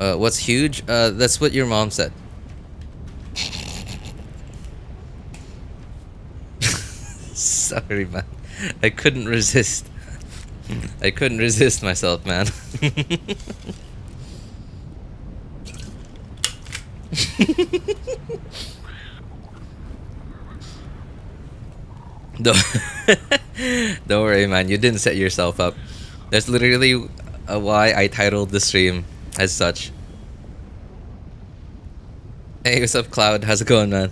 What's huge? That's what your mom said. Sorry, man. I couldn't resist. I couldn't resist myself, man. Don't, don't worry, man. You didn't set yourself up. That's literally why I titled the stream as such. Hey, what's up, Cloud? How's it going, man?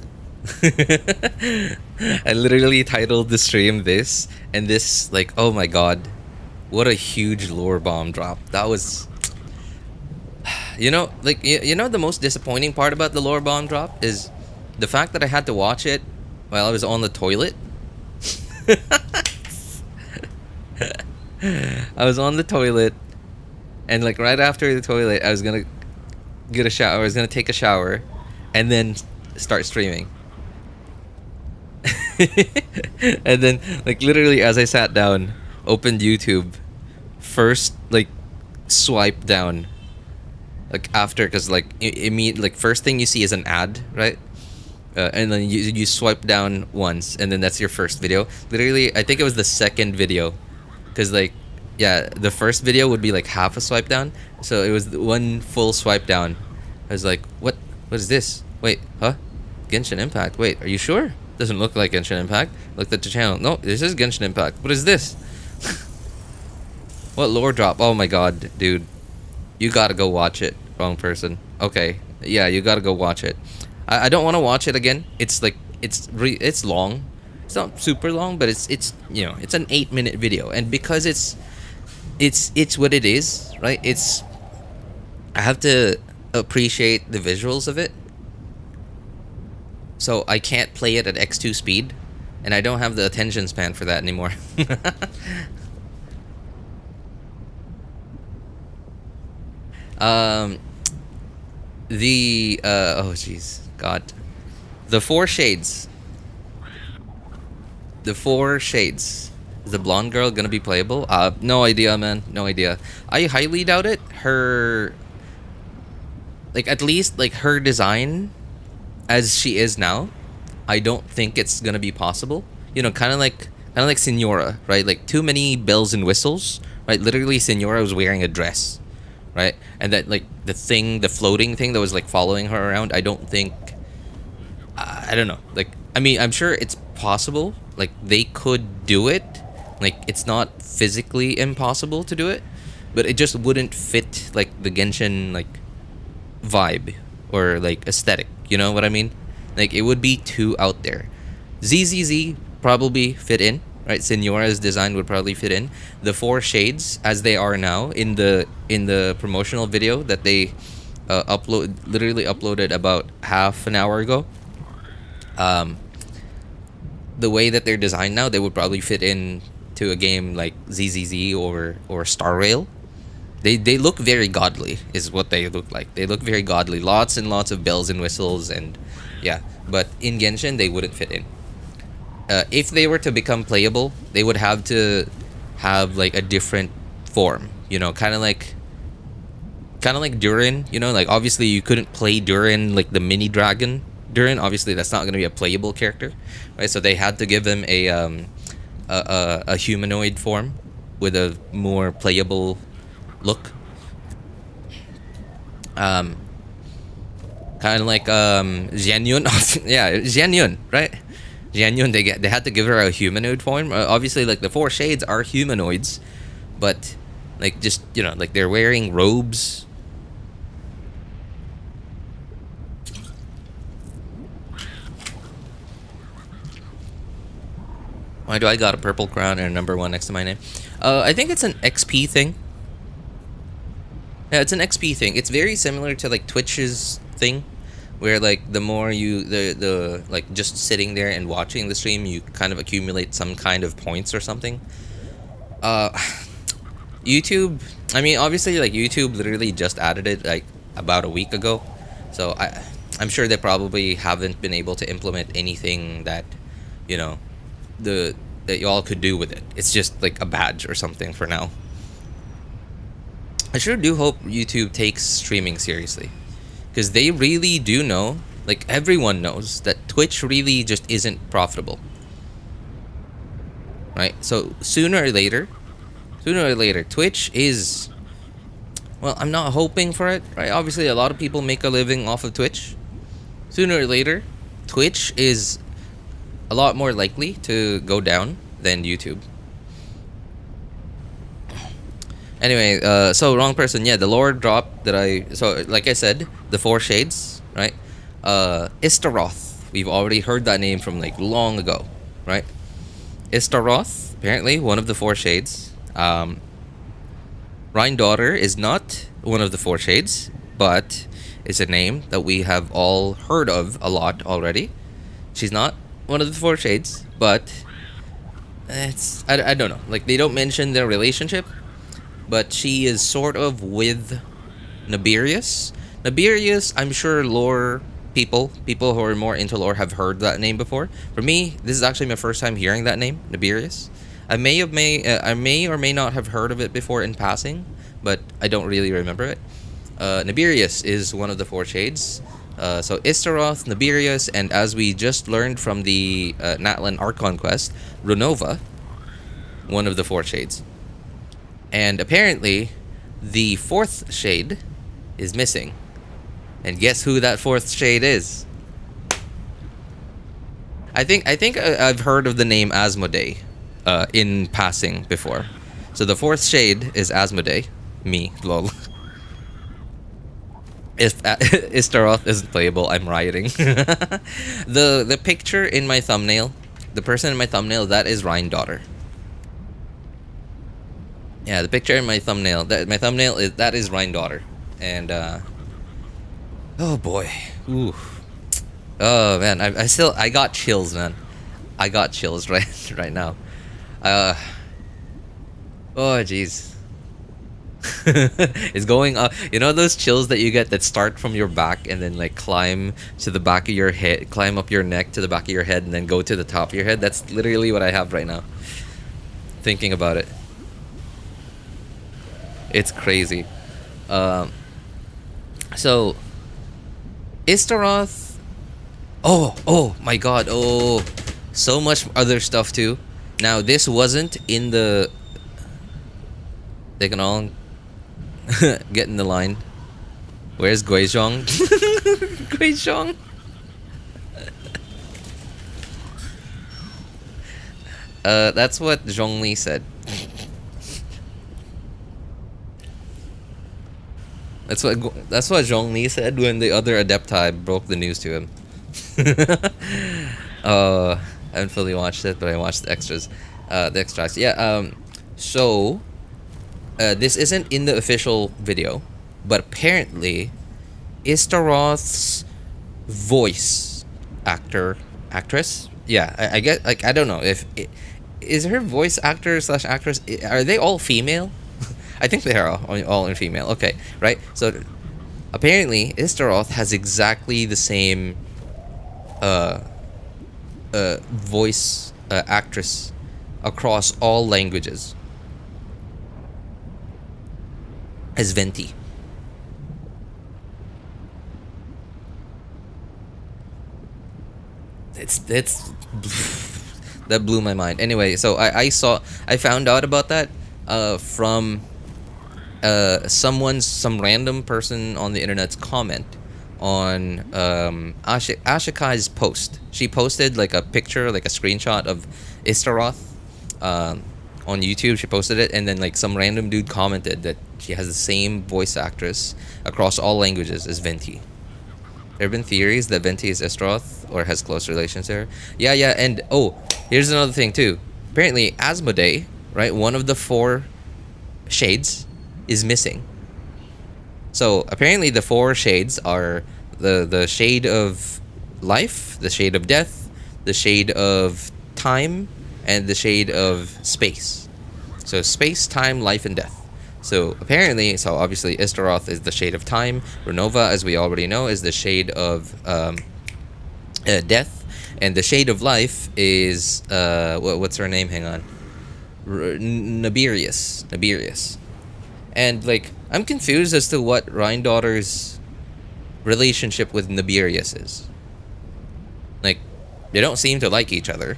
I literally titled the stream this, and this, like, oh my god. What a huge lore bomb drop. That was... You know, like, you know the most disappointing part about the lore bomb drop is the fact that I had to watch it while I was on the toilet. I was on the toilet, and like right after the toilet, I was gonna get a shower. I was gonna take a shower, and then start streaming. And then, like, literally as I sat down, opened YouTube, first like swipe down, like after, because like like first thing you see is an ad, right? And then you swipe down once, and then that's your first video. Literally, I think it was the second video, because like, yeah, the first video would be like half a swipe down, so it was one full swipe down. I was like, what is this? Wait, huh? Genshin Impact. Wait, are you sure? Doesn't look like Genshin Impact. Looked at the channel. No, this is Genshin Impact. What is this? What lore drop? Oh my god, dude. You gotta go watch it. Wrong person. Okay. Yeah, you gotta go watch it. I don't want to watch it again. It's like, it's long. It's not super long, but it's you know, it's an 8-minute video. And because it's what it is, right? I have to appreciate the visuals of it. So I can't play it at X2 speed, and I don't have the attention span for that anymore. Oh jeez, God, the Four Shades. The Four Shades. Is the blonde girl gonna be playable? No idea, man. No idea. I highly doubt it. Her, like, at least like her design as she is now, I don't think it's gonna be possible. You know, kind of like Senora, right? Like, too many bells and whistles, right? Literally, Senora was wearing a dress, right? And that, like, the floating thing that was like following her around, I don't think, I don't know. Like, I mean, I'm sure it's possible. Like, they could do it. Like, it's not physically impossible to do it, but it just wouldn't fit like the Genshin like vibe or like aesthetic. You know what I mean? Like, it would be too out there. ZZZ probably fit in, right? Senora's design would probably fit in. The Four Shades, as they are now, in the promotional video that they literally uploaded about half an hour ago. The way that they're designed now, they would probably fit in to a game like ZZZ or Star Rail. They look very godly, is what they look like. They look very godly. Lots and lots of bells and whistles, and yeah. But in Genshin, they wouldn't fit in. If they were to become playable, they would have to have like a different form. You know, kind of like Durin. You know, like, obviously you couldn't play Durin like the mini dragon Durin. Obviously, that's not going to be a playable character, right? So they had to give him a humanoid form with a more playable look. Kind of like Xianyun. Yeah, Xianyun, right? Xianyun, they had to give her a humanoid form. Obviously, like, the Four Shades are humanoids, but like, just, you know, like, they're wearing robes. Why do I got a purple crown and a number 1 next to my name? I think it's an XP thing. Yeah, it's an XP thing. It's very similar to like Twitch's thing, where like the more you the like just sitting there and watching the stream, you kind of accumulate some kind of points or something. YouTube, I mean, obviously, like, YouTube literally just added it like about a week ago, so I'm sure they probably haven't been able to implement anything that, you know, that y'all could do with it. It's just like a badge or something for now. I sure do hope YouTube takes streaming seriously, because they really do know, like everyone knows, that Twitch really just isn't profitable, right? So sooner or later, Twitch is, well, I'm not hoping for it, right? Obviously, a lot of people make a living off of Twitch. Sooner or later, Twitch is a lot more likely to go down than YouTube. Anyway, so wrong person. Yeah, the lore drop that so like I said, the four shades, right? Istaroth. We've already heard that name from like long ago, right? Istaroth, apparently one of the four shades. Rhine Daughter is not one of the four shades, but is a name that we have all heard of a lot already. She's not one of the four shades, but I don't know. Like, they don't mention their relationship, but she is sort of with Nabirius. Nabirius, I'm sure lore people who are more into lore have heard that name before. For me, this is actually my first time hearing that name, Nabirius. I may or may not have heard of it before in passing, but I don't really remember it. Nabirius is one of the four shades. So Istaroth, Nabirius, and as we just learned from the Natlan Archon quest, Renova, one of the four shades. And apparently, the fourth shade is missing. And guess who that fourth shade is? I think I've heard of the name Asmodee in passing before. So the fourth shade is Asmodee. Me, lol. If Istaroth isn't playable, I'm rioting. The picture in my thumbnail, the person in my thumbnail, that is Rhine Daughter. Yeah, the picture in my thumbnail, that is Rhine Daughter. And oh boy. Ooh. Oh man, I got chills, man. I got chills right now. Oh jeez. It's going up. You know those chills that you get that start from your back and then like climb to the back of your head, climb up your neck to the back of your head, and then go to the top of your head? That's literally what I have right now, thinking about it. It's crazy. So Istaroth. Oh my god. Oh, so much other stuff too. Now this wasn't in the. They can all get in the line. Where's Guizhong? Guizhong. That's what Zhongli said. That's what Zhongli said when the other Adepti broke the news to him. I haven't fully watched it, but I watched the extras. The extracts. Yeah. So. This isn't in the official video, but apparently, Istaroth's voice actress. Yeah, I get, like, I don't know if is her voice actor / actress. Are they all female? I think they are all in female. Okay, right. So apparently, Istaroth has exactly the same voice actress across all languages as Venti. It's that blew my mind. Anyway, so I found out about that from some random person on the internet's comment on Ashikai's post. She posted like a picture, like a screenshot of Istaroth on YouTube. She posted it, and then like some random dude commented that she has the same voice actress across all languages as Venti. There have been theories that Venti is Istaroth or has close relations to her. Yeah, and here's another thing too. Apparently, Asmodee, right, one of the 4 shades, is missing. So apparently, the 4 shades are the shade of life, the shade of death, the shade of time, and the shade of space. So space, time, life, and death. So apparently, obviously Istaroth is the shade of time. Renova, as we already know, is the shade of death, and the shade of life is what's her name? Hang on, Nabirius. And like, I'm confused as to what Rhine-Daughter's relationship with Nibirius is. Like, they don't seem to like each other.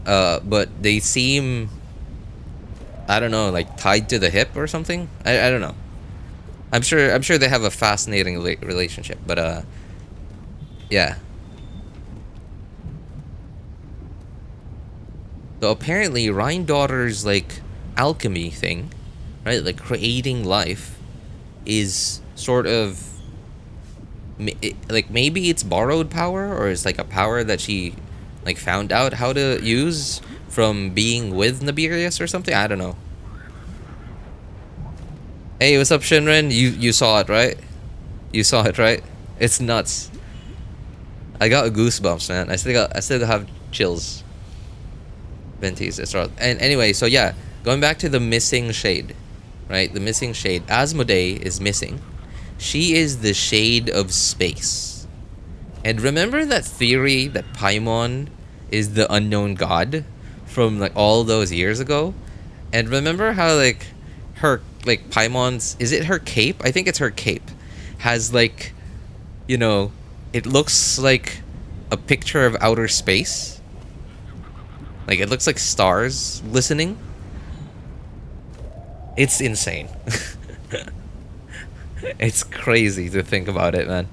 But they seem, I don't know, like tied to the hip or something. I don't know. I'm sure they have a fascinating relationship, but yeah. So apparently Rhine-Daughter's like alchemy thing, right? Like creating life is sort of like maybe it's borrowed power, or it's like a power that she like found out how to use from being with Nibirius or something. I don't know. Hey, what's up, Shinren? You saw it, right? You saw it, right? It's nuts. I got goosebumps, man. I still have chills. Ventis, it's right. And anyway, so yeah, going back to the missing shade, right? The missing shade. Asmodee is missing. She is the shade of space. And remember that theory that Paimon is the unknown god from like all those years ago? And remember how like her like Paimon's, is it her cape? I think it's her cape. Has like, you know, it looks like a picture of outer space. Like it looks like stars listening. It's insane. It's crazy to think about it, man.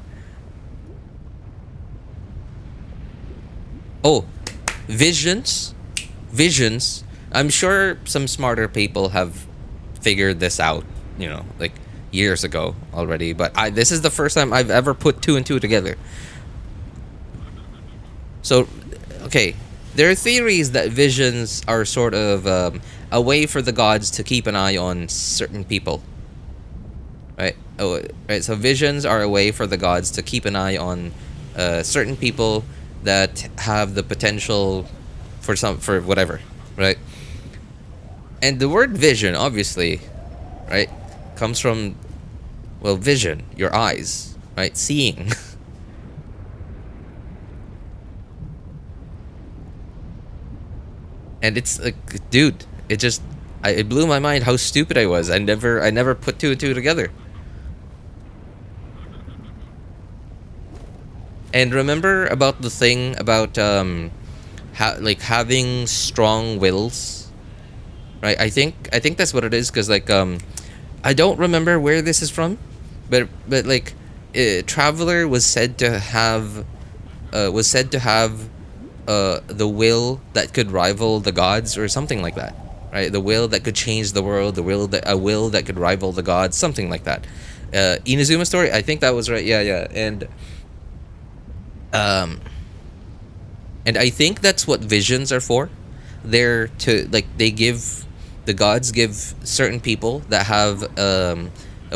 Oh, visions. Visions. I'm sure some smarter people have figured this out, you know, like years ago already. But this is the first time I've ever put two and two together. So, okay, there are theories that visions are sort of a way for the gods to keep an eye on certain people. Right? Oh, right. So visions are a way for the gods to keep an eye on certain people that have the potential for whatever, right? And the word vision, obviously, right, comes from, well, vision, your eyes, right, seeing. And it's like, dude, it blew my mind how stupid I was. I never put two and two together. And remember about the thing about like having strong wills, right? I think that's what it is, because like I don't remember where this is from, but like Traveler was said to have the will that could rival the gods or something like that, right? The will that could change the world, a will that could rival the gods, something like that. Inazuma story, I think that was right. Yeah. And I think that's what visions are for. They're to, like, the gods give certain people that have a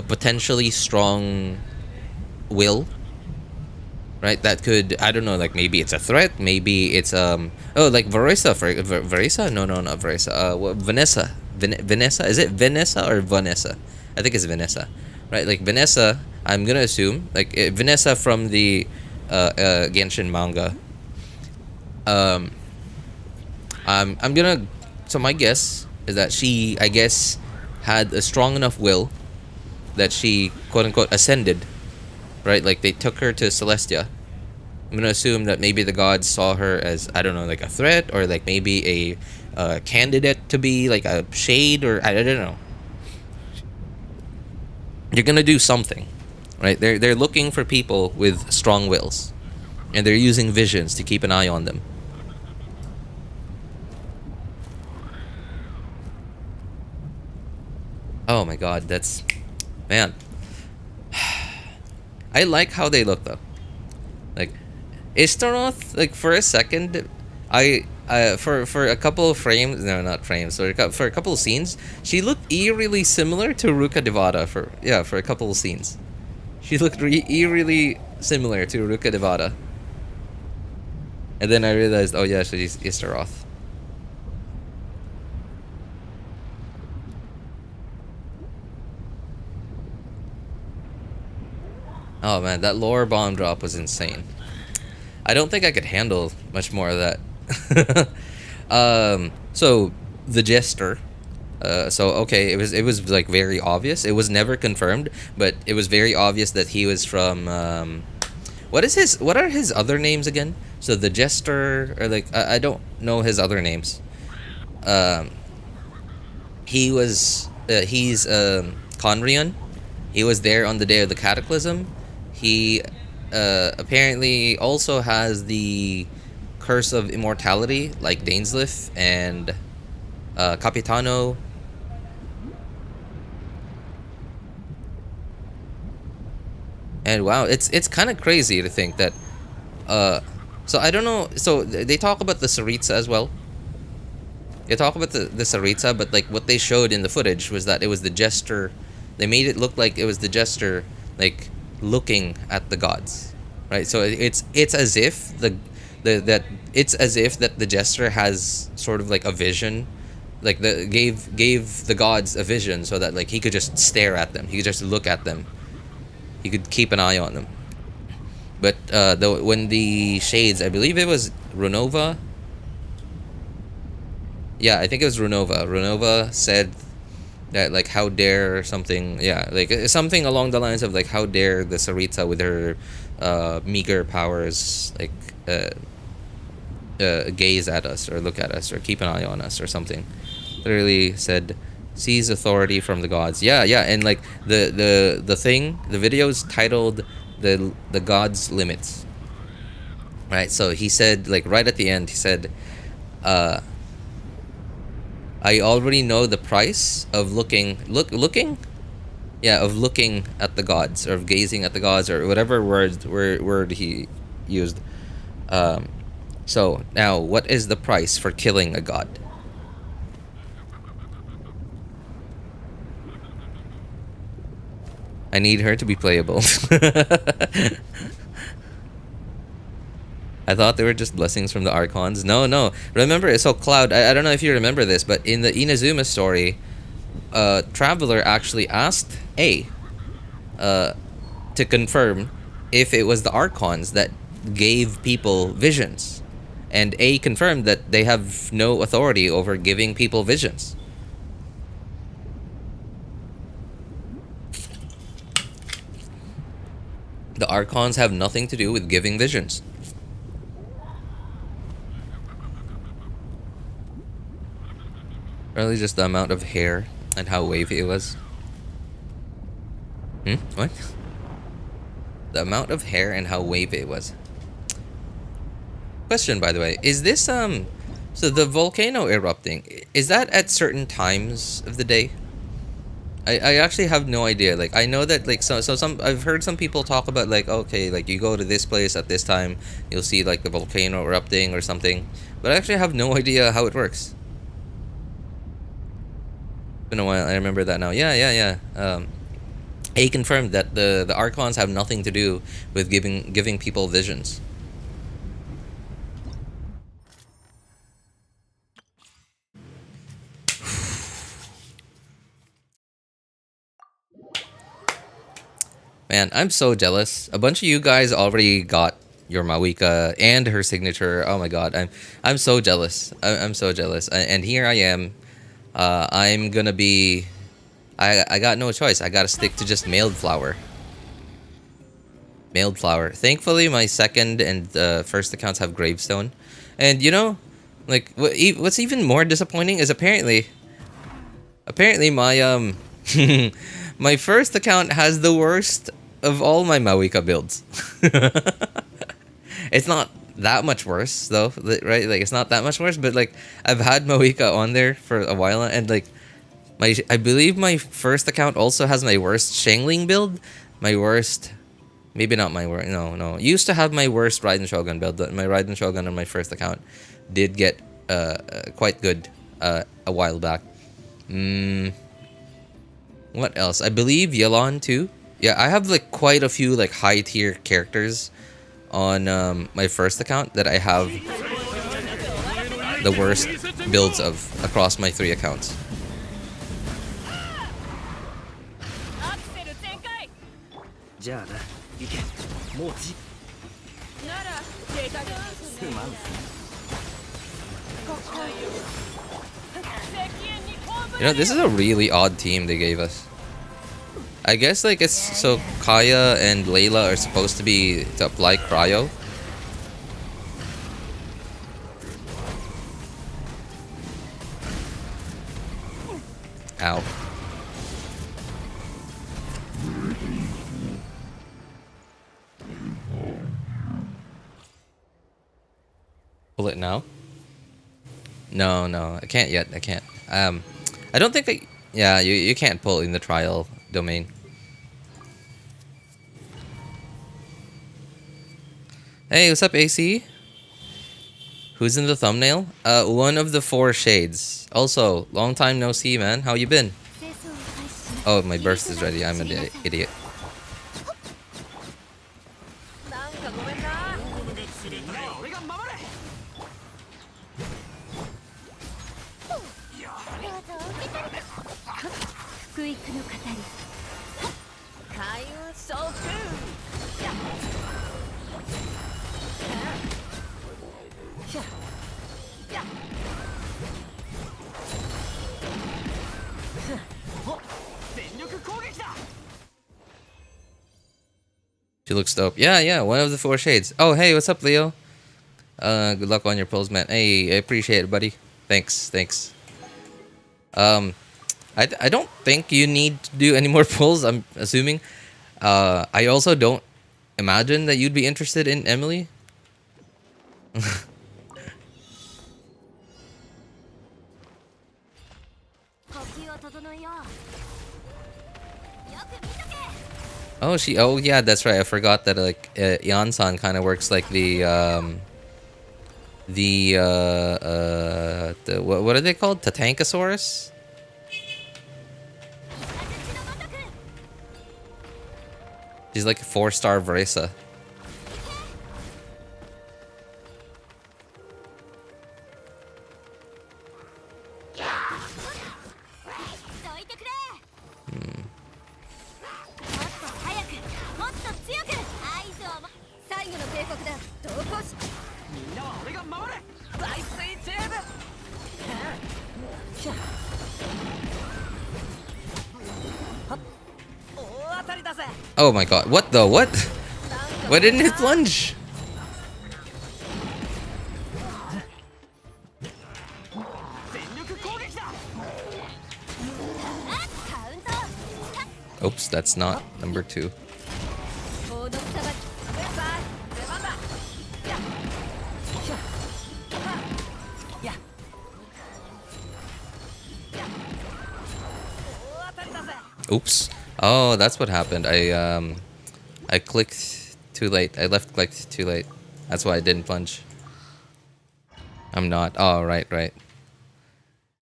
potentially strong will, right? That could, I don't know, like maybe it's a threat, maybe it's like Varesa, Varesa? No, not Varesa. Vanessa. Vanessa? Is it Vanessa or Vanessa? I think it's Vanessa. Right, like Vanessa, I'm gonna assume, like Vanessa from the Genshin manga. I'm gonna. So my guess is that she, I guess, had a strong enough will that she, quote unquote, ascended. Right, like they took her to Celestia. I'm gonna assume that maybe the gods saw her as, I don't know, like a threat, or like maybe a candidate to be like a shade, or I don't know. You're gonna do something, right? They're looking for people with strong wills, and they're using visions to keep an eye on them. Oh my god, that's, man. I like how they look though. Like Ishtaroth, like for a second, for a couple of frames, no, not frames, for a couple of scenes, she looked eerily similar to Ruka Devada for a couple of scenes. She looked eerily similar to Ruka Devada. And then I realized, oh yeah, she's Ishtaroth. Oh man, that lore bomb drop was insane. I don't think I could handle much more of that. So the Jester, So okay, it was like very obvious. It was never confirmed, but it was very obvious that he was from. What are his other names again? So the Jester, or like I don't know his other names. Um, he's Conrion. He was there on the day of the Cataclysm. He apparently also has the Curse of Immortality, like Dainsleif and Capitano. And wow, it's kind of crazy to think that. So I don't know. So they talk about the Saritsa as well. They talk about the Saritsa, but like what they showed in the footage was that it was the Jester. They made it look like it was the Jester, like looking at the gods, right? So it's as if it's as if that the Jester has sort of like a vision, like gave the gods a vision so that like he could just stare at them, he could just look at them, he could keep an eye on them. But when the shades, I believe it was Runova. Yeah, I think it was Runova. Runova said that like how dare or something. Yeah, like something along the lines of like how dare the Saritsa with her meager powers like gaze at us or look at us or keep an eye on us or something. Literally said seize authority from the gods. Yeah, yeah, and like the thing, the video is titled the gods limits. Right, so he said like right at the end he said I already know the price of looking of looking at the gods, or of gazing at the gods, or whatever word he used. So now what is the price for killing a god? I need her to be playable. I thought they were just blessings from the Archons. No, no. Remember, so Cloud, I don't know if you remember this, but in the Inazuma story, Traveler actually asked A to confirm if it was the Archons that gave people visions. And A confirmed that they have no authority over giving people visions. The Archons have nothing to do with giving visions. Really just the amount of hair and how wavy it was. What? The amount of hair and how wavy it was. Question, by the way, is this so the volcano erupting, is that at certain times of the day? I actually have no idea. Like I know that like some I've heard some people talk about like okay, like you go to this place at this time, you'll see like the volcano erupting or something. But I actually have no idea how it works. Been a while. I remember that now. Yeah. A confirmed that the Archons have nothing to do with giving people visions. Man, I'm so jealous. A bunch of you guys already got your Mavuika and her signature. Oh my god, I'm so jealous. I'm so jealous. And here I am. I'm gonna be. I got no choice. I gotta stick to just mailed flower. Mailed flower. Thankfully, my second and first accounts have gravestone, and you know, like what's even more disappointing is apparently my my first account has the worst of all my Mavuika builds. It's not that much worse though, right? Like it's not that much worse, but like I've had Mavuika on there for a while, and like I believe my first account also has my worst Xiangling build. My worst, maybe not my worst. No. Used to have my worst Raiden Shogun build. My Raiden Shogun on my first account did get quite good a while back. What else? I believe Yelan too. Yeah, I have like quite a few like high tier characters on my first account that I have the worst builds of across my 3 accounts. You know, this is a really odd team they gave us. I guess like it's so Kaya and Layla are supposed to be to apply cryo. Ow. Pull it now? No, I can't yet. I can't. I don't think yeah, you can't pull in the trial domain. Hey, what's up, AC? Who's in the thumbnail? One of the 4 shades. Also, long time no see, man. How you been? Oh, my burst is ready. I'm an idiot. She looks dope. Yeah, one of the 4 shades. Oh, hey, what's up, Leo? Good luck on your pulls, man. Hey, I appreciate it, buddy. Thanks. I don't think you need to do any more pulls, I'm assuming. I also don't imagine that you'd be interested in Emilie. Oh yeah, that's right. I forgot that like Iansan kind of works like the what are they called? Tatankasaurus? She's like a 4-star Vresa. Oh my god, what the what? Why didn't it plunge? Oops, that's not number 2. Oops. Oh, that's what happened. I clicked too late. I left clicked too late. That's why I didn't plunge. I'm not. Oh, right.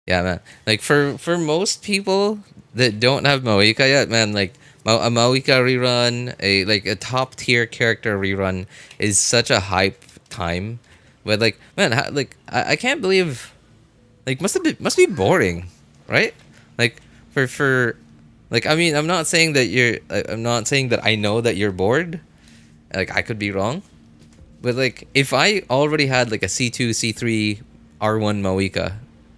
Yeah, man. Like for most people that don't have Mavuika yet, man, like a Mavuika rerun, a top tier character rerun is such a hype time. But like, man, I can't believe, like, must be boring, right? Like for like, I mean, I'm not saying that I know that you're bored. Like, I could be wrong. But like, if I already had like a C2, C3, R1 Mavuika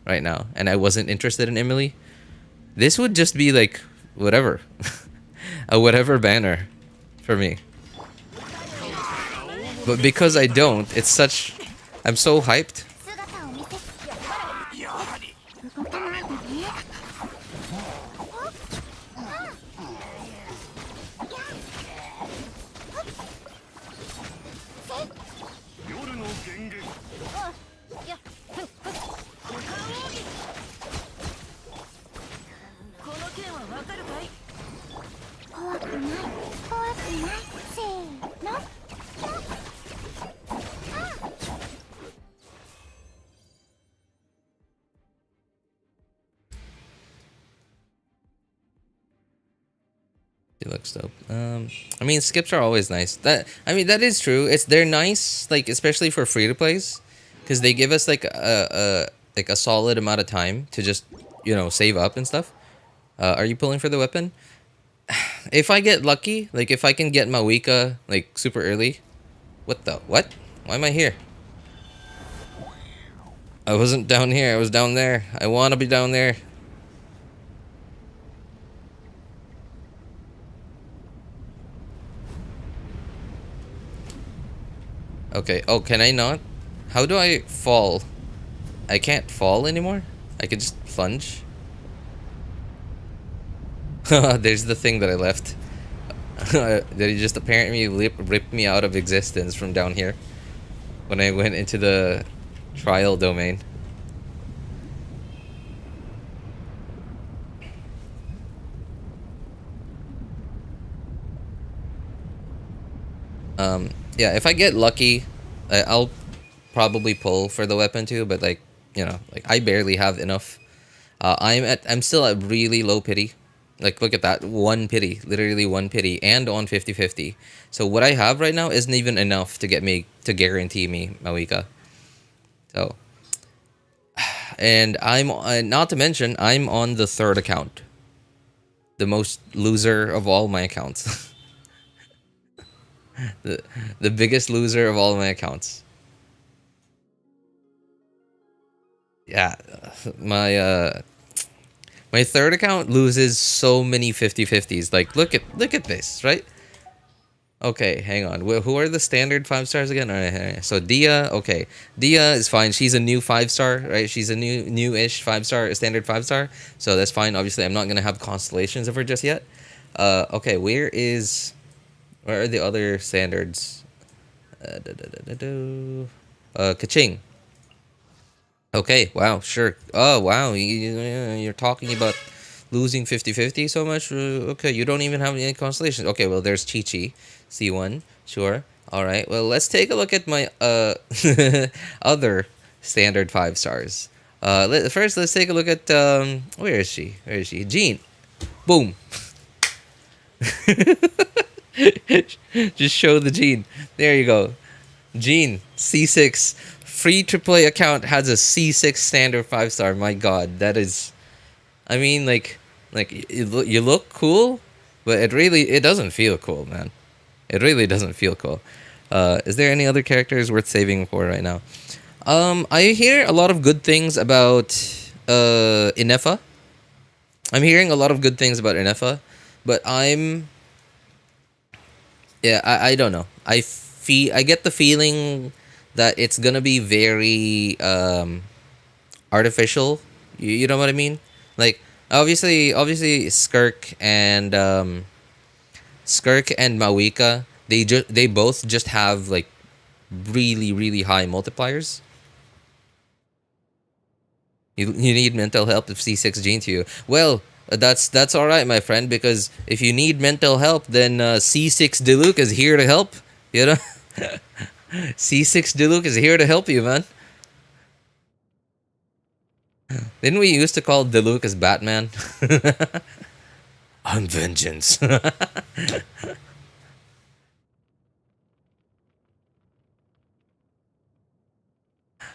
right now, and I wasn't interested in Emilie, this would just be like whatever, a whatever banner for me. But because I don't, I'm so hyped. It looks dope. I mean, skips are always nice. That is true. They're nice, like especially for free to plays, because they give us like a solid amount of time to just save up and stuff. Are you pulling for the weapon? If I get lucky, like if I can get Mavuika like super early. What? Why am I here? I wasn't down here. I was down there. I want to be down there. Okay. Oh, can I not? How do I fall? I can't fall anymore? I can just plunge? There's the thing that I left. They just apparently ripped me out of existence from down here when I went into the trial domain. Yeah, if I get lucky, I'll probably pull for the weapon too, but like, like I barely have enough. I'm still at really low pity. Like, look at that, one pity, literally one pity, and on 50-50. So what I have right now isn't even enough to get me to guarantee me Mavuika. So, and I'm not to mention I'm on the third account, the most loser of all my accounts, the the biggest loser of all my accounts. Yeah, my my third account loses so many 50-50s. Like, look at this, right? Okay, hang on. Who are the standard 5 stars again? All right, so Dia, okay. Dia is fine. She's a new 5 star, right? She's a new-ish 5 star, a standard 5 star. So that's fine. Obviously, I'm not gonna have constellations of her just yet. Okay, where are the other standards? Kaching. Okay, wow, sure. Oh, wow, you're talking about losing 50-50 so much? Okay, you don't even have any constellations. Okay, well, there's Chi-Chi, C1, sure. All right, well, let's take a look at my other standard 5 stars. First, let's take a look at, where is she? Where is she? Jean. Boom. Just show the Jean. There you go. Gene, C6, free AAA account has a C6 standard 5 star. My God, that is, I mean, you look cool, but it doesn't feel cool, man. It really doesn't feel cool. Is there any other characters worth saving for right now? I hear a lot of good things about Inefa. I'm hearing a lot of good things about Inefa, but yeah, I don't know. I get the feeling that it's gonna be very artificial. You know what I mean? Like, obviously Skirk and Mavuika, they both just have like really high multipliers. You need mental help if C6 gene to you. Well, that's all right, my friend, because if you need mental help, then C6 Diluc is here to help. You know, C6 Diluc is here to help you, man. Didn't we used to call Diluc as Batman? On vengeance.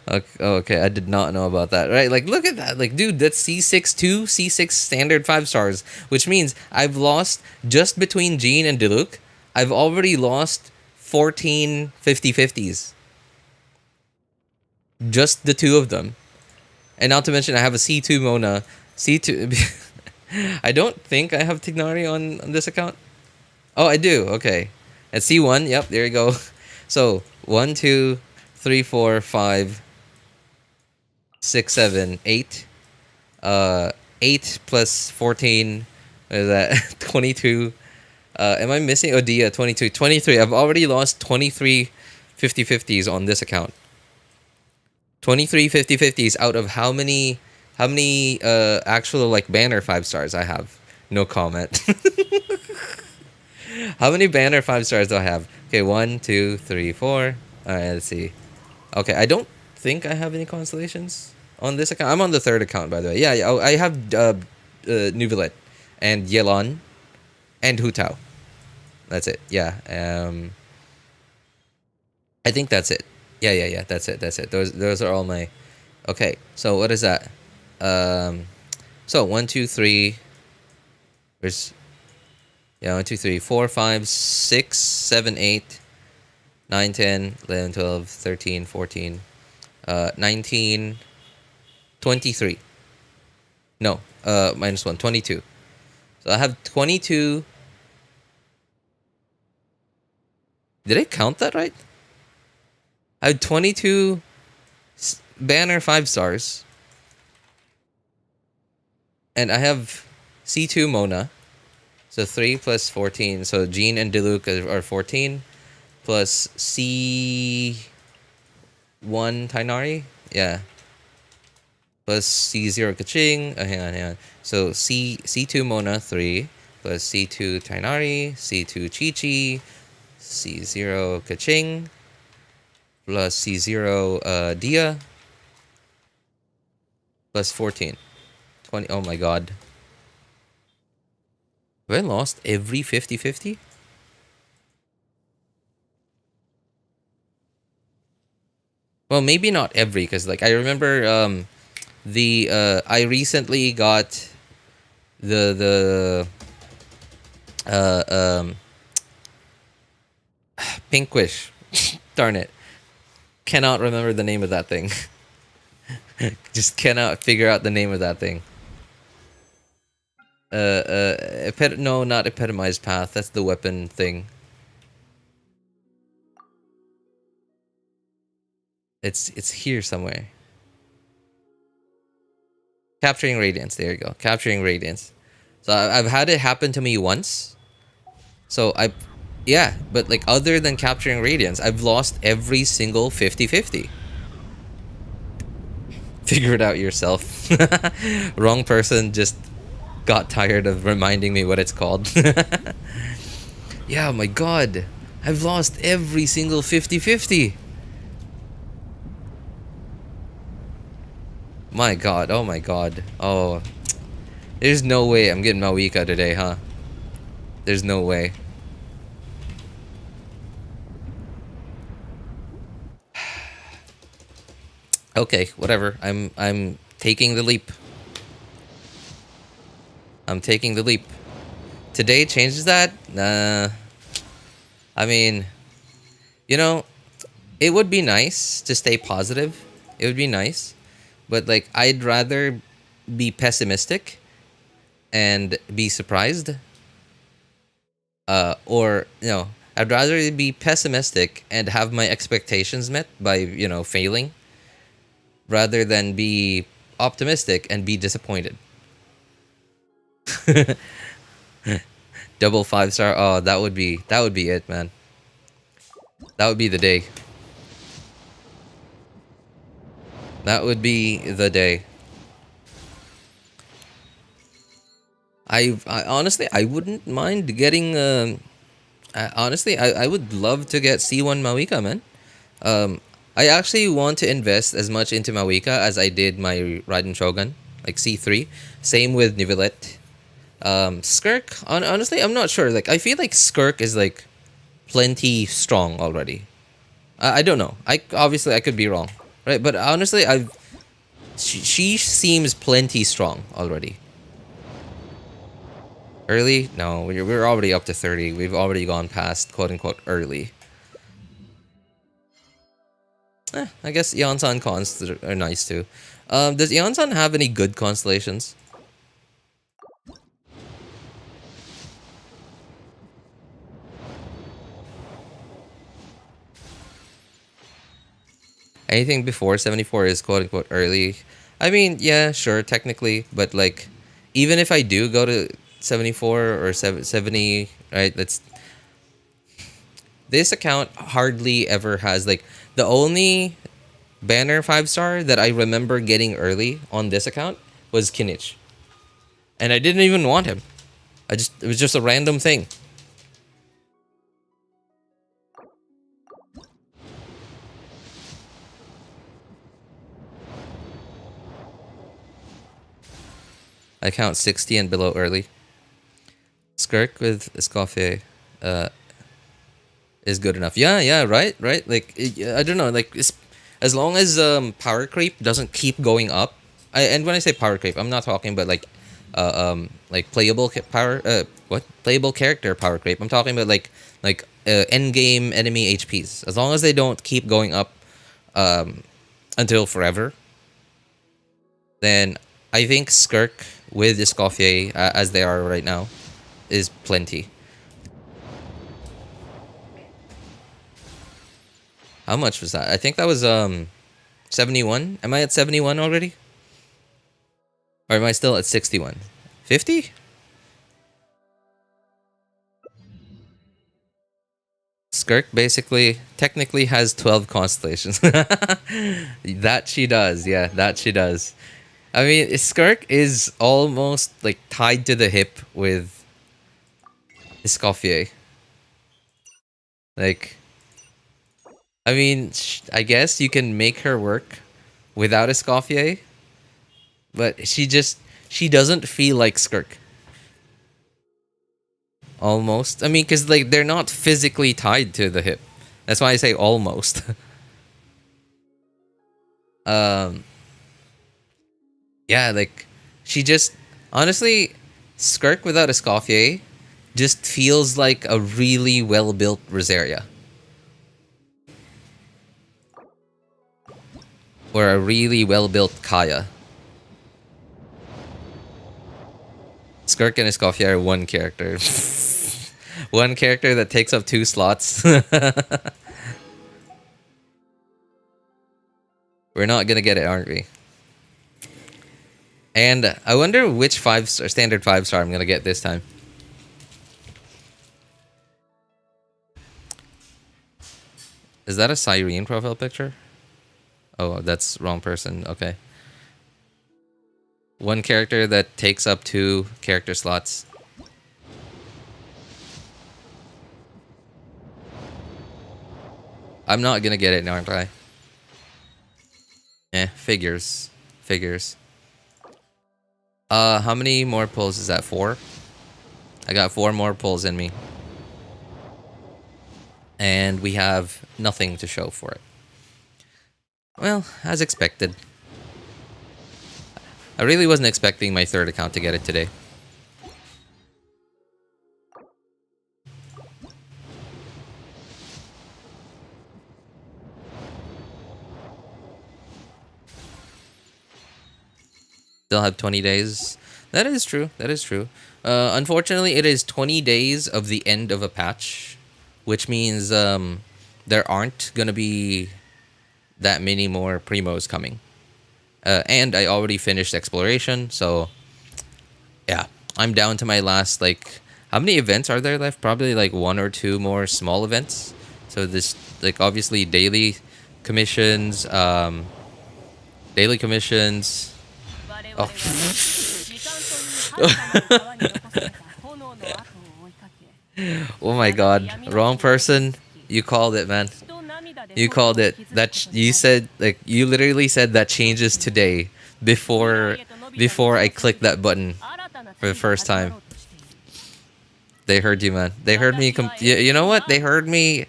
Okay, I did not know about that. Right, like, look at that. Like, dude, that's C6 2, C6 standard 5 stars, which means I've lost just between Jean and Diluc. I've already lost 14 50-50s. Just the two of them. And not to mention, I have a C2 Mona. C2. I don't think I have Tignari on this account. Oh, I do. Okay. At C1, yep, there you go. So, 1, 2, 3, 4, 5, 6, 7, 8. 8 plus 14 is that 22. Am I missing Odia? 22. 23. I've already lost 23 50-50s on this account. 23 50-50s out of how many actual like banner 5 stars I have? No comment. How many banner 5 stars do I have? Okay, 1, 2, 3, 4. All right, let's see. Okay, I don't think I have any constellations on this account. I'm on the third account, by the way. Yeah, I have Nuvilet and Yelan and Hutao. That's it. Yeah. I think that's it. Yeah. That's it. Those are all my. Okay, so what is that? Um, so 1, 2, 3. There's, yeah, 1, 2, 3, 4, 5, 6, 7, 8, 9, 10, 11, 12, 13, 14, 19, 23. No, minus 1, 22. So I have 22. Did I count that right? I have 22 banner 5 stars. And I have C2 Mona. So 3 plus 14. So Jean and Diluc are 14. Plus C1 Tainari. Yeah. Plus C0 Kaching. Hang on. So C2 Mona 3. Plus C2 Tainari. C2 Chi-Chi. C0 Kaching. Plus C0 Dia. Plus 14. 20. Oh my god. Have I lost every 50-50? Well, maybe not every, because like I remember I recently got the Pinkwish. Darn it. Cannot remember the name of that thing. Just cannot figure out the name of that thing. No, not epitomized path. That's the weapon thing. It's here somewhere. Capturing Radiance. There you go. Capturing Radiance. So I've had it happen to me once. So yeah, but like other than capturing Radiance, I've lost every single 50-50. Figure it out yourself. Wrong person, just got tired of reminding me what it's called. Yeah, my god. I've lost every single 50-50. My god, oh my god. Oh. There's no way I'm getting Mavuika today, huh? There's no way. Okay, whatever. I'm taking the leap. I'm taking the leap. Today changes that? Nah. I mean, you know, it would be nice to stay positive. It would be nice. But like I'd rather be pessimistic and be surprised. Or, you know, I'd rather be pessimistic and have my expectations met by, you know, failing rather than be optimistic and be disappointed. Double 5-star. Oh, that would be it, man. That would be the day. That would be the day. I honestly, I wouldn't mind getting honestly, I would love to get C1 Mavuika, man. I actually want to invest as much into Mavuika as I did my Raiden Shogun, like C3. Same with Nivelette. Skirk, honestly, I'm not sure. Like, I feel like Skirk is like plenty strong already. I don't know. I could be wrong, right? But honestly, she seems plenty strong already. Early? No, we're already up to 30. We've already gone past quote unquote early. I guess Iansan cons are nice too. Does Iansan have any good constellations? Anything before 74 is quote unquote early. I mean, yeah, sure, technically, but like, even if I do go to 74 or 70, right? This account hardly ever has like the only banner 5-star that I remember getting early on this account was Kinich. And I didn't even want him. It was just a random thing. I count 60 and below early. Skirk with Escoffier is good enough. Yeah, right. Like, I don't know, like, as long as power creep doesn't keep going up. And when I say power creep, I'm not talking about like playable playable character power creep. I'm talking about like end game enemy HPs. As long as they don't keep going up until forever, then I think Skirk with Escoffier as they are right now is plenty. How much was that? I think that was 71. Am I at 71 already? Or am I still at 61? 50? Skirk basically, technically has 12 constellations. That she does, yeah, that she does. I mean, Skirk is almost like tied to the hip with Escoffier. Like, I mean, I guess you can make her work without Escoffier, but she doesn't feel like Skirk. Almost. I mean, because like they're not physically tied to the hip. That's why I say almost. um, yeah, like she just honestly, Skirk without Escoffier just feels like a really well built Rosaria. Or a really well built Kaya. Skirk and Escoffier are one character. One character that takes up 2 slots. We're not gonna get it, aren't we? And I wonder which standard 5-star I'm gonna get this time. Is that a Cyrene profile picture? Oh, that's wrong person. Okay. One character that takes up 2 character slots. I'm not gonna get it, aren't I? Figures. Figures. How many more pulls is that? 4? I got 4 more pulls in me. And we have nothing to show for it. Well, as expected. I really wasn't expecting my 3rd account to get it today. Still have 20 days. That is true. That is true. Unfortunately, it is 20 days of the end of a patch, which means there aren't going to be that many more primos coming. And I already finished exploration, so yeah, I'm down to my last, like, how many events are there left? Probably like 1 or 2 more small events. So this, like, obviously daily commissions, daily commissions. Oh. Oh my god, wrong person. You called it, man. You called it. That you said, like, you literally said that changes today before I clicked that button for the first time. They heard you, man. They heard me. You know what? They heard me.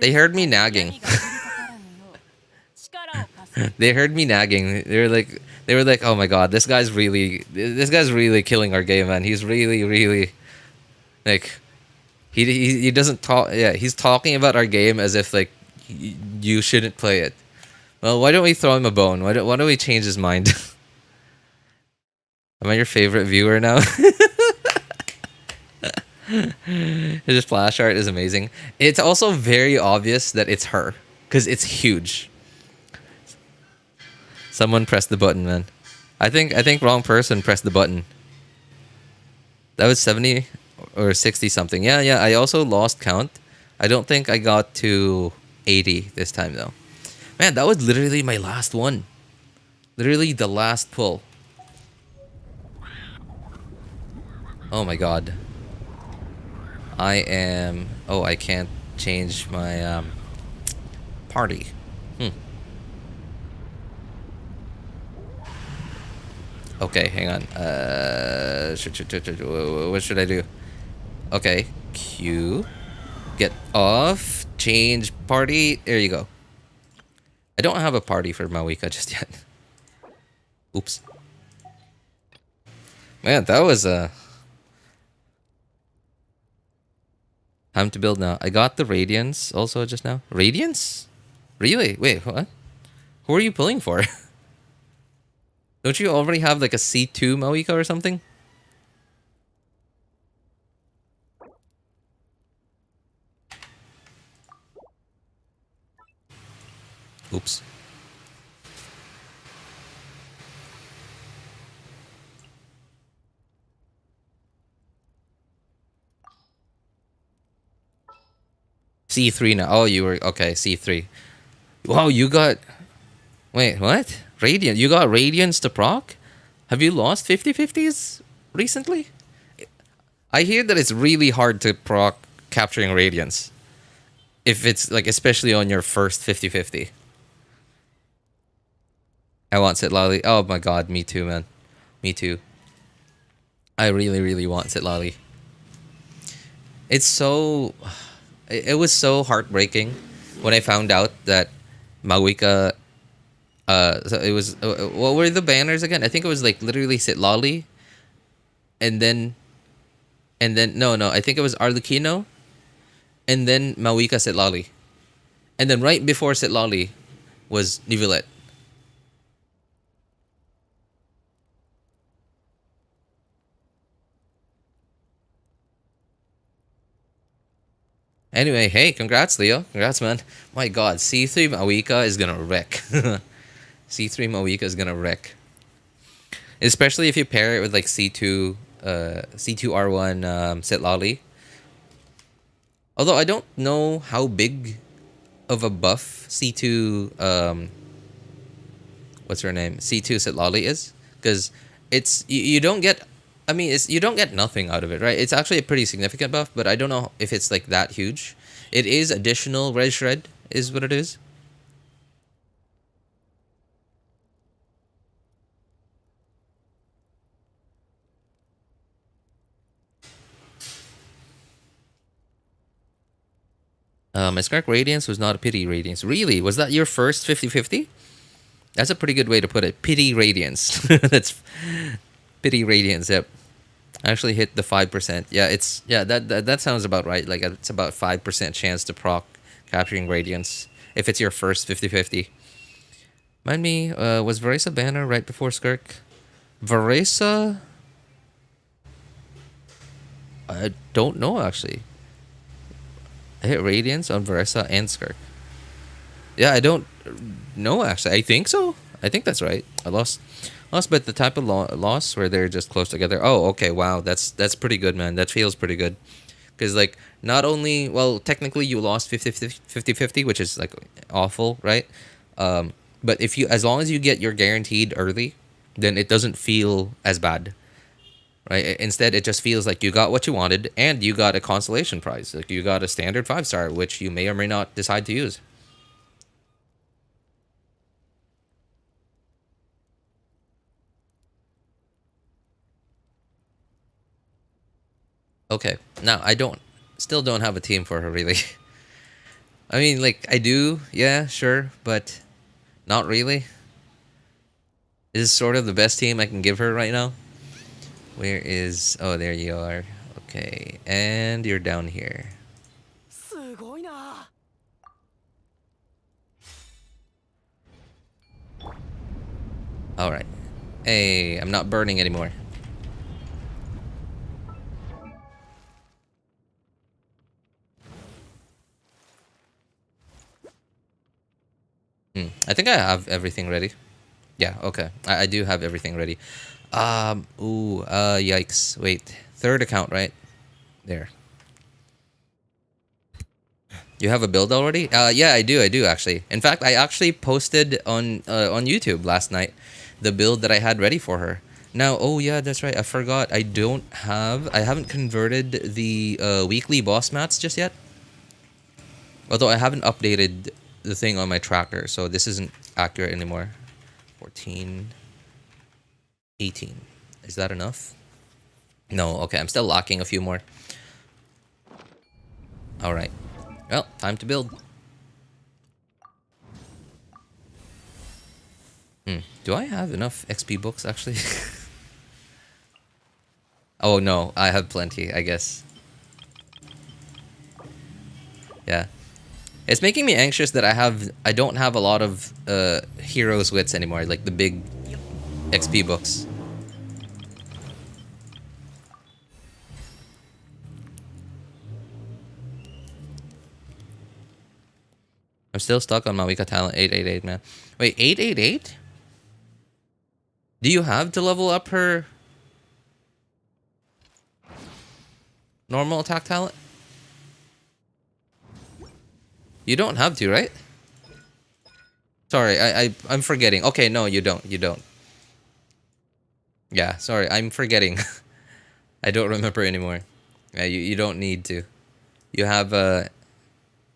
They heard me nagging. They heard me nagging. They were like, oh my god, this guy's really killing our game, man. He's really like, he doesn't talk. Yeah, he's talking about our game as if like you shouldn't play it. Well, why don't we throw him a bone? Why don't we change his mind? Am I your favorite viewer now? His splash art is amazing. It's also very obvious that it's her because it's huge. Someone pressed the button, man. I think wrong person pressed the button. That was 70 or 60 something. Yeah. I also lost count. I don't think I got to 80 this time though. Man, that was literally my last one. Literally the last pull. Oh my god. I can't change my party. Okay, hang on. What should I do? Okay, Q. Get off. Change party. There you go. I don't have a party for Mavuika just yet. Oops. Man, that was time to build now. I got the Radiance also just now. Radiance? Really? Wait, what? Who are you pulling for? Don't you already have like a C2 Mavuika or something? Oops. C3 now. Oh, you were okay. C3. Wow, you got. Wait, what? Radiant. You got Radiance to proc? Have you lost 50/50s recently? I hear that it's really hard to proc capturing Radiance. If it's like, especially on your first 50/50. I want Sitlali. Oh my god, me too, man. Me too. I really, really want Sitlali. It's so. It was so heartbreaking when I found out that Mavuika. So it was. What were the banners again? I think it was like literally Sitlali, and then, no, I think it was Arlecchino, and then Mavuika Sitlali, and then right before Sitlali was Nivelette. Anyway, hey, congrats, Leo. Congrats, man. My god, C3 Mavuika is gonna wreck. C3 Mavuika is gonna wreck. Especially if you pair it with like C2, C2 R1 Sitlali. Although I don't know how big of a buff C2, what's her name? C2 Sitlali is. Because you don't get, I mean, you don't get nothing out of it, right? It's actually a pretty significant buff, but I don't know if it's like that huge. It is additional red shred, is what it is. My Skirk Radiance was not a pity Radiance. Really? Was that your first 50/50? That's a pretty good way to put it. Pity Radiance. That's pity Radiance, yep. I actually hit the 5%. Yeah, that sounds about right. Like it's about 5% chance to proc capturing Radiance if it's your first 50/50. Mind me, was Varesa banner right before Skirk? Varesa? I don't know actually. I hit Radiance on Varesa and Skirk. Yeah, I don't know actually. I think so. I think that's right. I lost, but the type of loss where they're just close together. Oh, okay. Wow, that's pretty good, man. That feels pretty good. Because like not only, well, technically you lost 50/50, which is like awful, right? But if you, as long as you get your guaranteed early, then it doesn't feel as bad, right? Instead, it just feels like you got what you wanted and you got a consolation prize. Like you got a standard 5-star, which you may or may not decide to use. Okay, now I still don't have a team for her really. I mean, like I do, yeah, sure, but not really. This is sort of the best team I can give her right now. Where is? Oh, there you are. Okay, and you're down here. All right. Hey, I'm not burning anymore. I think I have everything ready. Yeah, okay. I do have everything ready. Yikes. Wait. Third account, right? There. You have a build already? Yeah, I do actually. In fact, I actually posted on YouTube last night the build that I had ready for her. Now, oh yeah, that's right. I forgot. I haven't converted the weekly boss mats just yet. Although I haven't updated the thing on my tracker, so this isn't accurate anymore. 14, 18. Is that enough? No, okay, I'm still lacking a few more. Alright. Well, time to build. Do I have enough XP books, actually? Oh, no. I have plenty, I guess. Yeah. It's making me anxious that I don't have a lot of heroes' wits anymore, like the big XP books. still stuck on Mavuika talent 888, man. Wait, 888? Do you have to level up her normal attack talent? You don't have to, right? Sorry, I'm forgetting. Okay, no, you don't. You don't. Yeah, sorry, I'm forgetting. I don't remember anymore. Yeah, you don't need to. You have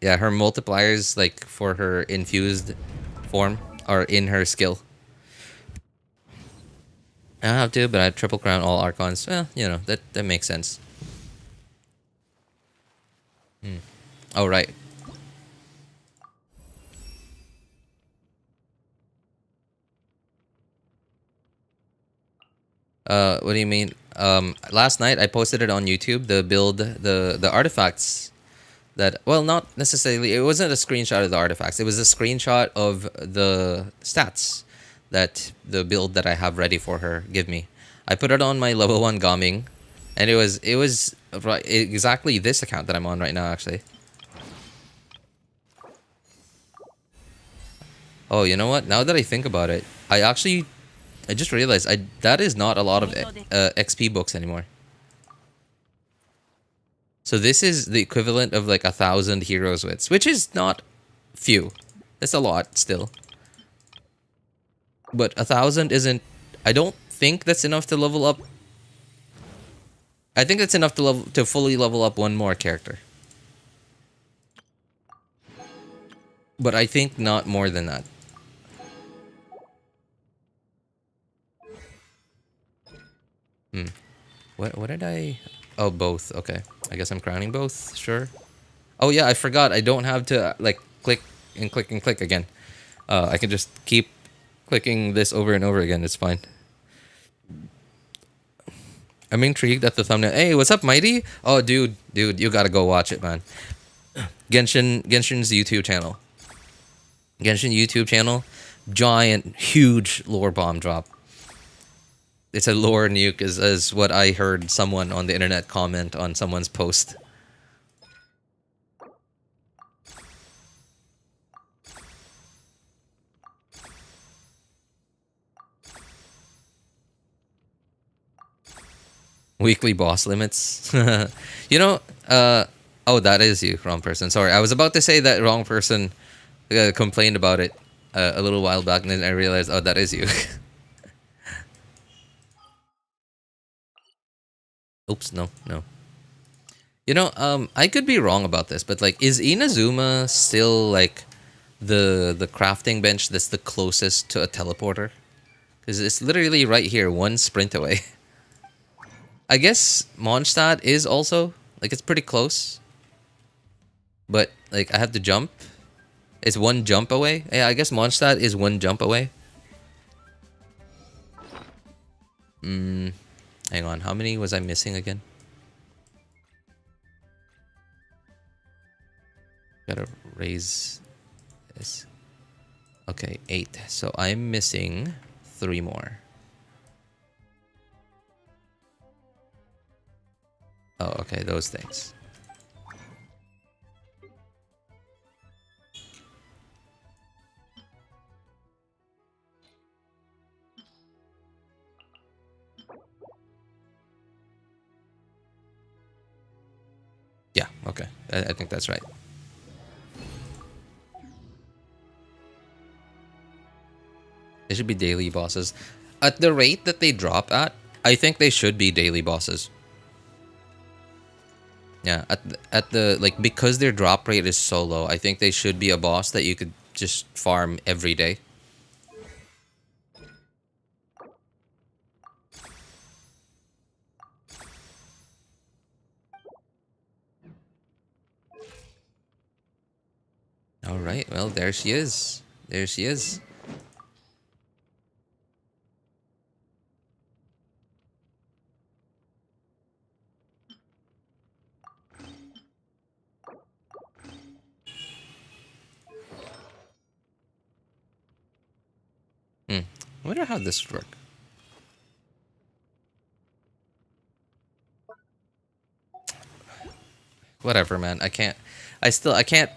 yeah, her multipliers like for her infused form are in her skill. I don't have to, but I triple crown all archons. Well, you know, that makes sense. Oh right. What do you mean? Last night I posted it on YouTube. The build, the artifacts that, well, not necessarily. It wasn't a screenshot of the artifacts. It was a screenshot of the stats that the build that I have ready for her give me. I put it on my level 1 Gaming, and it was right, exactly this account that I'm on right now, actually. Oh, you know what? Now that I think about it, I just realized that is not a lot of XP books anymore. So this is the equivalent of like 1,000 heroes wits, which is not few. That's a lot still. But 1,000 isn't. I don't think that's enough to level up. I think that's enough to fully level up one more character. But I think not more than that. What did I? Oh, both. Okay. I guess I'm crowning both. Sure. Oh yeah, I forgot. I don't have to like click and click and click again. I can just keep clicking this over and over again. It's fine. I'm intrigued at the thumbnail. Hey, what's up, Mighty? Oh, dude, you gotta go watch it, man. Genshin's YouTube channel. Genshin YouTube channel. Giant, huge lore bomb drop. It's a lore nuke, is what I heard someone on the internet comment on someone's post. Weekly boss limits. You know, oh, that is you, wrong person. Sorry, I was about to say that wrong person complained about it a little while back, and then I realized, oh, that is you. Oops, no. You know, I could be wrong about this, but like, is Inazuma still like the crafting bench that's the closest to a teleporter? Because it's literally right here, one sprint away. I guess Mondstadt is also like, it's pretty close, but like I have to jump. It's one jump away. Yeah, I guess Mondstadt is one jump away. Hang on, how many was I missing again? Gotta raise this. Okay, 8. So I'm missing 3 more. Oh, okay, those things. Yeah, okay. I think that's right. They should be daily bosses. At the rate that they drop at, I think they should be daily bosses. Yeah, at the like, because their drop rate is so low, I think they should be a boss that you could just farm every day. All right, well, there she is. There she is. I wonder how this would work. Whatever, man. I can't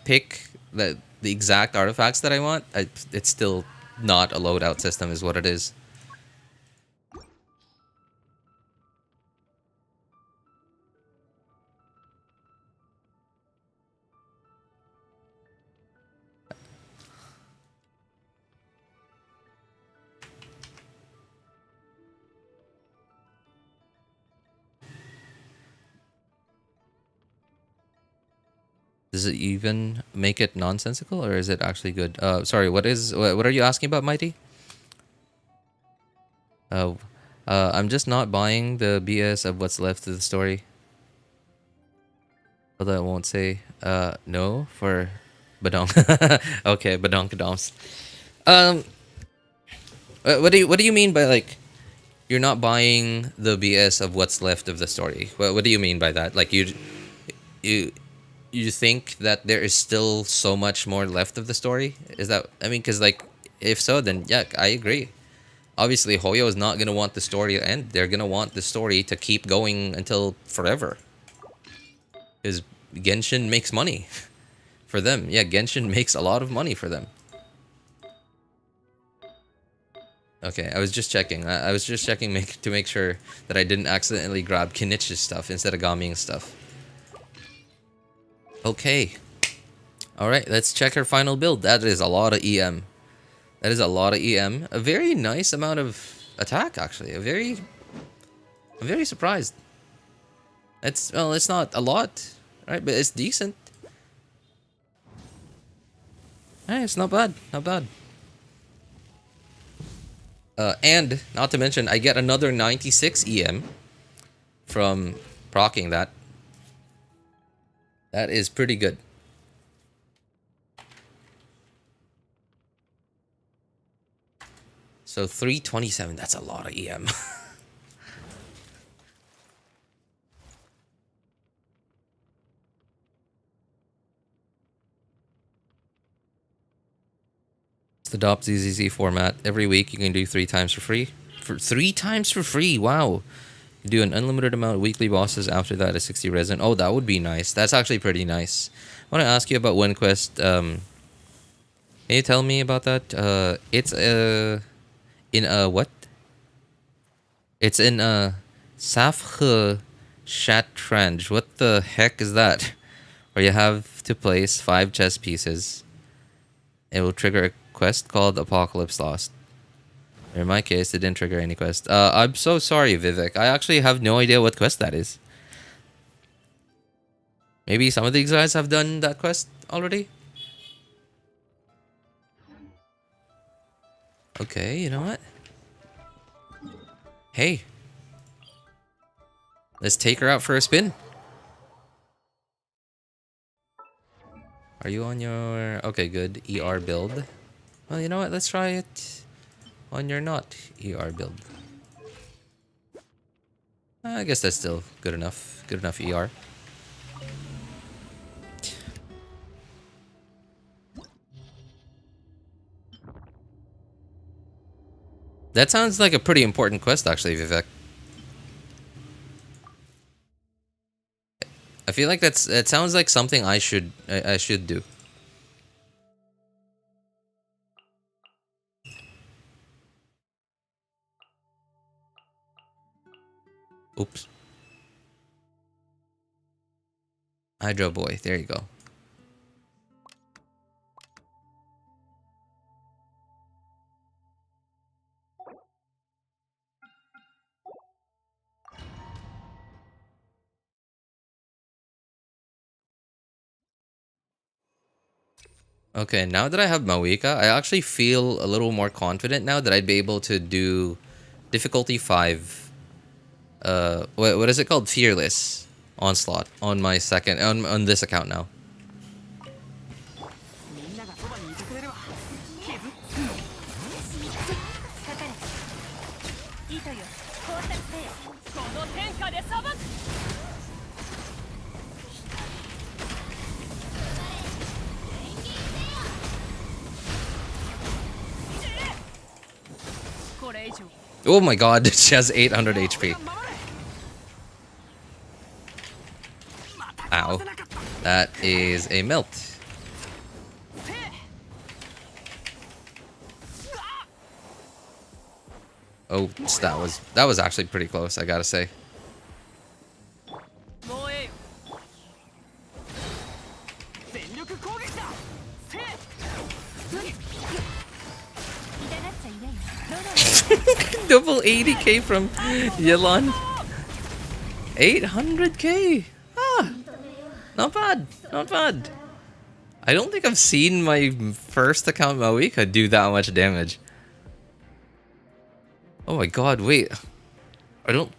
pick that. the exact artifacts that I want, it's still not a loadout system is what it is. Does it even make it nonsensical, or is it actually good? Sorry, what are you asking about, Mighty? I'm just not buying the BS of what's left of the story. Although I won't say no for Badong. Okay, Badonkadoms. Um, what do you mean by like you're not buying the BS of what's left of the story? What do you mean by that? Like you you think that there is still so much more left of the story? Is that, I mean, because like if so, then yeah, I agree. Obviously, Hoyo is not gonna want the story to end. They're gonna want the story to keep going until forever. Because Genshin makes money for them. Yeah, Genshin makes a lot of money for them. Okay, I was just checking. I was just checking to make sure that I didn't accidentally grab Kinich's stuff instead of Gaming's stuff. Okay. Alright, let's check her final build. That is a lot of EM. That is a lot of EM. A very nice amount of attack, actually. I'm very surprised. It's not a lot, right? But it's decent. Hey, it's not bad. Not bad. And, not to mention, I get another 96 EM from proccing that. That is pretty good. So 327, that's a lot of EM. It's the DOP ZZZ format. Every week you can do 3 times for free. For 3 times for free, wow. You do an unlimited amount of weekly bosses, after that a 60 resin. Oh, that would be nice. That's actually pretty nice. I want to ask you about one quest. Can you tell me about that? It's in a what? It's in a Safhe Shatranj. What the heck is that? Where you have to place 5 chess pieces. It will trigger a quest called Apocalypse Lost. In my case, it didn't trigger any quest. I'm so sorry, Vivek. I actually have no idea what quest that is. Maybe some of these guys have done that quest already? Okay, you know what? Hey. Let's take her out for a spin. Are you on your... Okay, good. ER build. Well, you know what? Let's try it on your not ER build. I guess that's still good enough. Good enough ER. That sounds like a pretty important quest, actually, Vivek. I feel like it sounds like something I should do. Oops. Hydro Boy, there you go. Okay, now that I have Mavuika, I actually feel a little more confident now that I'd be able to do difficulty 5. What is it called? Fearless Onslaught on my second on this account now. Oh my god, she has 800 HP. Ow. That is a melt. Oh, that was actually pretty close, I gotta say. Double 80k from Yelan. 800k. Ah, not bad, not bad. I don't think I've seen my first account Mavuika do that much damage. Oh my god, wait. I don't...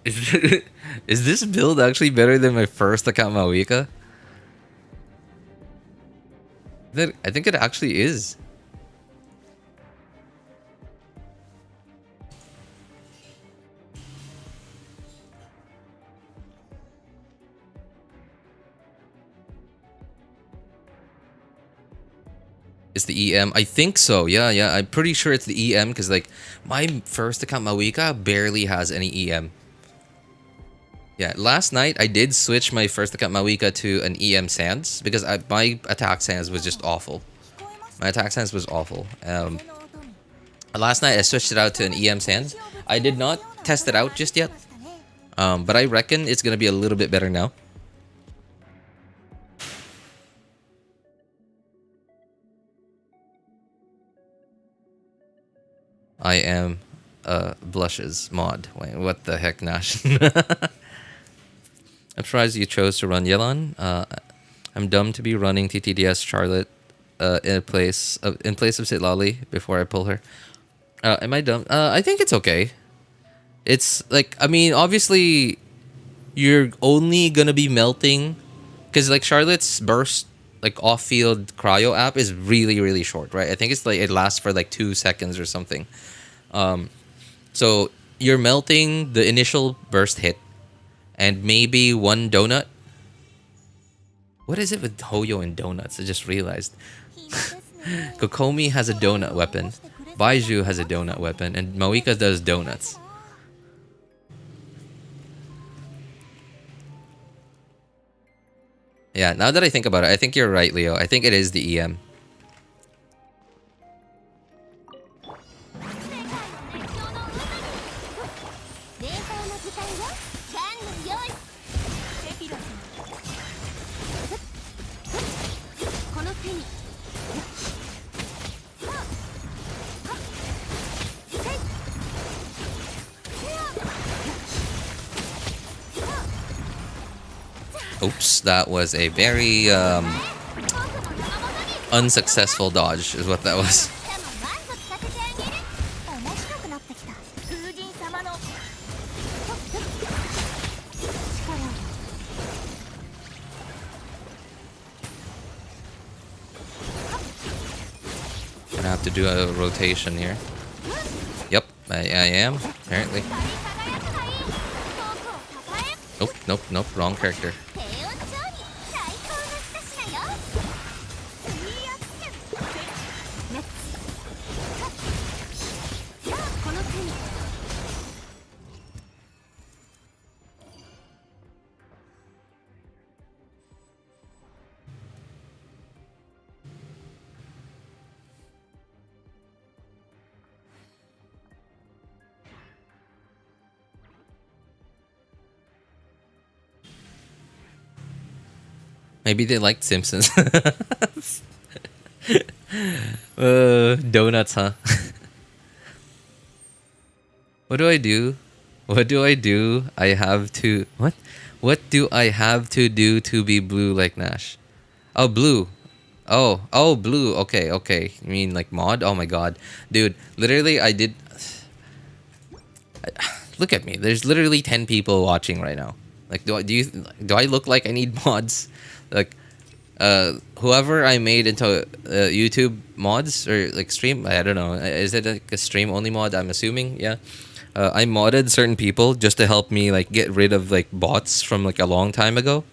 Is this build actually better than my first account Mavuika? I think it actually is. It's the EM. I think so. Yeah. I'm pretty sure it's the EM because like my first account Mavuika barely has any EM. Yeah, last night I did switch my first account Mavuika to an EM Sans because my attack Sans was just awful. My attack Sans was awful. Last night I switched it out to an EM Sans. I did not test it out just yet. But I reckon it's gonna be a little bit better now. I am Blushes mod. Wait, what the heck, Nash? I'm surprised you chose to run Yelan. I'm dumb to be running TTDS Charlotte in place of Sitlali before I pull her. Am I dumb? I think it's okay. It's like, I mean, obviously you're only gonna be melting because like Charlotte's burst like off-field cryo app is really short, right? I think it's like it lasts for like 2 seconds or something. So you're melting the initial burst hit and maybe one donut. What is it with Hoyo and donuts? I just realized. Kokomi has a donut weapon. Baiju has a donut weapon. And Mavuika does donuts. Yeah, now that I think about it, I think you're right, Leo. I think it is the EM. Oops, that was a very unsuccessful dodge is what that was. Gonna have to do a rotation here. Yep, I am, apparently. Nope, wrong character. Maybe they liked Simpsons. Donuts, huh? What do I do? What do I do? I have to... What? What do I have to do to be blue like Nash? Oh, blue. Oh, blue. Okay. You mean like mod? Oh my god. Dude, literally I did... Look at me. There's literally 10 people watching right now. Like, do I look like I need mods? Like, whoever I made into YouTube mods or like stream, I don't know. Is it like a stream only mod? I'm assuming, yeah. I modded certain people just to help me like get rid of like bots from like a long time ago.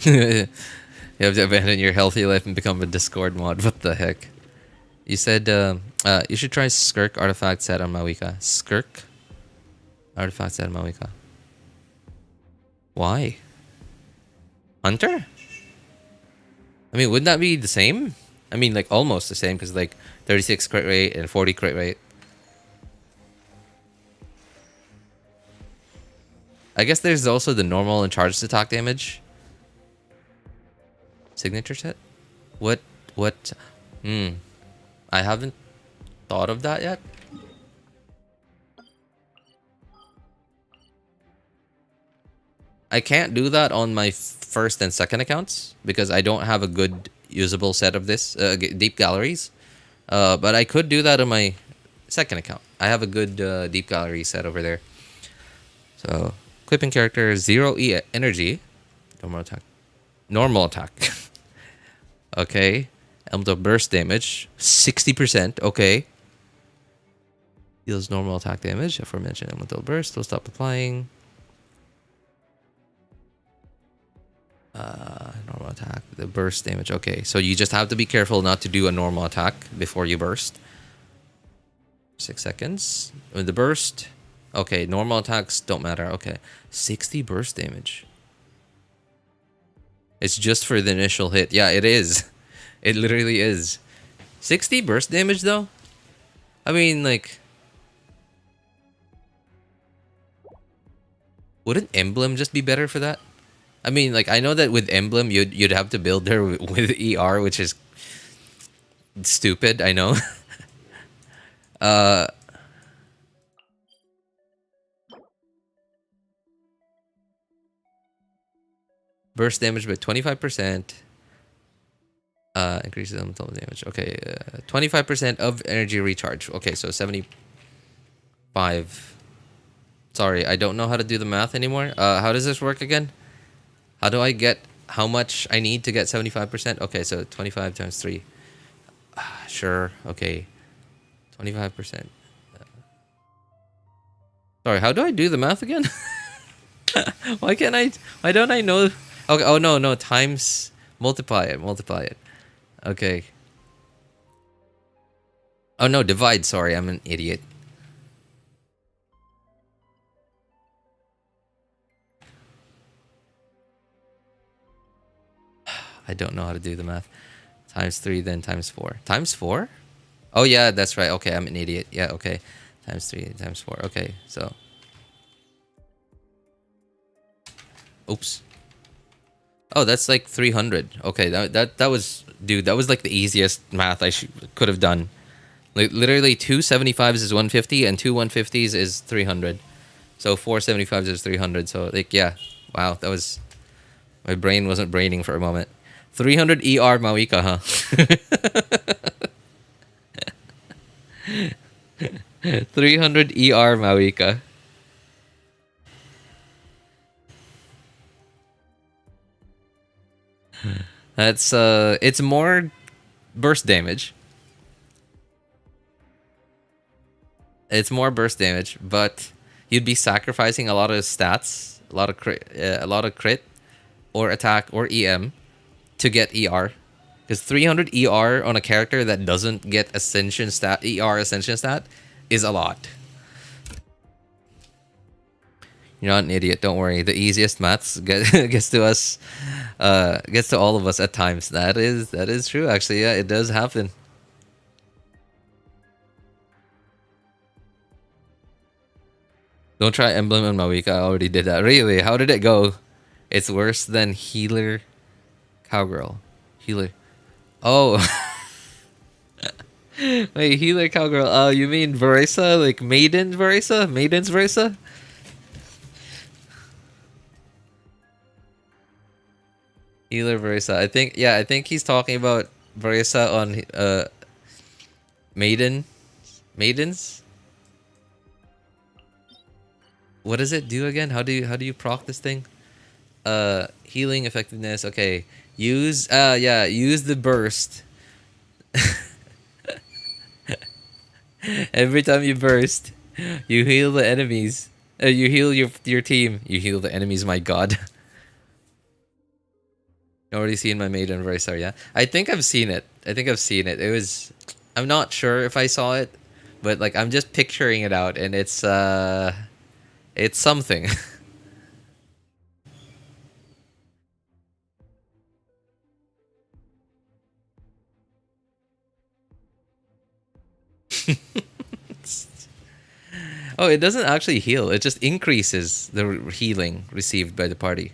You have to abandon your healthy life and become a Discord mod. What the heck? You said You should try Skirk artifact set on Mavuika. Skirk artifact set on Mavuika. Why? Hunter? I mean, wouldn't that be the same? I mean, like almost the same because like 36 crit rate and 40 crit rate. I guess there's also the normal and charged attack damage. Signature set? What? I haven't thought of that yet. I can't do that on my first and second accounts because I don't have a good usable set of this deep galleries. But I could do that on my second account. I have a good deep gallery set over there. So equipping character 0 E energy, normal attack, normal attack. Okay, elemental burst damage 60%. Okay, deals normal attack damage. Aforementioned elemental burst will stop applying. Normal attack, the burst damage. Okay, so you just have to be careful not to do a normal attack before you burst. 6 seconds. With the burst. Okay, normal attacks don't matter. Okay, 60 burst damage. It's just for the initial hit. Yeah, it is. It literally is. 60 burst damage though? I mean, like, wouldn't Emblem just be better for that? I mean, like, I know that with Emblem, you'd have to build her with ER, which is stupid, I know. Burst damage by 25%. Increases elemental damage. Okay, 25% of energy recharge. Okay, so 75. Sorry, I don't know how to do the math anymore. How does this work again? How do I get how much I need to get 75%? Okay, so 25 times 3. Sure, okay. 25%. Sorry, how do I do the math again? Why don't I know? Okay, oh no, times, multiply it. Okay. Oh no, divide, sorry, I'm an idiot. I don't know how to do the math. Times 3, then times 4. Times 4? Oh yeah, that's right. Okay, I'm an idiot. Yeah, okay. Times 3, times 4. Okay, so. Oops. Oh, that's like 300. Okay, that was, dude, that was like the easiest math I could have done. Like literally 2 75s is 150 and 2 150s is 300. So 4 75s is 300. So like, yeah. Wow, that was, my brain wasn't braining for a moment. 300 ER Mavuika, huh? 300 ER Mavuika. That's it's more burst damage. It's more burst damage, but you'd be sacrificing a lot of stats, a lot of crit, or attack or EM to get ER. Because 300 ER on a character that doesn't get Ascension stat, ER Ascension stat, is a lot. You're not an idiot, don't worry. The easiest maths gets to us, gets to all of us at times. That is true, actually. Yeah, it does happen. Don't try Emblem and Mavuika. I already did that. Really? How did it go? It's worse than Healer Cowgirl. Healer. Oh. Wait, Healer Cowgirl. You mean Verisa? Like Maiden Verisa? Maiden's Verisa? Healer Verisa. I think he's talking about Verisa on Maidens? What does it do again? How do you proc this thing? Healing effectiveness. Okay. Use the burst. Every time you burst, you heal the enemies. You heal your team. You heal the enemies, my god. You already seen my maiden Versa, yeah? I think I've seen it. It was I'm not sure if I saw it, but like I'm just picturing it out, and it's something. Oh, it doesn't actually heal. It just increases the healing received by the party.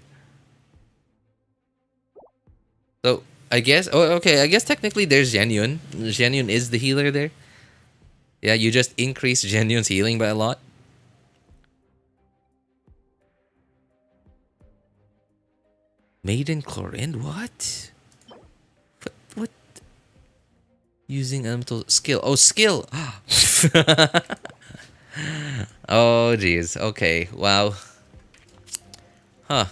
So I guess. Oh, okay. I guess technically there's Genuine. Genuine is the healer there. Yeah, you just increase Genuine's healing by a lot. Maiden Chlorine? What? What? Using elemental skill. Oh, skill! Oh, jeez. Okay. Wow. Huh.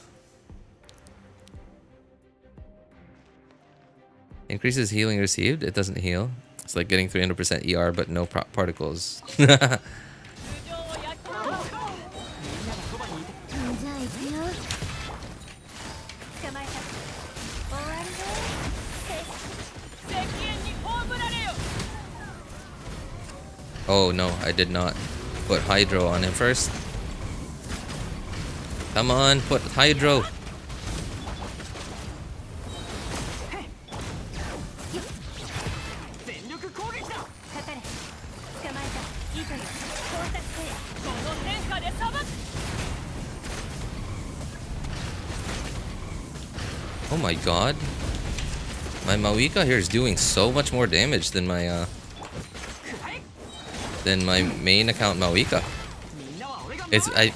Increases healing received. It doesn't heal. It's like getting 300% ER, but no particles. Oh no, I did not put Hydro on him first. Come on, put Hydro. Oh my god. My Mavuika here is doing so much more damage than my main account Mavuika.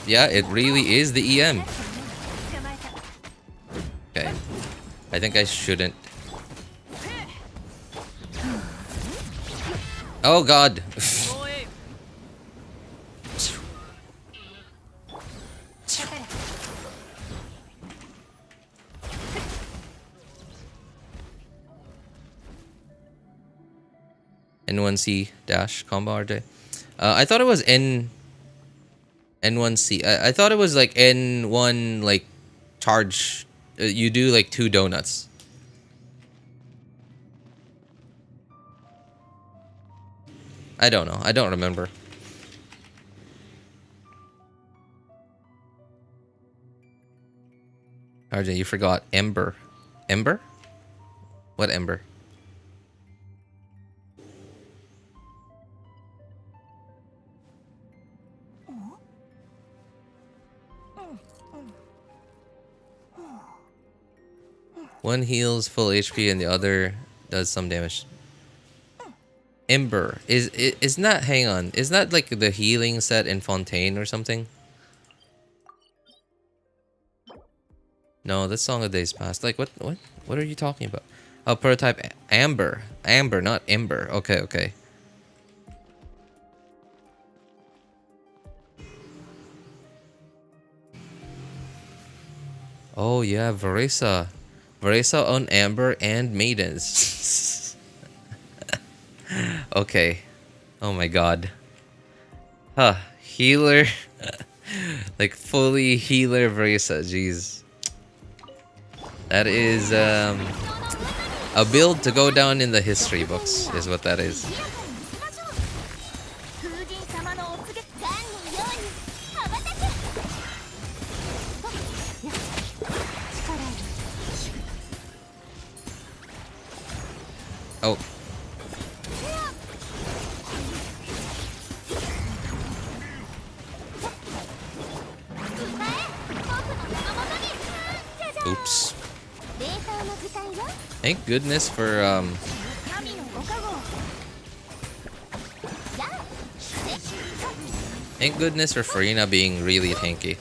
Yeah, it really is the EM. Okay. I think I shouldn't. Oh god. N1C dash combo RJ. I thought it was N1C. I thought it was like N1 like charge. You do like 2 donuts. I don't know. I don't remember. RJ, you forgot Ember. Ember? What Ember? One heals full HP and the other does some damage. Ember is not. Hang on, is that like the healing set in Fontaine or something? No, that's Song of Days Past. Like what are you talking about? Oh, prototype Amber, not Ember. Okay, okay. Oh yeah, Varesa on Amber and Maidens. Okay. Oh my god. Huh. Healer. Like fully healer Varesa. Jeez. That is a build to go down in the history books, is what that is. Oh. Oops. Thank goodness for thank goodness for Farina being really tanky.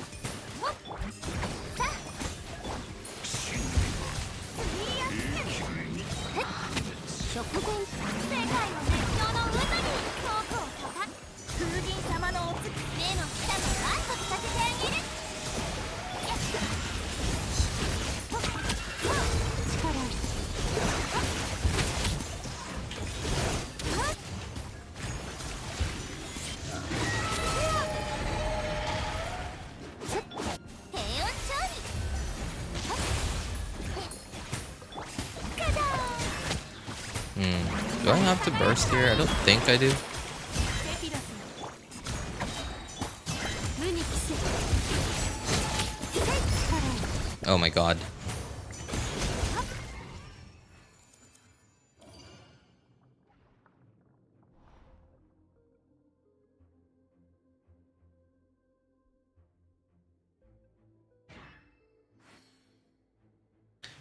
have to burst here? I don't think I do. Oh my god.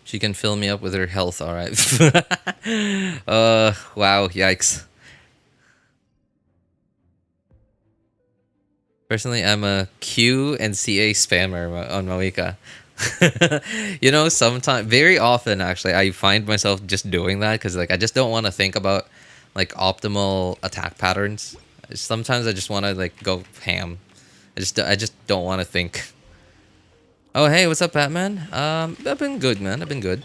She can fill me up with her health, alright. Wow, yikes. Personally, I'm a Q and CA spammer on Mavuika. You know, sometimes, very often actually, I find myself just doing that because like I just don't want to think about like optimal attack patterns. Sometimes I just want to like go ham. I just don't want to think. Oh hey, what's up, Batman? I've been good, man. I've been good.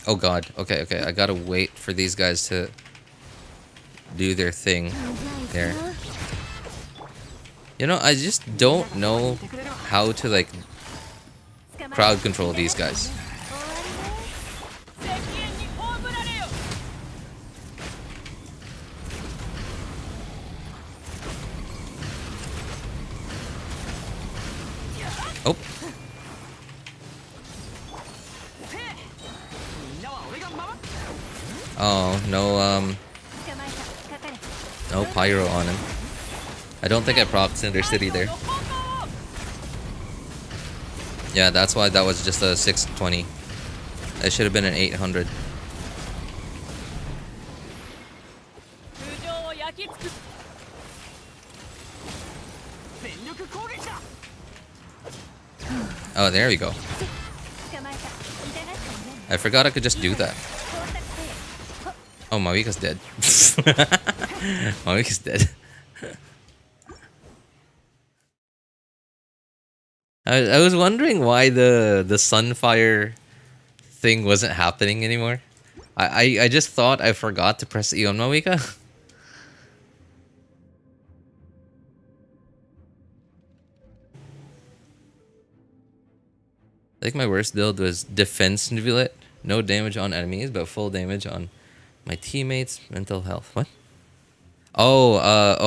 Oh god. Okay, okay. I gotta wait for these guys to do their thing. There. You know, I just don't know how to like crowd control these guys. Oh. Oh, no, no pyro on him. I don't think I procced Cinder City there. Yeah, that's why that was just a 620. That should have been an 800. Oh, there we go. I forgot I could just do that. Oh, Mavuika's dead. Mavuika's dead. I was wondering why the Sunfire thing wasn't happening anymore. I just thought I forgot to press E on Mavuika. I think my worst build was Defense Nuvulet. No damage on enemies, but full damage on my teammates' mental health. What? Oh,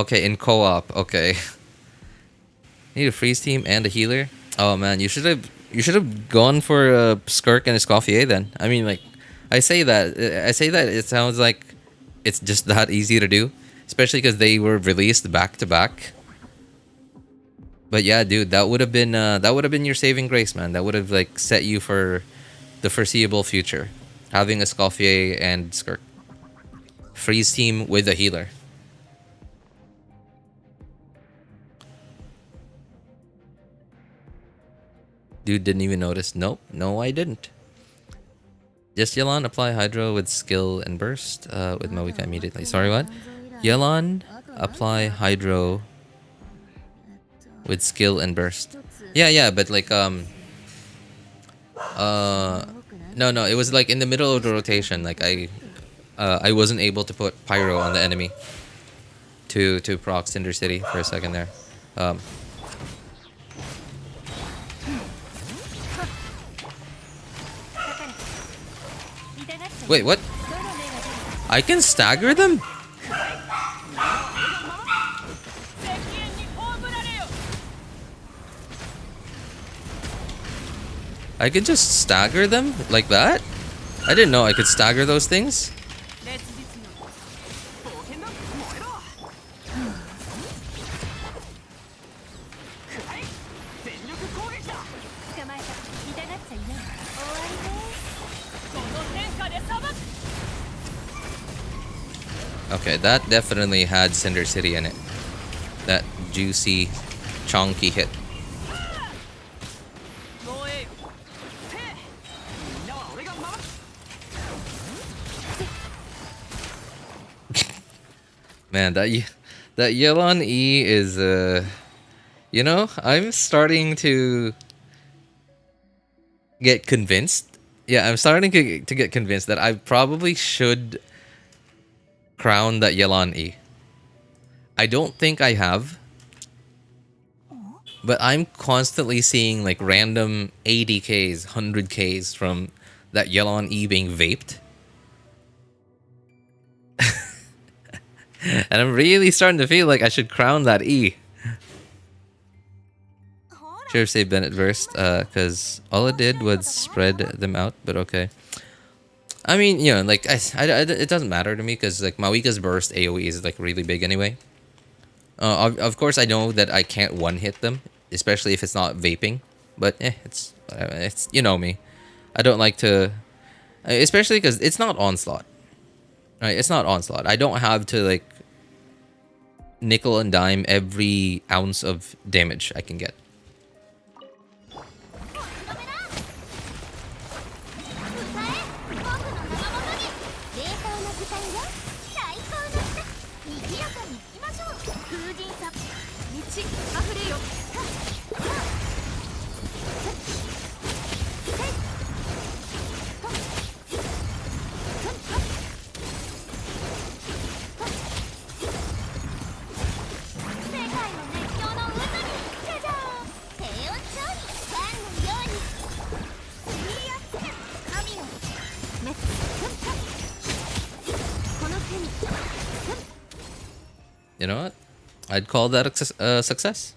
okay, in co-op. Okay. Need a freeze team and a healer. Oh man, you should have gone for Skirk and Escoffier then. I mean, like, I say that it sounds like it's just that easy to do, especially because they were released back to back. But yeah, dude, that would have been your saving grace, man. That would have like set you for the foreseeable future, having Escoffier and Skirk. Freeze team with a healer. Dude didn't even notice. Nope. No, I didn't. Just Yelan, apply Hydro with skill and burst with Mavuika immediately. Sorry, what? Yelan, apply Hydro with skill and burst. Yeah, but like, no, it was like in the middle of the rotation. Like I wasn't able to put Pyro on the enemy to proc Cinder City for a second there. Wait, what? I can stagger them? I could just stagger them like that? I didn't know I could stagger those things. Okay, that definitely had Cinder City in it. That juicy, chonky hit. Man, that Yelan E is you know, I'm starting to get convinced. Yeah, I'm starting to get convinced that I probably should crown that Yelan E. I don't think I have, but I'm constantly seeing like random 80Ks, 100Ks from that yellow on E being vaped. And I'm really starting to feel like I should crown that E. Should have saved Bennett Verst, because all it did was spread them out, but okay. I mean, you know, like, it doesn't matter to me, because, like, Mawika's burst AoE is, like, really big anyway. Of course, I know that I can't one-hit them, especially if it's not vaping, but, it's, you know me. I don't like to, especially because it's not Onslaught. Right, it's not Onslaught. I don't have to, like, nickel and dime every ounce of damage I can get. You know what? I'd call that a success.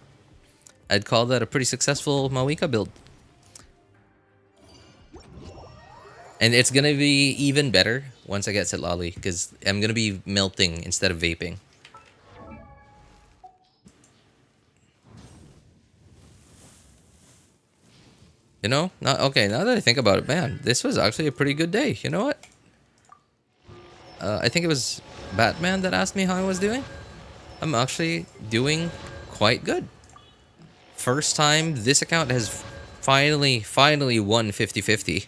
I'd call that a pretty successful Mavuika build. And it's gonna be even better once I get Sitlali, because I'm gonna be melting instead of vaping. You know? Okay, now that I think about it, man, this was actually a pretty good day. You know what? I think it was Batman that asked me how I was doing. I'm actually doing quite good. First time this account has finally won 50-50.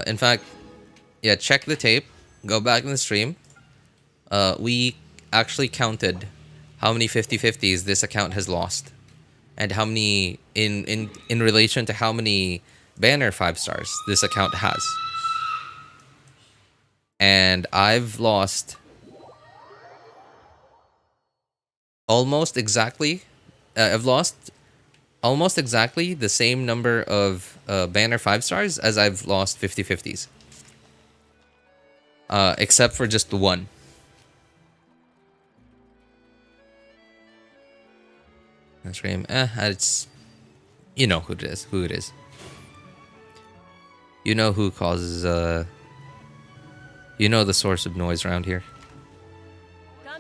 In fact, yeah, check the tape. Go back in the stream. We actually counted how many 50-50s this account has lost. And how many, in relation to how many banner 5 stars this account has. And I've lost almost exactly, I've lost almost exactly the same number of banner 5 stars as I've lost 50-50s. Except for just the one. Stream. It's, you know who it is. You know who causes you know the source of noise around here. I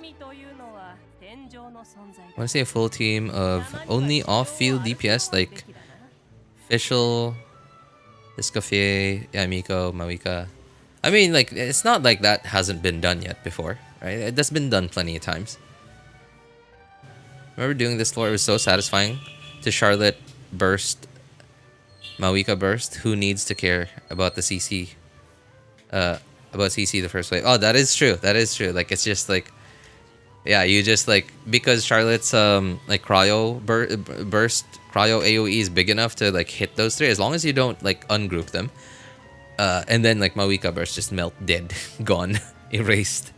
want to see a full team of only off-field DPS like Fischl, Escoffier, Yamiko, Mavuika. I mean, like, it's not like that hasn't been done yet before, right? That's been done plenty of times. Remember doing this lore? It was so satisfying to Charlotte burst, Mavuika burst. Who needs to care about the CC? About CC the first way. Oh, that is true. That is true. Like, it's just like, yeah, you just like, because Charlotte's like burst cryo AoE is big enough to like hit those 3, as long as you don't like ungroup them. And then like Mavuika burst just melt dead, gone, erased.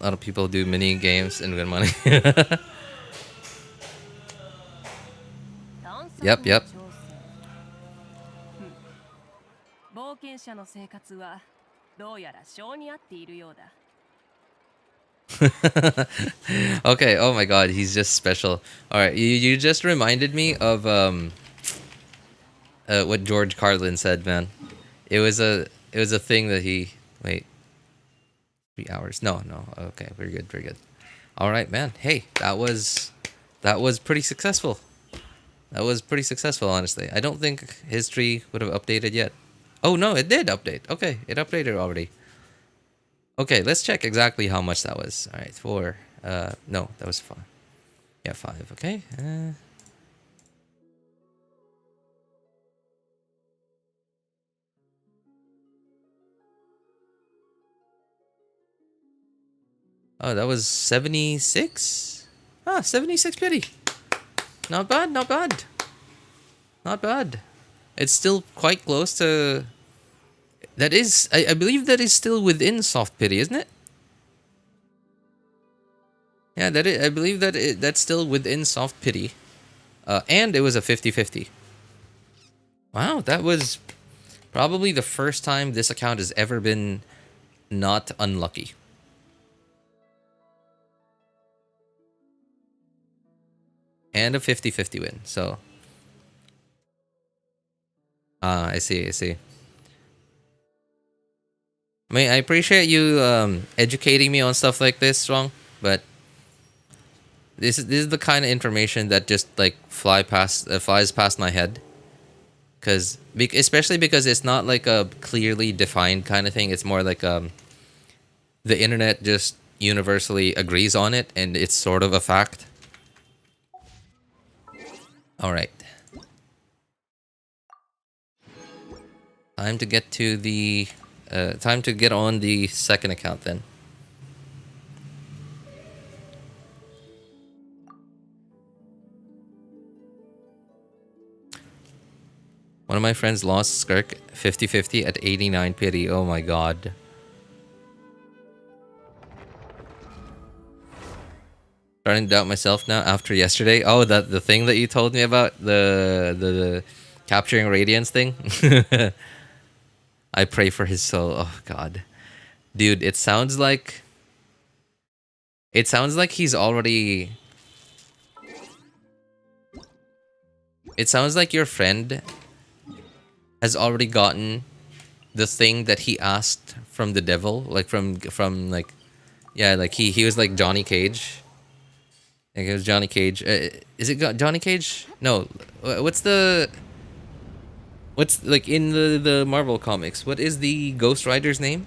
A lot of people do mini games and win money. Yep, yep. 冒険者の生活はどうやら性に合っているようだ。Okay, oh my god, he's just special. Alright, you just reminded me of what George Carlin said, man. It was a thing that he wait 3 hours. No, no. Okay, we're good, we're good. Alright, man. Hey, that was pretty successful. That was pretty successful, honestly. I don't think history would have updated yet. Oh no, it did update. Okay, it updated already. Okay, let's check exactly how much that was. All right, 4. No, that was 5. Yeah, 5. Okay. Oh, that was 76. Ah, 76 pity. Not bad, not bad, not bad. It's still quite close to. That is, I believe that is still within soft pity, isn't it? Yeah, that is, I believe that that's still within soft pity. And it was a 50-50. Wow, that was probably the first time this account has ever been not unlucky. And a 50-50 win. So, I see, I see. I mean, I appreciate you educating me on stuff like this, Wrong, but this is the kind of information that just like flies past my head. Cause especially because it's not like a clearly defined kind of thing. It's more like the internet just universally agrees on it, and it's sort of a fact. All right, time to get to the time to get on the second account then. One of my friends lost Skirk 50-50 at 89 pity. Oh my god. Starting to doubt myself now after yesterday. Oh, that the thing that you told me about, the capturing radiance thing. I pray for his soul. Oh god. Dude, it sounds like he's already. It sounds like your friend has already gotten the thing that he asked from the devil, like from like, yeah, like he was like Johnny Cage. Like it was Johnny Cage. Is it Johnny Cage? No. What's like in the Marvel comics? What is the Ghost Rider's name?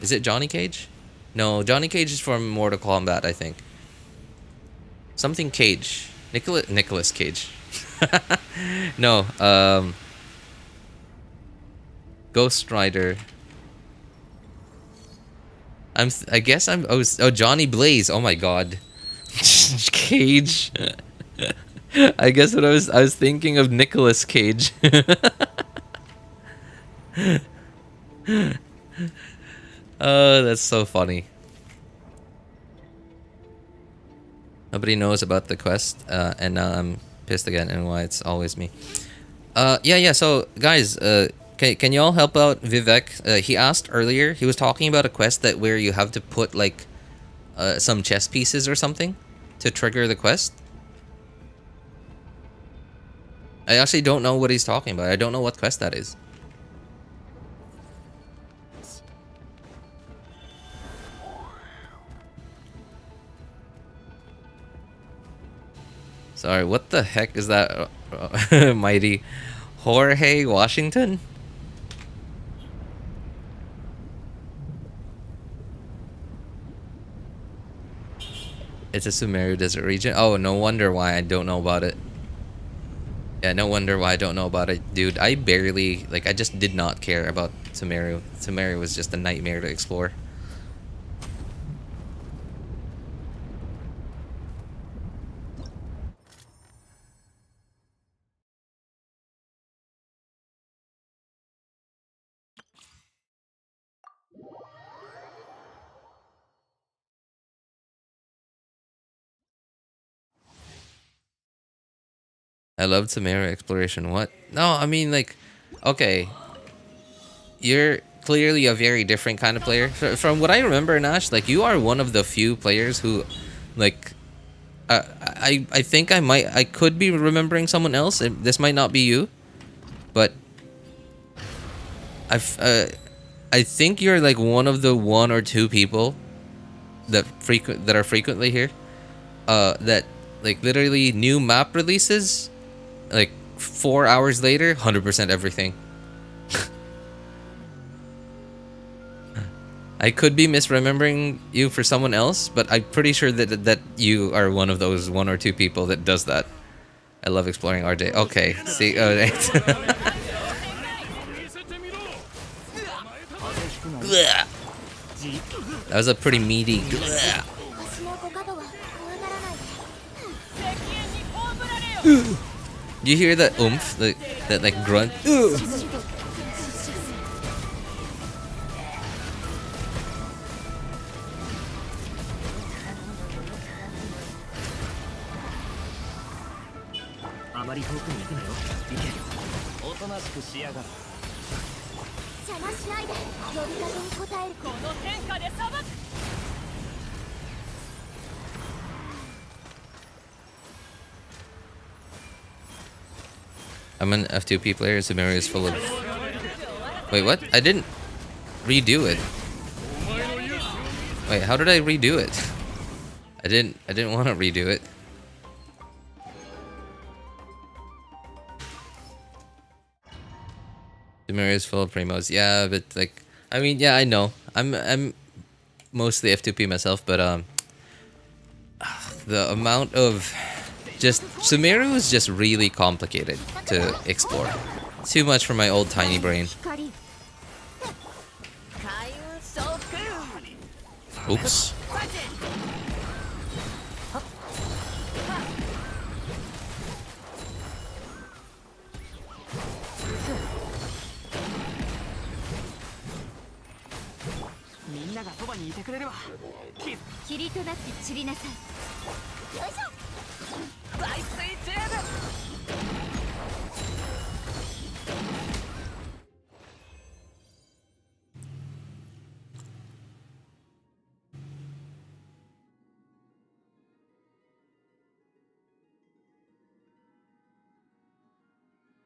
Is it Johnny Cage? No, Johnny Cage is from Mortal Kombat, I think. Something Cage. Nicholas Cage. No, Ghost Rider. I guess I'm. Oh, Johnny Blaze. Oh my god. Cage. I guess what I was thinking of Nicholas Cage. Oh, that's so funny. Nobody knows about the quest, and now I'm pissed again, and why it's always me. Yeah. So, guys, can you all help out Vivek? He asked earlier. He was talking about a quest that where you have to put like, some chess pieces or something to trigger the quest. I actually don't know what he's talking about. I don't know what quest that is. Sorry, what the heck is that? Mighty Jorge Washington? It's a Sumeru desert region. Oh, no wonder why I don't know about it. Yeah, no wonder why I don't know about it. Dude, I barely, like, I just did not care about Sumeru. Sumeru was just a nightmare to explore. I love Tamara exploration. What? No, I mean like, okay, you're clearly a very different kind of player. From what I remember, Nash, like you are one of the few players who, like, I think I could be remembering someone else. This might not be you, but I think you're like one of the one or two people that are frequently here. That like literally new map releases, like 4 hours later, 100% everything. I could be misremembering you for someone else, but I'm pretty sure that you are one of those one or two people that does that. I love exploring RJ. Okay, see, that was a pretty meaty. You hear that oomph, that like grunt? I'm an F2P player, so Mary is full of... Wait, what? I didn't redo it. Wait, how did I redo it? I didn't want to redo it. Mary is full of primos. Yeah, but like, I mean, yeah, I know. I'm mostly F2P myself, but the amount of just Sumeru is just really complicated to explore. Too much for my old tiny brain. Oops.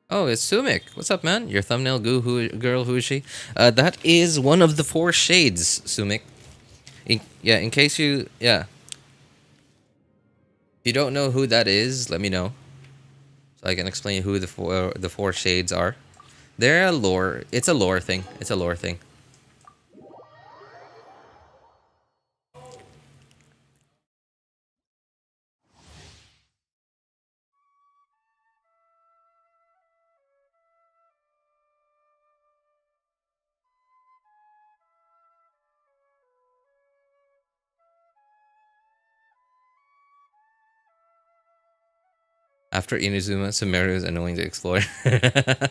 Oh, it's Soumik. What's up, man? Your thumbnail girl, who is she? That is one of the 4 shades, Soumik. In case you... Yeah. If you don't know who that is, let me know. So I can explain who the four shades are. They're a lore... It's a lore thing. It's a lore thing. After Inazuma, Sumeru is annoying to explore. I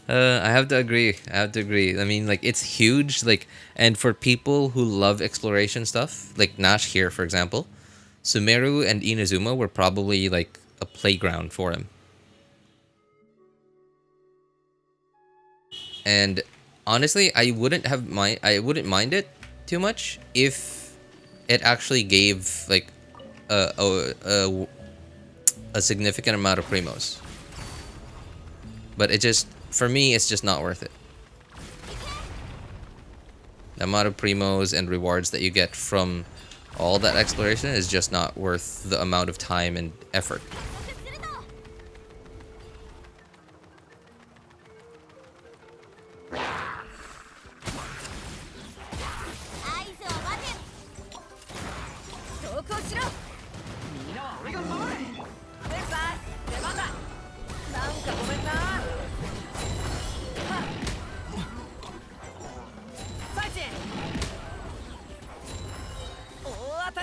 have to agree. I mean, like, it's huge. Like, and for people who love exploration stuff, like Nash here, for example, Sumeru and Inazuma were probably like a playground for him. And honestly, I wouldn't mind it too much if it actually gave like a significant amount of primos. But it just, for me, it's just not worth it. The amount of primos and rewards that you get from all that exploration is just not worth the amount of time and effort.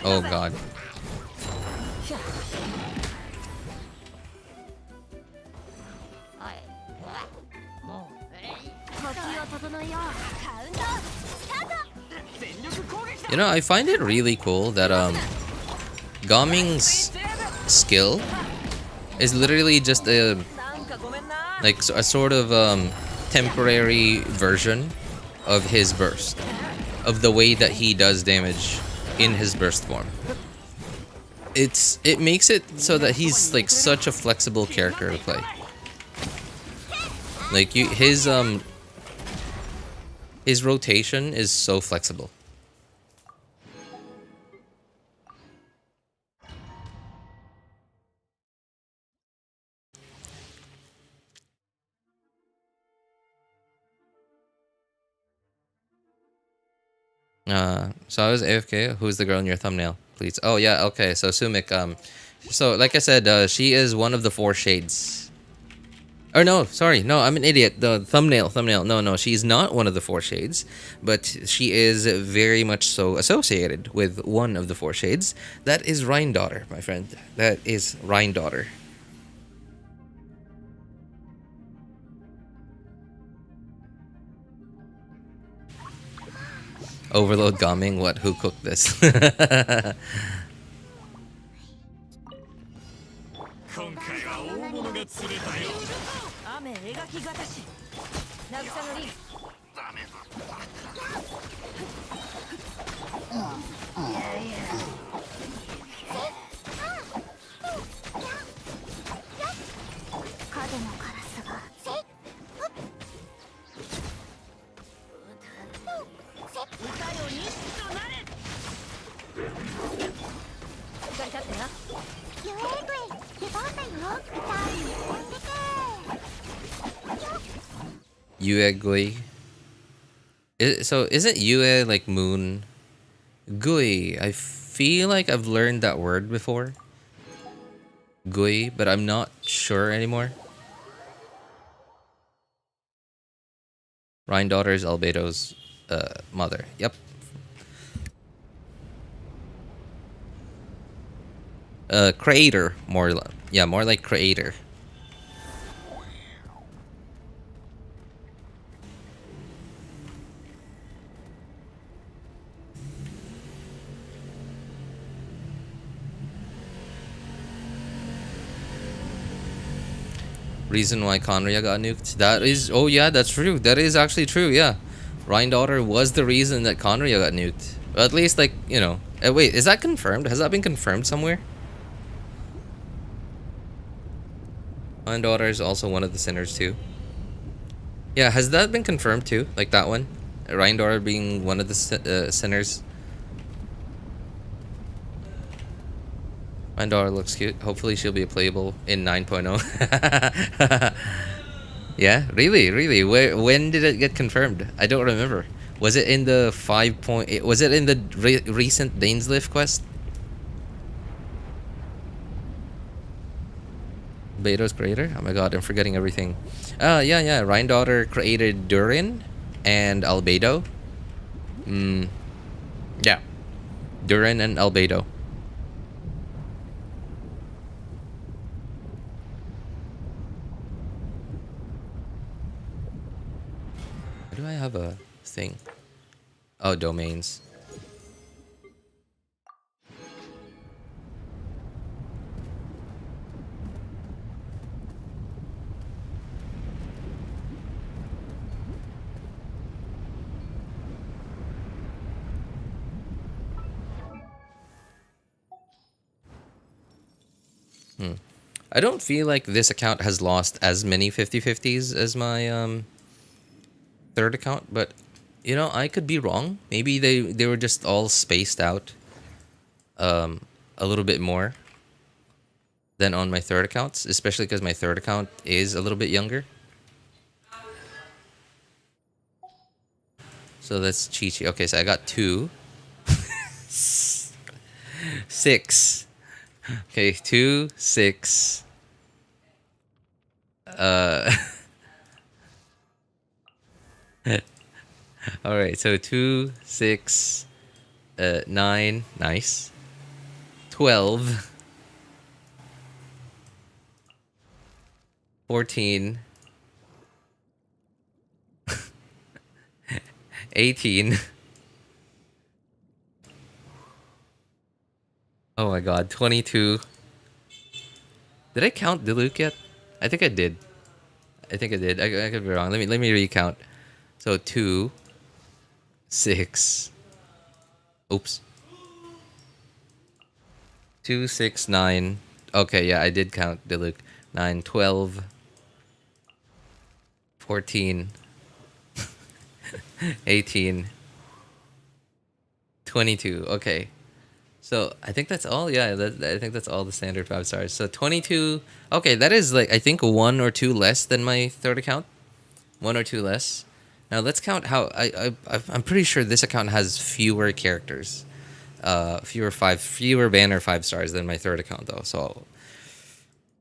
Oh god. You know, I find it really cool that Gaming's skill is literally just a a sort of temporary version of his burst, of the way that he does damage in his burst form. It makes it so that he's like such a flexible character to play. Like his rotation is so flexible. So I was AFK. Who's the girl in your thumbnail, please? Oh yeah, okay. So Soumik, so like I said, she is one of the four shades. Or no, sorry, no, I'm an idiot. The thumbnail. No, she's not one of the four shades, but she is very much so associated with one of the four shades. That is Daughter, my friend. That is Daughter. Overload Gaming, what? Who cooked this? Yue Gui. So isn't Yue like moon? Gui. I feel like I've learned that word before. Gui, but I'm not sure anymore. Daughter is Albedo's mother. Yep. Creator, more like creator. Reason why Conria got nuked? That is, oh yeah, that's true. That is actually true, yeah. Daughter was the reason that Conria got nuked. Or at least, like, you know. Wait, is that confirmed? Has that been confirmed somewhere? Daughter is also one of the sinners too. Yeah, has that been confirmed too? Like that one? Daughter being one of the sinners. Daughter looks cute. Hopefully she'll be playable in 9.0. Yeah, really. When did it get confirmed? I don't remember. Was it in the 5.8? Was it in the recent Dainsleif quest? Beto's creator? Oh my god, I'm forgetting everything. Yeah. Daughter created Durin and Albedo. Yeah. Durin and Albedo. Why do I have a thing? Oh, domains. I don't feel like this account has lost as many 50-50s as my third account, but you know, I could be wrong. Maybe they were just all spaced out a little bit more than on my third accounts, especially because my third account is a little bit younger. So that's Chi-Chi. Okay, so I got 2. 6. Okay, 2, 6. All right, so 2, 6, 9, nice. 12, 14, 18. Oh my god, 22, Did I count Diluc yet? I think I did. I think I did. I could be wrong. Let me recount. So 2, 6. Oops. 2, 6, 9. Okay, yeah, I did count Diluc. 9, 12, 14, 18, 22. Okay. So I think that's all. Yeah, I think that's all the standard 5 stars. So 22. Okay, that is like I think 1 or 2 less than my third account. 1 or 2 less. Now let's count how I'm pretty sure this account has fewer characters, fewer banner 5 stars than my third account though. So,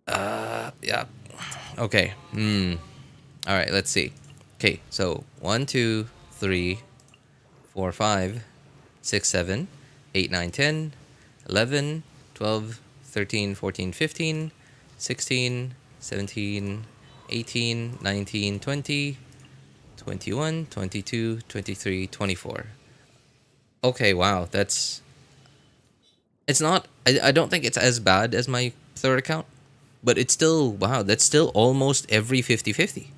yeah, okay. All right, let's see. Okay, so 1, 2, 3, 4, 5, 6, 7, 8, 9, 10, 11, 12, 13, 14, 15, 16, 17, 18, 19, 20. 21, 22, 23, 24. Okay, wow, that's... It's not... I don't think it's as bad as my third account, but it's still... Wow, that's still almost every 50-50.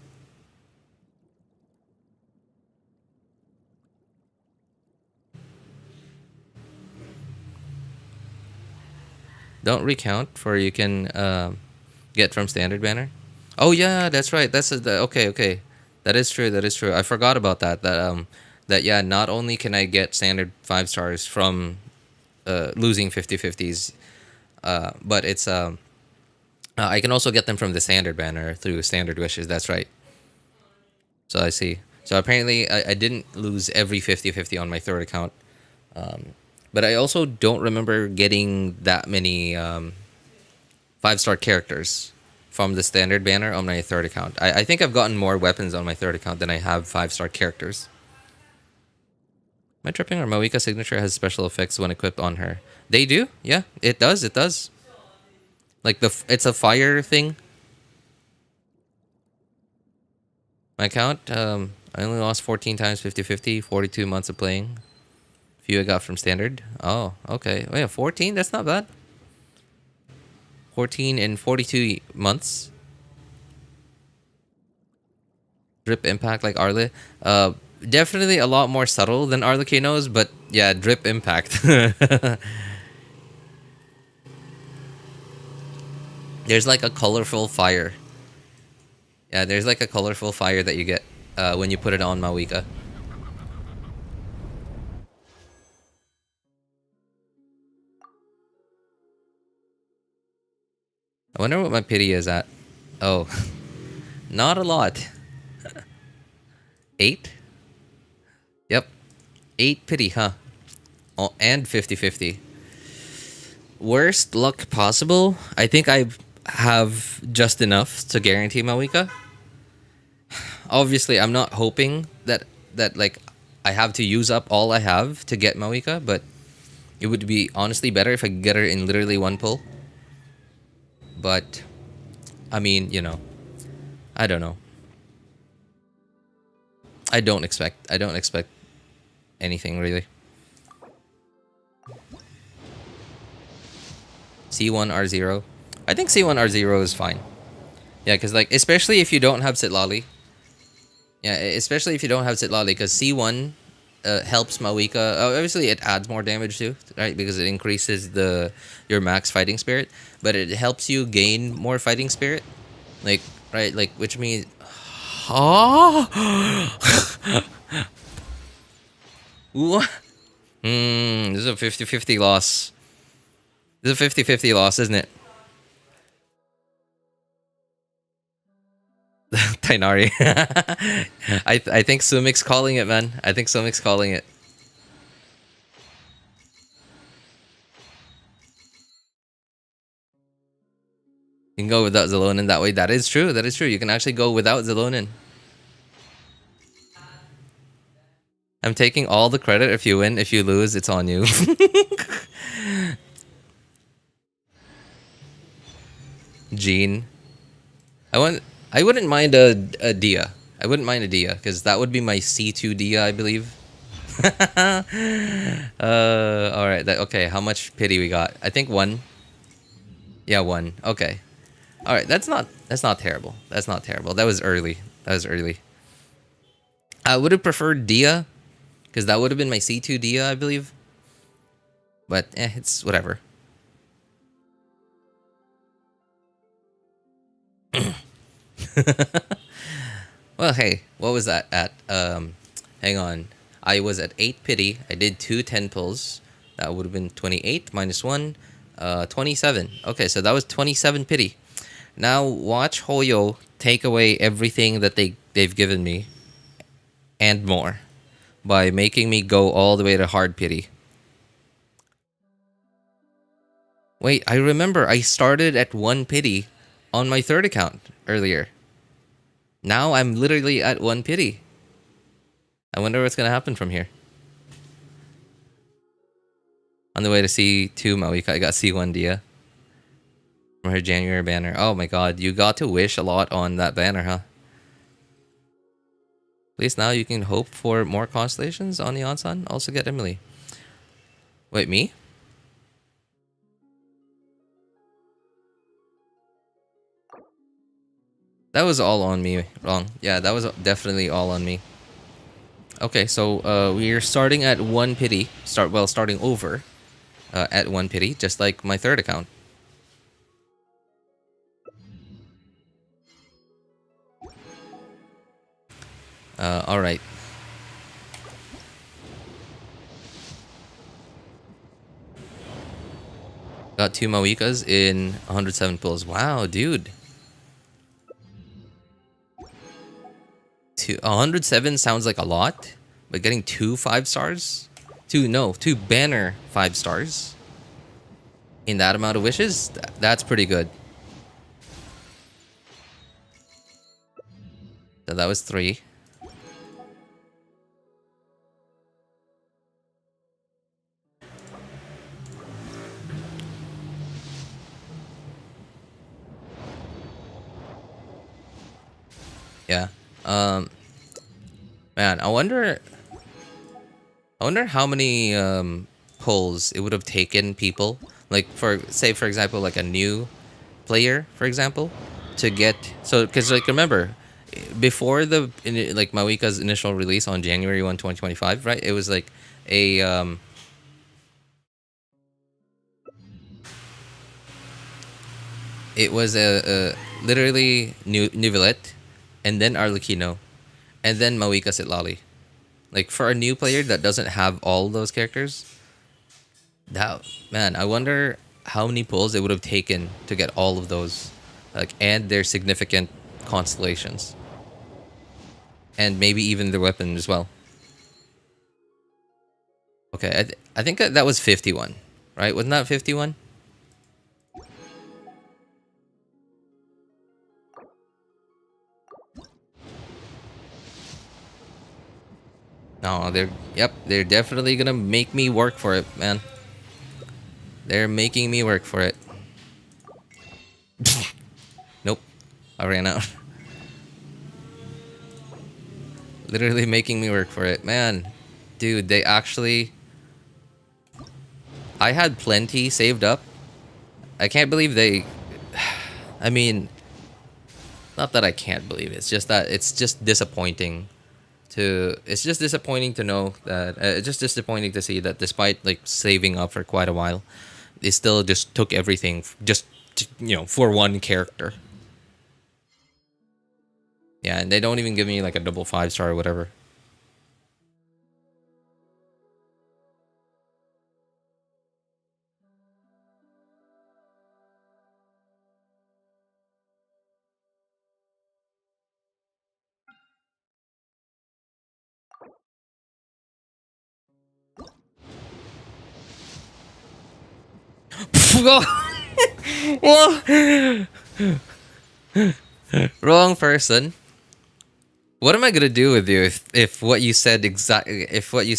Don't recount for you can get from standard banner. Oh yeah, that's right. Okay, okay. That is true. That is true. I forgot about that. That yeah. Not only can I get standard 5 stars from losing 50-50s, but it's I can also get them from the standard banner through standard wishes. That's right. So I see. So apparently I didn't lose every 50-50 on my third account. But I also don't remember getting that many 5-star characters from the standard banner on my third account. I think I've gotten more weapons on my third account than I have 5-star characters. Am I tripping or Mavuika signature has special effects when equipped on her? They do? Yeah, it does. It does. Like it's a fire thing. My account, I only lost 14 times 50-50, 42 months of playing. Few I got from standard. Oh, okay. Oh yeah, 14? That's not bad. 14 in 42 months. Drip impact like Arle. Definitely a lot more subtle than Arlecano's, but yeah, drip impact. There's like a colorful fire. Yeah, there's like a colorful fire that you get when you put it on Mavuika. I wonder what my pity is at. Oh, not a lot. 8? Yep. 8 pity, huh? Oh, and 50-50. Worst luck possible? I think I have just enough to guarantee Mavuika. Obviously, I'm not hoping that like I have to use up all I have to get Mavuika, but it would be honestly better if I could get her in literally one pull. But I mean, you know, I don't know. I don't expect anything really. C1 R0. I think C1 R0 is fine. Yeah, because like especially if you don't have Sitlali. Yeah, especially if you don't have Sitlali, because C1 helps Mavuika. Obviously, it adds more damage too, right? Because it increases your max fighting spirit, but it helps you gain more fighting spirit. Like, right? Like, which means... Oh! What? This is a 50-50 loss. This is a 50-50 loss, isn't it? Tainari. I think Soumik's calling it, man. I think Soumik's calling it. You can go without Zelonin that way. That is true. That is true. You can actually go without Zelonin. I'm taking all the credit if you win. If you lose, it's on you. Jean. I wouldn't mind a Dia. I wouldn't mind a Dia, because that would be my C2 Dia, I believe. Alright, okay, how much pity we got? I think 1. Yeah, 1. Okay. All right, that's not terrible. That's not terrible. That was early. That was early. I would have preferred Dia, because that would have been my C2 Dia, I believe. But it's whatever. Well, hey, what was that at? Hang on. I was at 8 pity. I did 2 10 pulls. That would have been 28 minus 1, 27. Okay, so that was 27 pity. Now watch Hoyo take away everything that they've given me and more by making me go all the way to hard pity. Wait, I remember I started at 1 pity on my third account earlier. Now I'm literally at 1 pity. I wonder what's going to happen from here. On the way to C2 Mavuika, I got C1 Dia from her January banner. Oh my god, you got to wish a lot on that banner, huh? At least now you can hope for more constellations on the Iansan. Also get Emilie. Wait, me? That was all on me. Wrong. Yeah, that was definitely all on me. Okay, so we're starting at 1 pity. Starting over at 1 pity, just like my third account. Alright. Got 2 Mavuikas in 107 pulls. Wow, dude. 107 sounds like a lot, but getting 2 5-stars? 2 banner 5-stars in that amount of wishes? That's pretty good. So that was 3. Yeah. Man, I wonder how many pulls it would have taken people, like for example, like a new player, for example, to get, so because like remember before like Mavuika's initial release on January 1, 2025, right? It was like a it was a literally Nuvillette, and then Arlecchino, and then Mavuika Sitlali. Like for a new player that doesn't have all those characters, that, man, I wonder how many pulls it would have taken to get all of those, like, and their significant constellations, and maybe even their weapon as well. Okay, I think that was 51, right? Wasn't that 51? No, they're definitely gonna make me work for it, man. They're making me work for it. Nope, I ran out. Literally making me work for it, man. Dude, they actually. I had plenty saved up. I can't believe they. I mean, not that I can't believe it. It's just that it's just disappointing. It's just disappointing to know that. It's just disappointing to see that despite like saving up for quite a while, they still just took everything just for one character. Yeah, and they don't even give me like a double 5-star or whatever. Wrong person. What am I gonna do with you if what you said happened? If what you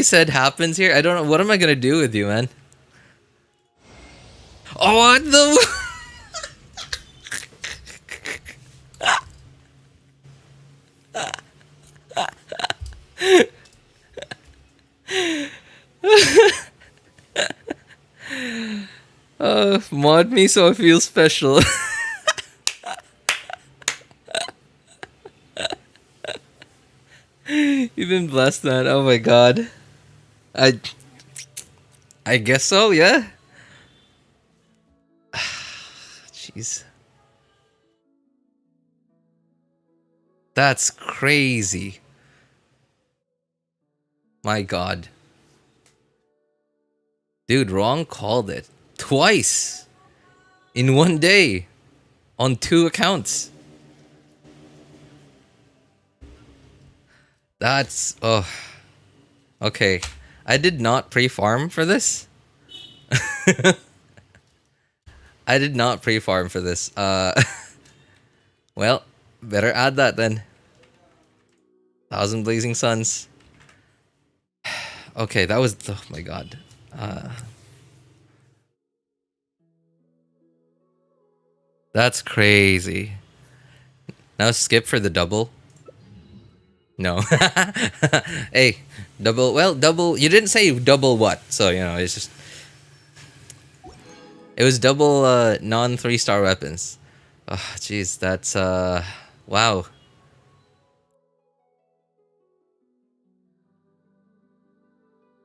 said happens here, I don't know. What am I gonna do with you, man? Oh, what the? Mod me so I feel special. You've been blessed, man. Oh my god. I guess so, yeah. Jeez. That's crazy. My god. Dude, wrong called it. Twice. In one day. On 2 accounts. That's... Oh. Okay. I did not pre-farm for this. I did not pre-farm for this. Well, better add that then. 1,000 Blazing Suns. Okay, that was... Oh my god. That's crazy. Now skip for the double. No. Hey, double... Well, double... You didn't say double what, so, you know, it's just... It was double non 3-star weapons. Oh, jeez, that's... Wow.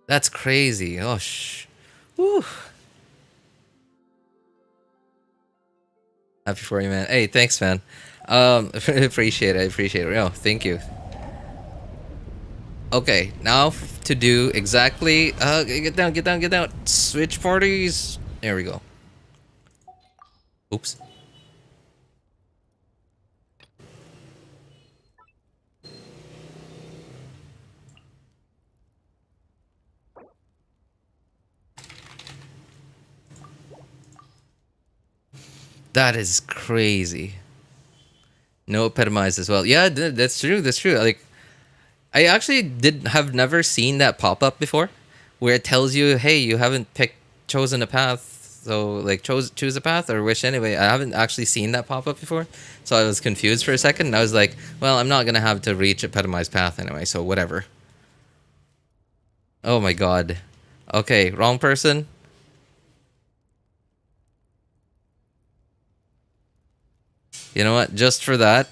That's crazy. Oh, Woo. Happy for you, man. Hey, thanks, man. Appreciate it. I appreciate it. Oh, thank you. Okay, now to do exactly... get down, get down, get down. Switch parties. There we go. Oops. That is crazy. No epitomized as well. Yeah, that's true. That's true. Like, I actually have never seen that pop up before, where it tells you, "Hey, you haven't chosen a path, so like choose a path or wish anyway." I haven't actually seen that pop up before, so I was confused for a second. And I was like, "Well, I'm not gonna have to reach epitomized path anyway, so whatever." Oh my god. Okay, wrong person. You know what? Just for that.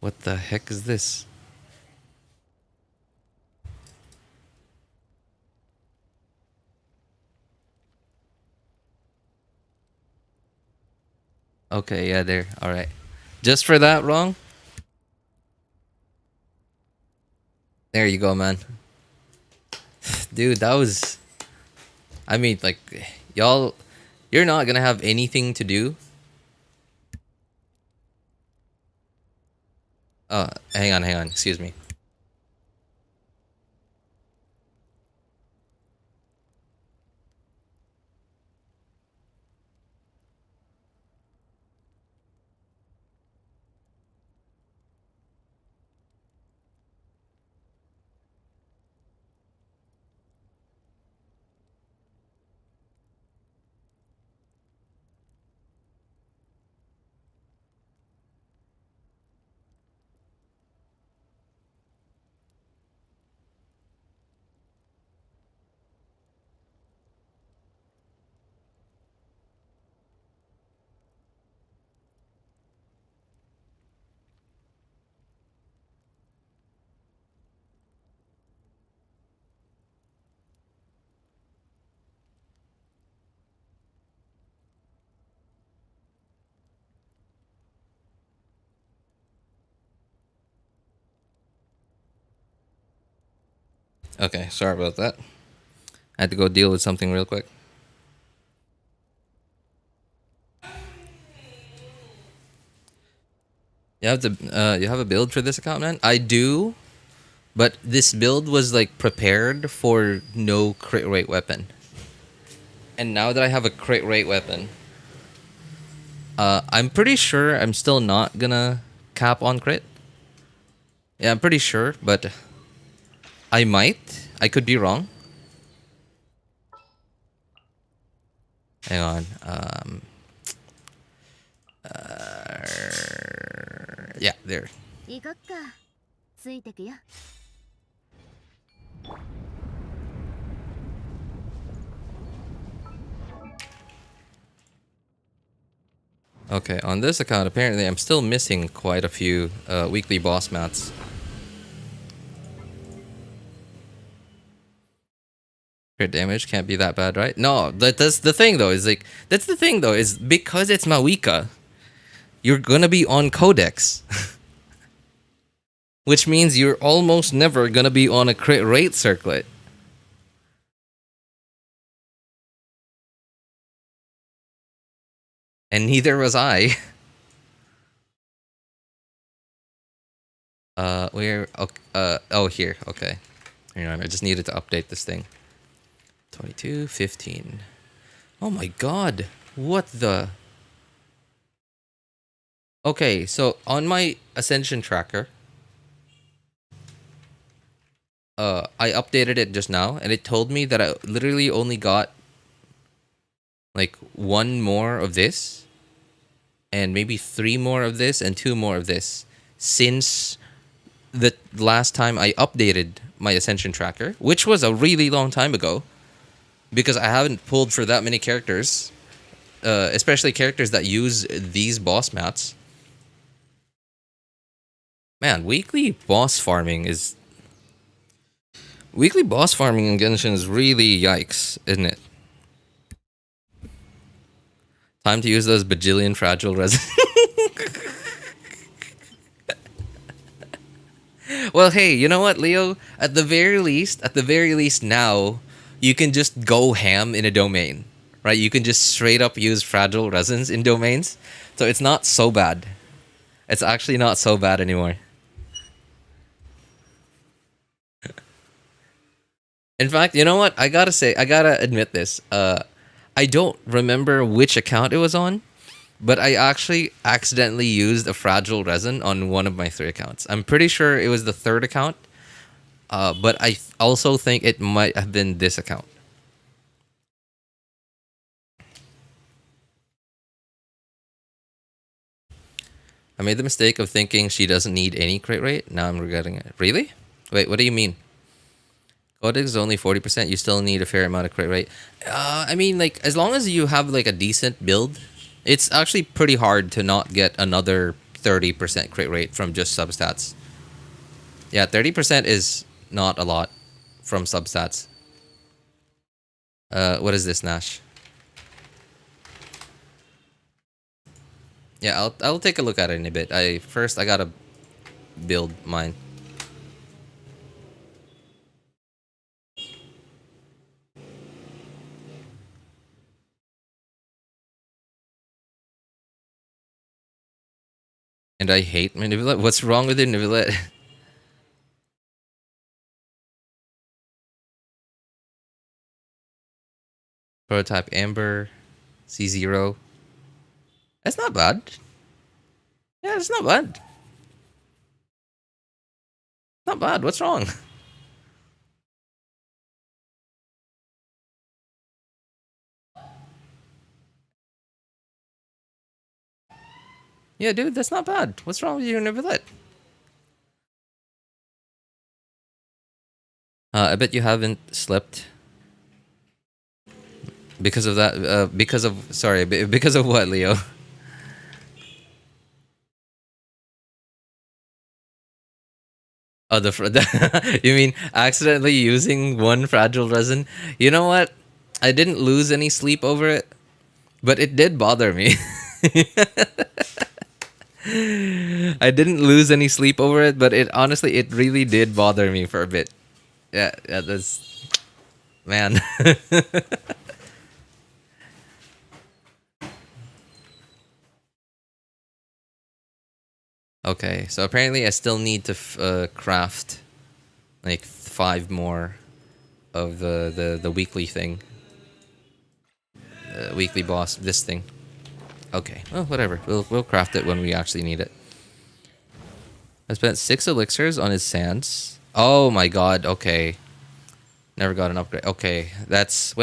What the heck is this? Okay, yeah, there. All right. Just for that, wrong? There you go, man. Dude, that was... I mean, like, y'all... You're not gonna have anything to do. Hang on, hang on. Excuse me. Okay, sorry about that. I had to go deal with something real quick. You have a build for this account, man? I do, but this build was like prepared for no crit rate weapon. And now that I have a crit rate weapon, I'm pretty sure I'm still not gonna cap on crit. Yeah, I'm pretty sure, but I might. I could be wrong. Hang on. Yeah, there. Okay, on this account, apparently I'm still missing quite a few weekly boss mats. Crit damage can't be that bad, right? No, that's the thing though. That's the thing though. Is because it's Mavuika, you're gonna be on Codex, which means you're almost never gonna be on a crit rate circlet. And neither was I. Where? Okay, oh, here. Okay. Hang on, I just needed to update this thing. 22, 15. Oh my god. What the? Okay, so on my Ascension tracker, I updated it just now, and it told me that I literally only got like one more of this, and maybe three more of this, and two more of this since the last time I updated my Ascension tracker, which was a really long time ago, because I haven't pulled for that many characters, especially characters that use these boss mats. Man, weekly boss farming in Genshin is really yikes, isn't it? Time to use those bajillion fragile resin. Well, hey, you know what, Leo? At the very least now, you can just go ham in a domain, right? You can just straight up use fragile resins in domains, so it's not so bad. It's actually not so bad anymore. In fact, you know what? I gotta admit this. I don't remember which account it was on, but I actually accidentally used a fragile resin on one of my 3 accounts. I'm pretty sure it was the 3rd account, but I also think it might have been this account. I made the mistake of thinking she doesn't need any crit rate. Now I'm regretting it. Really? Wait, what do you mean? Codex is only 40%. You still need a fair amount of crit rate. I mean, like, as long as you have like a decent build, it's actually pretty hard to not get another 30% crit rate from just substats. Yeah, 30% is not a lot from substats. What is this, Nash? Yeah, I'll take a look at it in a bit. I gotta build mine. And I hate Nivelette. What's wrong with it, Nivelette? Prototype Amber, C0. That's not bad. Yeah, it's not bad. Not bad. What's wrong? Yeah, dude, that's not bad. What's wrong with you, Nivelette? I bet you haven't slept because of that. Because of what, Leo? Oh, you mean accidentally using one fragile resin? You know what? I didn't lose any sleep over it, but it did bother me. I didn't lose any sleep over it, but it really did bother me for a bit. Yeah, that's man. Okay, so apparently I still need to craft like 5 more of the weekly thing. Weekly boss, this thing. Okay, well, whatever. We'll craft it when we actually need it. I spent 6 elixirs on his sands. Oh my god, okay. Never got an upgrade. Okay, that's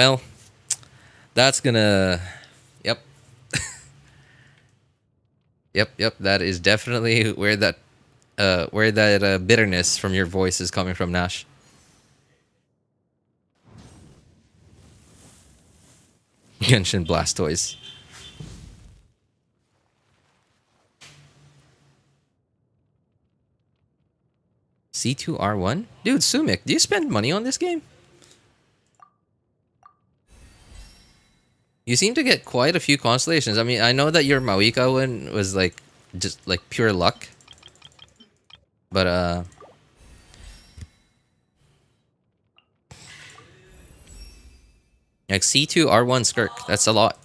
gonna... Yep. Yep, that is definitely where that bitterness from your voice is coming from, Nash. Genshin Blastoise. C2R1? Dude, Soumik, do you spend money on this game? You seem to get quite a few constellations. I mean, I know that your Mavuika one was like just like pure luck. But like C2R1 Skirk, that's a lot.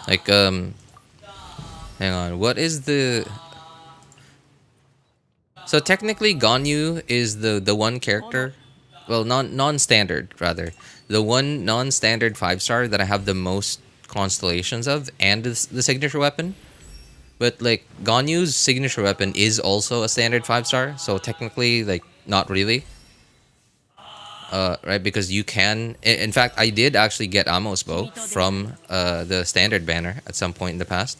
Like hang on, what is the... So technically Ganyu is the one character, well, non-standard rather. The one non-standard 5-star that I have the most constellations of, and the signature weapon. But like Ganyu's signature weapon is also a standard 5-star, so technically like not really. Right, because you can... In fact, I did actually get Amos bow from the standard banner at some point in the past.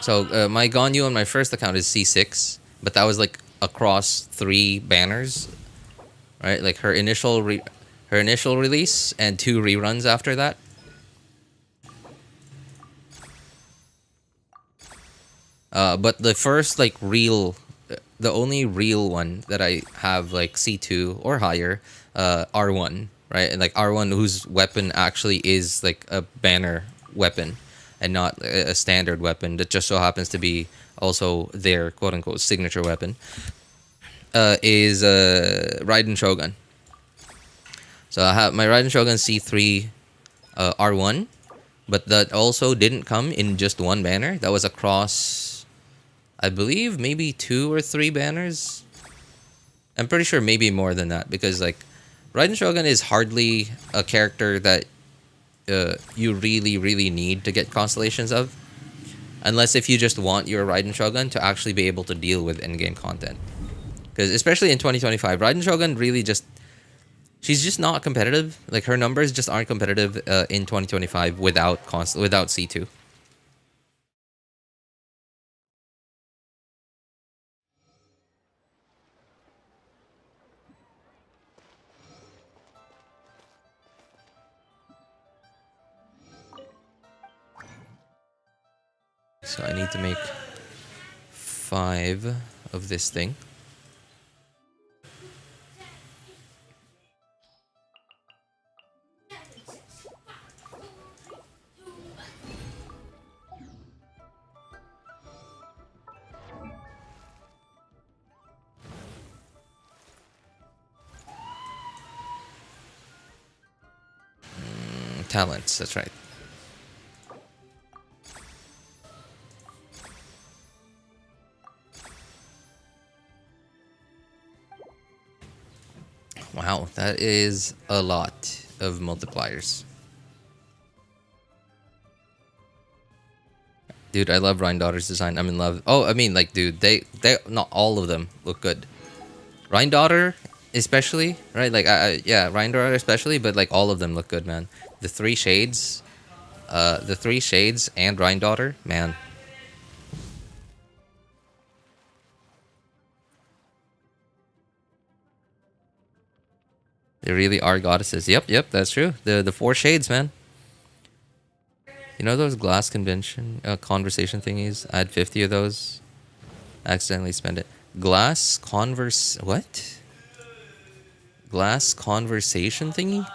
So my Ganyu on my first account is C6, but that was like across 3 banners, right? Like her initial release and 2 reruns after that. But the first like the only real one that I have like C2 or higher, R1, right? And like R1 whose weapon actually is like a banner weapon and not a standard weapon that just so happens to be also their quote unquote signature weapon, is Raiden Shogun. So I have my Raiden Shogun C3 R1, but that also didn't come in just one banner. That was across, I believe, maybe 2 or 3 banners. I'm pretty sure maybe more than that, because like Raiden Shogun is hardly a character that you really need to get constellations of, unless if you just want your Raiden Shogun to actually be able to deal with in-game content. Because especially in 2025, Raiden Shogun really just... she's just not competitive. Like her numbers just aren't competitive in 2025 without C2. So I need to make 5 of this thing. Talents, that's right. Wow, that is a lot of multipliers. Dude, I love Daughter's design. I'm in love. Oh, I mean, like, dude, they not all of them look good. Daughter, especially, right? Like, yeah, Daughter especially, but like all of them look good, man. The 3 shades, and Daughter, man. They really are goddesses. Yep, that's true. The 4 shades, man. You know those glass conversation thingies? I had 50 of those. I accidentally spent it. What? Glass conversation thingy?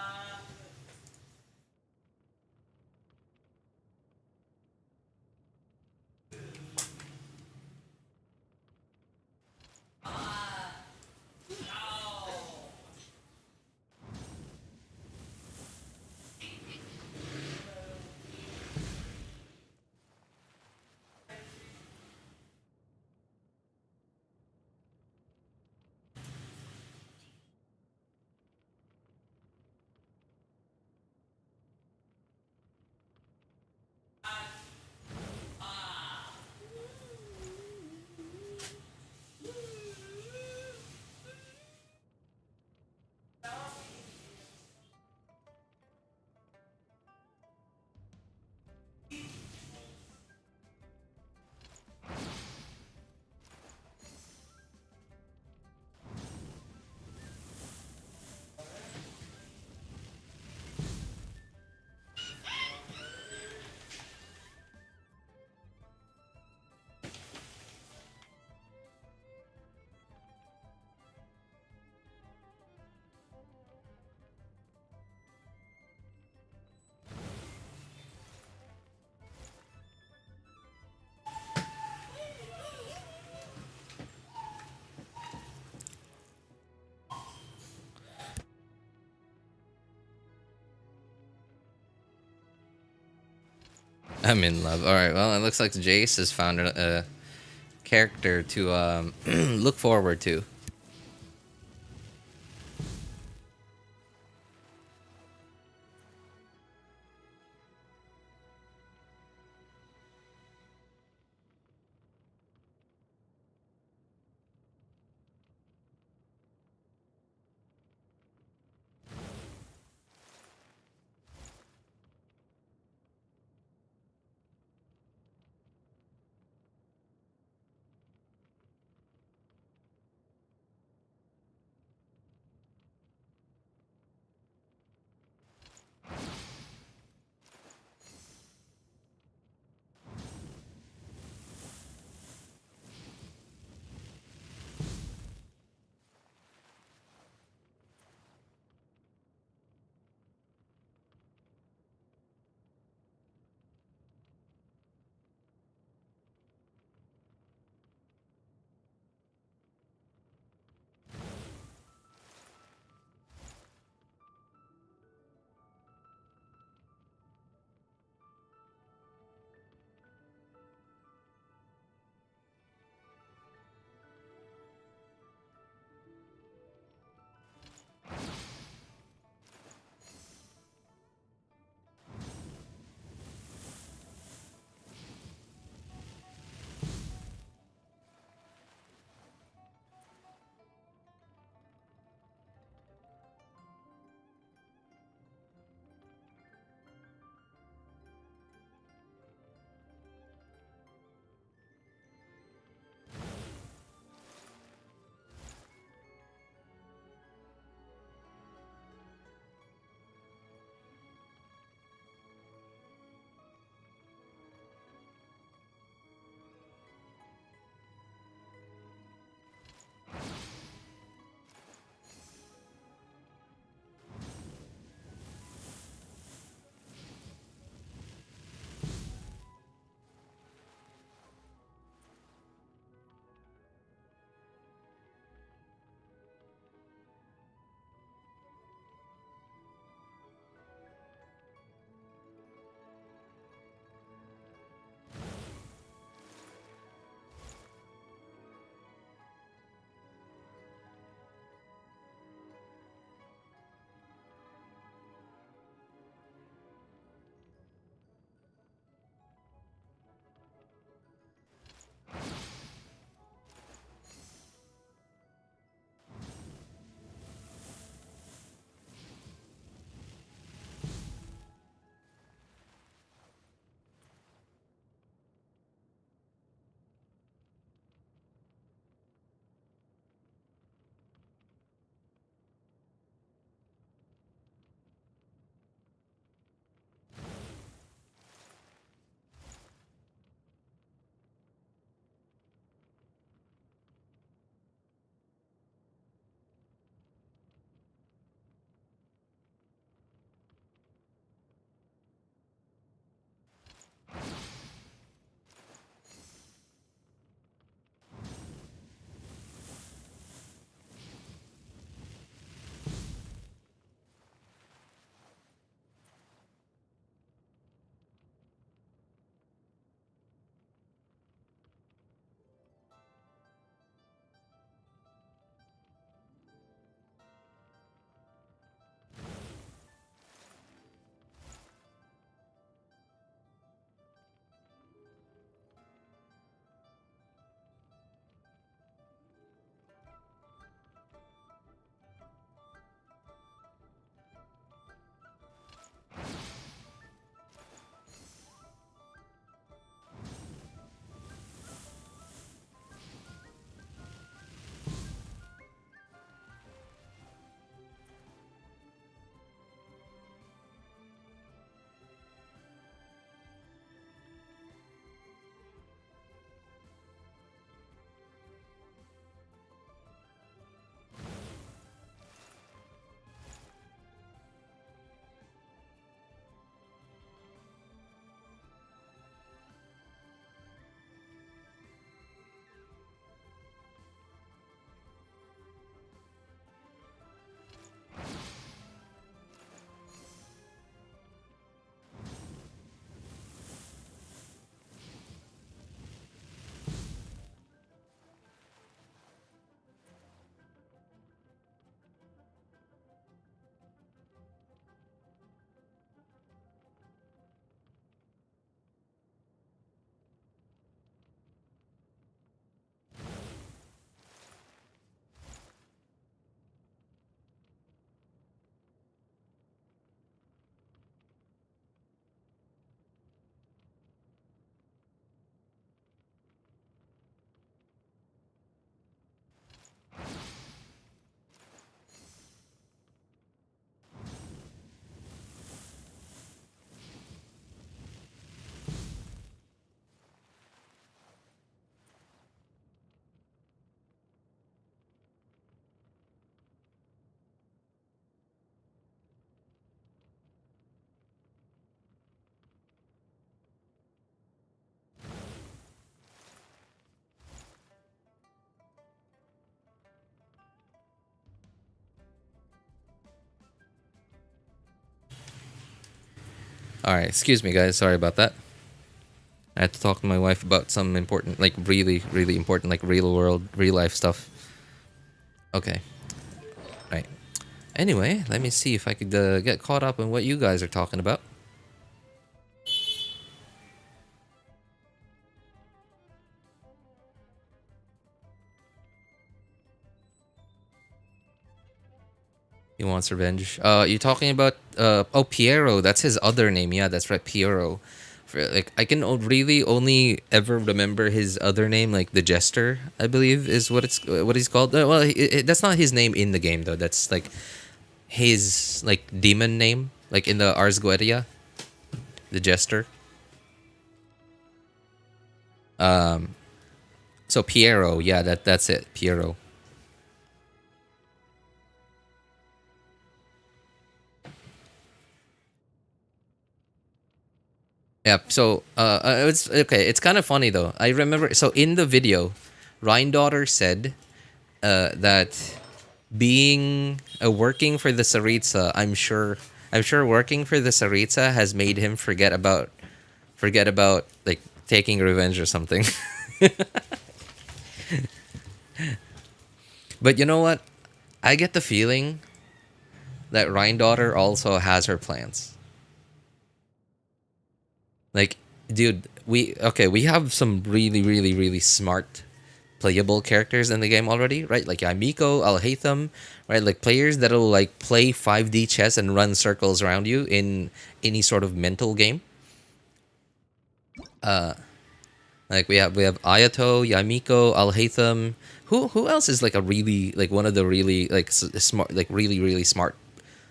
I'm in love. All right. Well, it looks like Jace has found a character to look forward to. Alright, excuse me guys, sorry about that. I had to talk to my wife about some important, like really, really important, like real world, real life stuff. Okay. Right. Anyway, let me see if I could get caught up in what you guys are talking about. He wants revenge. You're talking about oh, Piero. That's his other name. Yeah, that's right, Piero. Like I can really only ever remember his other name, like the Jester, I believe is what he's called. Well, that's not his name in the game though. That's like his like demon name, like in the Ars Goetia, the Jester. So Piero, yeah, that's it, Piero. Yeah, so it's okay. It's kind of funny though. I remember. So in the video, Daughter said that being working for the Saritsa, I'm sure working for the Saritsa has made him forget about like taking revenge or something. But you know what? I get the feeling that Daughter also has her plans. Like, dude, we have some really, really, really smart playable characters in the game already, right? Like Yamiko, Alhaitham, right? Like players that'll like play 5D chess and run circles around you in any sort of mental game. Like we have Ayato, Yamiko, Alhaitham. Who else is like a really like one of the really like smart, like really, really smart,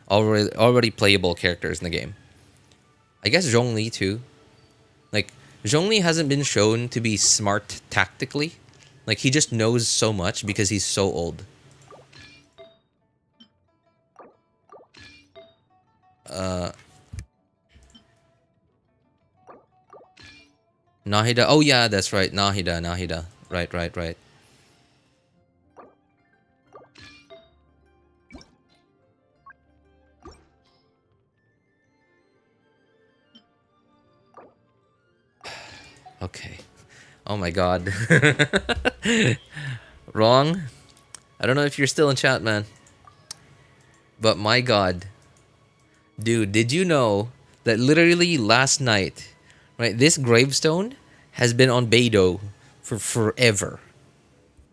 already playable characters in the game? I guess Zhongli too. Like Zhongli hasn't been shown to be smart tactically. Like he just knows so much because he's so old. Nahida. Oh yeah, that's right. Nahida. Right. Okay. Oh my god. Wrong. I don't know if you're still in chat, man. But my god. Dude, did you know that literally last night, right, this gravestone has been on Beidou for forever.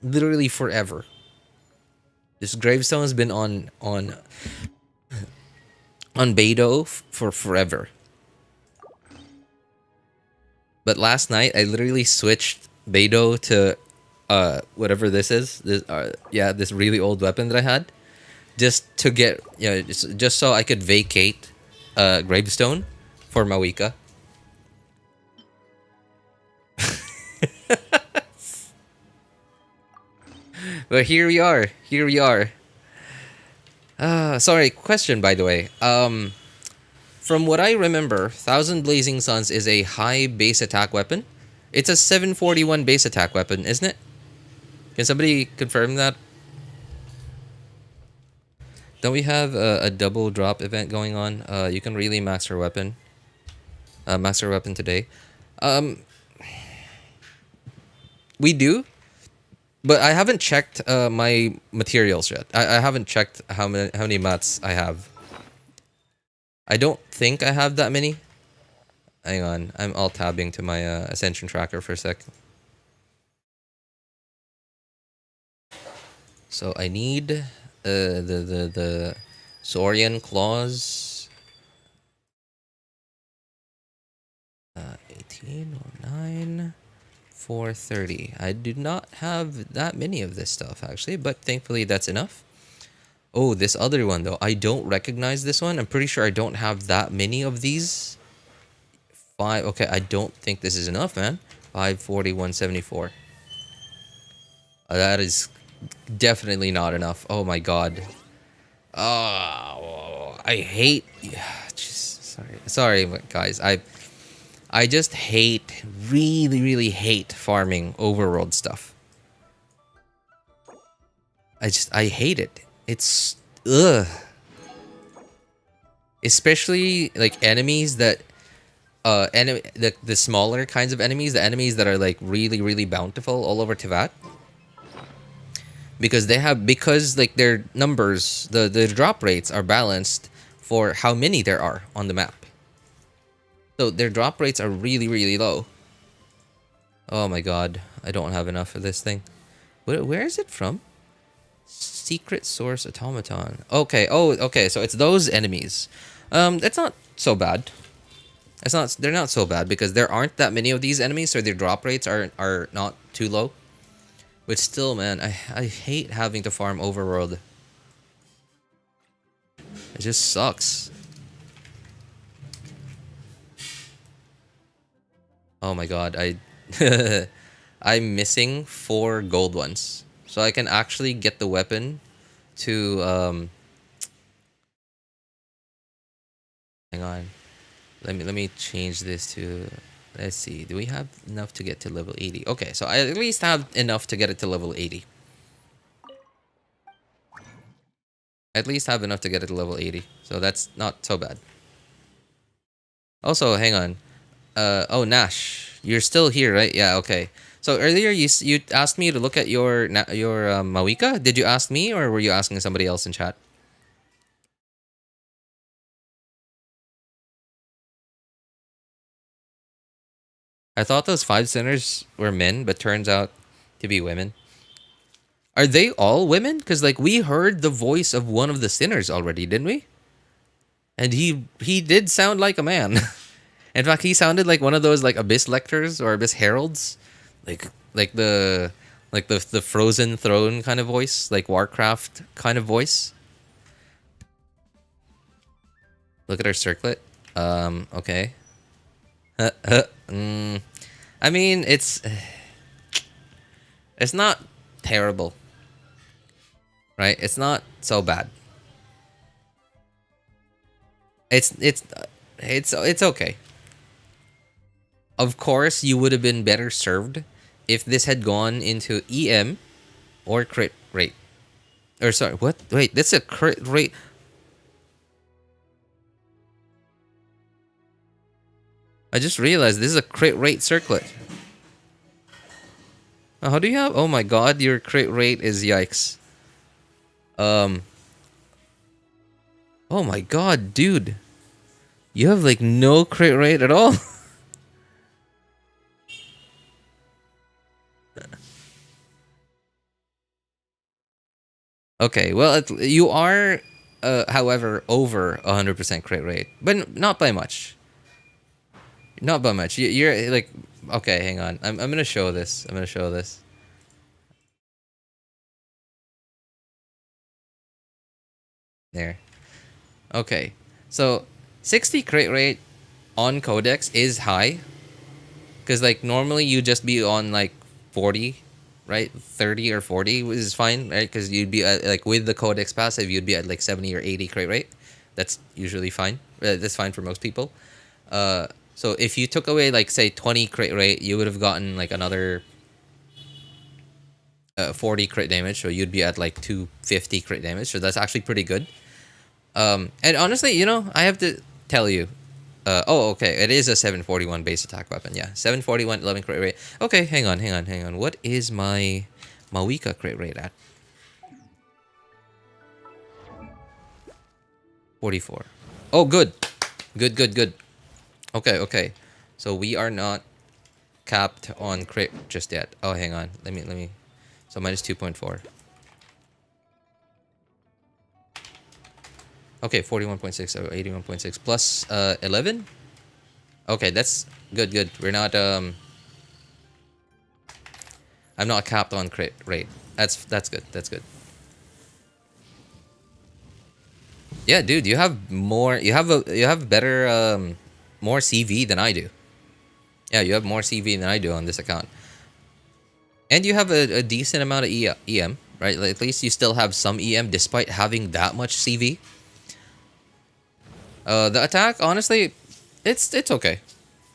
Literally forever. This gravestone has been on Beidou for forever. But last night I literally switched Beidou to whatever this is. This really old weapon that I had. Just to get just so I could vacate gravestone for Mavuika. But here we are. Sorry, question by the way. From what I remember, Thousand Blazing Suns is a high base attack weapon. It's a 741 base attack weapon, isn't it? Can somebody confirm that? Don't we have a double drop event going on? You can really max her weapon. Max her weapon today. We do, but I haven't checked my materials yet. I haven't checked how many mats I have. I don't think I have that many. Hang on, I'm alt tabbing to my ascension tracker for a sec. So I need the Saurian claws. 1809 430. I do not have that many of this stuff actually, but thankfully that's enough. Oh, this other one though, I don't recognize this one. I'm pretty sure I don't have that many of these. 5. Okay, I don't think this is enough, man. 540 174. That is definitely not enough. Oh my god. Oh, I hate. Just, sorry, guys. I just hate, really hate farming overworld stuff. I hate it. It's ugh. Especially like enemies that the smaller kinds of enemies, the enemies that are like really bountiful all over Tivat, because like their numbers, the drop rates are balanced for how many there are on the map. So their drop rates are really low. Oh my god, I don't have enough of this thing. Where is it from? Secret Source Automaton. Okay, okay, so it's those enemies. That's not so bad. They're not so bad because there aren't that many of these enemies, so their drop rates are not too low. But still, man, I hate having to farm overworld. It just sucks. Oh my god, I'm missing 4 gold ones. So I can actually get the weapon to hang on. Let me change this to, let's see. Do we have enough to get to level 80? Okay, so I at least have enough to get it to level 80. At least have enough to get it to level 80. So that's not so bad. Also, hang on. Oh, Nash, you're still here, right? Yeah, okay. So earlier you asked me to look at your Mavuika. Did you ask me or were you asking somebody else in chat? I thought those 5 sinners were men, but turns out to be women. Are they all women? Because like we heard the voice of one of the sinners already, didn't we? And he did sound like a man. In fact, he sounded like one of those like abyss lectors or abyss heralds, like the frozen throne kind of voice, like Warcraft kind of voice. Look at her circlet. Okay. I mean, it's not terrible, right? It's not so bad. It's okay. Of course, you would have been better served if this had gone into EM or crit rate. Or sorry, what? Wait, that's a crit rate. I just realized this is a crit rate circlet. How do you have? Oh my god, your crit rate is yikes. Oh my god, dude. You have like no crit rate at all. Okay, well, you are, however, over 100% crit rate, but not by much. Not by much. You're like, okay, hang on. I'm gonna show this. I'm gonna show this. There. Okay, so 60 crit rate on Codex is high, because like normally you just be on like 40, right? 30 or 40 is fine, right? Because you'd be at, like with the Codex passive, you'd be at like 70 or 80 crit rate. That's usually fine. That's fine for most people. So if you took away like say 20 crit rate, you would have gotten like another 40 crit damage. So you'd be at like 250 crit damage. So that's actually pretty good. And honestly, you know, I have to tell you. Oh, okay. It is a 741 base attack weapon. Yeah, 741, 11 crit rate. Okay, hang on. What is my Mavuika crit rate at? 44. Oh, good. Good. Okay. So we are not capped on crit just yet. Oh, hang on. Let me. So minus 2.4. Okay, 41.6 or 81.6 plus 11. Okay, that's good. We're not I'm not capped on crit rate. That's good. Yeah, dude, you have more. You have better more CV than I do. Yeah, you have more CV than I do on this account. And you have a decent amount of EM, right? Like, at least you still have some EM despite having that much CV. The attack, honestly, it's okay.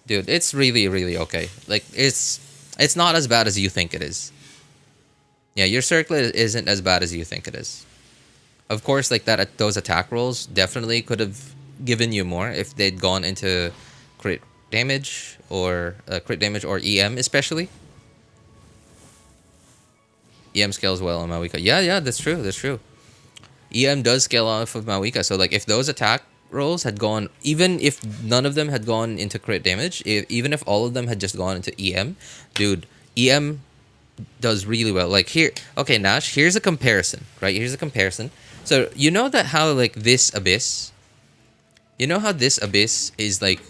Dude, it's really okay. Like, it's not as bad as you think it is. Yeah, your circlet isn't as bad as you think it is. Of course, like those attack rolls definitely could have given you more if they'd gone into crit damage or EM especially. EM scales well on Mavuika. Yeah, that's true. That's true. EM does scale off of Mavuika. So like if those attack rolls had gone, even if none of them had gone into crit damage, even if all of them had just gone into EM, dude, EM does really well. Like here, okay, Nash, here's a comparison, right? Here's a comparison. So you know that how like this abyss, you know how this abyss is like,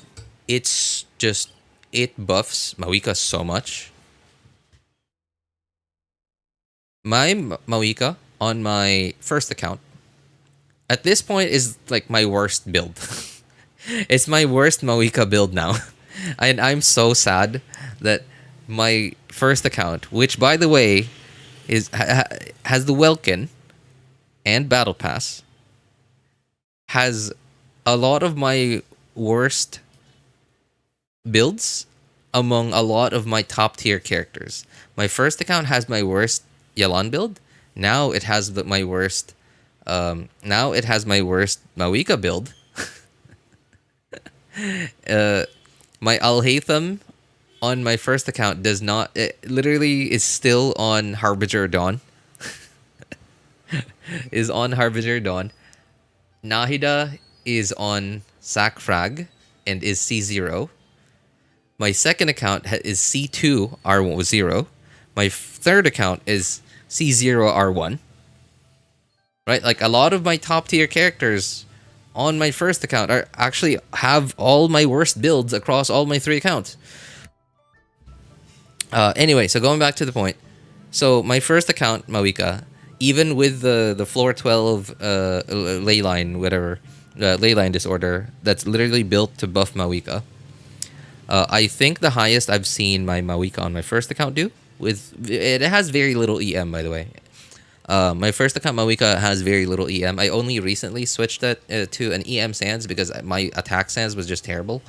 it's just, it buffs Mavuika so much. My Mavuika on my first account at this point is like my worst build. It's my worst Mavuika build now. And I'm so sad that my first account, which by the way is has the Welkin and Battle Pass, has a lot of my worst builds among a lot of my top tier characters. My first account has my worst Yalan build. Now it has my worst. Now it has my worst Mavuika build. My Alhaitham on my first account does not. It literally is still on Harbinger Dawn. Is on Harbinger Dawn. Nahida is on Sackfrag and is C0. My second account is C2 R0. My third account is C0 R1. Right? Like a lot of my top tier characters on my first account are actually have all my worst builds across all my 3 accounts. Anyway, so going back to the point. So my first account, Mavuika, even with the floor 12 leyline, whatever, leyline disorder that's literally built to buff Mavuika. I think the highest I've seen my Mavuika on my first account do, with it has very little EM, by the way. My first account Mavuika has very little EM. I only recently switched it to an EM sans because my attack sans was just terrible.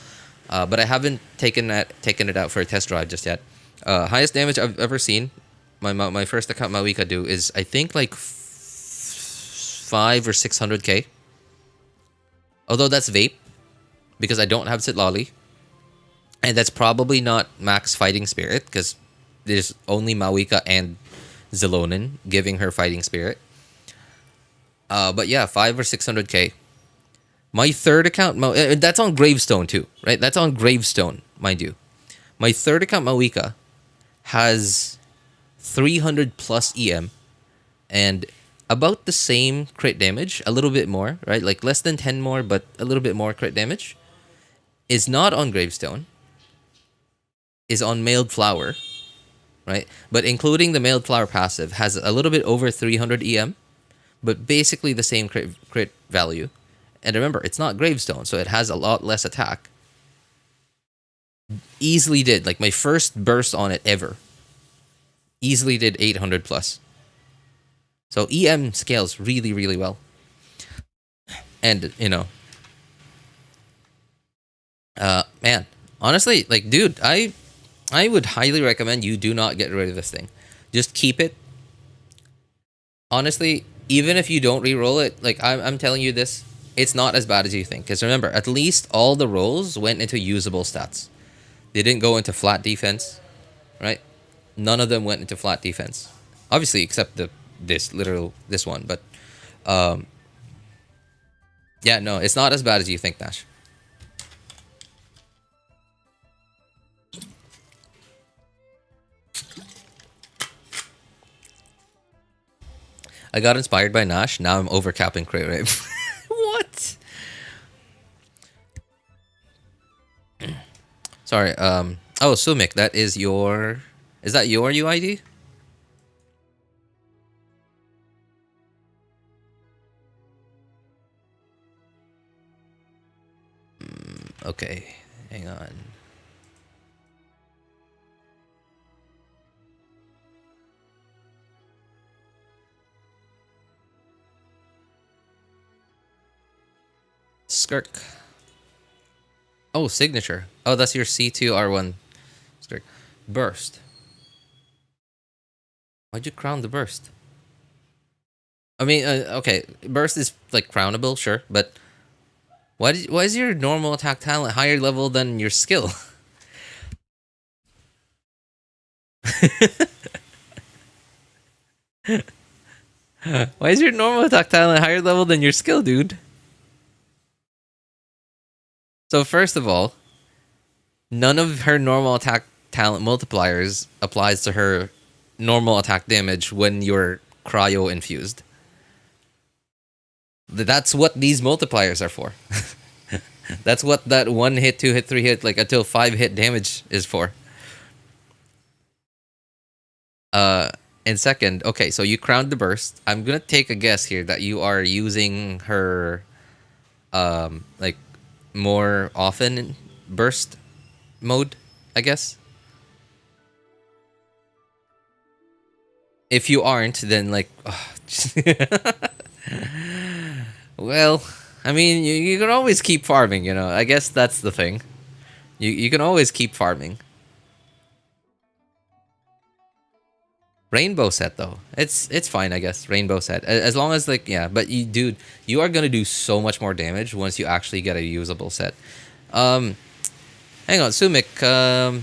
But I haven't taken it out for a test drive just yet. Highest damage I've ever seen my first account Mavuika do is I think like 5 or 600k. Although that's vape because I don't have Sitlali. And that's probably not max fighting spirit because there's only Mavuika and Zelonin giving her fighting spirit. But yeah, 5 or 600k. My third account, that's on Gravestone too, right? That's on Gravestone, mind you. My third account Mavuika has 300 plus EM and about the same crit damage, a little bit more, right? Like less than 10 more, but a little bit more crit damage. Is not on Gravestone. Is on Mailed Flower, right? But including the Mailed Flower passive, has a little bit over 300 EM, but basically the same crit value. And remember, it's not Gravestone, so it has a lot less attack. Easily did, like my first burst on it ever, easily did 800 plus. So EM scales really, really well. And, you know, man, honestly, like, dude, I would highly recommend you do not get rid of this thing. Just keep it. Honestly, even if you don't re-roll it, like I'm telling you this, it's not as bad as you think. Because remember, at least all the rolls went into usable stats. They didn't go into flat defense, right? None of them went into flat defense. Obviously, except this one. But yeah, no, it's not as bad as you think, Nash. I got inspired by Nash. Now I'm overcapping crit rate. What? Sorry. Oh, Soumik, that is your. Is that your UID? Okay, hang on. Skirk. Oh, signature. Oh, that's your C2 R1. Skirk. Burst. Why'd you crown the burst? I mean, okay, burst is like crownable, sure, but Why is your normal attack talent higher level than your skill? Why is your normal attack talent higher level than your skill, dude? So first of all, none of her normal attack talent multipliers applies to her normal attack damage when you're cryo infused. That's what these multipliers are for. That's what that 1 hit, 2 hit, 3 hit, like until 5 hit damage is for. And second, okay, so you crowned the burst. I'm gonna take a guess here that you are using her like more often in burst mode, I guess. If you aren't, then like well, I mean, you can always keep farming, you know. I guess that's the thing. You can always keep farming. Rainbow set though, it's fine, I guess. Rainbow set, as long as like yeah. But you, dude, you are gonna do so much more damage once you actually get a usable set. Hang on, Soumik.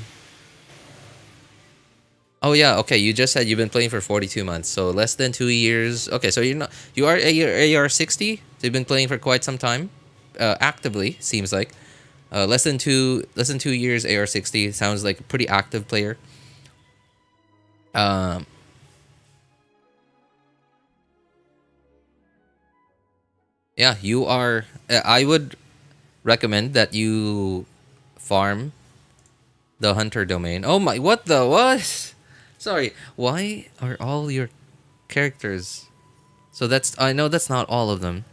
Oh yeah, okay. You just said you've been playing for 42 months, so less than 2 years. Okay, so you're not. You are AR 60. So you've been playing for quite some time, actively. Seems like, less than 2 years. AR 60 sounds like a pretty active player. Yeah, you are. I would recommend that you farm the hunter domain. Oh my! What the what? Sorry. Why are all your characters? So that's, I know that's not all of them.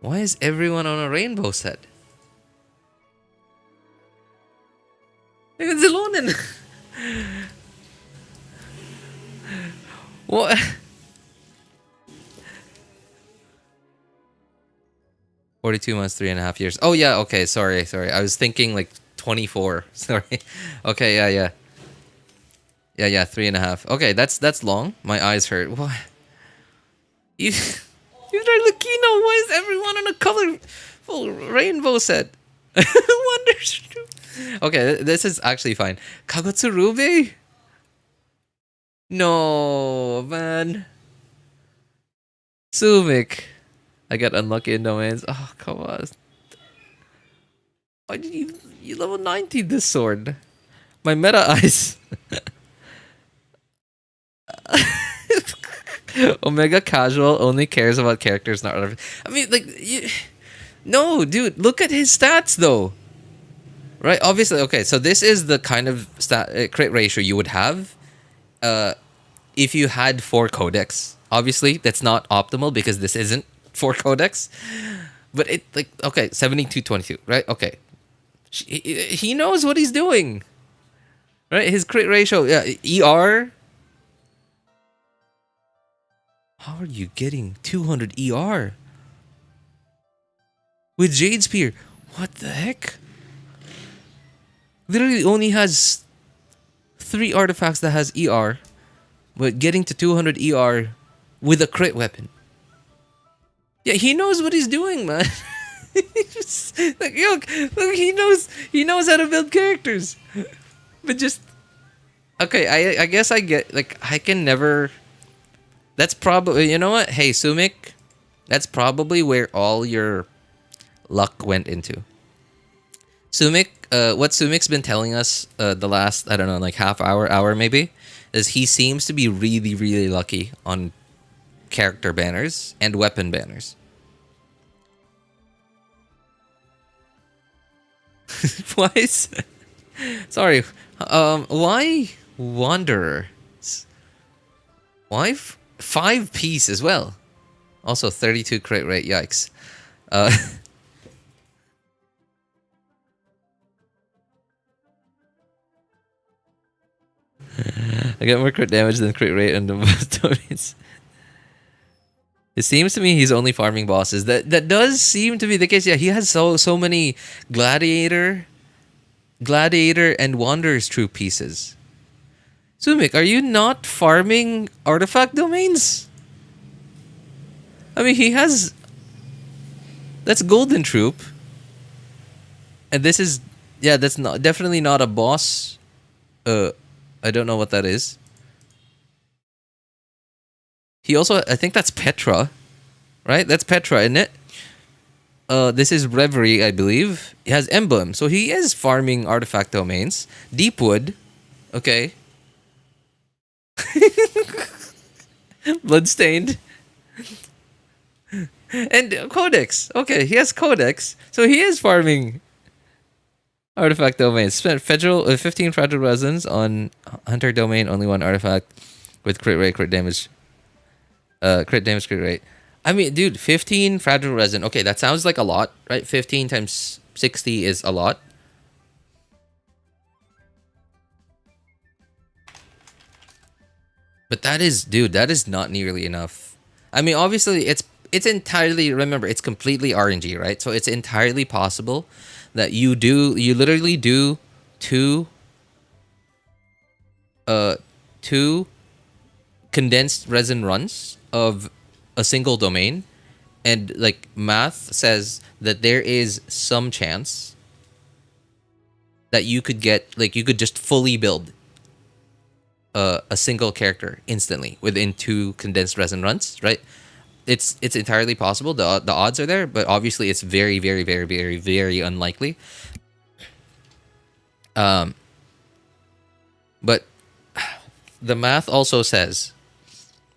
Why is everyone on a rainbow set? Look at Zilonen. What? 42 months, 3.5 years. Oh yeah, okay, sorry. I was thinking like 24. Sorry. Okay, yeah. Yeah, 3.5. Okay, that's long. My eyes hurt. What? You Lucino, why is everyone on a colorful rainbow set? Wonders. Okay, this is actually fine. Kagotsurube? No, man. Soumik. I got unlucky in domains. Oh, come on. Why did you level 90 this sword? My meta eyes. Omega casual only cares about characters, not other. I mean, like, no, dude. Look at his stats, though. Right? Obviously, okay. So this is the kind of crit ratio you would have, if you had 4 codex. Obviously, that's not optimal because this isn't 4 codex. But it, like, okay, 72-22, right? Okay, he knows what he's doing, right? His crit ratio, yeah. ER. How are you getting 200 ER with Jade Spear? What the heck? Literally only has 3 artifacts that has ER, but getting to 200 ER with a crit weapon. Yeah, he knows what he's doing, man. Just, like, look, he knows how to build characters. But just, okay, I guess I get, like, I can never. That's probably, you know what? Hey, Soumik, that's probably where all your luck went into. Soumik, what Soumik's been telling us the last, I don't know, like half hour maybe, is he seems to be really, really lucky on character banners and weapon banners. Why is... Sorry. Why Wanderer? Why 5 piece as well? Also 32 crit rate, yikes. I get more crit damage than crit rate and the domains. It seems to me he's only farming bosses. That does seem to be the case. Yeah, he has so many gladiator and wanderer's troop pieces. Soumik, are you not farming artifact domains? I mean, he has That's Golden Troop. And this is, yeah, that's not definitely not a boss. I don't know what that is. He also, I think that's Petra, right? That's Petra, isn't it? This is Reverie, I believe. He has Emblem, so he is farming artifact domains. Deepwood, okay. Bloodstained. And Codex, okay, he has Codex, so he is farming artifact domains. Spent 15 fragile resins on hunter domain, only one artifact with crit rate, crit damage, crit rate. I mean, dude, 15 fragile resin. Okay, that sounds like a lot, right? 15 times 60 is a lot. But that is, dude, that is not nearly enough. I mean, obviously, it's entirely, remember, it's completely RNG, right? So it's entirely possible that you literally do two condensed resin runs of a single domain, and like math says that there is some chance that you could get, like, you could just fully build a single character instantly within 2 condensed resin runs, right? It's entirely possible. The odds are there, but obviously it's very, very, very, very, very unlikely. But the math also says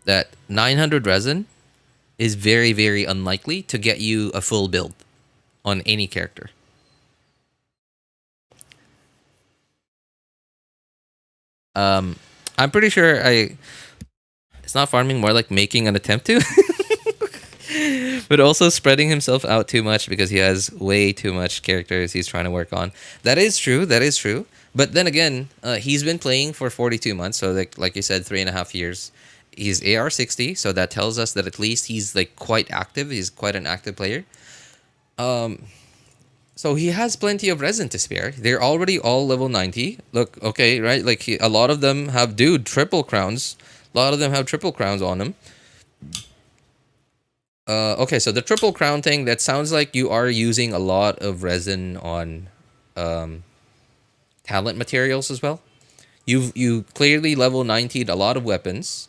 that 900 resin is very, very unlikely to get you a full build on any character. I'm pretty sure it's not farming, more like making an attempt to. But also spreading himself out too much because he has way too much characters he's trying to work on. That is true. But then again, he's been playing for 42 months, so like you said, 3.5 years. He's AR 60, so that tells us that at least he's like quite active. He's quite an active player. So he has plenty of resin to spare. They're already all level 90. Look, okay, right? Like a lot of them have, dude, triple crowns. A lot of them have triple crowns on them. Okay, so the triple crown thing, that sounds like you are using a lot of resin on talent materials as well. You clearly level 90'd a lot of weapons.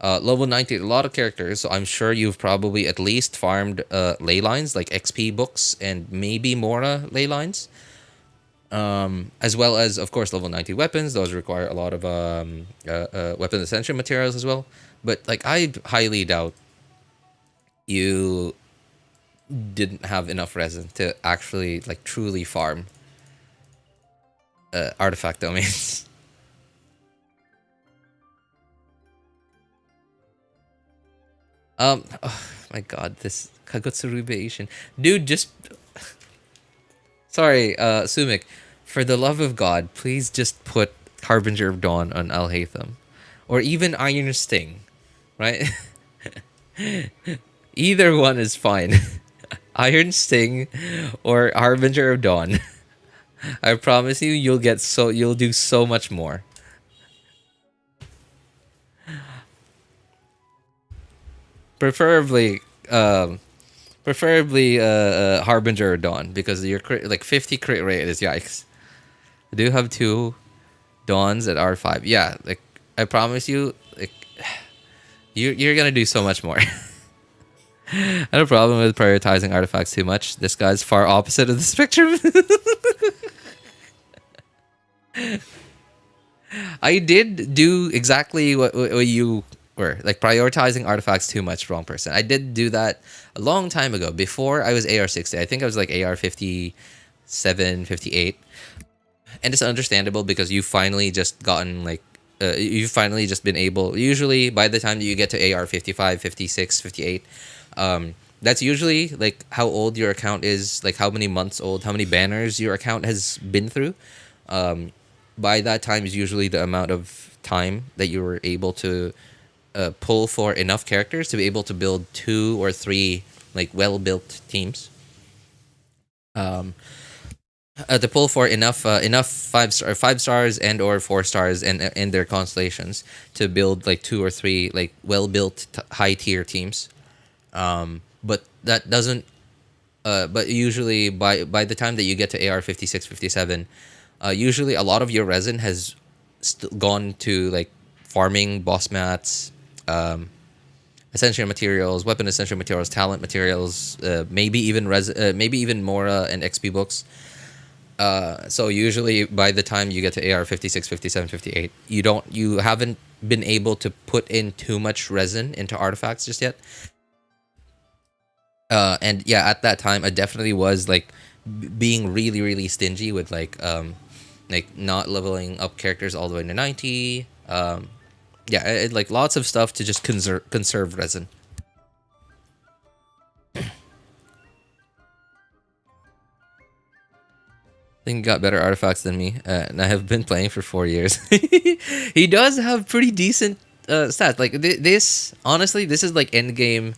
Level 90'd a lot of characters, so I'm sure you've probably at least farmed ley lines, like XP books and maybe Mora ley lines. As well as, of course, level 90 weapons. Those require a lot of weapon ascension materials as well. But like, I highly doubt you didn't have enough resin to actually like truly farm artifact domains. Oh my god, this Kagutsuruba Asian dude, just sorry, Soumik, for the love of God, please just put Harbinger of Dawn on Alhaitham, or even Iron Sting, right? Either one is fine. Iron Sting or Harbinger of Dawn. I promise you, you'll do so much more. Preferably Harbinger or Dawn, because your like 50 crit rate is yikes. I do have 2 Dawns at R5. Yeah, like I promise you, like you're gonna do so much more. I have a problem with prioritizing artifacts too much. This guy's far opposite of the spectrum. I did do exactly what you were, like prioritizing artifacts too much. Wrong person. I did do that a long time ago, before I was AR 60. I think I was like AR 57, 58. And it's understandable because you've finally just gotten like, you've finally just been able, usually by the time that you get to AR 55, 56, 58, that's usually like how old your account is, like how many months old, how many banners your account has been through. By that time is usually the amount of time that you were able to pull for enough characters to be able to build 2 or 3 like well-built teams. To pull for enough 5 stars and or 4 stars and their constellations to build like 2 or 3 like well-built high tier teams. But that doesn't But usually by the time that you get to AR 56, 57, usually a lot of your resin has gone to like farming boss mats, essential materials, weapon essential materials, talent materials, maybe even maybe even Mora and XP books. So usually by the time you get to AR 56, 57, 58, you haven't been able to put in too much resin into artifacts just yet. And yeah, at that time I definitely was like being really really stingy with like not leveling up characters all the way to 90. Yeah, like lots of stuff to just conserve resin. I think he got better artifacts than me, and I have been playing for 4 years. He does have pretty decent stats. Like this, honestly, this is like end game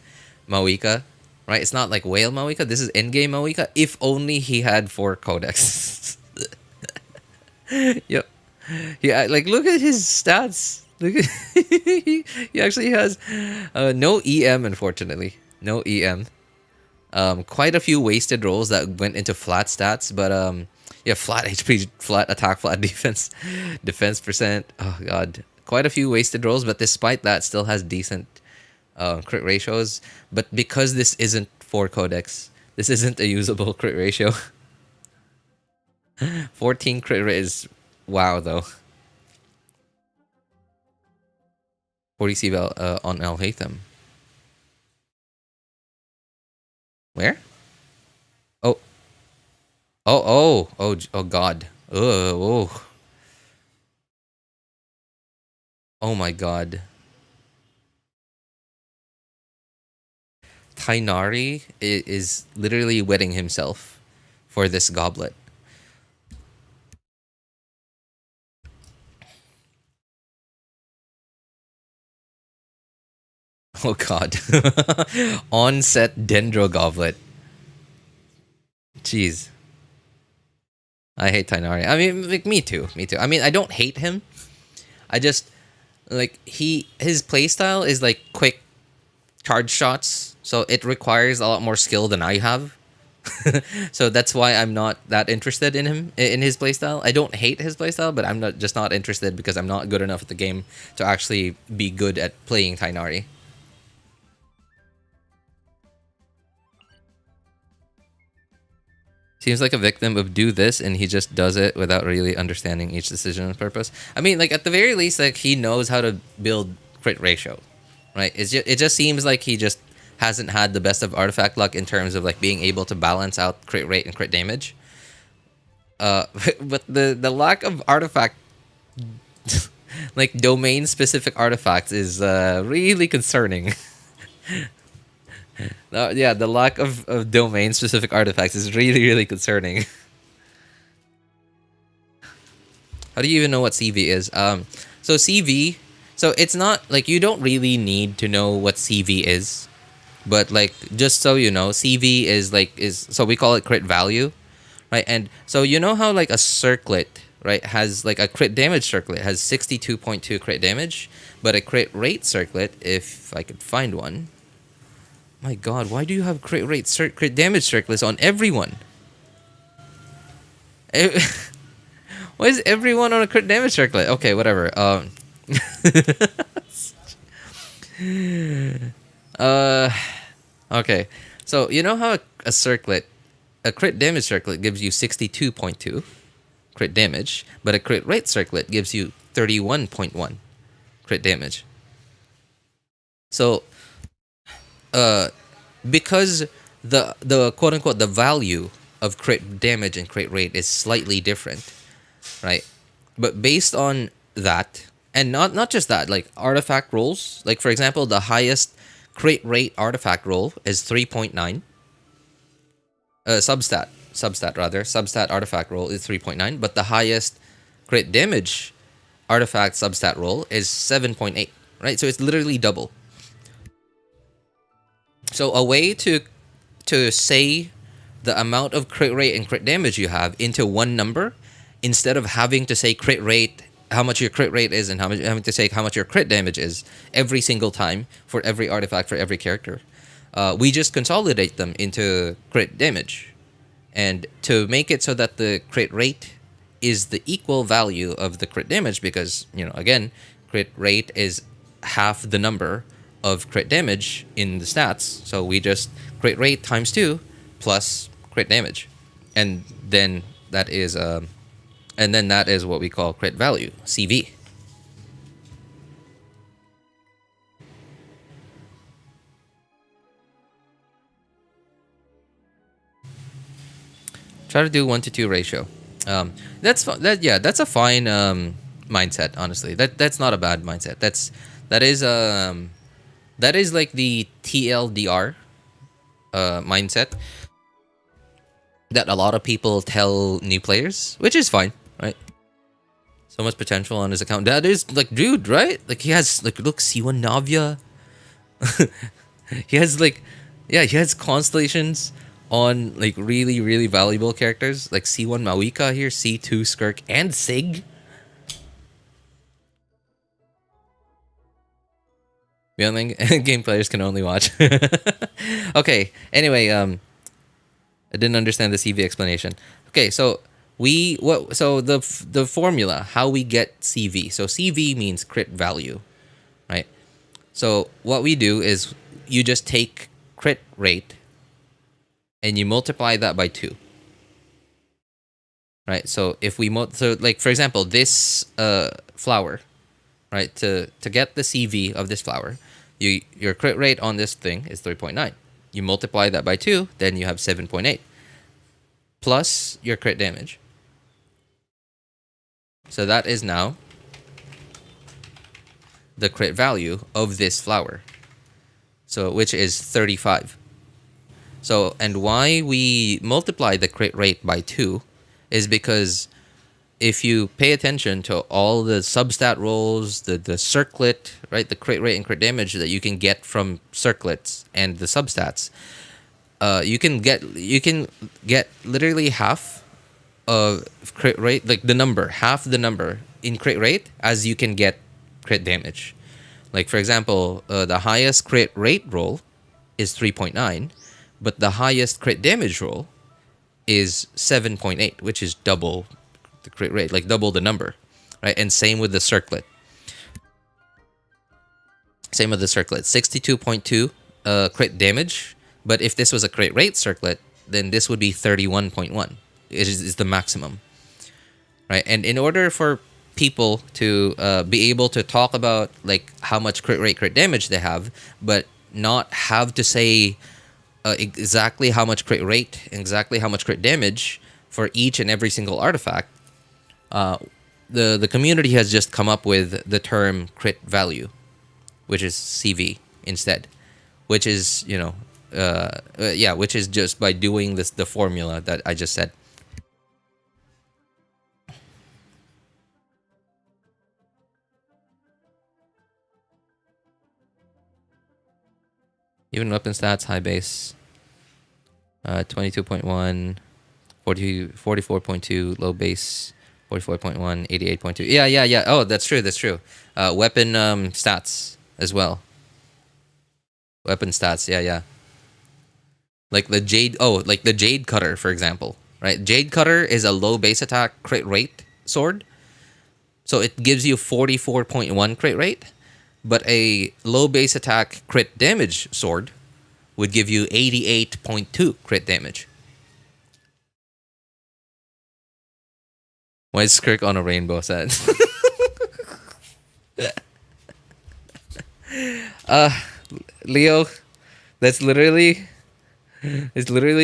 Mavuika, right? It's not like whale Mavuika. This is end game Mavuika. If only he had 4 codex. Yep. Yeah, like look at his stats. Look at he actually has no EM, unfortunately. No EM. Quite a few wasted rolls that went into flat stats, but yeah, flat HP, flat attack, flat defense, defense percent. Oh god, quite a few wasted rolls, but despite that, still has decent crit ratios. But because this isn't 4 codex, this isn't a usable crit ratio. 14 crit rate is wow though. 40 C-Val on El Haytham. Where? Oh. Oh god. Oh. Oh my god. Tainari is literally wetting himself for this goblet. Oh god. Onset Dendro Goblet. Jeez. I hate Tainari. I mean, like, me too. Me too. I mean, I don't hate him. I just like his playstyle is like quick charge shots, so it requires a lot more skill than I have. So that's why I'm not that interested in him in his playstyle. I don't hate his playstyle, but I'm not interested because I'm not good enough at the game to actually be good at playing Tainari. Seems like a victim of do this, and he just does it without really understanding each decision and purpose. I mean, like at the very least, like he knows how to build crit ratio, right? It just seems like he just hasn't had the best of artifact luck in terms of like being able to balance out crit rate and crit damage. But the lack of artifact, like domain specific artifacts, is really concerning. Yeah, the lack of domain specific artifacts is really, really concerning. How do you even know what CV is? So CV, so it's not like you don't really need to know what CV is, but like just so you know, CV is so we call it crit value, right? And so you know how like a circlet, right, has like a crit damage circlet has 62.2 crit damage, but a crit rate circlet, if I could find one. My god, why do you have crit rate crit damage circlets on everyone? Why is everyone on a crit damage circlet? Okay, whatever. Okay. So you know how a circlet, a crit damage circlet gives you 62.2 crit damage, but a crit rate circlet gives you 31.1 crit damage. So because the quote unquote the value of crit damage and crit rate is slightly different, right? But based on that, and not just that, like artifact rolls, like for example, the highest crit rate artifact roll is 3.9. Substat artifact roll is 3.9, but the highest crit damage artifact substat roll is 7.8, right? So it's literally double. So a way to say the amount of crit rate and crit damage you have into one number, instead of having to say crit rate, how much your crit rate is, and having to say how much your crit damage is every single time for every artifact for every character. We just consolidate them into crit damage. And to make it so that the crit rate is the equal value of the crit damage, because, again, crit rate is half the number of crit damage in the stats. So we just crit rate times 2 plus crit damage. And then that is what we call crit value, CV. Try to do 1-to-2 ratio. That's a fine mindset. Honestly, that's not a bad mindset. That is like the TLDR mindset that a lot of people tell new players, which is fine, right? So much potential on his account. That is like, dude, right? Like he has like, look, C1 Navia. He has like, yeah, he has constellations on like really, really valuable characters like C1 Mavuika here, C2 Skirk, and Sig. Xiangling game players can only watch. Okay. Anyway, I didn't understand the CV explanation. Okay, so the formula how we get CV. So CV means crit value, right? So what we do is you just take crit rate and you multiply that by 2. Right? So if we so like for example, this flower, right? To get the CV of this flower, your crit rate on this thing is 3.9. You multiply that by 2, then you have 7.8 plus your crit damage. So that is now the crit value of this flower. So which is 35. So, and why we multiply the crit rate by 2 is because if you pay attention to all the substat rolls, the circlet, right, the crit rate and crit damage that you can get from circlets and the substats, you can get literally half of crit rate, like half the number in crit rate as you can get crit damage. Like for example, the highest crit rate roll is 3.9, but the highest crit damage roll is 7.8, which is double the crit rate, like double the number, right? And same with the circlet. 62.2 crit damage, but if this was a crit rate circlet, then this would be 31.1. It is the maximum, right? And in order for people to be able to talk about like how much crit rate, crit damage they have, but not have to say exactly how much crit rate, exactly how much crit damage for each and every single artifact, the community has just come up with the term crit value, which is CV instead, which is which is just by doing the formula that I just said. Even weapon stats, high base, 22.1, 44.2, low base, 44.1, 88.2. Yeah. Oh, that's true. Weapon stats as well. Weapon stats, yeah. Like the Jade Cutter, for example, right? Jade Cutter is a low base attack crit rate sword. So it gives you 44.1 crit rate, but a low base attack crit damage sword would give you 88.2 crit damage. Why is Skirk on a rainbow set? Leo, it's literally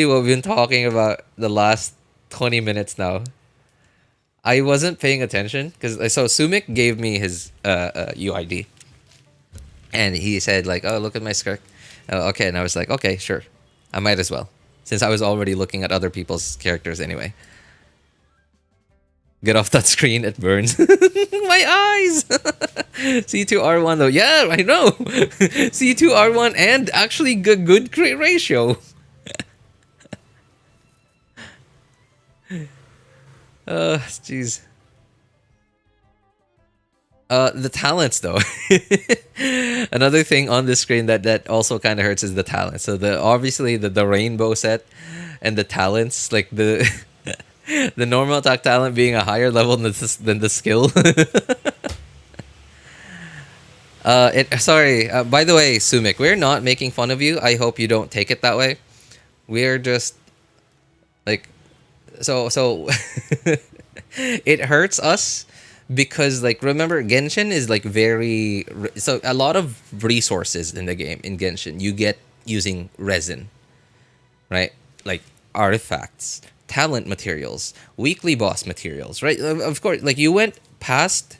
what we've been talking about the last 20 minutes now. I wasn't paying attention because so Soumik gave me his UID, and he said like, "Oh, look at my Skirk." Okay, and I was like, "Okay, sure, I might as well," since I was already looking at other people's characters anyway. Get off that screen, it burns. My eyes! C2R1 though. Yeah, I know. C2R1 and actually good crit ratio. Jeez. The talents though. Another thing on the screen that also kind of hurts is the talent. So the obviously the rainbow set and the talents, like the the normal attack talent being a higher level than the skill. It sorry. By the way, Soumik, we're not making fun of you. I hope you don't take it that way. We're just like so it hurts us because like remember Genshin is like so a lot of resources in the game in Genshin you get using resin, right? Like artifacts, talent materials, weekly boss materials, right? Of course, like you went past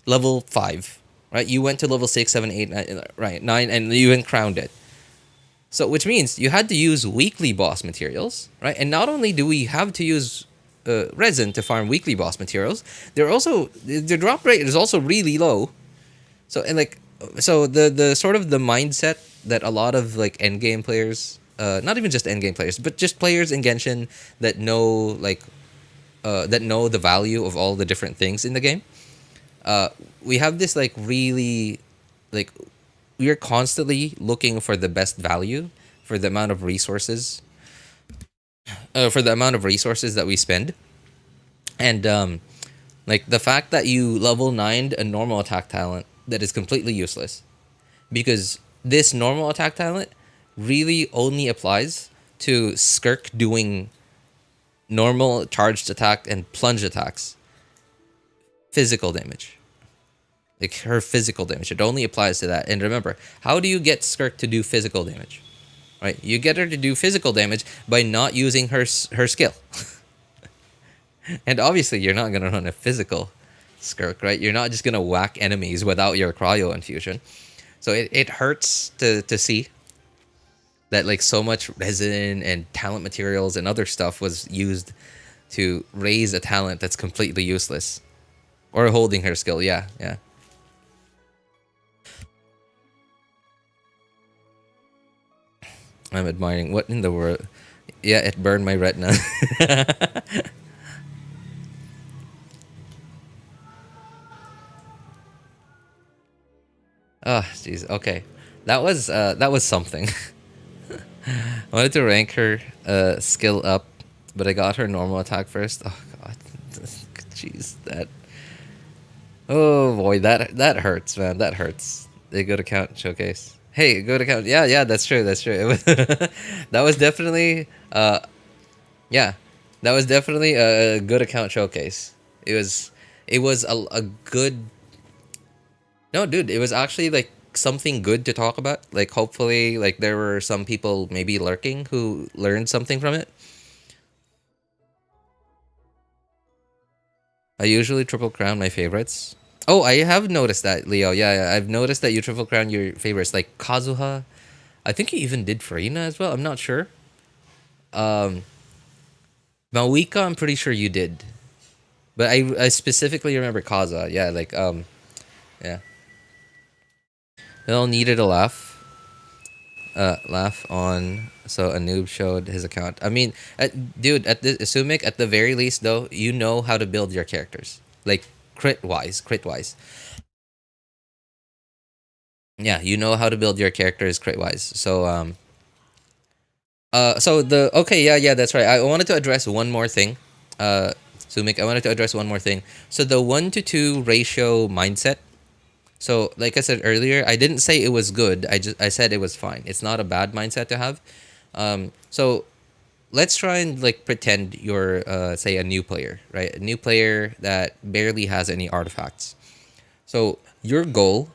level 5, right? You went to level 6, 7, 8, 9, right? 9 and you even crowned it. So, which means you had to use weekly boss materials, right? And not only do we have to use resin to farm weekly boss materials, they're also the drop rate is also really low. So and like so the sort of the mindset that a lot of like end game players, not even just end game players, but just players in Genshin that know that know the value of all the different things in the game. We have this like really like we are constantly looking for the best value for the amount of resources that we spend, and like the fact that you level 9'd a normal attack talent that is completely useless, because this normal attack talent really only applies to Skirk doing normal charged attack and plunge attacks, physical damage. Like her physical damage, it only applies to that. And remember, how do you get Skirk to do physical damage? Right, you get her to do physical damage by not using her skill. And obviously, you're not gonna run a physical Skirk, right? You're not just gonna whack enemies without your cryo infusion. So it hurts to see that like so much resin and talent materials and other stuff was used to raise a talent that's completely useless, or holding her skill. Yeah, yeah. I'm admiring. What in the world? Yeah, it burned my retina. Oh, jeez. Okay, that was something. I wanted to rank her skill up, but I got her normal attack first. Oh god, jeez, that. Oh boy, that hurts, man. That hurts. They go to count showcase. Hey, go to count. Yeah, yeah, that's true. That's true. It was that was definitely yeah, that was definitely a good account showcase. It was a good. No, dude, it was actually like something good to talk about. Like hopefully like there were some people maybe lurking who learned something from it. I usually triple crown my favorites. Oh, I have noticed that, Leo. Yeah, yeah, I've noticed that you triple crown your favorites like Kazuha. I think you even did Farina as well. I'm not sure. Um Mavuika, I'm pretty sure you did. But I specifically remember Kaza. Yeah, like yeah. It all needed a laugh. Laugh on. So a noob showed his account. I mean, dude, at the Soumik, at the very least, though, you know how to build your characters, like crit wise. Yeah, you know how to build your characters crit wise. So so the okay, yeah, yeah, that's right. I wanted to address one more thing. Soumik, I wanted to address one more thing. So the 1-to-2 ratio mindset. So, like I said earlier, I didn't say it was good. I said it was fine. It's not a bad mindset to have. So let's try and like pretend you're say a new player, right? A new player that barely has any artifacts. So your goal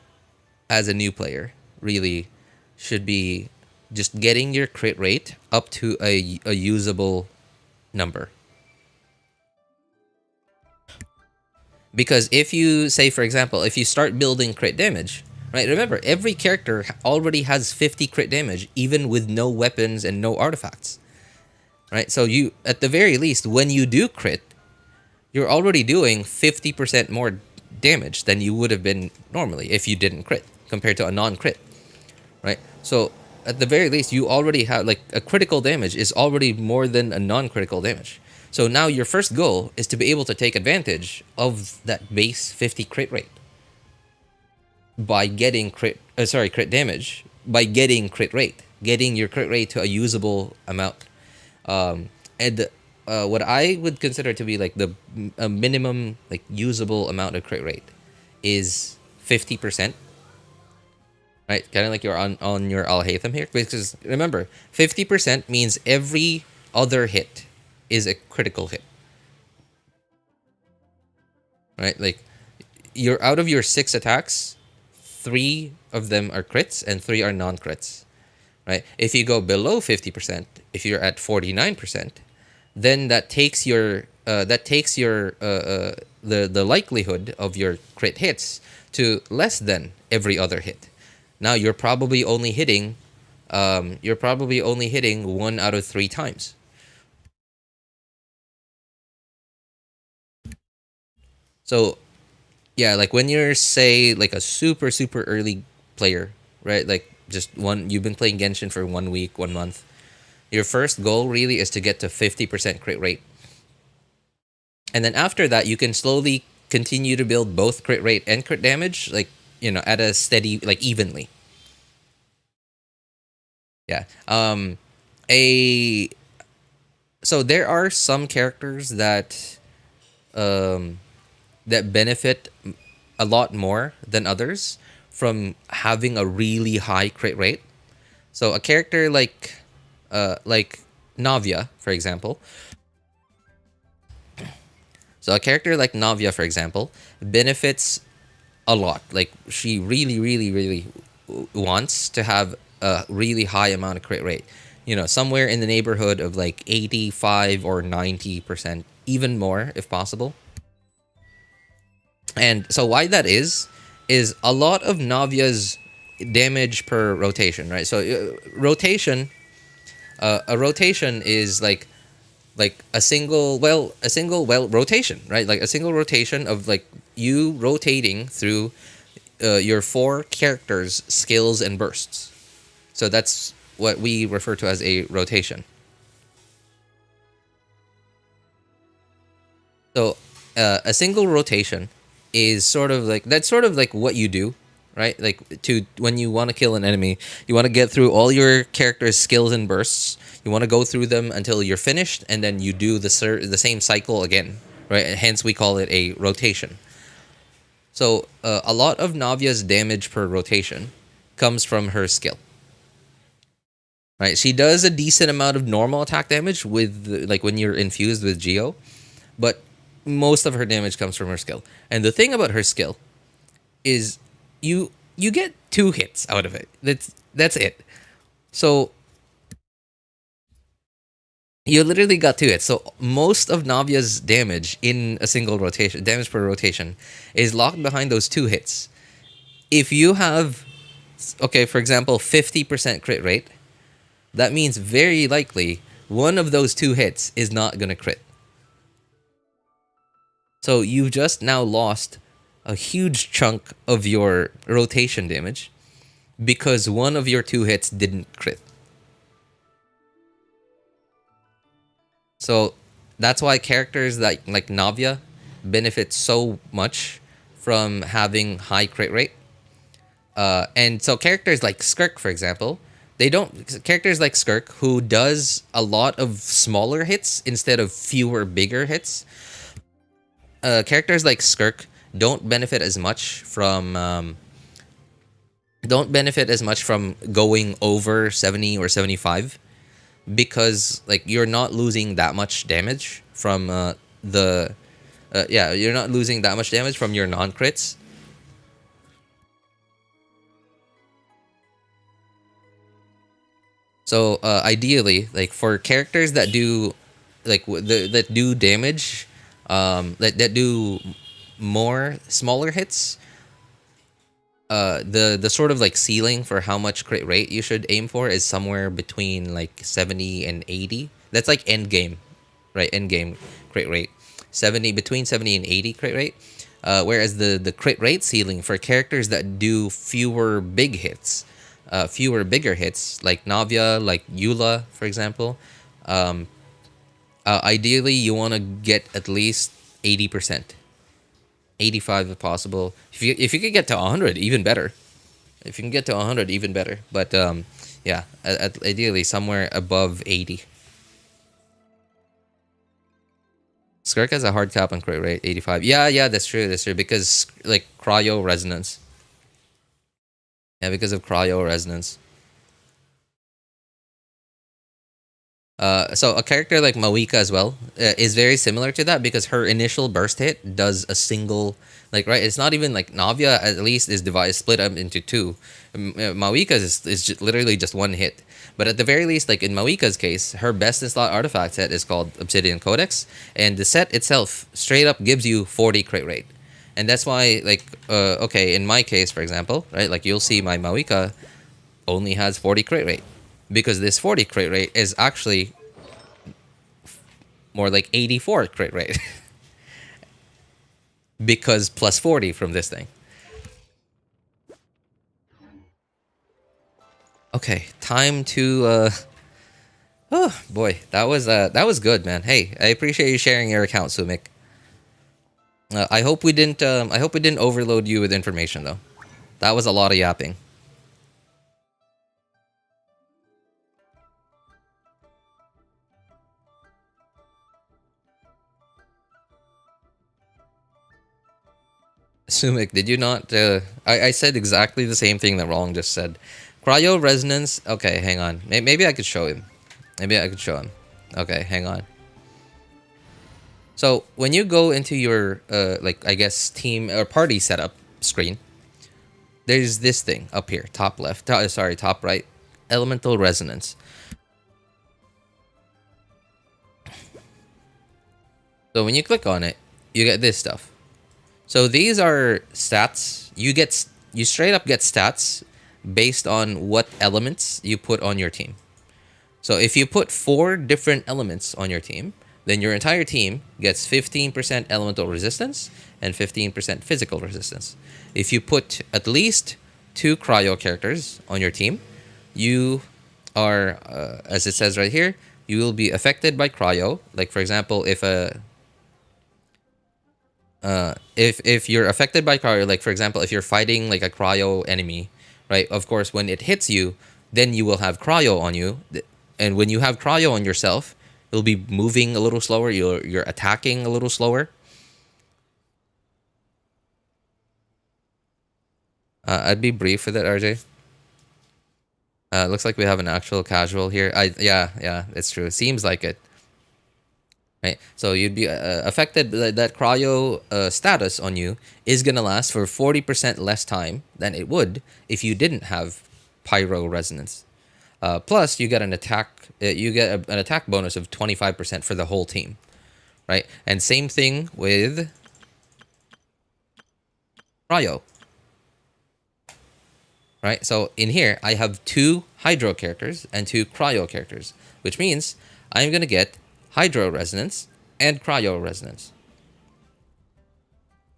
as a new player really should be just getting your crit rate up to a usable number. Because if you say, for example, if you start building crit damage, right? Remember, every character already has 50 crit damage, even with no weapons and no artifacts, right? So you, at the very least, when you do crit, you're already doing 50% more damage than you would have been normally if you didn't crit compared to a non-crit, right? So at the very least, you already have like a critical damage is already more than a non-critical damage. So now your first goal is to be able to take advantage of that base 50 crit rate, by getting crit damage by getting crit rate, getting your crit rate to a usable amount. And what I would consider to be like the a minimum like usable amount of crit rate is 50%, right? Kind of like you're on your Al Haytham here, because remember, 50% means every other hit is a critical hit, right? Like you're out of your 6 attacks, 3 of them are crits and 3 are non-crits, right? If you go below 50%, if you're at 49%, then that takes your the likelihood of your crit hits to less than every other hit. Now you're probably only hitting 1 out of 3 times. So yeah, like when you're say like a super early player, right? Like just one you've been playing Genshin for 1 week, 1 month. Your first goal really is to get to 50% crit rate. And then after that, you can slowly continue to build both crit rate and crit damage, like, at a steady, like evenly. Yeah. A So there are some characters um that benefit a lot more than others from having a really high crit rate. So a character like Navia, for example. So a character like Navia, for example, benefits a lot. Like she really wants to have a really high amount of crit rate. Somewhere in the neighborhood of like 85 or 90%, even more if possible. And so why that is a lot of Navia's damage per rotation, right? So a rotation is like a single rotation, right? Like a single rotation of like you rotating through your 4 characters skills and bursts. So that's what we refer to as a rotation. So a single rotation is sort of like what you do, right? Like to when you want to kill an enemy, you want to get through all your characters' skills and bursts. You want to go through them until you're finished, and then you do the same cycle again, right? And hence, we call it a rotation. So a lot of Navia's damage per rotation comes from her skill. Right, she does a decent amount of normal attack damage with like when you're infused with Geo, but most of her damage comes from her skill. And the thing about her skill is you get 2 hits out of it. That's it. So you literally got 2 hits. So most of Navia's damage in a single rotation, damage per rotation, is locked behind those 2 hits. If you have, okay, for example, 50% crit rate, that means very likely one of those 2 hits is not gonna crit. So you've just now lost a huge chunk of your rotation damage because one of your 2 hits didn't crit. So that's why characters like Navia benefit so much from having high crit rate. And so characters like Skirk, for example, characters like Skirk, who does a lot of smaller hits instead of fewer bigger hits. Characters like Skirk don't benefit as much from going over 70 or 75 because like you're not losing that much damage from you're not losing that much damage from your non-crits. So ideally, like for characters that do that do damage, that do more smaller hits, the sort of like ceiling for how much crit rate you should aim for is somewhere between like 70 and 80. That's like end game, right? End game crit rate, 70 between 70 and 80 crit rate. Whereas the crit rate ceiling for characters that do fewer bigger hits, like Navia, like Eula, for example, ideally you want to get at least 80%. 85 if possible. If you could get to 100, even better. If you can get to 100, even better. But yeah, ideally somewhere above 80. Skirk has a hard cap on crit rate, 85. Yeah, that's true. That's true because like cryo resonance. Yeah, because of cryo resonance. So a character like Mavuika as well is very similar to that because her initial burst hit does a single, like, right, it's not even like Navia at least is divided split up into two. Mavuika's is literally just one hit, but at the very least, like in Mavuika's case, her best in slot artifact set is called Obsidian Codex, and the set itself straight up gives you 40 crit rate. And that's why, like, okay, in my case, for example, right, like you'll see my Mavuika only has 40 crit rate because this 40 crit rate is actually more like 84 crit rate because plus 40 from this thing. Okay, time to oh boy, that was good, man. Hey, I appreciate you sharing your account, Soumik. I hope we didn't overload you with information though. That was a lot of yapping. Soumik, did you not? I said exactly the same thing that Wrong just said. Cryo resonance. Okay, hang on. Maybe I could show him. Maybe I could show him. Okay, hang on. So when you go into your like I guess team or party setup screen, there's this thing up here, top left. Sorry, top right. Elemental resonance. So when you click on it, you get this stuff. So these are stats. You straight up get stats based on what elements you put on your team. So if you put 4 different elements on your team, then your entire team gets 15% elemental resistance and 15% physical resistance. If you put at least 2 cryo characters on your team, you are, as it says right here, you will be affected by cryo. Like for example, if you're affected by cryo, like for example, if you're fighting like a cryo enemy, right? Of course, when it hits you, then you will have cryo on you, and when you have cryo on yourself, you'll be moving a little slower. You're attacking a little slower. I'd be brief with it, RJ. Looks like we have an actual casual here. Yeah, it's true. It seems like it. Right, so you'd be affected. That cryo status on you is gonna last for 40% less time than it would if you didn't have pyro resonance. Plus, you get an attack. An attack bonus of 25% for the whole team, right? And same thing with cryo. Right, so in here I have 2 hydro characters and 2 cryo characters, which means I'm gonna get hydro resonance and cryo resonance.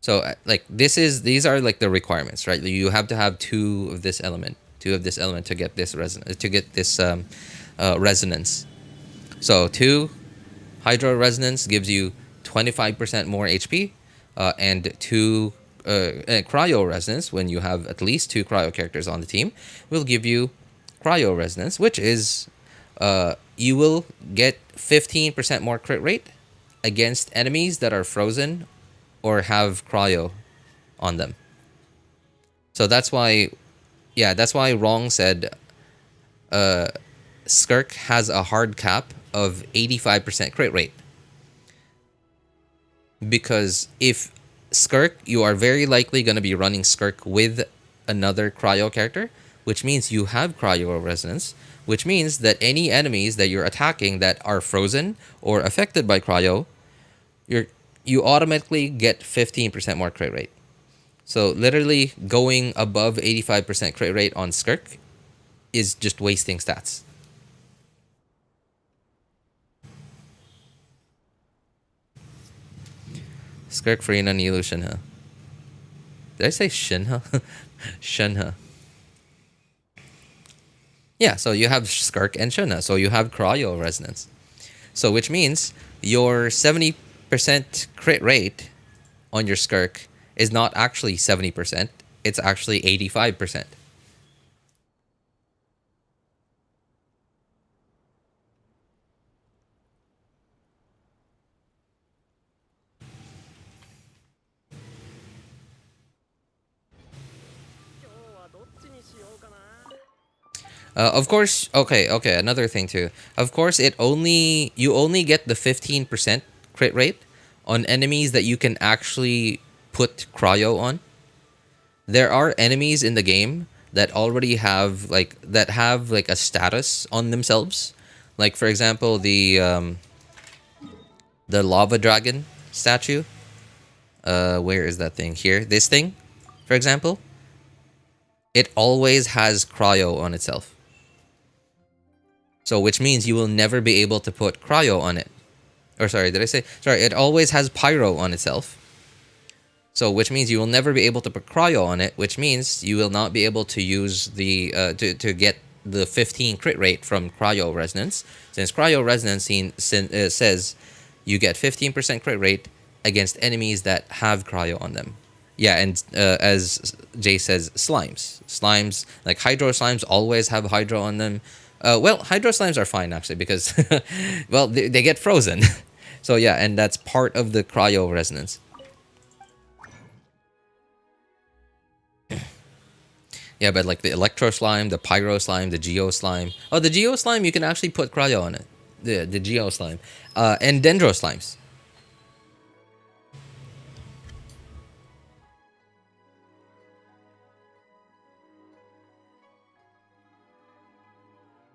So like these are like the requirements, right? You have to have 2 of this element to get this resonance. So 2 hydro resonance gives you 25% more HP, and 2 cryo resonance, when you have at least 2 cryo characters on the team, will give you cryo resonance, which is you will get 15% more crit rate against enemies that are frozen or have cryo on them. So that's why Wrong said Skirk has a hard cap of 85% crit rate. Because if Skirk, you are very likely going to be running Skirk with another cryo character, which means you have cryo resonance, which means that any enemies that you're attacking that are frozen or affected by cryo, you automatically get 15% more crit rate. So literally going above 85% crit rate on Skirk is just wasting stats. Skirk, Farina, Nilu, Shenhe. Did I say Shenhe? Shenhe. Yeah, so you have Skirk and Shenhe, so you have cryo resonance. So which means your 70% crit rate on your Skirk is not actually 70%. It's actually 85%. Of course, okay, another thing too. Of course, you only get the 15% crit rate on enemies that you can actually put cryo on. There are enemies in the game that already have like a status on themselves. Like for example, the lava dragon statue. Where is that thing? Here, this thing, for example. It always has cryo on itself. So which means you will never be able to put cryo on it. Or sorry, did I say? Sorry, it always has pyro on itself. So which means you will never be able to put cryo on it, which means you will not be able to use the to get the 15 crit rate from cryo resonance, since cryo resonance says you get 15% crit rate against enemies that have cryo on them. Yeah, and as Jay says, slimes like hydro slimes always have hydro on them. Well, hydro slimes are fine actually because well they get frozen. So yeah, and that's part of the cryo resonance. Yeah, but like the electro slime, the pyro slime, the geo slime. Oh, the geo slime you can actually put cryo on it. The geo slime, and dendro slimes.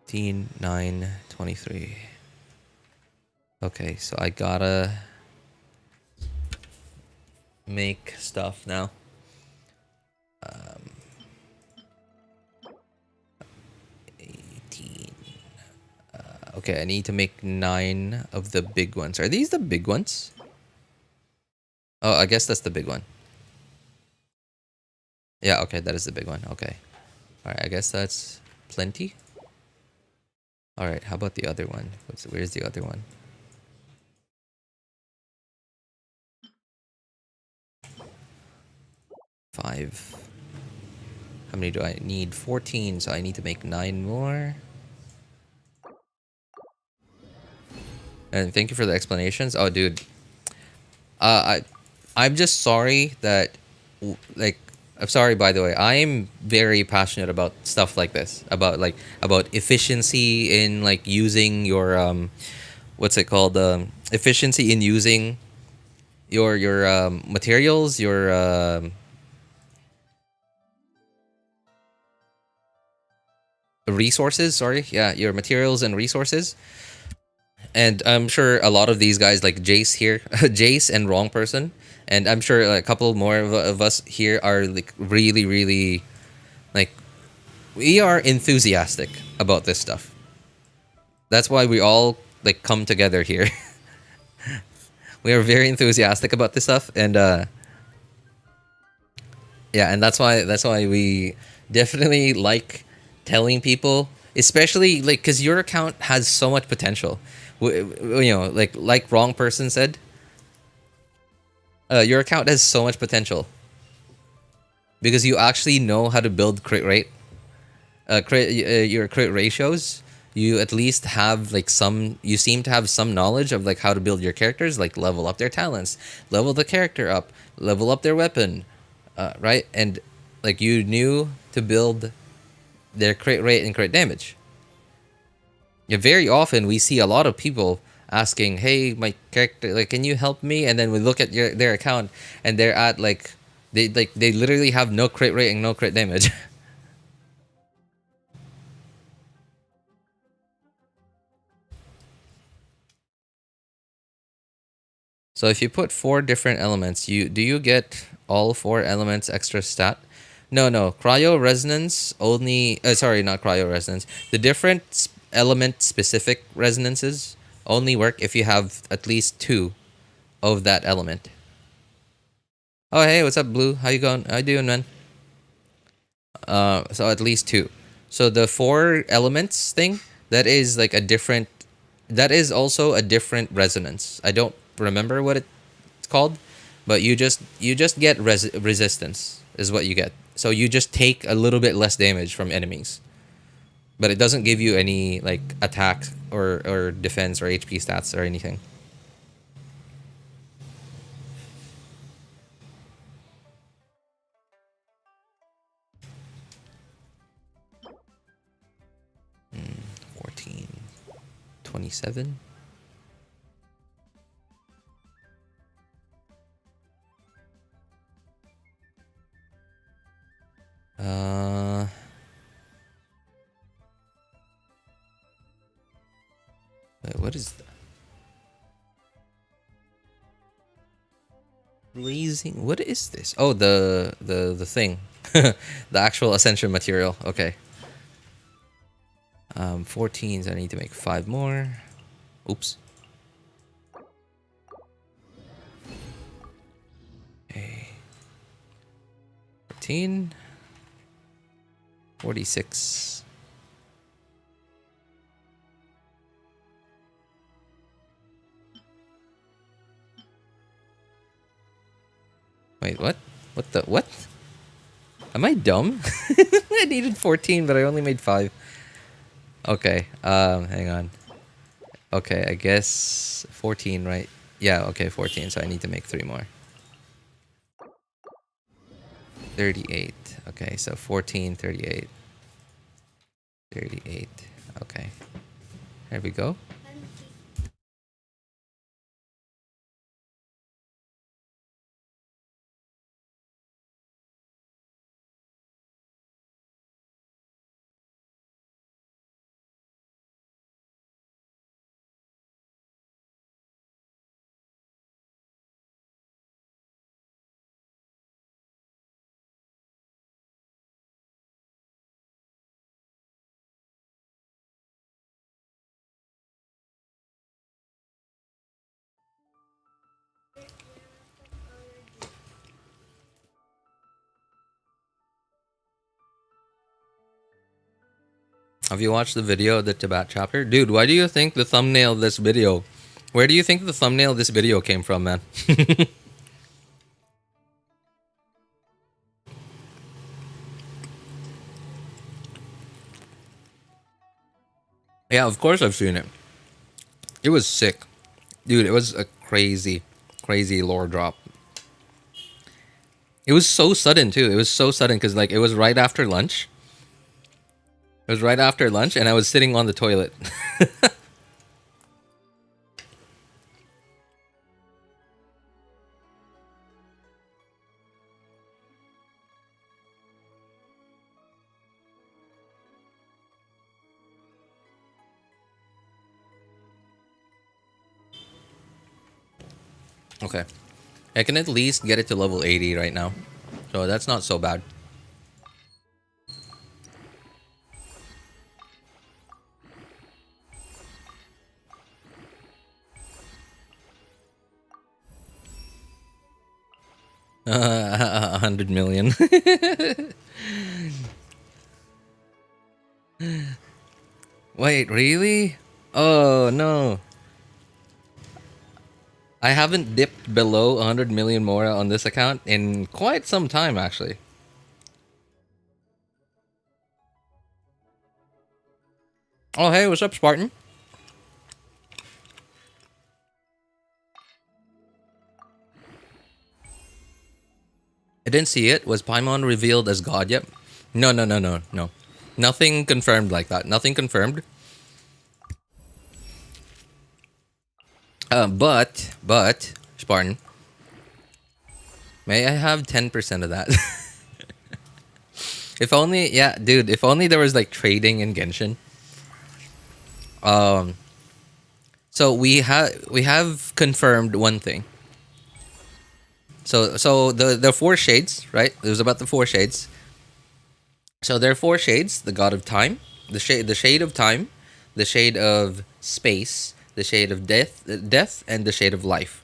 Teen 923. Okay, so I gotta make stuff now. 18. Okay, I need to make 9 of the big ones. Are these the big ones? Oh, I guess that's the big one. Yeah, okay, that is the big one. Okay. Alright, I guess that's plenty. Alright, how about the other one? Where's the other one? Five. How many do I need? 14, so I need to make 9 more. And thank you for the explanations. Oh, dude. I'm just sorry that, like, I'm sorry, by the way. I'm very passionate about stuff like this. About efficiency in, like, using your, what's it called? Efficiency in using your materials, your, resources, sorry. Yeah, your materials and resources. And I'm sure a lot of these guys, like Jace here, Jace and Wrong Person, and I'm sure a couple more of us here are like really, really, like, we are enthusiastic about this stuff. That's why we all like come together here. We are very enthusiastic about this stuff, and yeah, and that's why we definitely like telling people, especially like because your account has so much potential. You know, like Wrong Person said, your account has so much potential because you actually know how to build crit rate, your crit ratios. You at least have like some. You seem to have some knowledge of like how to build your characters, like level up their talents, level the character up, level up their weapon, right? And like you knew to build their crit rate and crit damage. Yeah, very often we see a lot of people asking, "Hey, my character, like, can you help me?" And then we look at their account, and they're at like they literally have no crit rate and no crit damage. So if you put 4 different elements, do you get all 4 elements extra stat? No, cryo resonance only. Sorry, not cryo resonance. The different element specific resonances only work if you have at least 2 of that element. Oh, hey, what's up, Blue? How you going? How you doing, man? So at least 2. So the 4 elements thing, that is like a different. That is also a different resonance. I don't remember what it's called, but you just get resistance is what you get. So you just take a little bit less damage from enemies, but it doesn't give you any like attack or defense or HP stats or anything. Mm, 14, 27. Wait, what is that? Blazing. What is this? Oh, the thing, the actual ascension material. Okay. 14. So I need to make 5 more. Oops. Okay. 14. 46. Wait, what? What? Am I dumb? I needed 14, but I only made 5. Okay, hang on. Okay, I guess 14, right? Yeah, okay, 14, so I need to make 3 more. 38. Okay, so 14, 38. 38. Okay. There we go. Have you watched the video of the Tibet chapter? Dude, why do you think the thumbnail of this video... Where do you think the thumbnail of this video came from, man? Yeah, of course I've seen it. It was sick. Dude, it was a crazy, crazy lore drop. It was so sudden, too. It was so sudden because, like, it was right after lunch. It was right after lunch, and I was sitting on the toilet. Okay. I can at least get it to level 80 right now. So that's not so bad. Uh, 100 million. Wait, really? Oh, no. I haven't dipped below 100 million more on this account in quite some time, actually. Oh, hey, what's up, Spartan? I didn't see it. Was Paimon revealed as God yet? No, no, no, no, no. Nothing confirmed like that. Nothing confirmed. But, Spartan, may I have 10% of that? If only, yeah, dude, if only there was like trading in Genshin. So we have confirmed one thing. So the 4 shades, right? It was about the 4 shades. So there are 4 shades: the god of time, the shade of time, the shade of space, the shade of death, and the shade of life.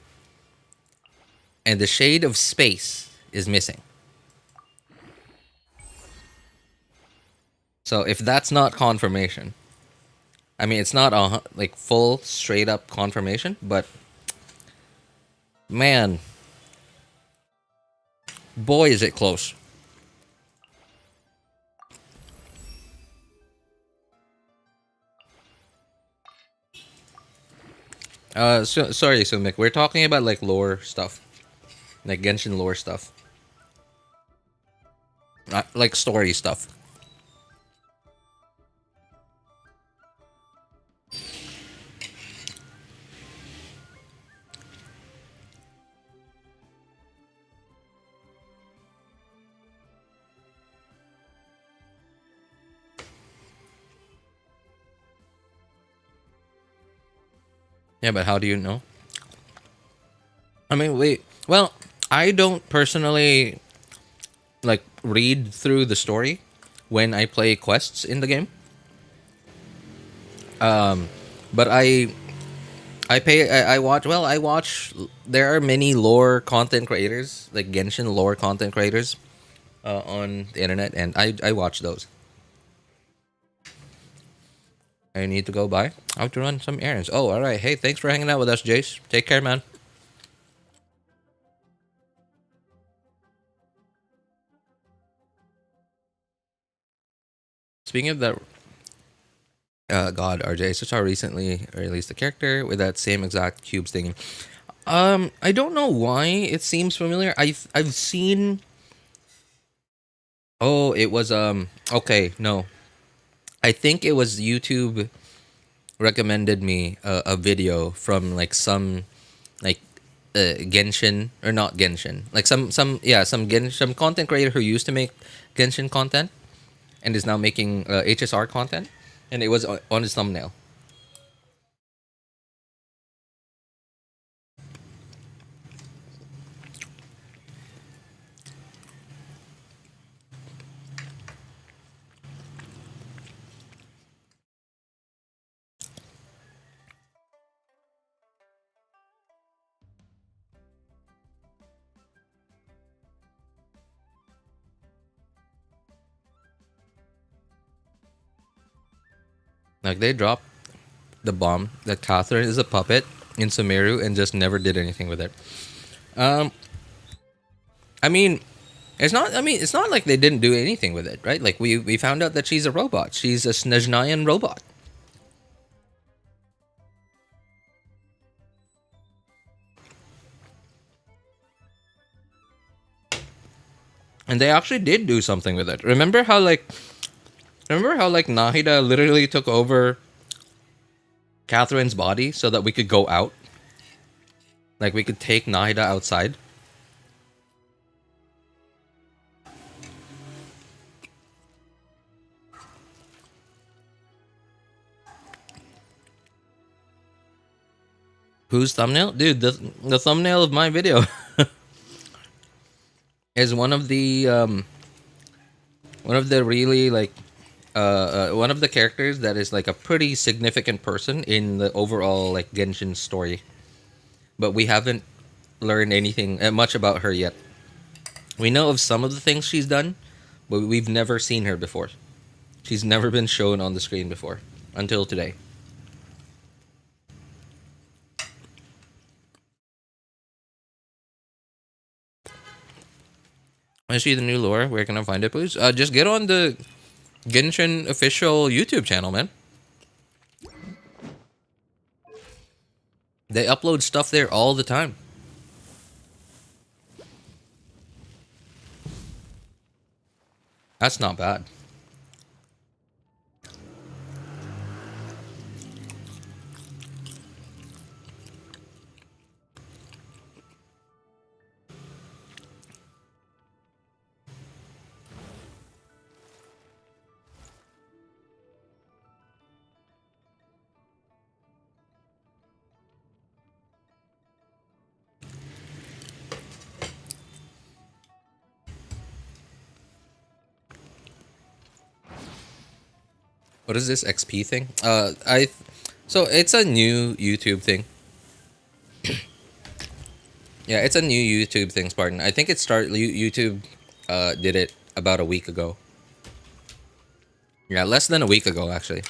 And the shade of space is missing. So if that's not confirmation, I mean, it's not a like full straight up confirmation, but man, Boy, is it close. Sorry, Soumik. We're talking about like lore stuff, like Genshin lore stuff, not like story stuff. Yeah, but how do you know? I mean, wait. Well, I don't personally like read through the story when I play quests in the game. But I watch. Well, I watch. There are many lore content creators, like Genshin lore content creators, on the internet, and I watch those. I need to go by. I have to run some errands. Oh, all right. Hey, thanks for hanging out with us, Jace. Take care, man. Speaking of that, God, RJ, so how recently released a character with that same exact cubes thing. I don't know why it seems familiar. I've seen. Oh, it was Okay, no, I think it was YouTube recommended me a video from like some like Genshin or not Genshin, like some content creator who used to make Genshin content and is now making HSR content, and it was on his thumbnail. Like they dropped the bomb that Catherine is a puppet in Sumeru and just never did anything with it. Um, I mean, it's not. I mean, it's not like they didn't do anything with it, right? Like we found out that she's a robot. She's a Snezhnayan robot, and they actually did do something with it. Remember how like Nahida literally took over Catherine's body so that we could go out, like we could take Nahida outside. Whose thumbnail, dude? The thumbnail of my video is one of the really like one of the characters that is like a pretty significant person in the overall like Genshin story, but we haven't learned anything much about her yet. We know of some of the things she's done, but we've never seen her before. She's never been shown on the screen before until today. I see the new lore. Where can I find it, please? Just get on the Genshin official YouTube channel, man. They upload stuff there all the time. That's not bad. What is this XP thing? So it's a new YouTube thing. Yeah, it's a new YouTube thing, Spartan. I think it started. YouTube did it about a week ago. Yeah, less than a week ago, actually.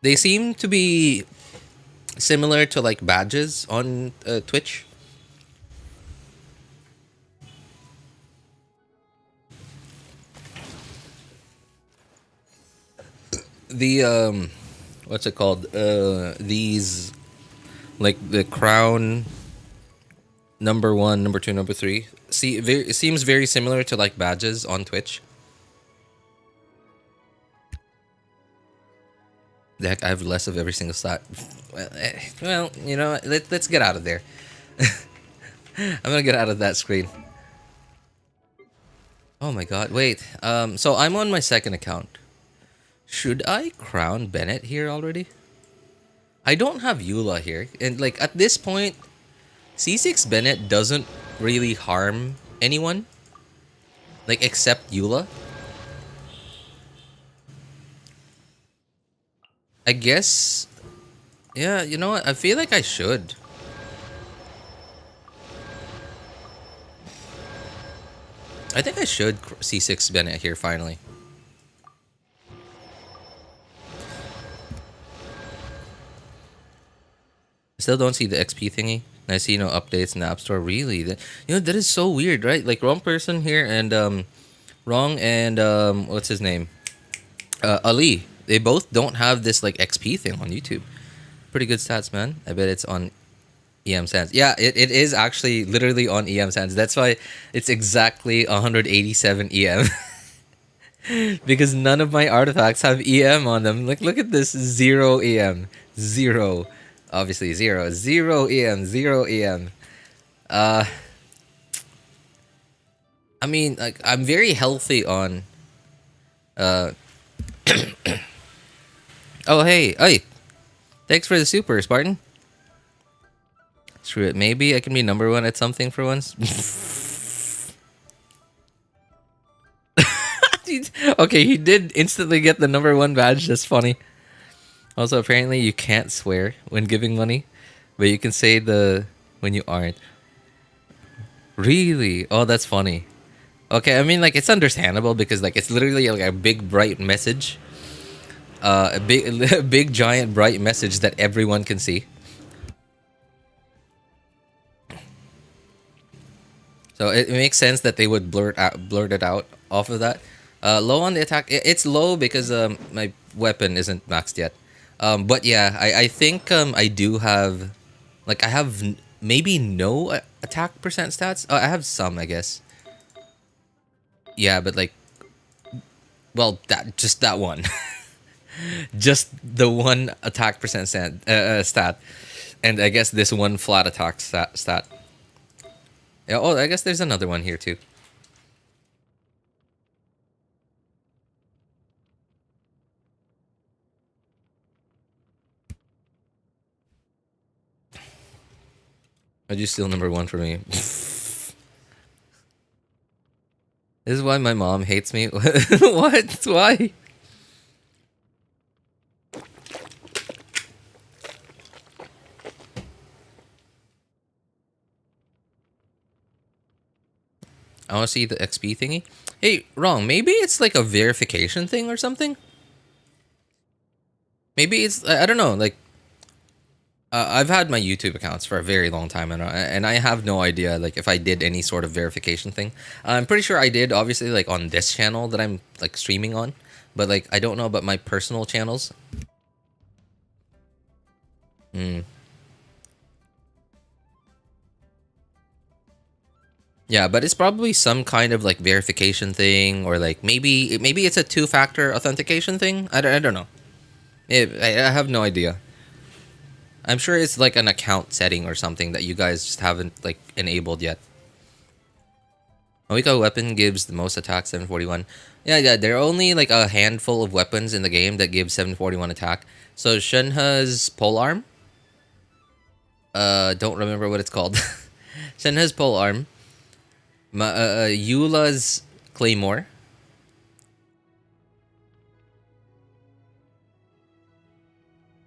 They seem to be similar to like badges on Twitch. The what's it called? These like the crown number one, number two, number three. See, it seems very similar to like badges on Twitch. The heck, I have less of every single stat. Well, you know, let's get out of there. I'm gonna get out of that screen. Oh my god, wait. So I'm on my second account. Should I crown Bennett here already? I don't have Eula here. And like at this point, C6 Bennett doesn't really harm anyone. Like except Eula. I guess, yeah, you know what? I feel like I should. I think I should C6 Bennett here finally. Still don't see the XP thingy. I see no updates in the App Store. Really, that is so weird, right? Like wrong person here and wrong and what's his name? Ali. They both don't have this like XP thing on YouTube. Pretty good stats, man. I bet it's on EM Sands. Yeah, it is actually literally on EM Sands. That's why it's exactly 187 EM. Because none of my artifacts have EM on them. Like, look at this. 0 EM. 0. Obviously, 0. 0 EM. 0 EM. I mean, like, I'm very healthy on... Oh, hey. Hey. Thanks for the super, Spartan. Screw it. Maybe I can be number one at something for once. Okay, he did instantly get the number one badge. That's funny. Also, apparently you can't swear when giving money, but you can say the when you aren't. Really? Oh, that's funny. Okay, I mean, like, it's understandable because, like, it's literally like a big bright message. A big, a big giant bright message that everyone can see. So it makes sense that they would blurt it out off of that. Low on the attack. It's low because my weapon isn't maxed yet. But yeah, I think I do have, like, I have maybe no attack percent stats. I have some, I guess. Yeah, but like, well, just that one. Just the one attack percent stat. And I guess this one flat attack stat. Yeah, oh, I guess there's another one here too. Are you still number one for me? This is why my mom hates me. What? Why? I want to see the XP thingy. Hey, wrong. Maybe it's like a verification thing or something. Maybe it's, I don't know. Like, I've had my YouTube accounts for a very long time, and I have no idea like if I did any sort of verification thing. I'm pretty sure I did, obviously, like on this channel that I'm like streaming on, but like I don't know about my personal channels. Hmm. Yeah, but it's probably some kind of like verification thing, or like maybe it's a two-factor authentication thing. I don't know. I have no idea. I'm sure it's like an account setting or something that you guys just haven't like enabled yet. Mavuika weapon gives the most attack, 741. Yeah, there are only like a handful of weapons in the game that give 741 attack. So Shenhe's polearm. Don't remember what it's called. Shenhe's polearm. Eula's claymore.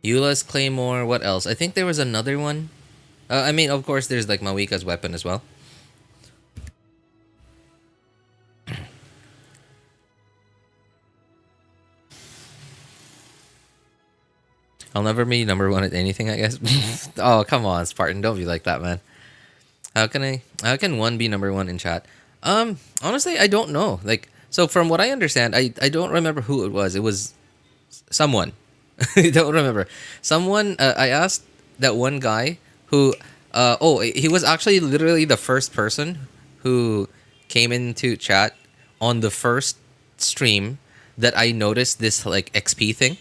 Eula's claymore. What else? I think there was another one. I mean, of course, there's like Mavuika's weapon as well. I'll never be number one at anything, I guess. Oh, come on, Spartan. Don't be like that, man. How can one be number one in chat? Honestly, I don't know. Like, so from what I understand, I don't remember who it was. It was someone. I don't remember. Someone, I asked that one guy who, he was actually literally the first person who came into chat on the first stream that I noticed this like XP thing.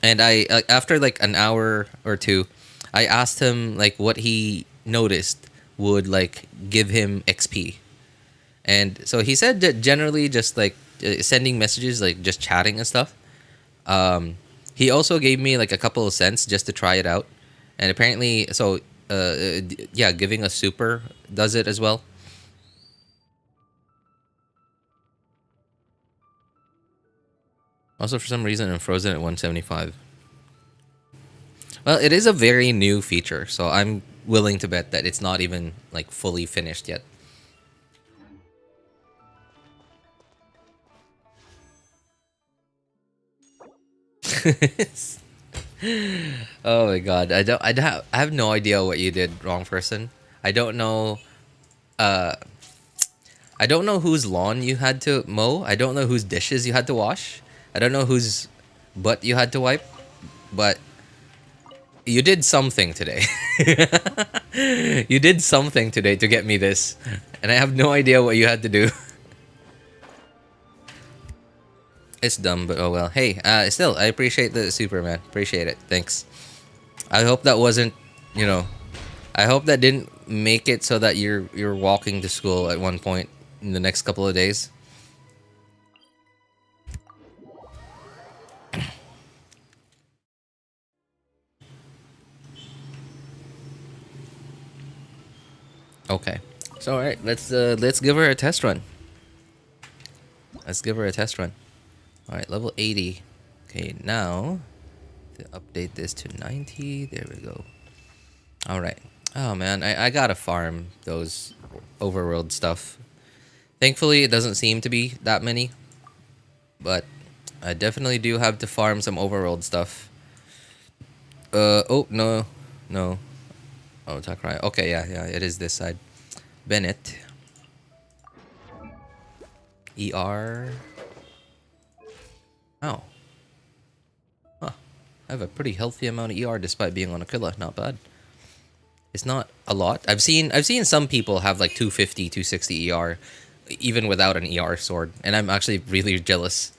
And after like an hour or two, I asked him like what he noticed would like give him XP. And so he said that generally just like sending messages, like just chatting and stuff. He also gave me like a couple of cents just to try it out. And apparently, so yeah, giving a super does it as well. Also, for some reason, I'm frozen at 175. Well, it is a very new feature, so I'm willing to bet that it's not even like fully finished yet. Oh my god, I have no idea what you did wrong, person. I don't know. I don't know whose lawn you had to mow. I don't know whose dishes you had to wash. I don't know whose butt you had to wipe, but you did something today. You did something today to get me this, and I have no idea what you had to do. It's dumb, but oh well. Hey, still, I appreciate the super, man. Appreciate it. Thanks. I hope that wasn't, you know, I hope that didn't make it so that you're walking to school at one point in the next couple of days. Okay. So all right, let's give her a test run. Let's give her a test run. All right, level 80. Okay, now to update this to 90. There we go. All right. Oh man, I gotta farm those overworld stuff. Thankfully, it doesn't seem to be that many, but I definitely do have to farm some overworld stuff. Oh no, no. Oh, Takurai. Okay, yeah, it is this side. Bennett. ER. Oh. Huh. I have a pretty healthy amount of ER despite being on Aquila. Not bad. It's not a lot. I've seen some people have like 250, 260 ER even without an ER sword, and I'm actually really jealous.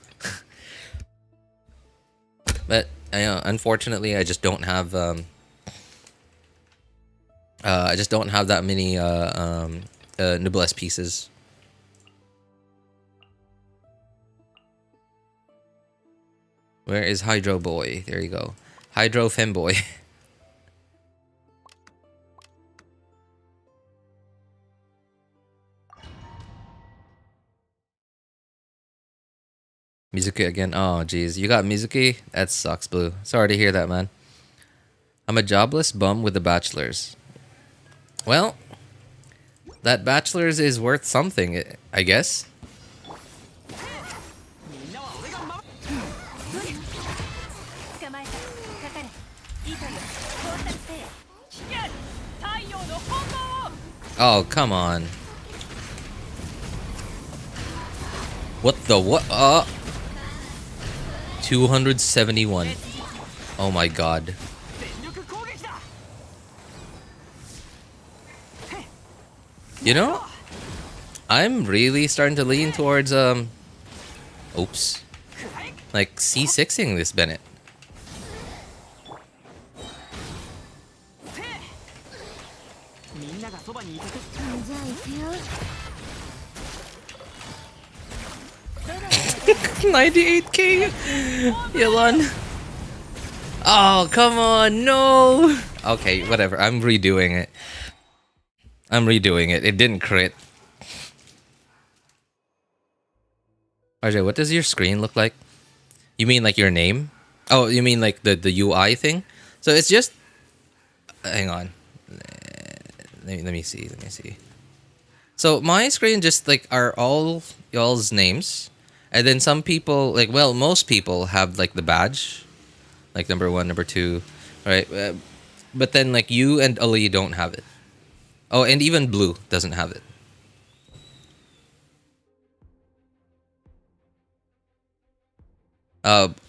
But unfortunately, I just don't have that many noblesse pieces. Where is Hydro Boy? There you go. Hydro Femboy. Mizuki again. Oh, jeez. You got Mizuki? That sucks, Blue. Sorry to hear that, man. I'm a jobless bum with a bachelor's. Well, that bachelor's is worth something, I guess. Oh, come on. What the what? 271. Oh my god. You know, I'm really starting to lean towards oops. Like C6ing this Bennett. $98K, Yelan. Oh, come on, no. Okay, whatever. I'm redoing it. It didn't crit. RJ, what does your screen look like? You mean like your name? Oh, you mean like the UI thing? So it's just... Hang on. Let me see. So my screen just like are all y'all's names. And then some people, like, well, most people have like the badge. like number 1, number 2, right? But then like you and Ali don't have it. Oh, and even Blue doesn't have it.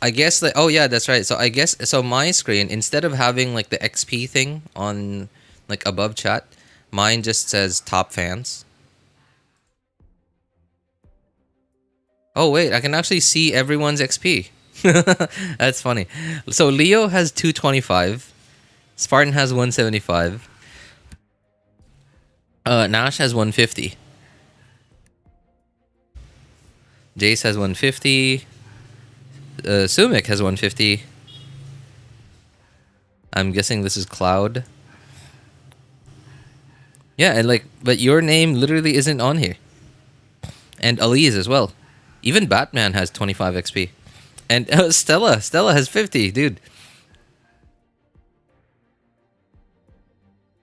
I guess like, oh yeah, that's right. So I guess so my screen, instead of having like the XP thing on like above chat, mine just says top fans. Oh wait, I can actually see everyone's XP. That's funny. So Leo has 225. Spartan has 175. Nash has 150. Jace has 150. Soumik has 150. I'm guessing this is Cloud. Yeah, and like, but your name literally isn't on here. And Ali's as well. Even Batman has 25 XP. And Stella has 50, dude.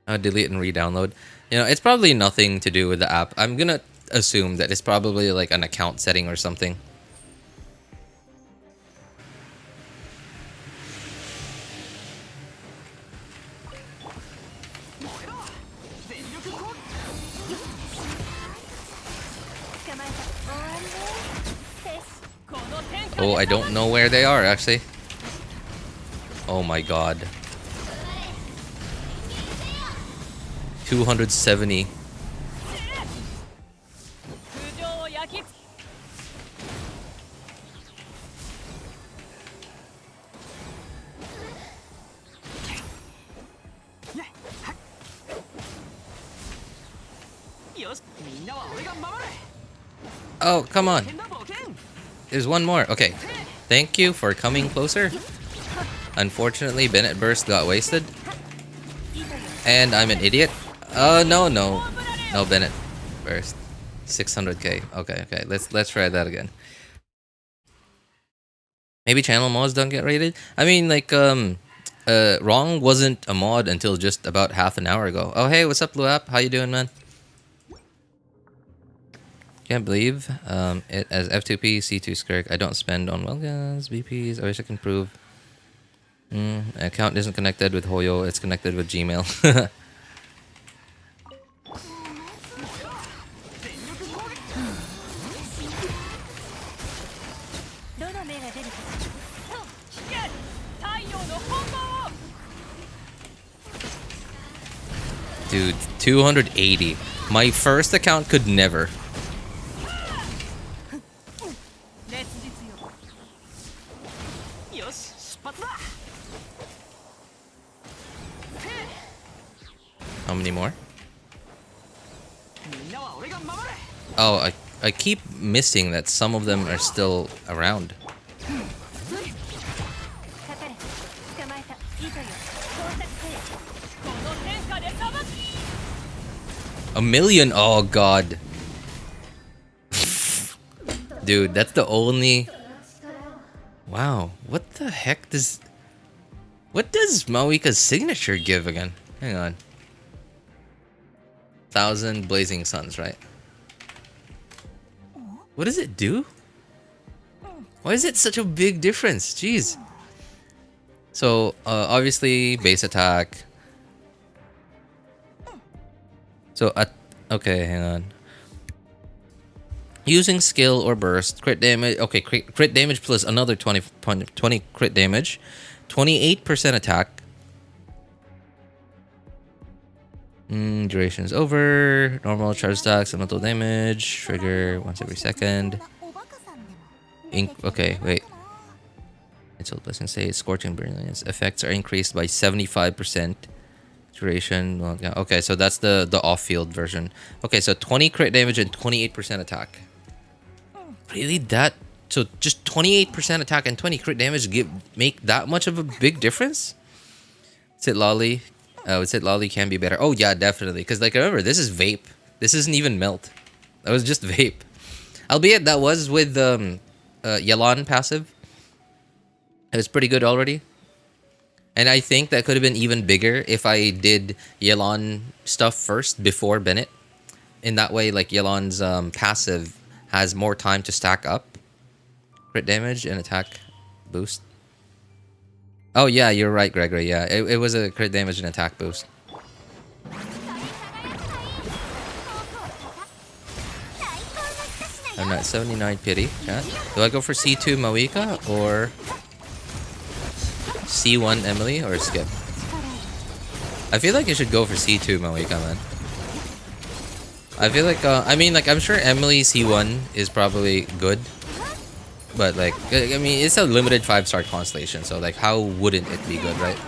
I'll delete and re-download. You know, it's probably nothing to do with the app. I'm gonna assume that it's probably like an account setting or something. Oh, I don't know where they are, actually. Oh my god. 270. Oh, come on. There's one more. Okay. Thank you for coming closer. Unfortunately, Bennett Burst got wasted. And I'm an idiot. No. No, Bennett Burst. 600k. Okay. Let's try that again. Maybe channel mods don't get rated? I mean, like, Wrong wasn't a mod until just about half an hour ago. Oh, hey, what's up, Blue App? How you doing, man? Can't believe it as F2P, C2 Skirk. I don't spend on Welgas, VPs. I wish I can prove. Account isn't connected with Hoyo. It's connected with Gmail. Dude, 280. My first account could never. How many more? Oh, I keep missing that some of them are still around. A million? Oh god. Dude, that's the only... Wow, what the heck does... What does Mavuika's signature give again? Hang on. 1,000 blazing suns, right? What does it do? Why is it such a big difference? Jeez. So, obviously, base attack. So, okay, hang on. Using skill or burst, crit damage. Okay, crit damage plus another 20 crit damage. 28% attack. Duration is over. Normal charge stacks, elemental damage. Trigger once every second. Okay, wait. It's all blessing state. Scorching brilliance. Effects are increased by 75%. Duration. Well, yeah. Okay, so that's the off-field version. Okay, so 20 crit damage and 28% attack. Really? That? So just 28% attack and 20 crit damage make that much of a big difference? Sit Lolly. Sit Lolly can be better. Oh yeah, definitely. Because like remember, this is vape. This isn't even melt. That was just vape. Albeit that was with Yelan passive. It was pretty good already. And I think that could have been even bigger if I did Yelan stuff first before Bennett. In that way, like Yelan's passive has more time to stack up. Crit damage and attack boost. Oh yeah, you're right, Gregory. Yeah, it was a crit damage and attack boost. I'm not 79 pity. Chat. Do I go for C2 Mavuika or C1 Emilie or skip? I feel like you should go for C2 Mavuika, man. I feel like I mean, like, I'm sure Emilie C1 is probably good, but like, I mean, it's a limited 5-star constellation, so like, how wouldn't it be good, right?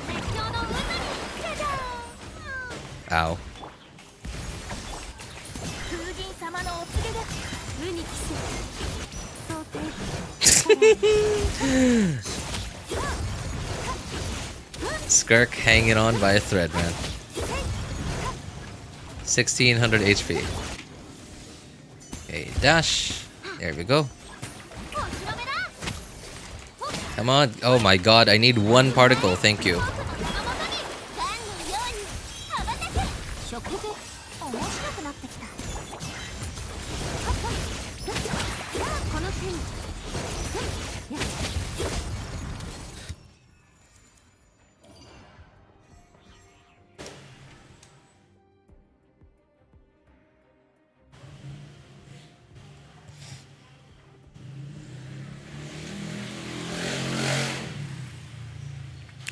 Ow. Skirk hanging on by a thread, man. 1600 HP. Okay, dash. There we go. Come on. Oh my god, I need one particle. Thank you.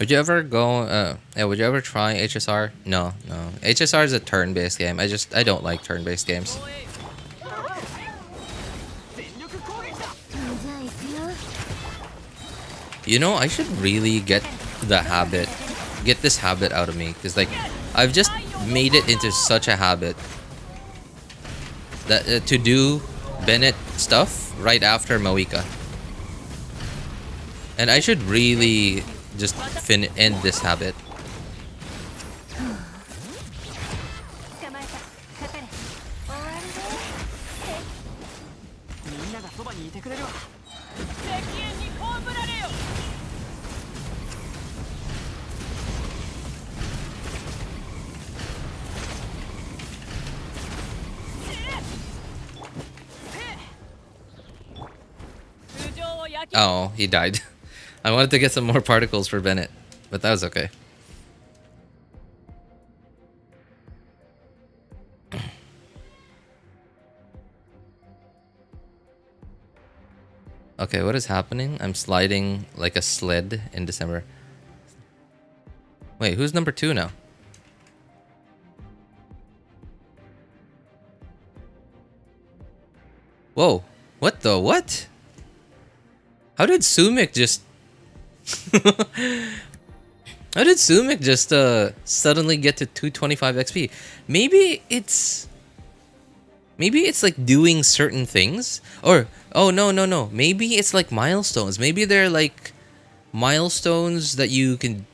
Would you ever go, yeah, would you ever try HSR? No, no. HSR is a turn-based game. I don't like turn-based games. You know, I should really get this habit out of me. Because, like, I've just made it into such a habit that to do Bennett stuff right after Mavuika. And I should really just end this habit. Oh, he died. I wanted to get some more particles for Bennett, but that was okay. Okay, what is happening? I'm sliding like a sled in December. Wait, who's number 2 now? Whoa, what the what? How did Soumik just... How did Soumik just suddenly get to 225 XP? Maybe it's like doing certain things, or oh no, maybe it's like milestones. Maybe they're like milestones that you can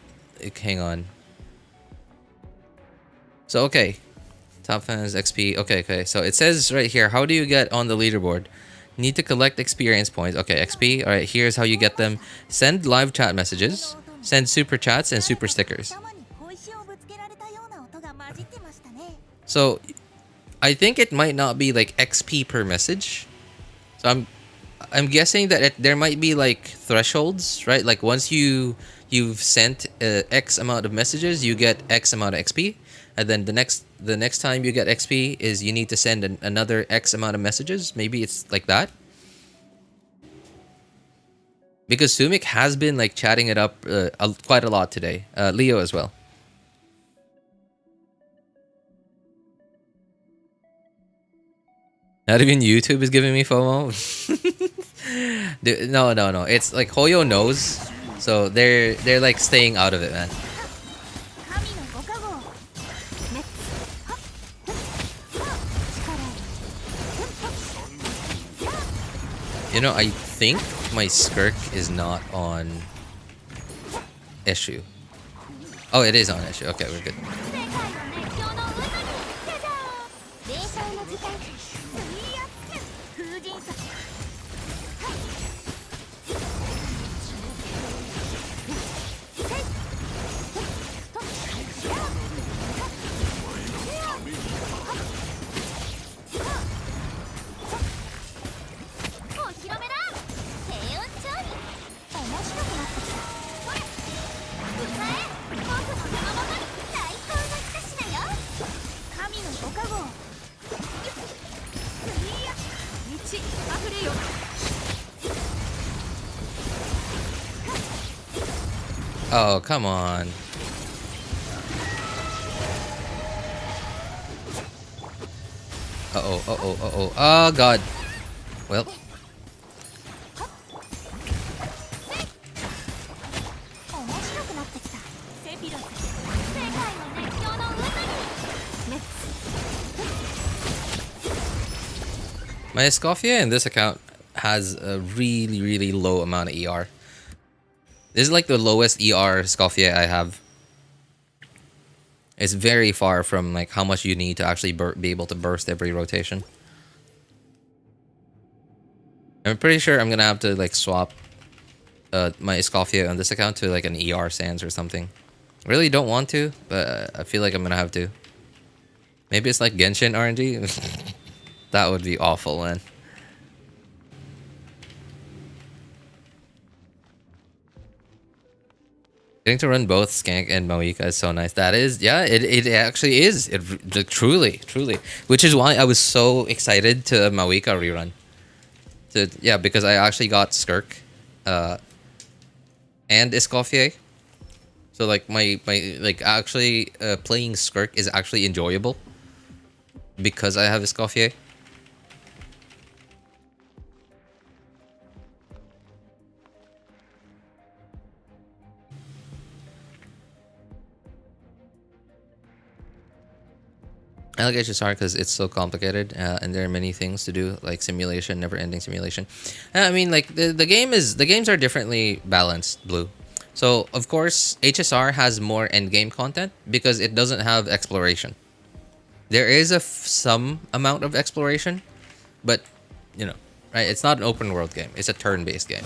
hang on. So okay, top fans XP. Okay, so it says right here, how do you get on the leaderboard? Need to collect experience points. Okay, XP. All right, here's how you get them. Send live chat messages, send super chats and super stickers. So I think it might not be like XP per message. So I'm guessing that there might be like thresholds, right? Like once you've sent X amount of messages, you get X amount of XP, and then the next time you get XP is you need to send another X amount of messages. Maybe it's like that. Because Soumik has been like chatting it up quite a lot today. Leo as well. Not even YouTube is giving me FOMO. Dude, no. It's like Hoyo knows, so they're like staying out of it, man. You know, I think my Skirk is not on issue. Oh, it is on issue. Okay, we're good. Oh, come on. Uh-oh, uh-oh, uh-oh. Oh, God. Well. My Escoffier in this account has a really, really low amount of ER. This is like the lowest ER Escoffier I have. It's very far from like how much you need to actually be able to burst every rotation. I'm pretty sure I'm gonna have to like swap my Escoffier on this account to like an ER Sans or something. I really don't want to, but I feel like I'm gonna have to. Maybe it's like Genshin RNG. That would be awful, man. Getting to run both Skank and Mavuika is so nice. That is, yeah, it actually is. It truly, truly. Which is why I was so excited to Mavuika rerun. Yeah, because I actually got Skirk and Escoffier. So like my like actually playing Skirk is actually enjoyable because I have Escoffier. I like HSR because it's so complicated and there are many things to do, like simulation, never-ending simulation. I mean, like the games are differently balanced, Blue. So of course HSR has more endgame content because it doesn't have exploration. There is some amount of exploration, but you know, right? It's not an open world game. It's a turn-based game.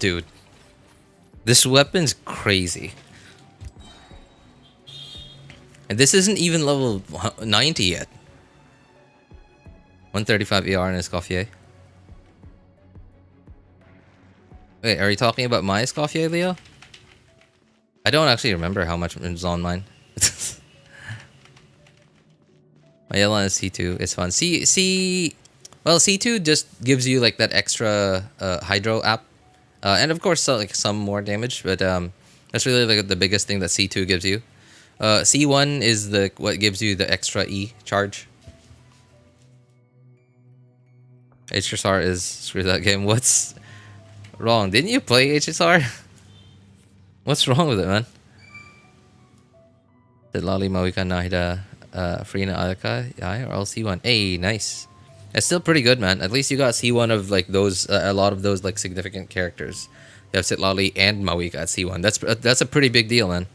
Dude, this weapon's crazy. And this isn't even level 90 yet. 135 ER in Escoffier. Wait, are you talking about my Escoffier, Leo? I don't actually remember how much is on mine. My yellow is C2. It's fun. Well, C2 just gives you like that extra Hydro app. And of course, like some more damage, but that's really like the biggest thing that C2 gives you. C1 is what gives you the extra E charge. HSR is screw that game. What's wrong? Didn't you play HSR? What's wrong with it, man? Did Lali Mavuika Nahida Frina Alaka? Yeah, or all C1. Hey, nice. It's still pretty good, man. At least you got C1 of like those a lot of those like significant characters. You have Sitlali and Mavuika at C1. That's a pretty big deal, man.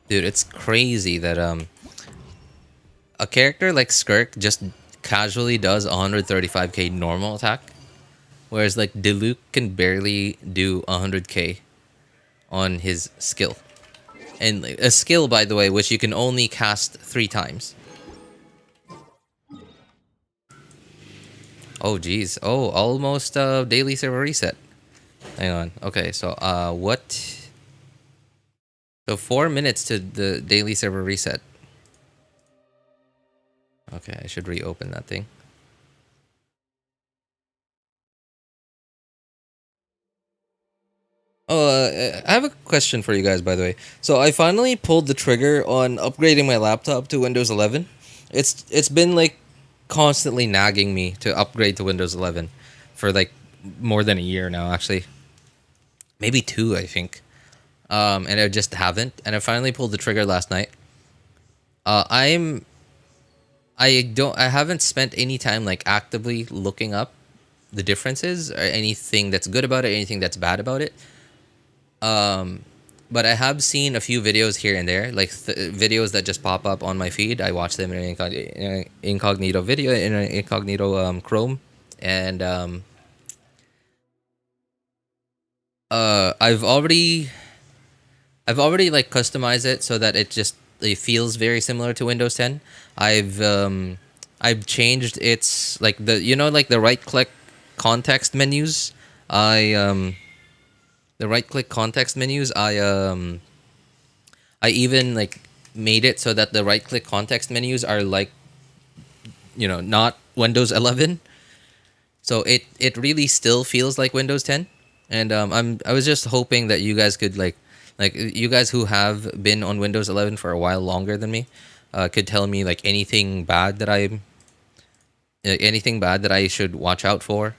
Dude, it's crazy that a character like Skirk just casually does 135k normal attack, whereas like Diluc can barely do 100k on his skill. And like, a skill, by the way, which you can only cast 3 times. Oh geez. Oh, almost daily server reset. Hang on. Okay, so what? So 4 minutes to the daily server reset. Okay, I should reopen that thing. Oh, I have a question for you guys, by the way. So I finally pulled the trigger on upgrading my laptop to Windows 11. It's been like constantly nagging me to upgrade to Windows 11 for like more than a year now, actually. Maybe two, I think. And I just haven't. And I finally pulled the trigger last night. I haven't spent any time like actively looking up the differences or anything that's good about it, anything that's bad about it. But I have seen a few videos here and there, like videos that just pop up on my feed. I watch them in an incognito video, in an incognito Chrome, and I've already like customized it so that it feels very similar to Windows 10. I've changed its like like the right click context menus. I the right click context menus. I even like made it so that the right click context menus are like not Windows 11. So it really still feels like Windows 10. And I was just hoping that you guys could like you guys who have been on Windows 11 for a while longer than me could tell me like anything bad that I should watch out for.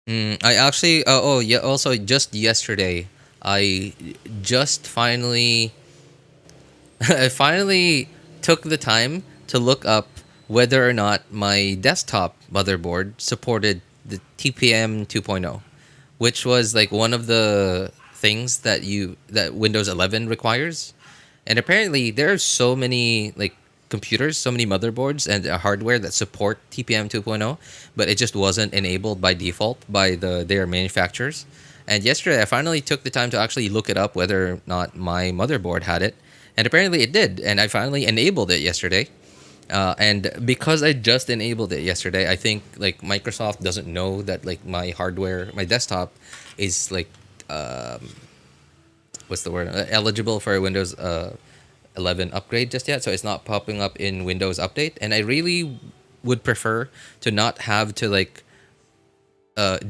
I actually oh yeah, also just yesterday I just finally I finally took the time to look up whether or not my desktop motherboard supported the TPM 2.0, which was like one of the things that Windows 11 requires. And apparently there are so many like computers, so many motherboards and hardware that support TPM 2.0, but it just wasn't enabled by default by their manufacturers. And yesterday I finally took the time to actually look it up whether or not my motherboard had it, and apparently it did. And I finally enabled it yesterday. And because I just enabled it yesterday, I think like Microsoft doesn't know that like my hardware, my desktop, is like what's the word, eligible for a Windows 11 upgrade just yet. So it's not popping up in Windows Update, and I really would prefer to not have to like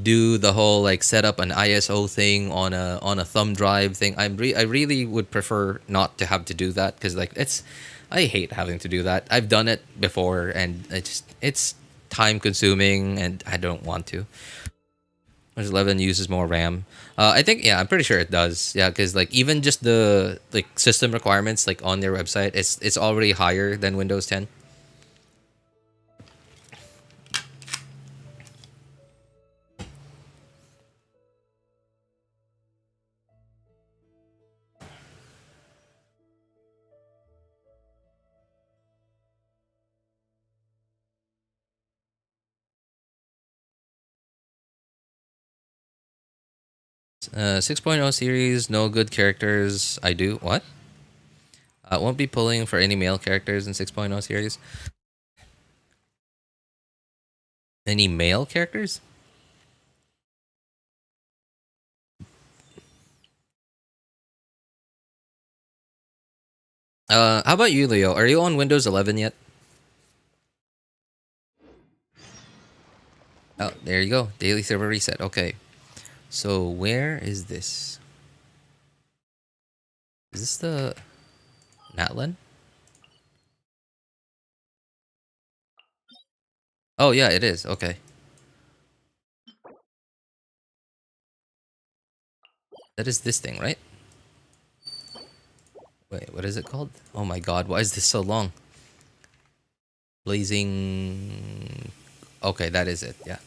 do the whole like set up an ISO thing on a thumb drive thing. I really would prefer not to have to do that, because like I hate having to do that. I've done it before, and it's time consuming, and I don't want to. Windows 11 uses more RAM. I think, yeah, I'm pretty sure it does. Yeah, because like even just the like system requirements like on their website, it's already higher than Windows 10. 6.0 series, no good characters. I do what? I won't be pulling for any male characters in 6.0 series. Any male characters? How about you, Leo? Are you on Windows 11 yet? Oh, there you go. Daily server reset. Okay. So where is this? Is this the Natlan? Oh yeah, it is. Okay. That is this thing, right? Wait, what is it called? Oh my god, why is this so long? Blazing. Okay, that is it. Yeah.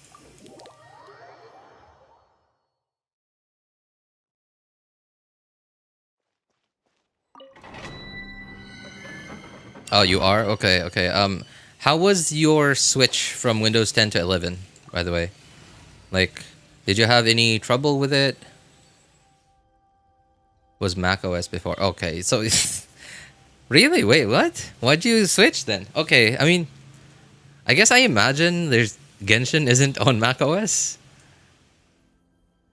Oh, you are? Okay, okay. How was your switch from Windows 10 to 11, by the way? Like, did you have any trouble with it? Was Mac OS before? Okay, so really? Wait, what? Why'd you switch then? Okay, I mean, I guess I imagine Genshin isn't on macOS?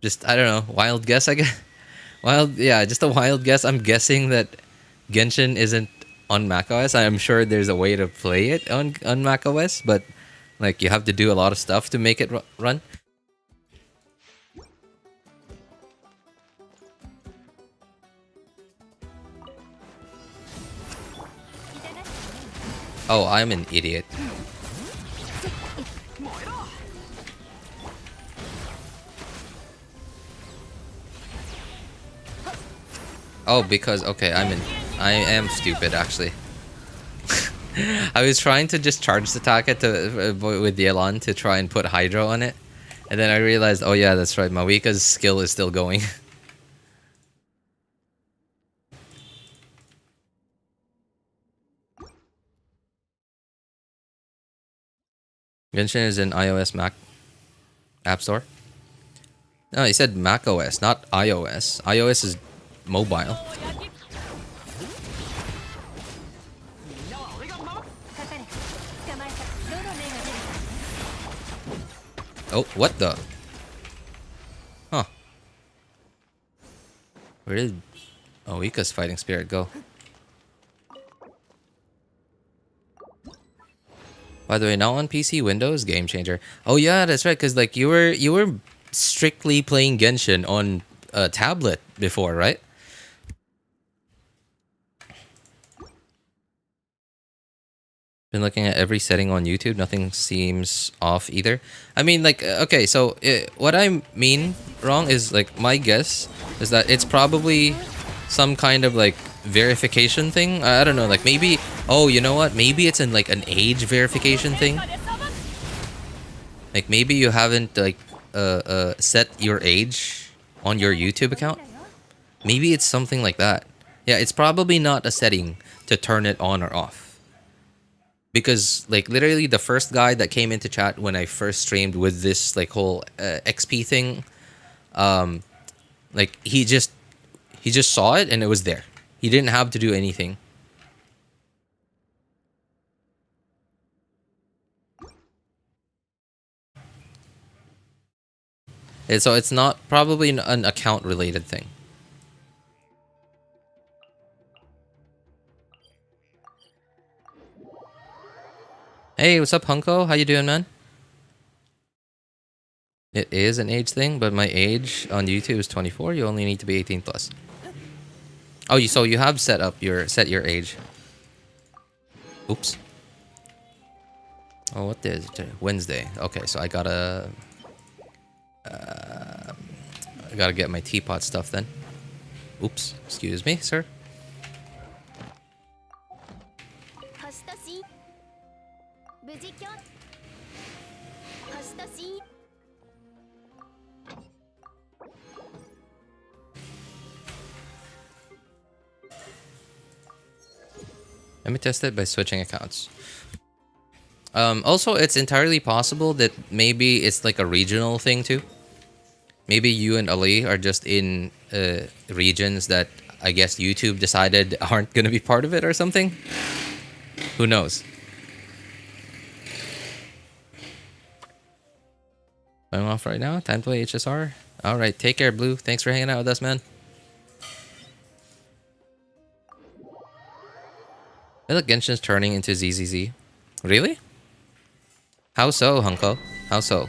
Just, I don't know, wild guess, I guess. Wild, yeah, just a wild guess. I'm guessing that Genshin isn't on macOS. I'm sure there's a way to play it on macOS, but like you have to do a lot of stuff to make it run. Oh, I'm an idiot. Oh, because okay, I am stupid actually. I was trying to just charge the target to with the Elan to try and put Hydro on it, and then I realized, oh yeah, that's right, Mavuika's skill is still going. Genshin is in iOS Mac App Store. No, he said Mac OS, not iOS. iOS is mobile. Oh, what the? Huh. Where did Oika's fighting spirit go? By the way, now on PC, Windows, game changer. Oh yeah, that's right. Cause like you were strictly playing Genshin on a tablet before, right? Been looking at every setting on YouTube. Nothing seems off either. I mean, like, okay, so what I mean wrong is like my guess is that it's probably some kind of like verification thing. I don't know, like maybe. Oh, you know what? Maybe it's in like an age verification thing. Like maybe you haven't like set your age on your YouTube account. Maybe it's something like that. Yeah, it's probably not a setting to turn it on or off. Because like literally the first guy that came into chat when I first streamed with this like whole XP thing, like he just saw it and it was there. He didn't have to do anything. And so it's not probably an account related thing. Hey, what's up, Hunko? How you doing, man? It is an age thing, but my age on YouTube is 24. You only need to be 18 plus. Oh, so you have set your age. Oops. Oh, what day is it today? Wednesday. Okay, so I gotta get my teapot stuff then. Oops. Excuse me, sir. Let me test it by switching accounts. Also, it's entirely possible that maybe it's like a regional thing too. Maybe you and Ali are just in regions that I guess YouTube decided aren't going to be part of it or something. Who knows? I'm off right now. Time to play HSR. All right, take care, Blue. Thanks for hanging out with us, man. I feel like Genshin's turning into ZZZ. Really? How so, Hunko? How so?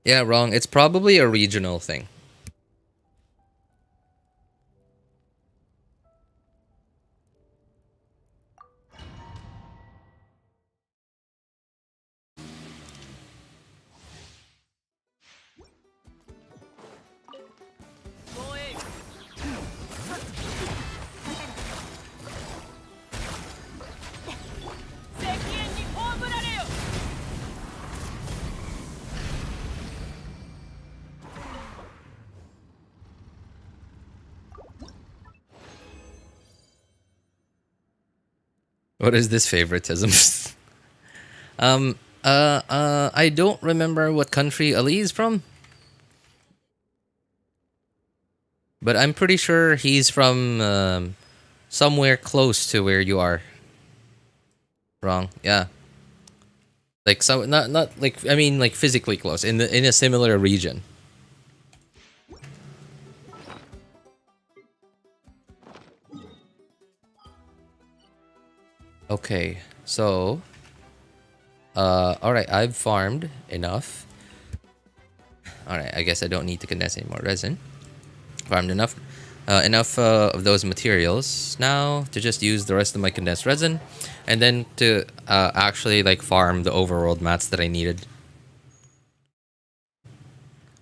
Yeah, wrong. It's probably a regional thing. What is this favoritism? I don't remember what country Ali is from. But I'm pretty sure he's from somewhere close to where you are. Wrong. Yeah. Like so not like I mean like physically close in a similar region. Okay. So all right, I've farmed enough. All right, I guess I don't need to condense any more resin. Farmed enough of those materials now to just use the rest of my condensed resin, and then to actually like farm the overworld mats that I needed.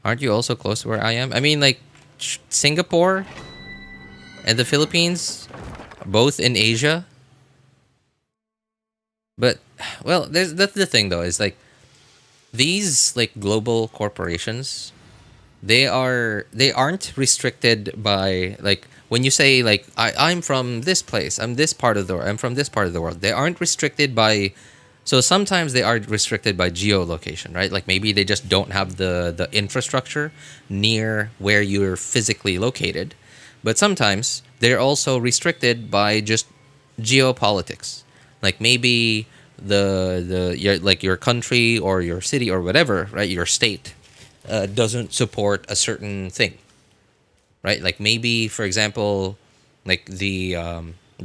Aren't you also close to where I am? I mean, like Singapore and the Philippines, both in Asia. But well, that's the thing though, is like these like global corporations, they aren't restricted by like when you say like I'm from this place, I'm from this part of the world. They aren't restricted by, so sometimes they are restricted by geolocation, right? Like maybe they just don't have the infrastructure near where you're physically located. But sometimes they're also restricted by just geopolitics. Like maybe your country or your city or whatever, right? Your state doesn't support a certain thing, right? Like maybe, for example, like the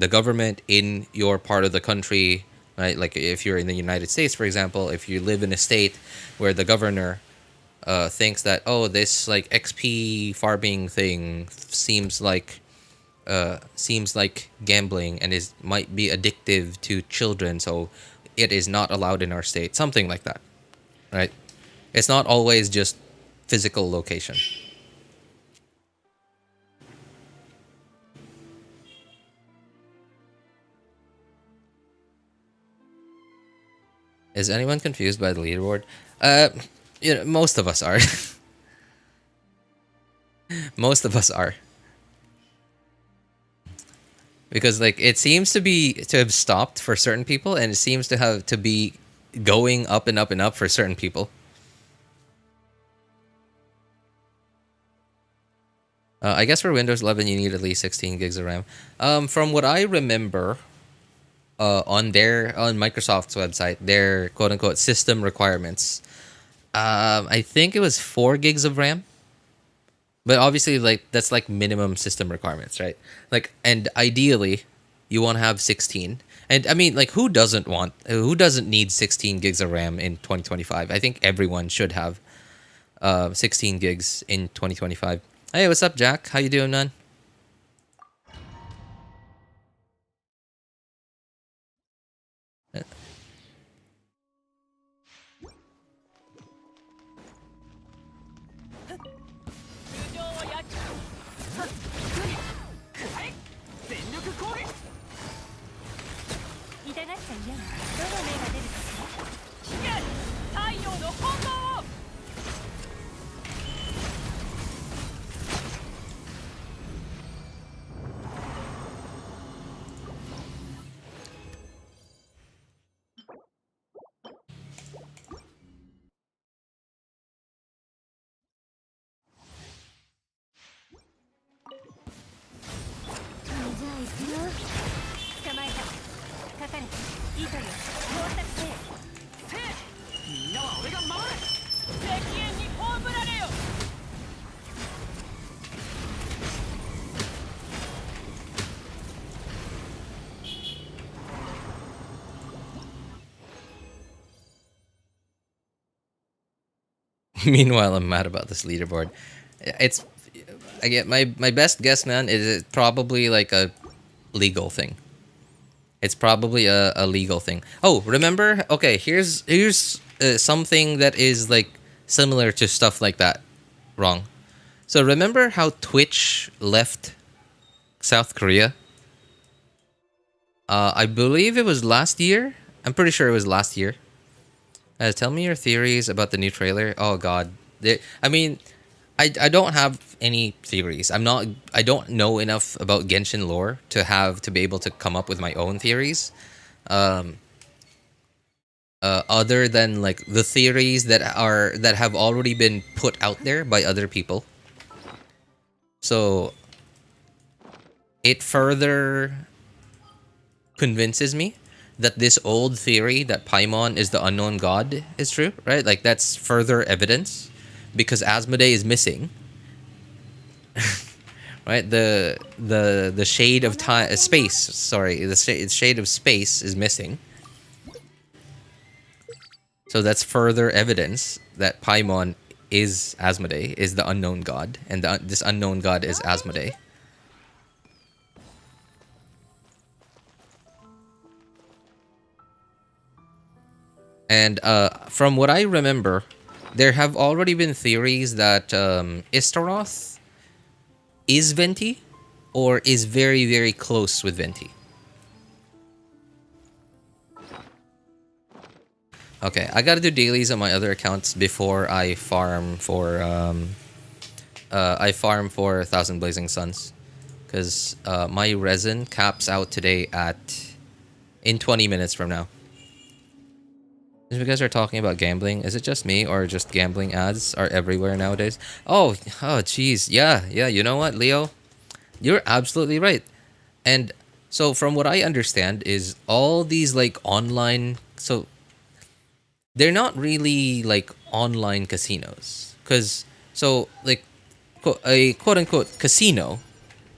government in your part of the country, right? Like if you're in the United States, for example, if you live in a state where the governor thinks that, oh, this like XP farming thing seems like gambling and is might be addictive to children, so it is not allowed in our state, something like that, right? It's not always just physical location. Is anyone confused by the leaderboard? Uh, most of us are. Most of us are. Because like it seems to have stopped for certain people, and it seems to have to be going up and up and up for certain people. I guess for Windows 11 you need at least 16 gigs of RAM. From what I remember, on Microsoft's website, their quote unquote system requirements, I think it was 4 gigs of RAM. But obviously, like that's like minimum system requirements, right? Like, and ideally, you want to have 16. And I mean, like, who doesn't need 16 gigs of RAM in 2025? I think everyone should have 16 gigs in 2025. Hey, what's up, Jack? How you doing, man? Meanwhile, I'm mad about this leaderboard. It's I get my best guess, man, is it probably like a legal thing. It's probably a legal thing. Oh, remember? Okay, here's something that is like similar to stuff like that. Wrong. So remember how Twitch left South Korea? I believe it was last year. I'm pretty sure it was last year. Tell me your theories about the new trailer. Oh God, I mean, I don't have any theories. I don't know enough about Genshin lore to be able to come up with my own theories. Um, Other than like the theories that have already been put out there by other people. So it further convinces me that this old theory that Paimon is the unknown god is true, right? Like that's further evidence because Asmodee is missing, right? The shade of time, space. Sorry, the shade of space is missing. So that's further evidence that Paimon is Asmodee, is the unknown god, and this unknown god is Asmodee. And from what I remember, there have already been theories that Istaroth is Venti, or is very, very close with Venti. Okay, I gotta do dailies on my other accounts before I farm for 1,000 Blazing Suns, because my resin caps out today in 20 minutes from now. If you guys are talking about gambling, is it just me or just gambling ads are everywhere nowadays? Oh, jeez, yeah. You know what, Leo, you're absolutely right. And so from what I understand is all these like online, so they're not really like online casinos, because so like a quote unquote casino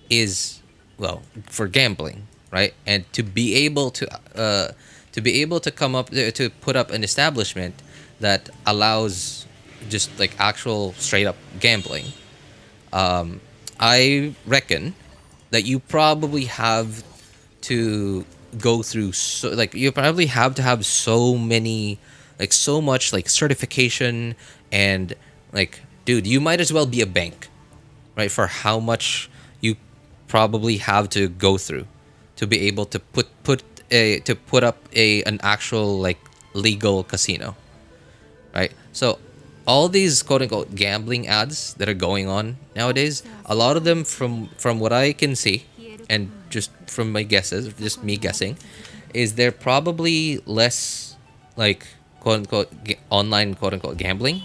is, well, for gambling, right? And to be able to come up to put up an establishment that allows just like actual straight up gambling, I reckon that you probably have to go through, so like you probably have to have so many, like so much like certification, and like, dude, you might as well be a bank, right? For how much you probably have to go through to be able to put up an actual like legal casino, right? So all these quote unquote gambling ads that are going on nowadays, a lot of them from what I can see, and just from my guesses, just me guessing, is they're probably less like quote unquote online quote unquote gambling,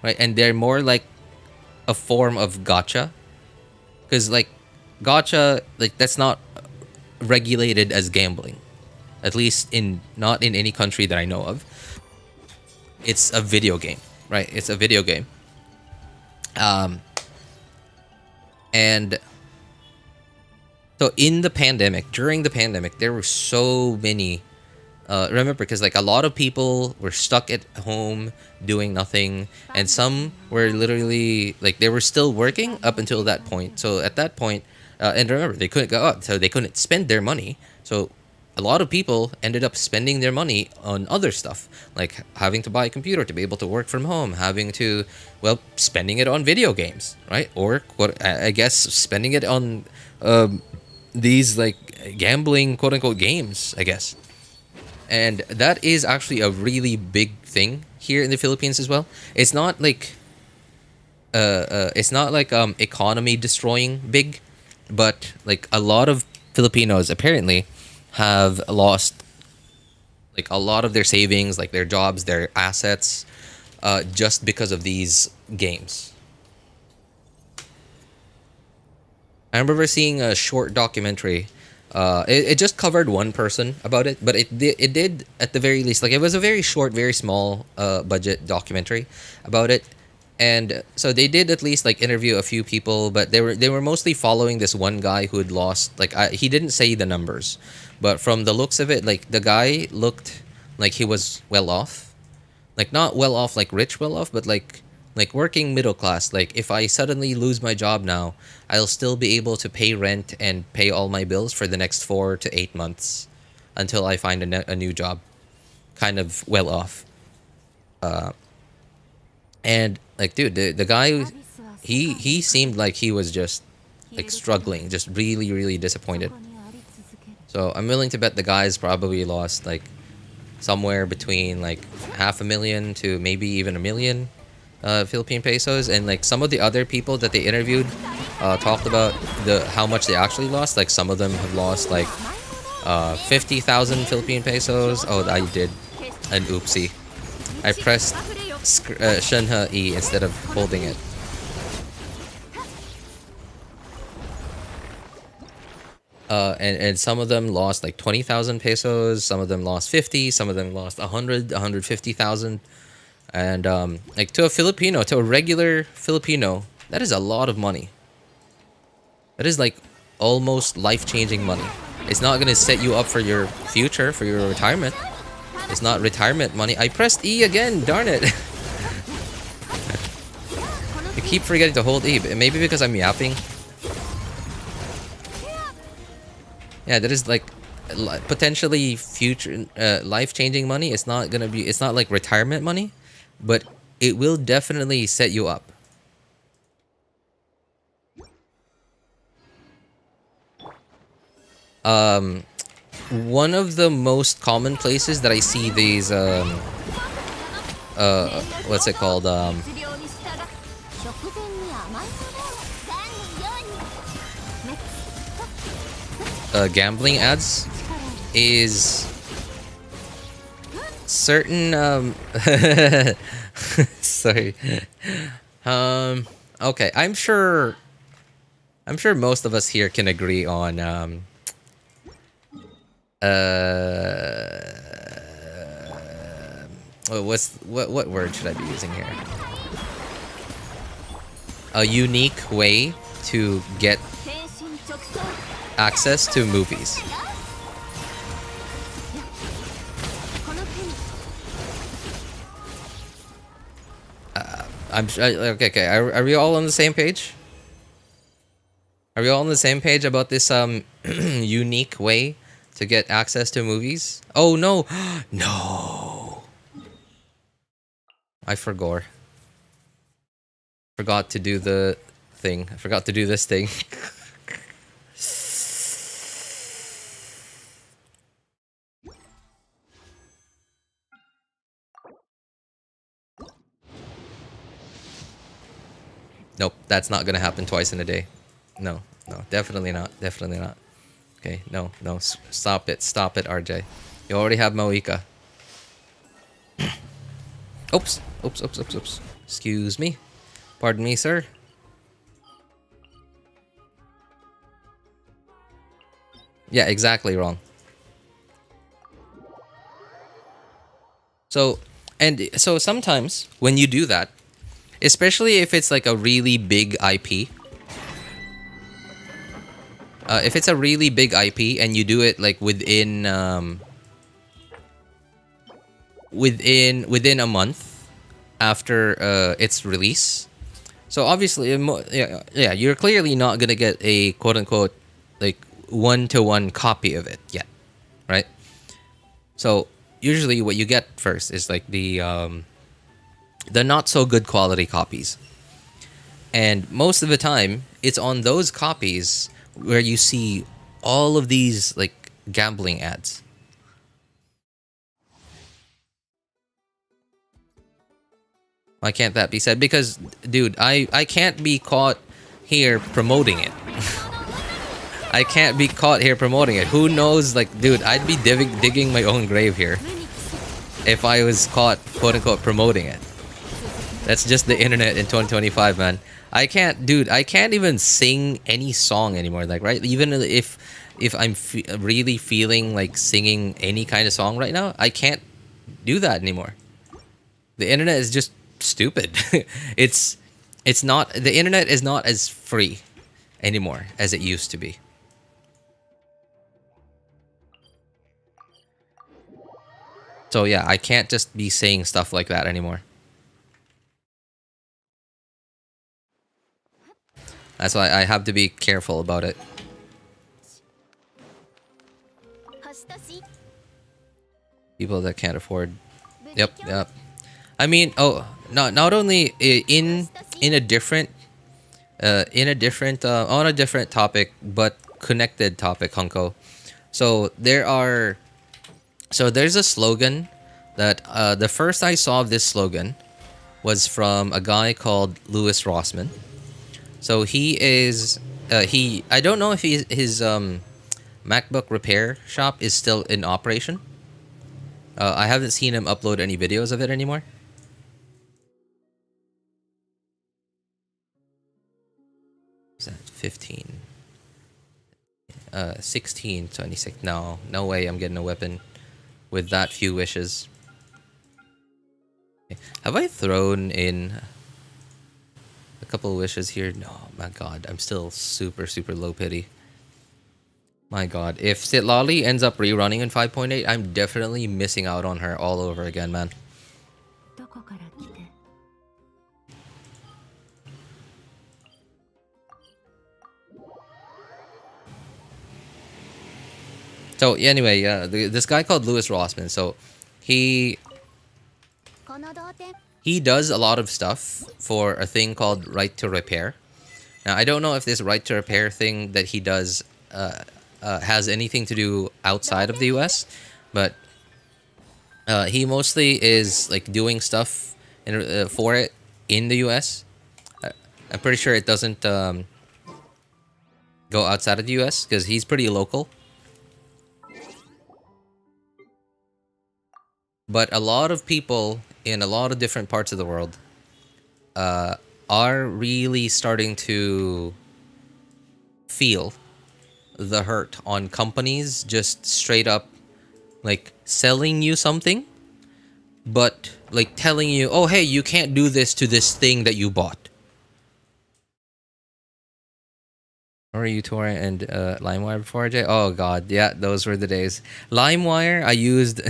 right? And they're more like a form of gacha, because like gacha, like that's not regulated as gambling, at least not in any country that I know of. It's a video game, right? It's a video game. And so during the pandemic, there were so many. Remember, because like a lot of people were stuck at home doing nothing, and some were literally like they were still working up until that point. So at that point, and remember, they couldn't go out, so they couldn't spend their money. So a lot of people ended up spending their money on other stuff, like having to buy a computer to be able to work from home, having to, well, spending it on video games, right? Or I guess spending it on these like gambling quote unquote games, I guess. And that is actually a really big thing here in the Philippines as well. It's not like economy destroying big, but like a lot of Filipinos apparently have lost like a lot of their savings, like their jobs, their assets, just because of these games. I remember seeing a short documentary. It just covered one person about it, but it did at the very least, like it was a very short, very small budget documentary about it. And so they did at least like interview a few people, but they were mostly following this one guy who had lost, like he didn't say the numbers, but from the looks of it, like the guy looked like he was well off, like not well off like rich well off, but like working middle class. Like if I suddenly lose my job now, I'll still be able to pay rent and pay all my bills for the next 4 to 8 months until I find a new job. Kind of well off. And like, dude, the guy, he seemed like he was just like struggling, just really, really disappointed. So I'm willing to bet the guy's probably lost like somewhere between like 500,000 to maybe even 1,000,000 Philippine pesos. And like some of the other people that they interviewed talked about how much they actually lost. Like some of them have lost like 50,000 Philippine pesos. Oh, I did an oopsie. I pressed Shenhe E instead of holding it. And some of them lost like 20,000 pesos. Some of them lost 50. Some of them lost 100, 150,000. And like to a Filipino, to a regular Filipino, that is a lot of money. That is like almost life-changing money. It's not gonna set you up for your future, for your retirement. It's not retirement money. I pressed E again, darn it. I keep forgetting to hold E. Maybe because I'm yapping. Yeah, that is like potentially future life-changing money. It's not gonna be. It's not like retirement money, but it will definitely set you up. One of the most common places that I see these what's it called gambling ads is certain sorry. Okay, I'm sure most of us here can agree on what word should I be using here? A unique way to get access to movies. Okay. Are we all on the same page? Are we all on the same page about this unique way to get access to movies? Oh no, no! I forgot to do the thing. I forgot to do this thing. Nope, that's not gonna happen twice in a day. No, definitely not. Definitely not. Okay, no, stop it, RJ. You already have Mavuika. Oops. Excuse me. Pardon me, sir. Yeah, exactly wrong. So sometimes when you do that, especially if it's like a really big IP, if it's a really big IP and you do it like within a month after its release, so obviously yeah, you're clearly not gonna get a quote unquote like one-to-one copy of it yet, right? So usually what you get first is like the not so good quality copies. And most of the time, it's on those copies where you see all of these like gambling ads. Why can't that be said? Because, dude, I can't be caught here promoting it. I can't be caught here promoting it. Who knows? Like, dude, I'd be digging my own grave here if I was caught, quote unquote, promoting it. That's just the internet in 2025, man. I can't even sing any song anymore. Like, right? Even if I'm really feeling like singing any kind of song right now, I can't do that anymore. The internet is just stupid. it's not, the internet is not as free anymore as it used to be. So yeah, I can't just be saying stuff like that anymore. That's why I have to be careful about it. People that can't afford. Yep. I mean, not only in a different on a different topic, but connected topic, Hunko. So there's a slogan that the first I saw of this slogan was from a guy called Louis Rossman. So he is I don't know if his MacBook repair shop is still in operation. I haven't seen him upload any videos of it anymore. Is that 15? 16, 26. No, no way I'm getting a weapon with that few wishes. Okay. Have I thrown in a couple wishes here? No, my god, I'm still super, super low pity. My god, if Sitlali ends up rerunning in 5.8, I'm definitely missing out on her all over again, man. So anyway, this guy called Louis Rossman. So he does a lot of stuff for a thing called Right to Repair. Now I don't know if this Right to Repair thing that he does has anything to do outside of the U.S., but he mostly is like doing stuff for it in the U.S. I'm pretty sure it doesn't go outside of the U.S. because he's pretty local. But a lot of people in a lot of different parts of the world are really starting to feel the hurt on companies just straight up like selling you something, but like telling you, oh, hey, you can't do this to this thing that you bought. Or uTorrent and LimeWire before, Jay? Oh god, yeah, those were the days. LimeWire, I used.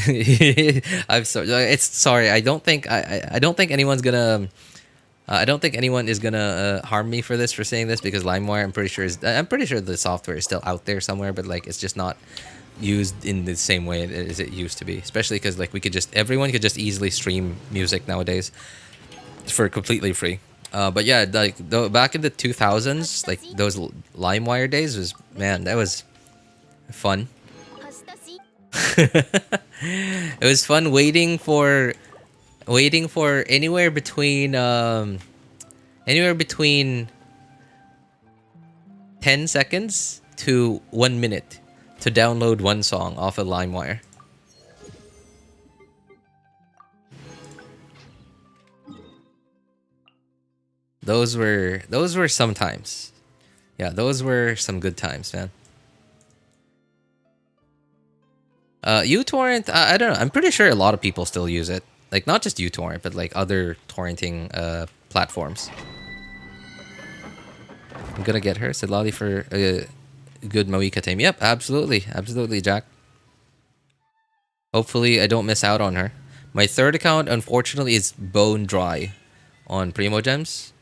I'm sorry. It's sorry. I don't think anyone's gonna. I don't think anyone is gonna harm me for this, for saying this, because LimeWire, I'm pretty sure the software is still out there somewhere, but like it's just not used in the same way as it used to be. Especially because like everyone could just easily stream music nowadays for completely free. But yeah, like back in the 2000s, like those LimeWire days was, man, that was fun. It was fun waiting for anywhere between 10 seconds to 1 minute to download one song off of LimeWire. Those were some times. Yeah, those were some good times, man. uTorrent, I don't know. I'm pretty sure a lot of people still use it. Like not just uTorrent, but like other torrenting platforms. I'm gonna get her, said Lolly, for a good Mavuika team. Yep, absolutely, absolutely, Jack. Hopefully, I don't miss out on her. My third account, unfortunately, is bone dry on Primo Gems.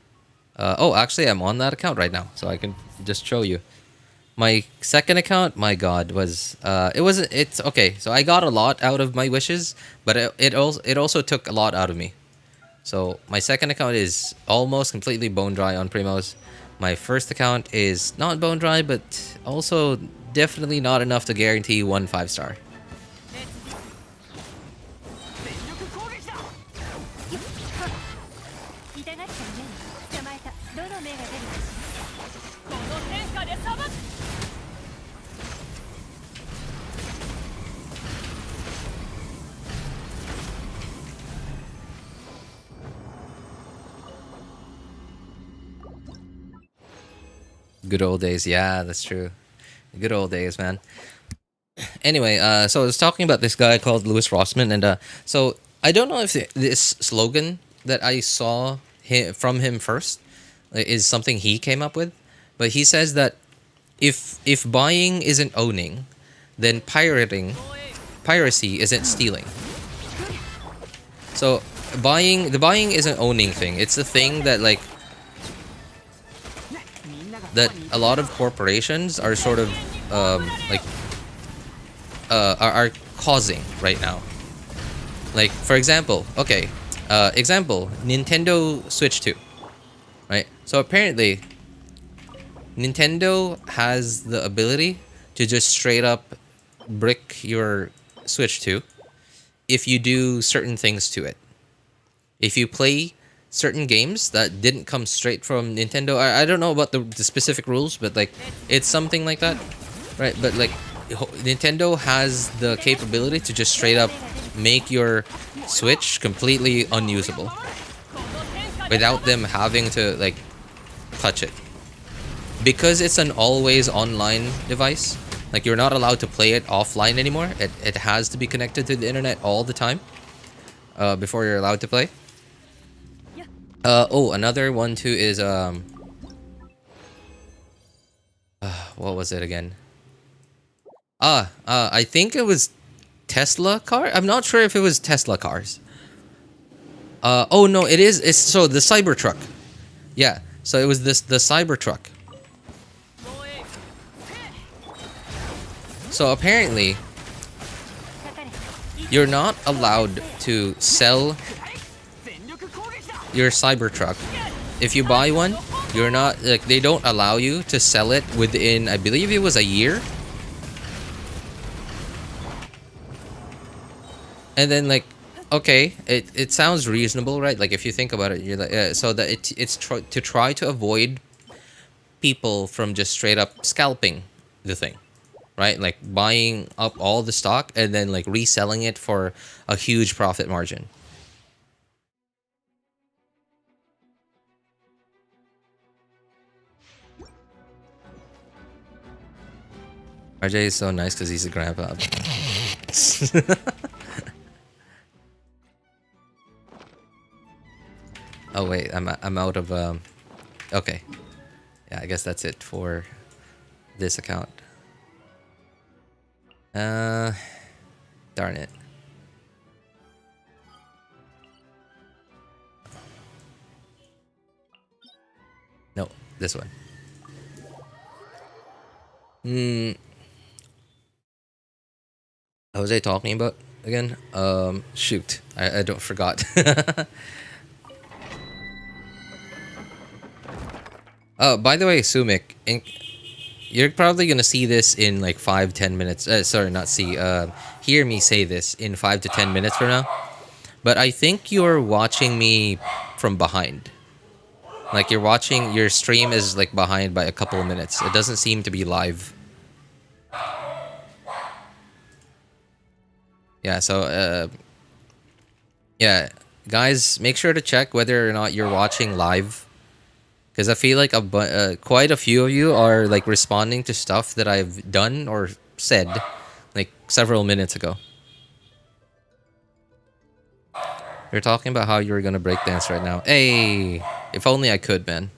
Oh, actually, I'm on that account right now, so I can just show you. My second account, my god, was it's okay. So I got a lot out of my wishes, but it also took a lot out of me. So my second account is almost completely bone dry on Primos. My first account is not bone dry, but also definitely not enough to guarantee 1 5-star. Good old days. Yeah, that's true. Good old days, man. Anyway, so I was talking about this guy called Louis Rossman, and so I don't know if this slogan that I saw from him first is something he came up with, but he says that if buying isn't owning, then piracy isn't stealing. So the buying isn't owning thing. It's the thing that like that a lot of corporations are sort of are causing right now. Like for example, example, Nintendo Switch 2, right? So apparently Nintendo has the ability to just straight up brick your Switch 2 if you do certain things to it. If you play certain games that didn't come straight from Nintendo, I don't know about the specific rules, but like it's something like that, right? But like Nintendo has the capability to just straight up make your Switch completely unusable without them having to like touch it, because it's an always online device. Like, you're not allowed to play it offline anymore. It has to be connected to the internet all the time before you're allowed to play. Oh, another one too is what was it again? I think it was Tesla car. I'm not sure if it was Tesla cars. Oh no, it is. It's so the Cybertruck. Yeah. So it was the Cybertruck. So apparently, you're not allowed to sell your Cybertruck. If you buy one, you're not, like, they don't allow you to sell it within, I believe it was a year. And then, like, okay, it sounds reasonable, right? Like, if you think about it, you're like, so that it's to try to avoid people from just straight up scalping the thing, right? Like buying up all the stock and then like reselling it for a huge profit margin. RJ is so nice because he's a grandpa. Oh wait, I'm out of okay. Yeah, I guess that's it for this account. Darn it. No, this one. What was I talking about again? Shoot, I don't forgot. Oh, by the way, Soumik, you're probably gonna see this in like 5-10 minutes. Sorry, not see. Hear me say this in 5 to 10 minutes from now. But I think you're watching me from behind. Like you're watching, your stream is like behind by a couple of minutes. It doesn't seem to be live. Yeah, so yeah, guys, make sure to check whether or not you're watching live. Because I feel like quite a few of you are like responding to stuff that I've done or said like several minutes ago. You're talking about how you were gonna breakdance right now. Hey, if only I could, man.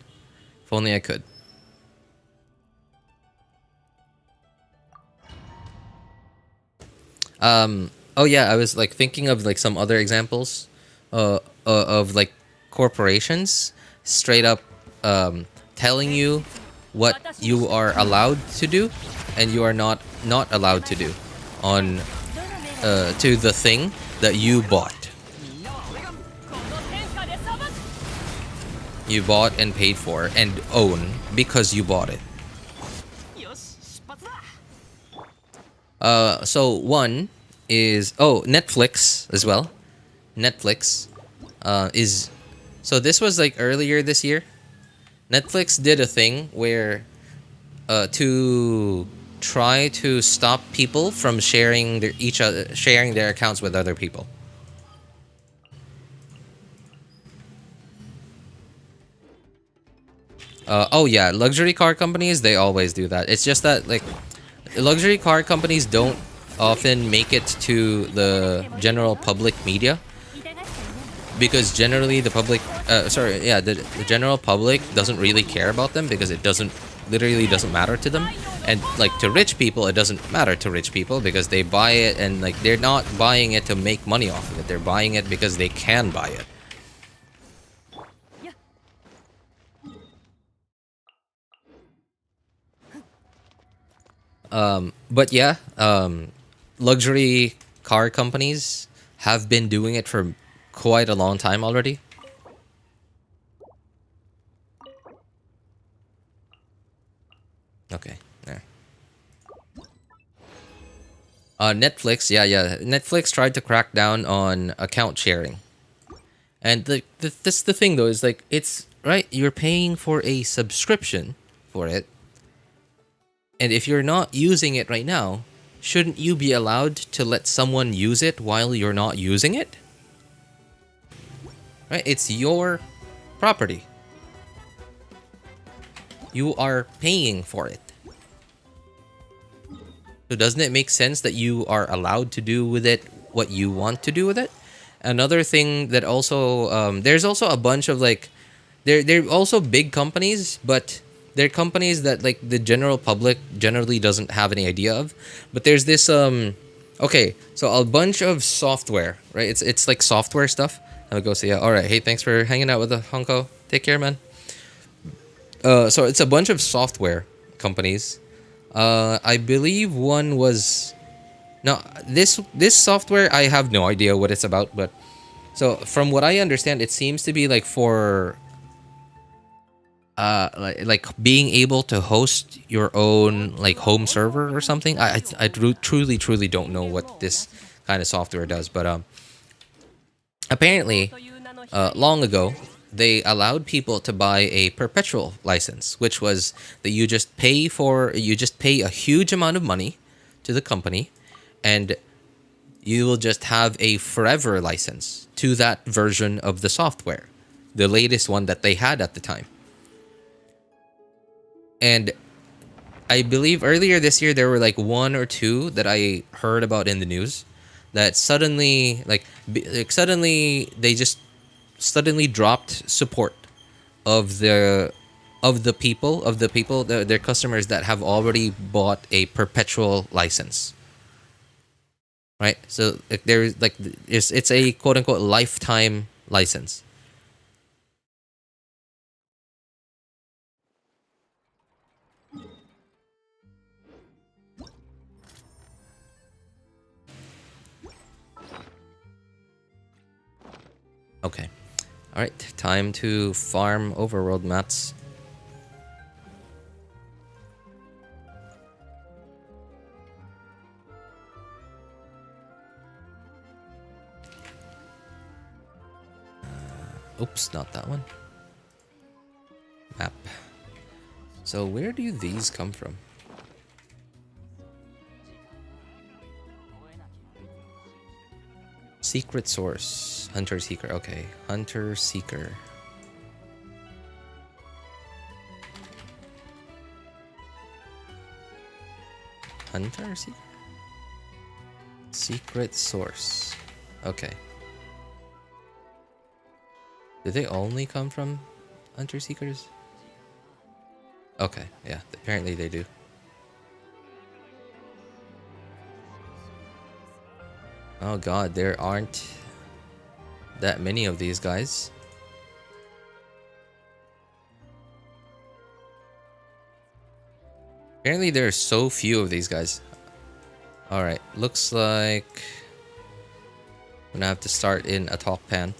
If only I could. Oh yeah, I was like thinking of like some other examples, of like corporations straight up telling you what you are allowed to do and you are not allowed to do on to the thing that you bought. You bought and paid for and own because you bought it. So one is Netflix as well. Netflix is, so this was like earlier this year. Netflix did a thing where to try to stop people from sharing their accounts with other people. Oh yeah, luxury car companies, they always do that. It's just that like luxury car companies don't often make it to the general public media because generally the public the general public doesn't really care about them because it literally doesn't matter to them. And like to rich people, it doesn't matter to rich people because they buy it and like they're not buying it to make money off of it. They're buying it because they can buy it. But yeah, luxury car companies have been doing it for quite a long time already. Okay, there. Netflix, yeah. Netflix tried to crack down on account sharing. And that's the thing though, is like, it's, right, you're paying for a subscription for it. And if you're not using it right now, shouldn't you be allowed to let someone use it while you're not using it? Right? It's your property. You are paying for it. So doesn't it make sense that you are allowed to do with it what you want to do with it? Another thing that also there's also a bunch of like they're also big companies, but they're companies that like the general public generally doesn't have any idea of. But there's this okay, so a bunch of software, right? It's like software stuff. I'll go see. Yeah, all right. Hey, thanks for hanging out with the Honko. Take care, man. So it's a bunch of software companies. I believe one was no this software. I have no idea what it's about, but so from what I understand, it seems to be like for like being able to host your own like home server or something. Truly don't know what this kind of software does, but apparently long ago they allowed people to buy a perpetual license, which was that you just pay a huge amount of money to the company, and you will just have a forever license to that version of the software, the latest one that they had at the time. And I believe earlier this year there were like one or two that I heard about in the news that suddenly suddenly they just suddenly dropped support of their customers that have already bought a perpetual license. Right? So like, there's like it's a quote unquote lifetime license. Okay. All right, time to farm overworld mats. Oops, not that one. Map. So where do these come from? Secret source. Hunter Seeker. Okay. Hunter Seeker. Hunter Seeker? Secret source. Okay. Do they only come from Hunter Seekers? Okay, yeah. Apparently they do. Oh god, there aren't that many of these guys. Apparently there are so few of these guys. Alright, looks like I'm gonna have to start in a talk pan.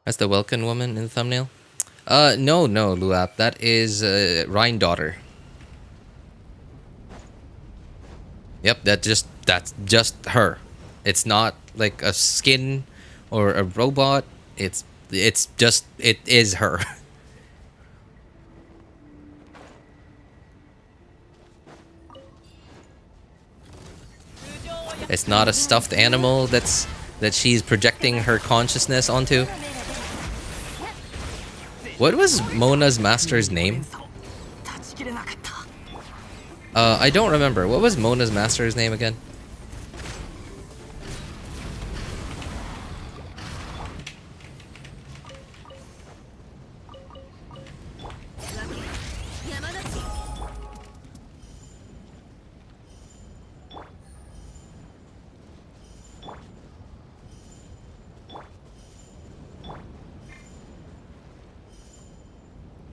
That's the Welkin woman in the thumbnail? No, Luap. That is Rhine daughter. Yep, that's just her. It's not like a skin or a robot. It is her. It's not a stuffed animal that she's projecting her consciousness onto. What was Mona's master's name? I don't remember. What was Mona's master's name again?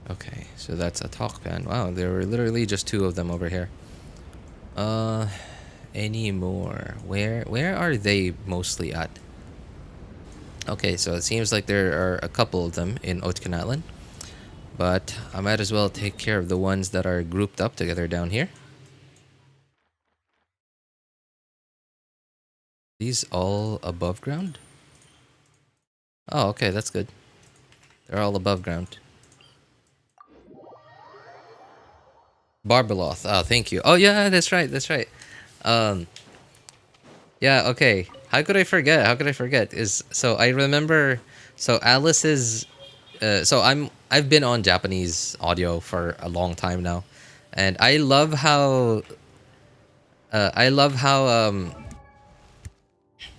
Okay, so that's a talk pan. Wow, there were literally just two of them over here. Any more? Where are they mostly at? Okay, so it seems like there are a couple of them in Oatkanatlan. But I might as well take care of the ones that are grouped up together down here. These all above ground? Oh, okay, that's good. They're all above ground. Barbeloth. Oh, thank you. Oh, yeah, that's right. Yeah, okay. How could I forget? How could I forget? Is so I remember. So Alice's. So I've been on Japanese audio for a long time now, and I love how.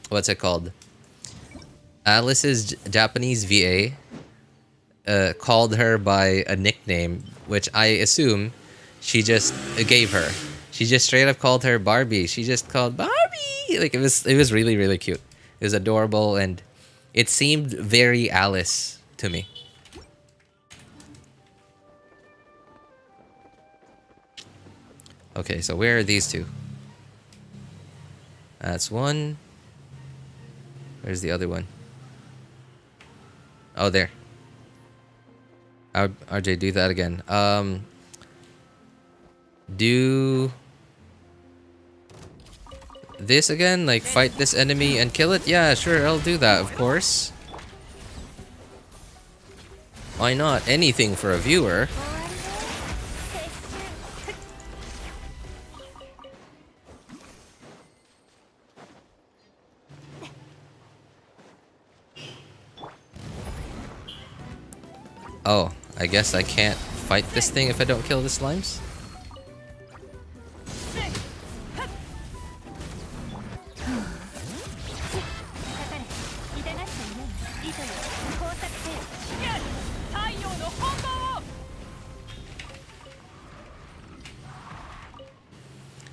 What's it called? Alice's Japanese VA called her by a nickname, which I assume she just gave her. She just straight up called her Barbie. She just called Barbie. Like it was really really cute. It was adorable and it seemed very Alice to me. Okay, so where are these two? That's one. Where's the other one? Oh, there. RJ, do that again. Do this again, like fight this enemy and kill it? Yeah, sure, I'll do that, of course. Why not? Anything for a viewer. Oh, I guess I can't fight this thing if I don't kill the slimes?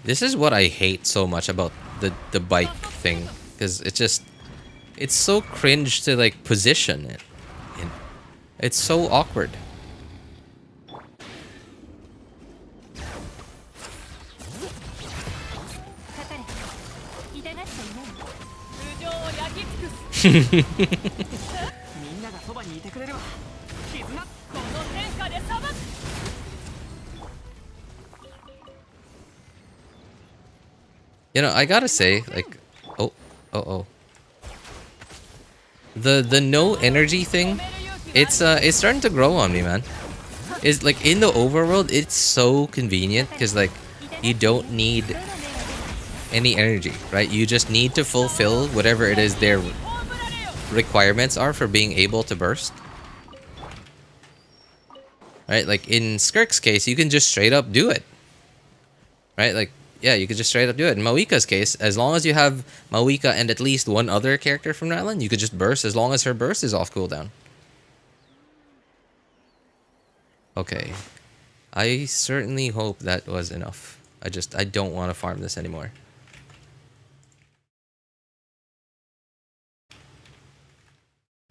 This is what I hate so much about the bike thing, because it's so cringe to like position it. It's so awkward. You know, I gotta say, like, oh. The no energy thing, it's starting to grow on me, man. It's like in the overworld, it's so convenient because like you don't need any energy, right? You just need to fulfill whatever it is their requirements are for being able to burst. Right? Like in Skirk's case, you can just straight up do it. Right? Like, yeah, you could just straight up do it. In Mavuika's case, as long as you have Mavuika and at least one other character from Ryland, you could just burst as long as her burst is off cooldown. Okay. I certainly hope that was enough. I don't want to farm this anymore.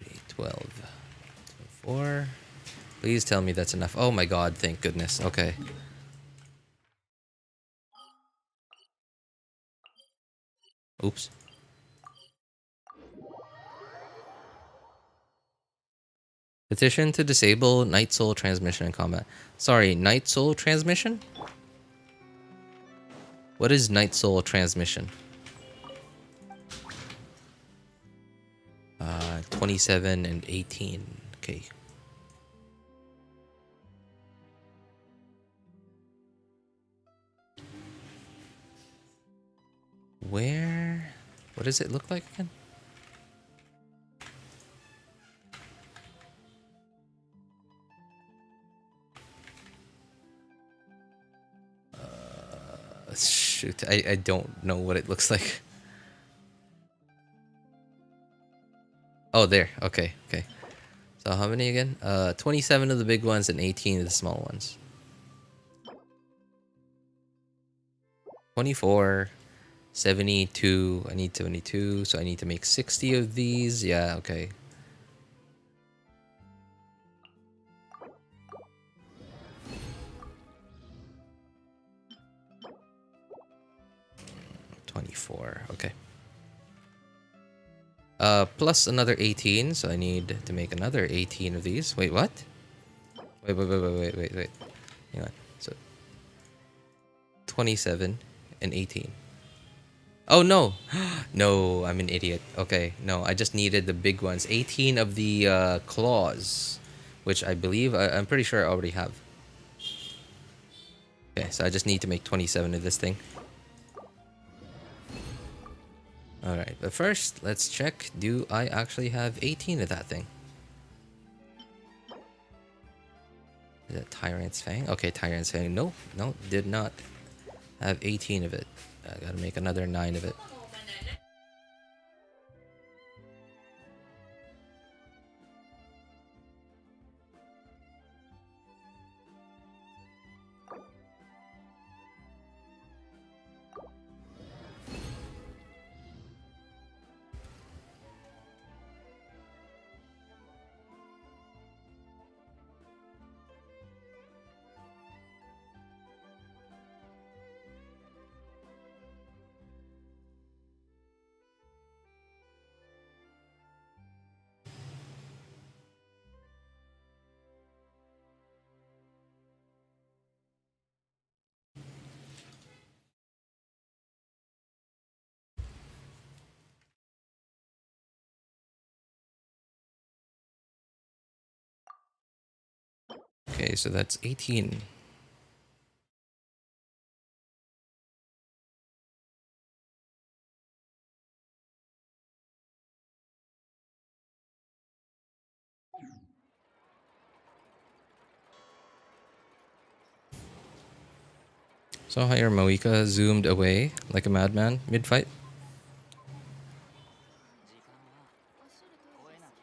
Okay, 12. 4. Please tell me that's enough. Oh my god, thank goodness. Okay. Oops. Petition to disable Night Soul transmission in combat. Sorry, Night Soul transmission? What is Night Soul transmission? 27 and 18. Okay. Where? What does it look like again? Shoot, I don't know what it looks like. Oh, there. Okay, okay. So how many again? 27 of the big ones and 18 of the small ones. 24. 72. I need 72, so I need to make 60 of these. Yeah, okay. Okay. Plus another 18, so I need to make another 18 of these. Wait, what? Wait. Hang on. So 27 and 18. Oh no. No, I'm an idiot. Okay, no, I just needed the big ones. 18 of the claws, which I believe I'm pretty sure I already have. Okay, so I just need to make 27 of this thing. Alright, but first, let's check. Do I actually have 18 of that thing? Is it Tyrant's Fang? Okay, Tyrant's Fang. No, no, did not have 18 of it. I gotta make another 9 of it. Okay, so that's 18. So how your Mavuika zoomed away like a madman mid-fight?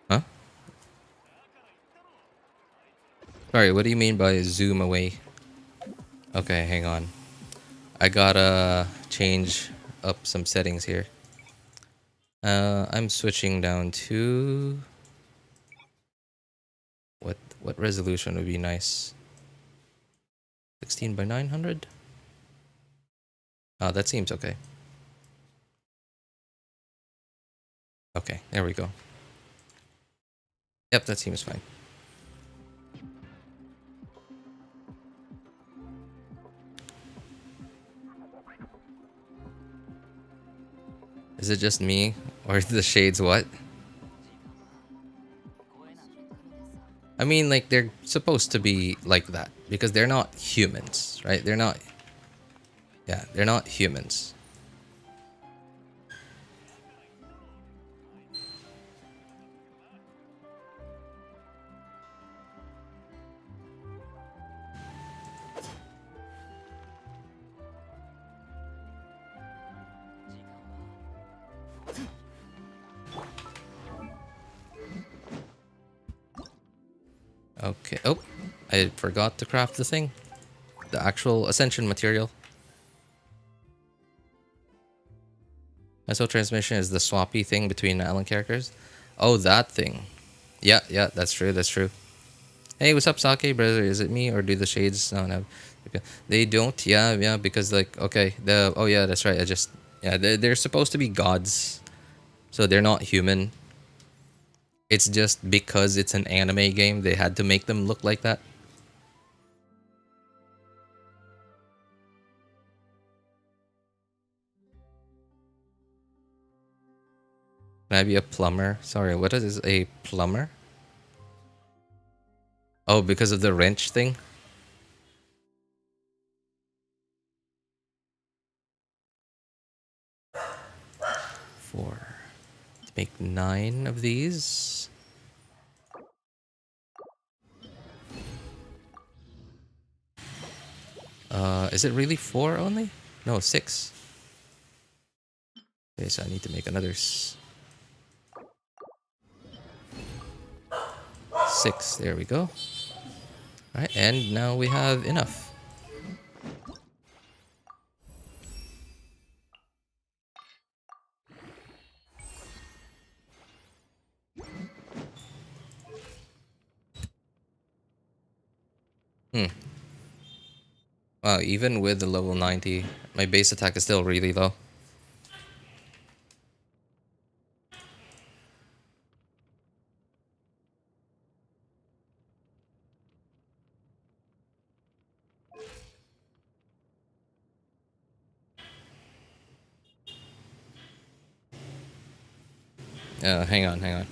Huh? Sorry, what do you mean by zoom away? Okay, hang on. I gotta change up some settings here. I'm switching down to what resolution would be nice? 16 by 900? Oh, that seems okay. Okay, there we go. Yep, that seems fine. Is it just me? Or the shades what? I mean, like, they're supposed to be like that. Because they're not humans, right? They're not... Yeah, they're not humans. Okay. Oh, I forgot to craft the thing. The actual Ascension material. ISO transmission is the swappy thing between Allen characters. Oh, that thing. Yeah, yeah, that's true, that's true. Hey, what's up, Sake, brother? Is it me or do the shades? No, no. They don't, yeah, yeah, because, like, okay, oh, yeah, that's right. Yeah, they're supposed to be gods. So they're not human. It's just because it's an anime game, they had to make them look like that. Maybe a plumber. Sorry, what is a plumber? Oh, because of the wrench thing? 4. Let's make 9 of these. Is it really 4 only? No, 6. Okay, so I need to make another 6. There we go. Alright, and now we have enough. Wow, even with the level 90, my base attack is still really low. Hang on, hang on.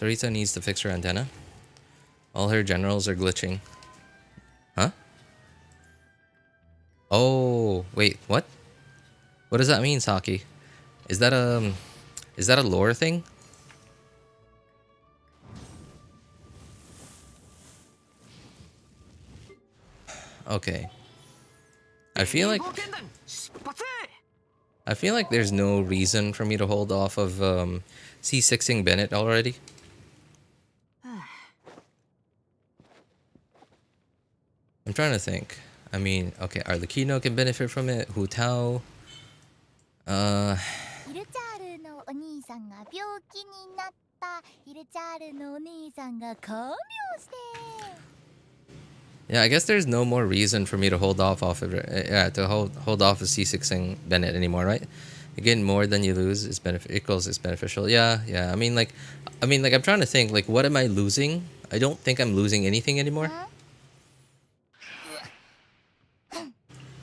Sarita needs to fix her antenna. All her generals are glitching. Huh? Oh, wait, what? What does that mean, Saki? Is that a lore thing? Okay. I feel like there's no reason for me to hold off of C6ing Bennett already. I'm trying to think. I mean, okay, Arlecchino can benefit from it. Hu Tao. Uh, イルチャールのお兄さんが病気になった。イルチャールのお兄さんが看病して。yeah, I guess there's no more reason for me to hold off of it. Yeah, to hold off of C6ing Bennett anymore, right? Again, more than you lose is equals is beneficial. Yeah, yeah. I mean, like, I'm trying to think. Like, what am I losing? I don't think I'm losing anything anymore.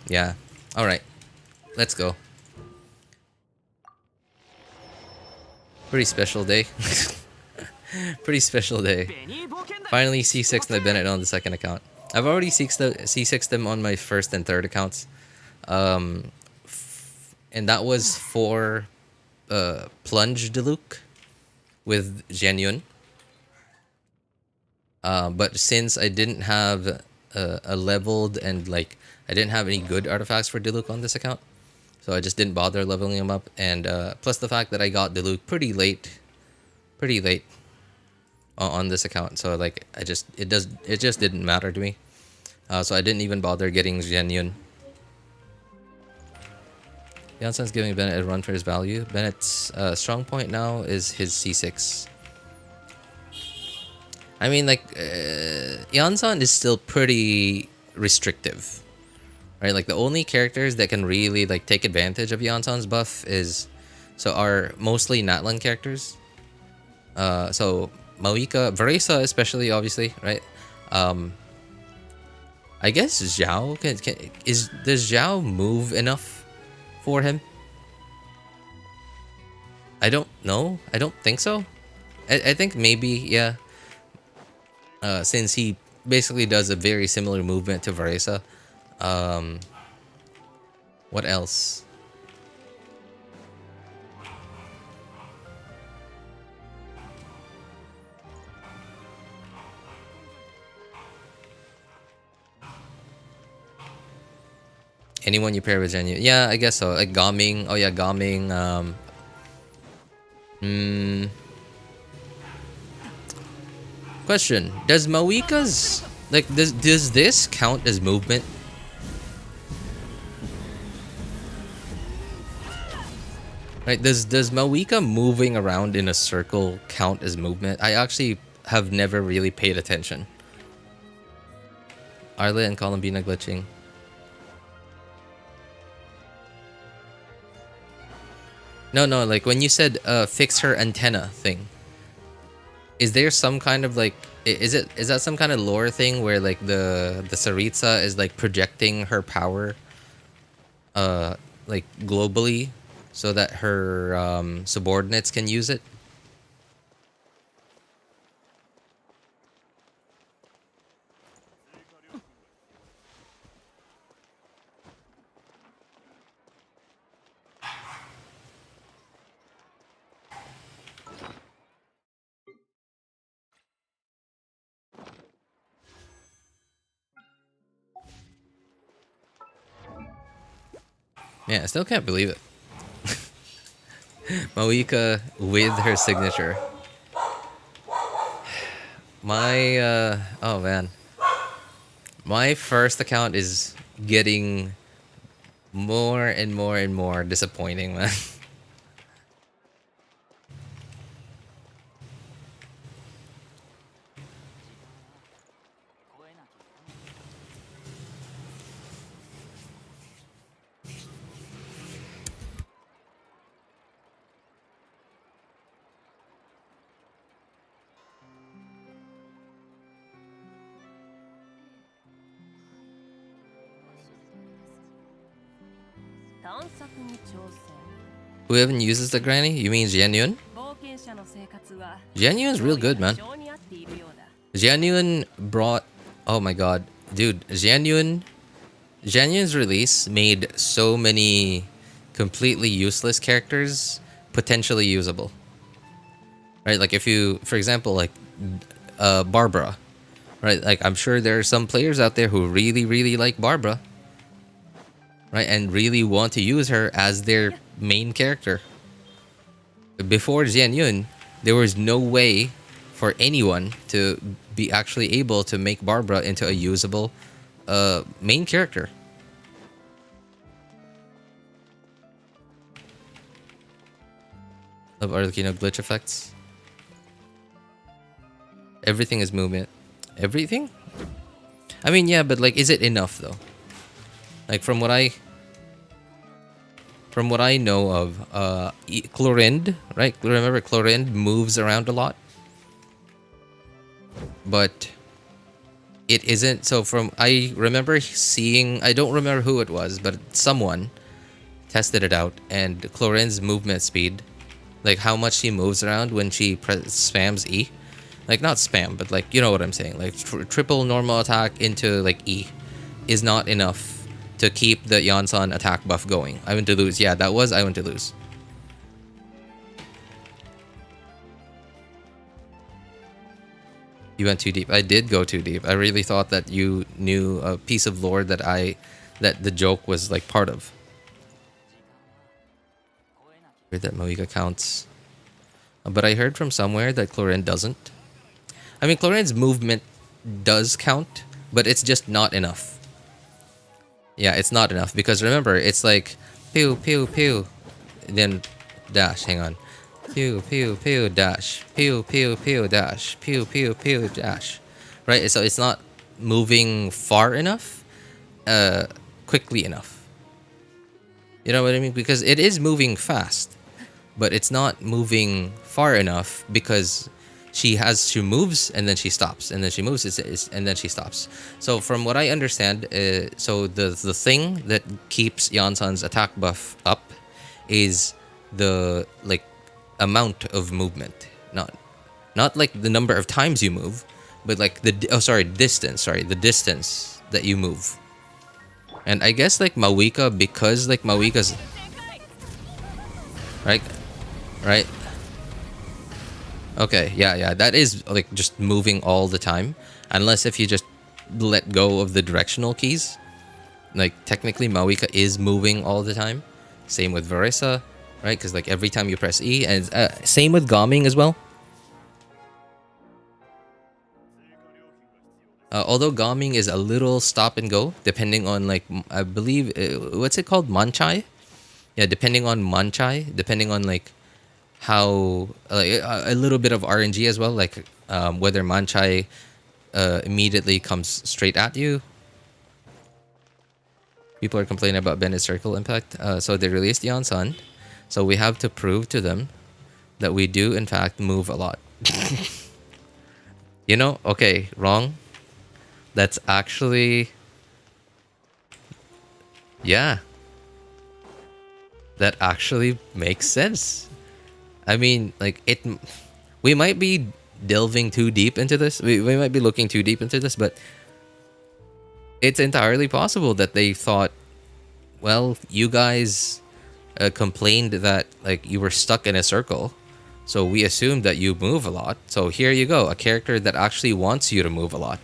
Yeah. All right. Let's go. Pretty special day. Pretty special day. Finally C6 the Bennett on the second account. I've already C6 them on my first and third accounts. And that was for Plunge Diluc with Jianyun. But since I didn't have a leveled and like I didn't have any good artifacts for Diluc on this account, so I just didn't bother leveling him up. And plus the fact that I got Diluc pretty late on this account, so like it just didn't matter to me. So I didn't even bother getting Jianyun. Iansan's giving Bennett a run for his value. Bennett's strong point now is his C6. I mean, like, Iansan is still pretty restrictive, right? Like, the only characters that can really, like, take advantage of Iansan's buff are mostly Natlan characters. So, Mavuika, Varesa especially, obviously, right? I guess Xiao, does Xiao move enough for him? I don't know. I don't think so. I think maybe, yeah. Since he basically does a very similar movement to Varesa. What else? Anyone you pair with Zhenyu? Yeah, I guess so. Like Gaming. Oh yeah, Gaming. Question: does Mavuika's does this count as movement? Right? Does Mavuika moving around in a circle count as movement? I actually have never really paid attention. Arla and Columbina glitching. No, like when you said fix her antenna thing. Is there some kind of like is that some kind of lore thing where like the Saritsa is like projecting her power like globally so that her subordinates can use it? Yeah, I still can't believe it. Mavuika with her signature. My oh man. My first account is getting more and more and more disappointing, man. Whoever uses the granny? You mean Jianyun? Jianyuan's real good, man. Jianyuan brought... Oh my god. Dude, Jianyuan's release made so many completely useless characters potentially usable. Right? Like if you... For example, like Barbara. Right? Like I'm sure there are some players out there who really, really like Barbara. Right? And really want to use her as their main character. Before Jianyun, there was no way for anyone to be actually able to make Barbara into a usable main character. Love Arlecchino glitch effects. Everything is movement. Everything? I mean, yeah, but like, is it enough though? Like from what I know of, Chlorind, right? Remember, Chlorind moves around a lot, but it isn't. So I remember seeing, I don't remember who it was, but someone tested it out, and Chlorind's movement speed, like how much she moves around when she spams E, like not spam, but like, you know what I'm saying, like triple normal attack into like E, is not enough to keep the Iansan attack buff going. I went to lose. Yeah, that was I went to lose. You went too deep. I did go too deep. I really thought that you knew a piece of lore that the joke was like part of. Weird that Mavuika counts. But I heard from somewhere that Chlorind doesn't. I mean, Chlorind's movement does count, but it's just not enough. Yeah, it's not enough because remember, it's like pew pew pew, then dash. Hang on, pew pew pew dash, pew pew pew dash, pew pew pew dash. Right, so it's not moving far enough, quickly enough. You know what I mean? Because it is moving fast, but it's not moving far enough because she moves and then she stops, and then she moves and then she stops. So from what I understand, so the thing that keeps Iansan's attack buff up is the like amount of movement, not like the number of times you move, but like the distance. Sorry, the distance that you move. And I guess like Mavuika, because like Mawika's right. Okay, yeah, that is like just moving all the time. Unless if you just let go of the directional keys. Like technically Mavuika is moving all the time. Same with Veresa, right? Because like every time you press E, and same with Gaming as well. Although Gaming is a little stop and go, depending on like, I believe, what's it called? Manchai? Yeah, depending on Manchai, depending on like how a little bit of RNG as well, like whether Manchai immediately comes straight at you. People are complaining about Bennett Circle Impact. So they released Iansan, so we have to prove to them that we do in fact move a lot. You know, okay, wrong. That's actually, yeah, that actually makes sense. I mean, like we might be delving too deep into this. We might be looking too deep into this, but it's entirely possible that they thought, well, you guys complained that like you were stuck in a circle, so we assumed that you move a lot. So here you go, a character that actually wants you to move a lot.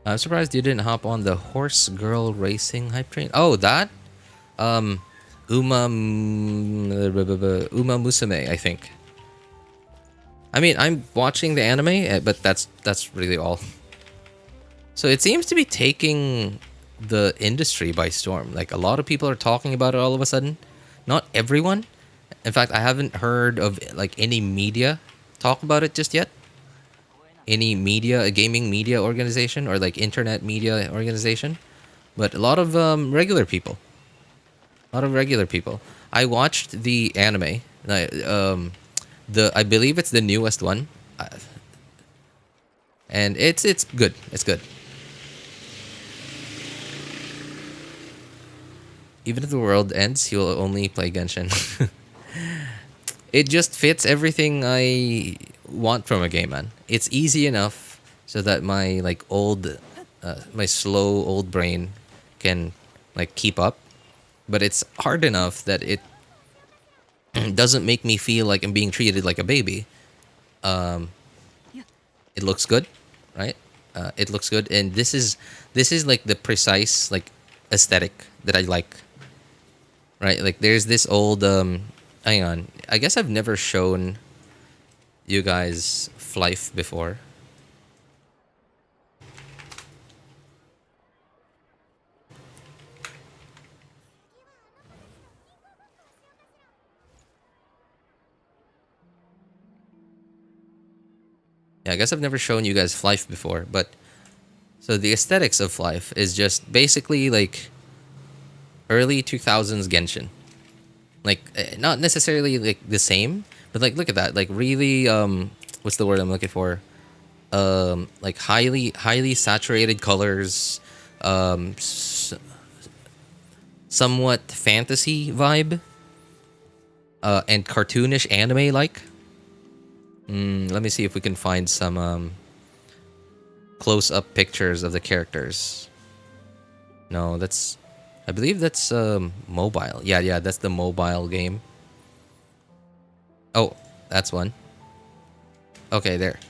I'm surprised you didn't hop on the horse girl racing hype train. Oh, that? Uma Musume, I think. I mean, I'm watching the anime, but that's really all. So it seems to be taking the industry by storm. Like a lot of people are talking about it all of a sudden. Not everyone. In fact, I haven't heard of like any media talk about it just yet. Any media, a gaming media organization or like internet media organization. but a lot of regular people. A lot of regular people. I watched the anime. I believe it's the newest one, and it's good. It's good. Even if the world ends, he will only play Genshin. It just fits everything I want from a game, man. It's easy enough so that my like my slow old brain can like keep up, but it's hard enough that it doesn't make me feel like I'm being treated like a baby. It looks good, right? It looks good, and this is like the precise like aesthetic that I like, right? Like there's this old hang on, I guess I've never shown you guys Flife before. Yeah, I guess I've never shown you guys Flife before, but so the aesthetics of Flife is just basically like early 2000s Genshin. Like not necessarily like the same, but like look at that. Like really what's the word I'm looking for? Like highly saturated colors, somewhat fantasy vibe, and cartoonish anime like. Let me see if we can find some close-up pictures of the characters. No, I believe that's mobile. Yeah, that's the mobile game. Oh, that's one. Okay, there.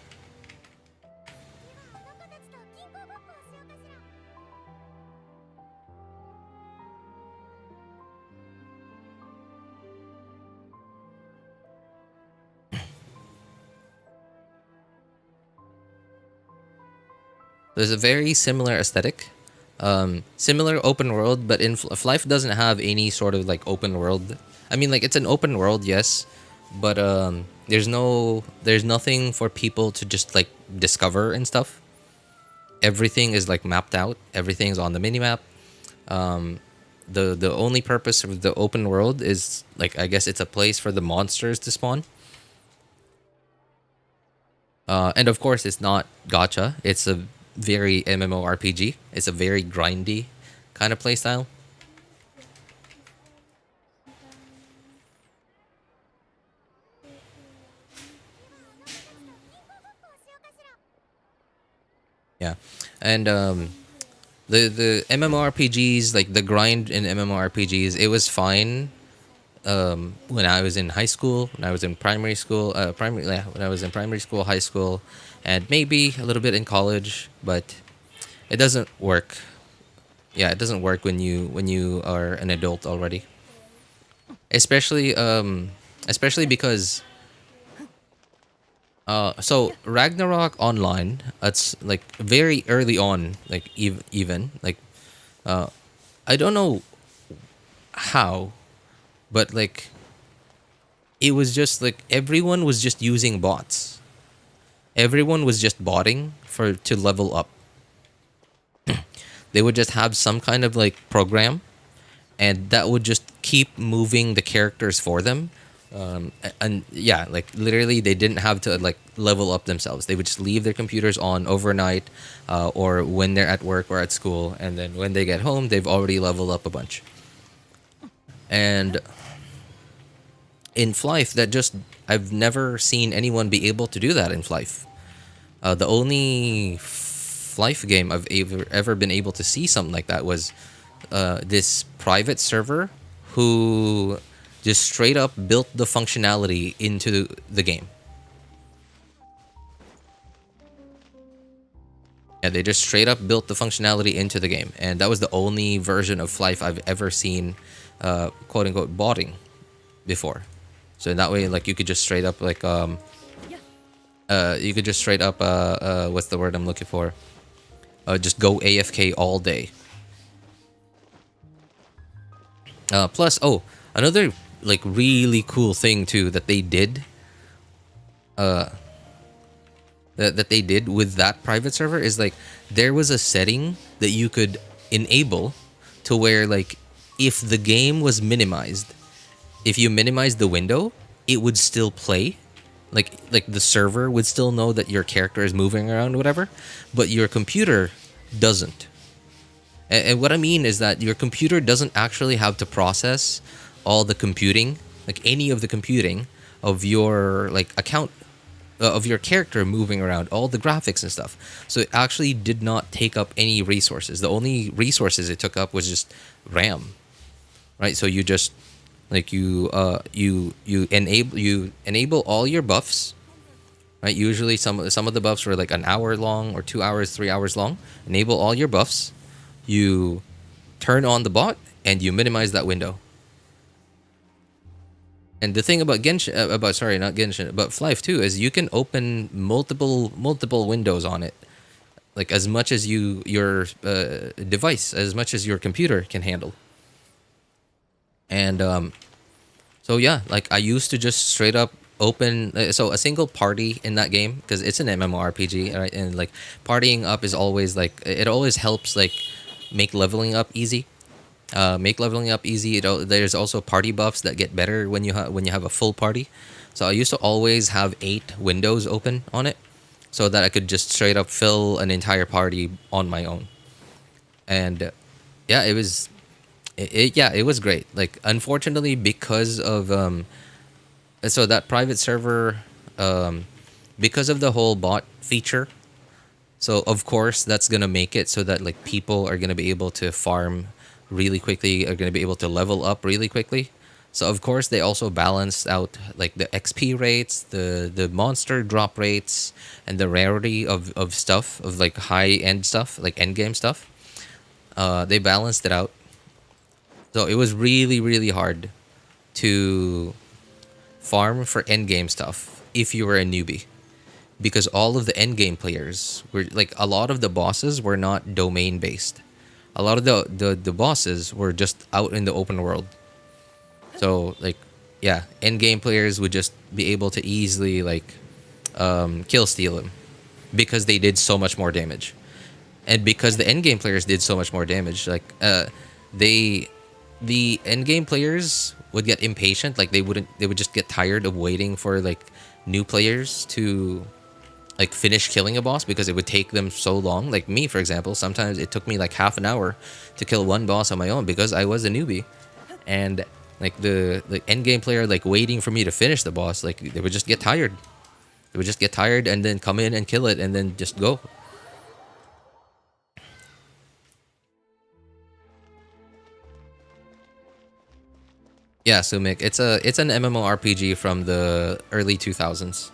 There's a very similar aesthetic, similar open world, but in Life doesn't have any sort of like open world. I mean, like it's an open world, yes, but there's nothing for people to just like discover and stuff. Everything is like mapped out. Everything's on the minimap. The only purpose of the open world is like I guess it's a place for the monsters to spawn. And of course, it's not gacha. It's a very MMORPG. It's a very grindy kind of playstyle. Yeah, and the MMORPGs, like the grind in MMORPGs, it was fine. When I was in high school, when I was in primary school, when I was in primary school, high school, and maybe a little bit in college, but it doesn't work. Yeah, it doesn't work when you are an adult already. Especially because so Ragnarok Online, it's like very early on, like even like I don't know how, but like it was just like everyone was just using bots. Everyone was just botting to level up. They would just have some kind of like program, and that would just keep moving the characters for them. And yeah, like literally, they didn't have to like level up themselves. They would just leave their computers on overnight, or when they're at work or at school, and then when they get home, they've already leveled up a bunch. And in Flife, I've never seen anyone be able to do that in Flife. The only Flife game I've ever been able to see something like that was this private server who just straight up built the functionality into the game. Yeah, they just straight up built the functionality into the game, and that was the only version of Flife I've ever seen, quote unquote, botting before. So in that way, like you could just straight up like what's the word I'm looking for? Just go AFK all day. Plus, another like really cool thing too that they did. That they did with that private server is like there was a setting that you could enable to where like if the game was minimized, if you minimize the window, it would still play. Like the server would still know that your character is moving around, whatever, but your computer doesn't. And what I mean is that your computer doesn't actually have to process all the computing, like any of the computing of your like account of your character moving around, all the graphics and stuff. So it actually did not take up any resources. The only resources it took up was just RAM, right? So you just like you enable all your buffs, right? Usually some of the buffs were like an hour long or 2 hours, 3 hours long. Enable all your buffs. You turn on the bot and you minimize that window. And the thing about Genshin, about sorry, not Genshin, but Flife too, is you can open multiple windows on it, like as much as your device, as much as your computer can handle. And so yeah, like I used to just straight up open so a single party in that game, because it's an MMORPG, right? And like partying up is always like it always helps like make leveling up easy. Make leveling up easy. There's also party buffs that get better when you have a full party. So I used to always have 8 windows open on it, so that I could just straight up fill an entire party on my own. And yeah, it was it was great. Like unfortunately, because of so that private server, because of the whole bot feature, so of course that's gonna make it so that like people are gonna be able to farm really quickly, are gonna be able to level up really quickly. So of course they also balanced out like the XP rates, the monster drop rates, and the rarity of stuff, of like high end stuff, like end game stuff. They balanced it out. So it was really, really hard to farm for end game stuff if you were a newbie, because all of the end game players were like, a lot of the bosses were not domain based. A lot of the bosses were just out in the open world. So like yeah, end game players would just be able to easily like kill steal him, because they did so much more damage. And because the end game players did so much more damage, like the end game players would get impatient. Like they would just get tired of waiting for like new players to like finish killing a boss, because it would take them so long. Like me, for example, sometimes it took me like half an hour to kill one boss on my own because I was a newbie. And like the end game player like waiting for me to finish the boss, like they would just get tired. They would just get tired and then come in and kill it and then just go. Yeah, Soumik. It's an MMORPG from the early 2000s.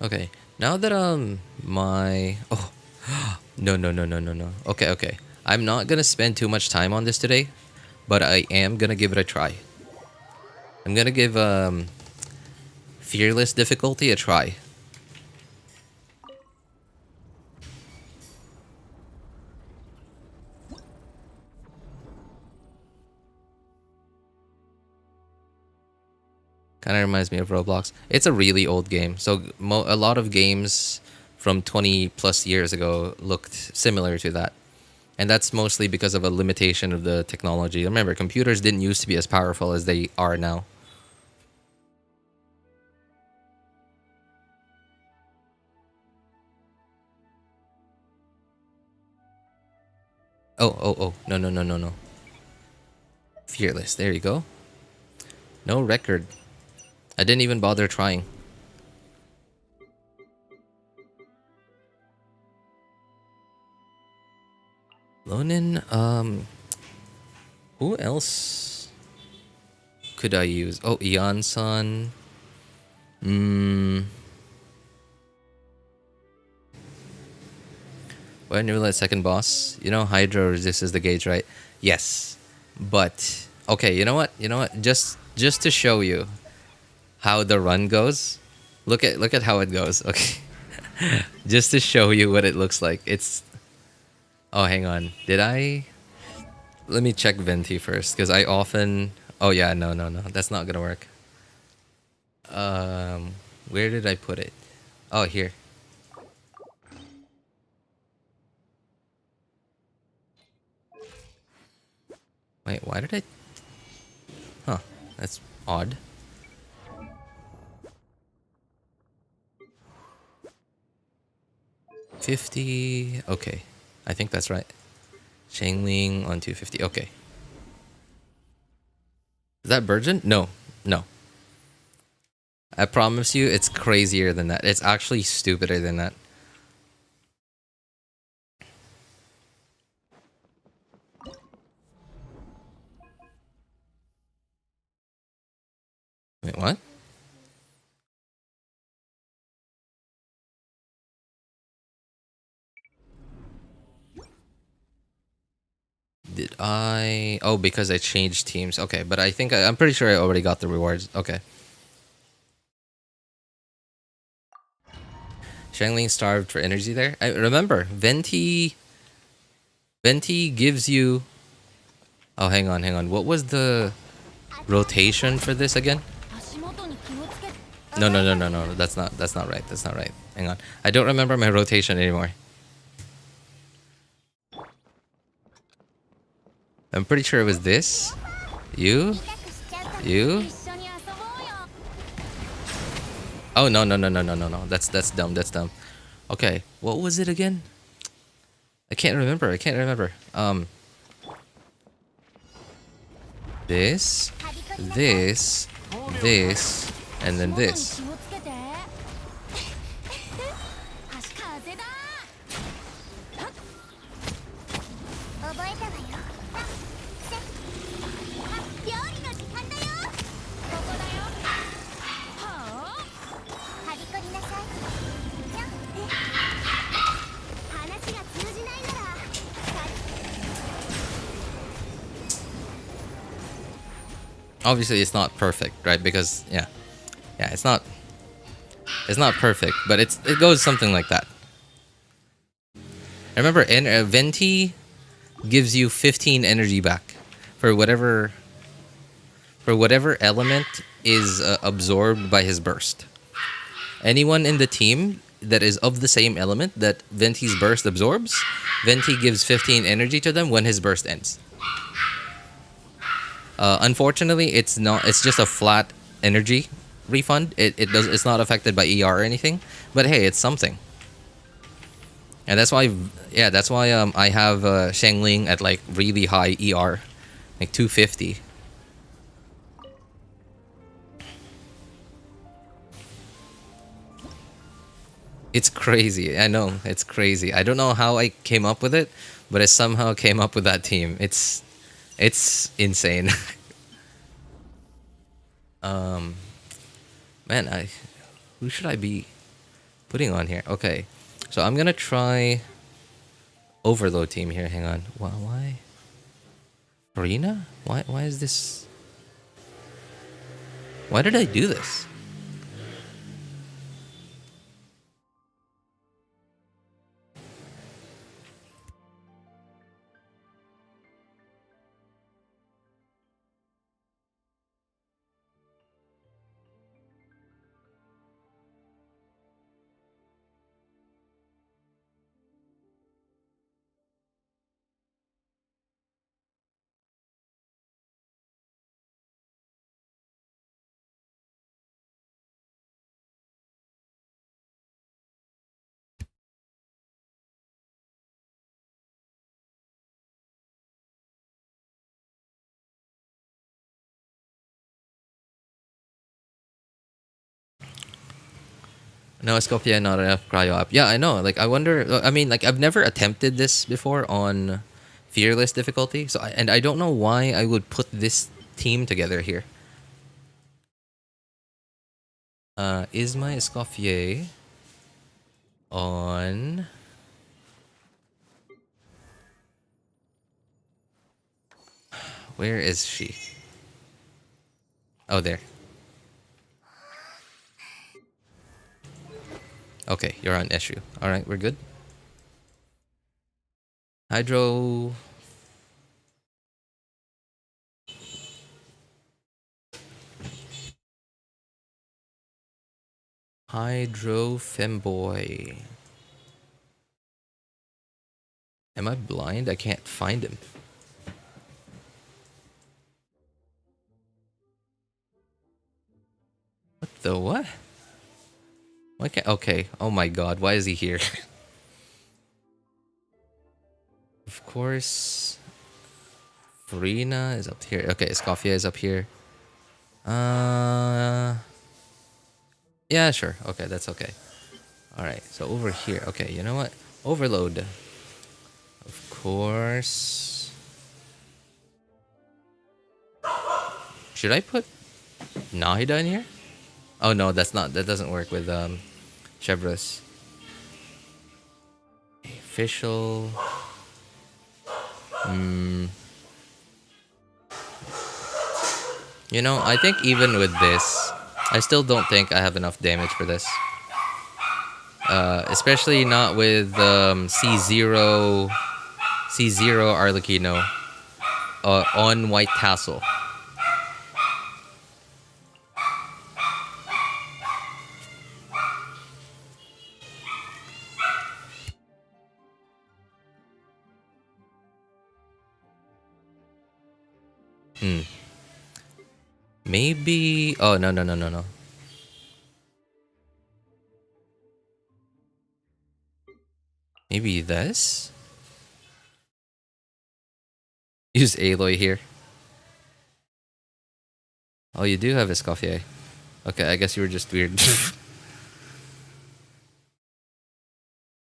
Okay. Now that my oh no. Okay. I'm not gonna spend too much time on this today, but I am gonna give it a try. I'm gonna give Fearless difficulty a try. Kind of reminds me of Roblox. It's a really old game, so a lot of games from 20 plus years ago looked similar to that. And that's mostly because of a limitation of the technology. Remember, computers didn't used to be as powerful as they are now. Oh. No. Fearless. There you go. No record. I didn't even bother trying. Lonin, who else could I use? Oh, Iansan. When you let second boss, you know Hydra resists the gauge, right? Yes, but okay. You know what? Just just to show you how the run goes. Look at how it goes. Okay. Just to show you what it looks like. It's oh, hang on. Did I let me check Venti first because I often oh yeah, no. That's not going to work. Where did I put it? Oh, here. Wait, why did I Huh, that's odd. $50. Okay. I think that's right. Xiangling on 250. Okay. Is that Burgeon? No. No. I promise you it's crazier than that. It's actually stupider than that. Wait, what? Did I? Oh, because I changed teams. Okay, but I think I'm pretty sure I already got the rewards. Okay. Xiangling starved for energy there. I remember Venti gives you. Oh, hang on. What was the rotation for this again? No. That's not right. That's not right. Hang on. I don't remember my rotation anymore. I'm pretty sure it was this. You. Oh no. That's dumb. That's dumb. Okay. What was it again? I can't remember. This, and then this. Obviously, it's not perfect, right? Because yeah, it's not perfect, but it goes something like that. I remember, Venti gives you 15 energy back for whatever element is absorbed by his burst. Anyone in the team that is of the same element that Venti's burst absorbs, Venti gives 15 energy to them when his burst ends. Unfortunately, it's not. It's just a flat energy refund. It's not affected by ER or anything. But hey, it's something. And that's why, I have Xiangling at like really high ER, like 250. It's crazy. I know, it's crazy. I don't know how I came up with it, but I somehow came up with that team. It's insane. Man, who should I be putting on here? Okay, so I'm gonna try Overload team here. Hang on. Why? Arena? Why is this? Why did I do this? No, Scorpia, not enough cryo up. Yeah, I know. Like, I wonder. I mean, like, I've never attempted this before on fearless difficulty. So, and I don't know why I would put this team together here. Is my Escoffier on? Where is she? Oh, there. Okay, you're on issue. All right, we're good. Hydro. Hydro femboy. Am I blind? I can't find him. What the what? Why can't? Okay. Oh my god. Why is he here? Of course. Farina is up here. Okay, Escoffier is up here. Yeah, sure. Okay, that's okay. All right. So over here. Okay, you know what? Overload. Of course. Should I put Nahida in here? Oh no, that's not. That doesn't work with Chevrolet. Official. You know, I think even with this, I still don't think I have enough damage for this. Especially not with C0 Arlecchino on White Tassel. Maybe. Oh no. Maybe this. Use Aloy here. Oh, you do have Escoffier. Okay, I guess you were just weird.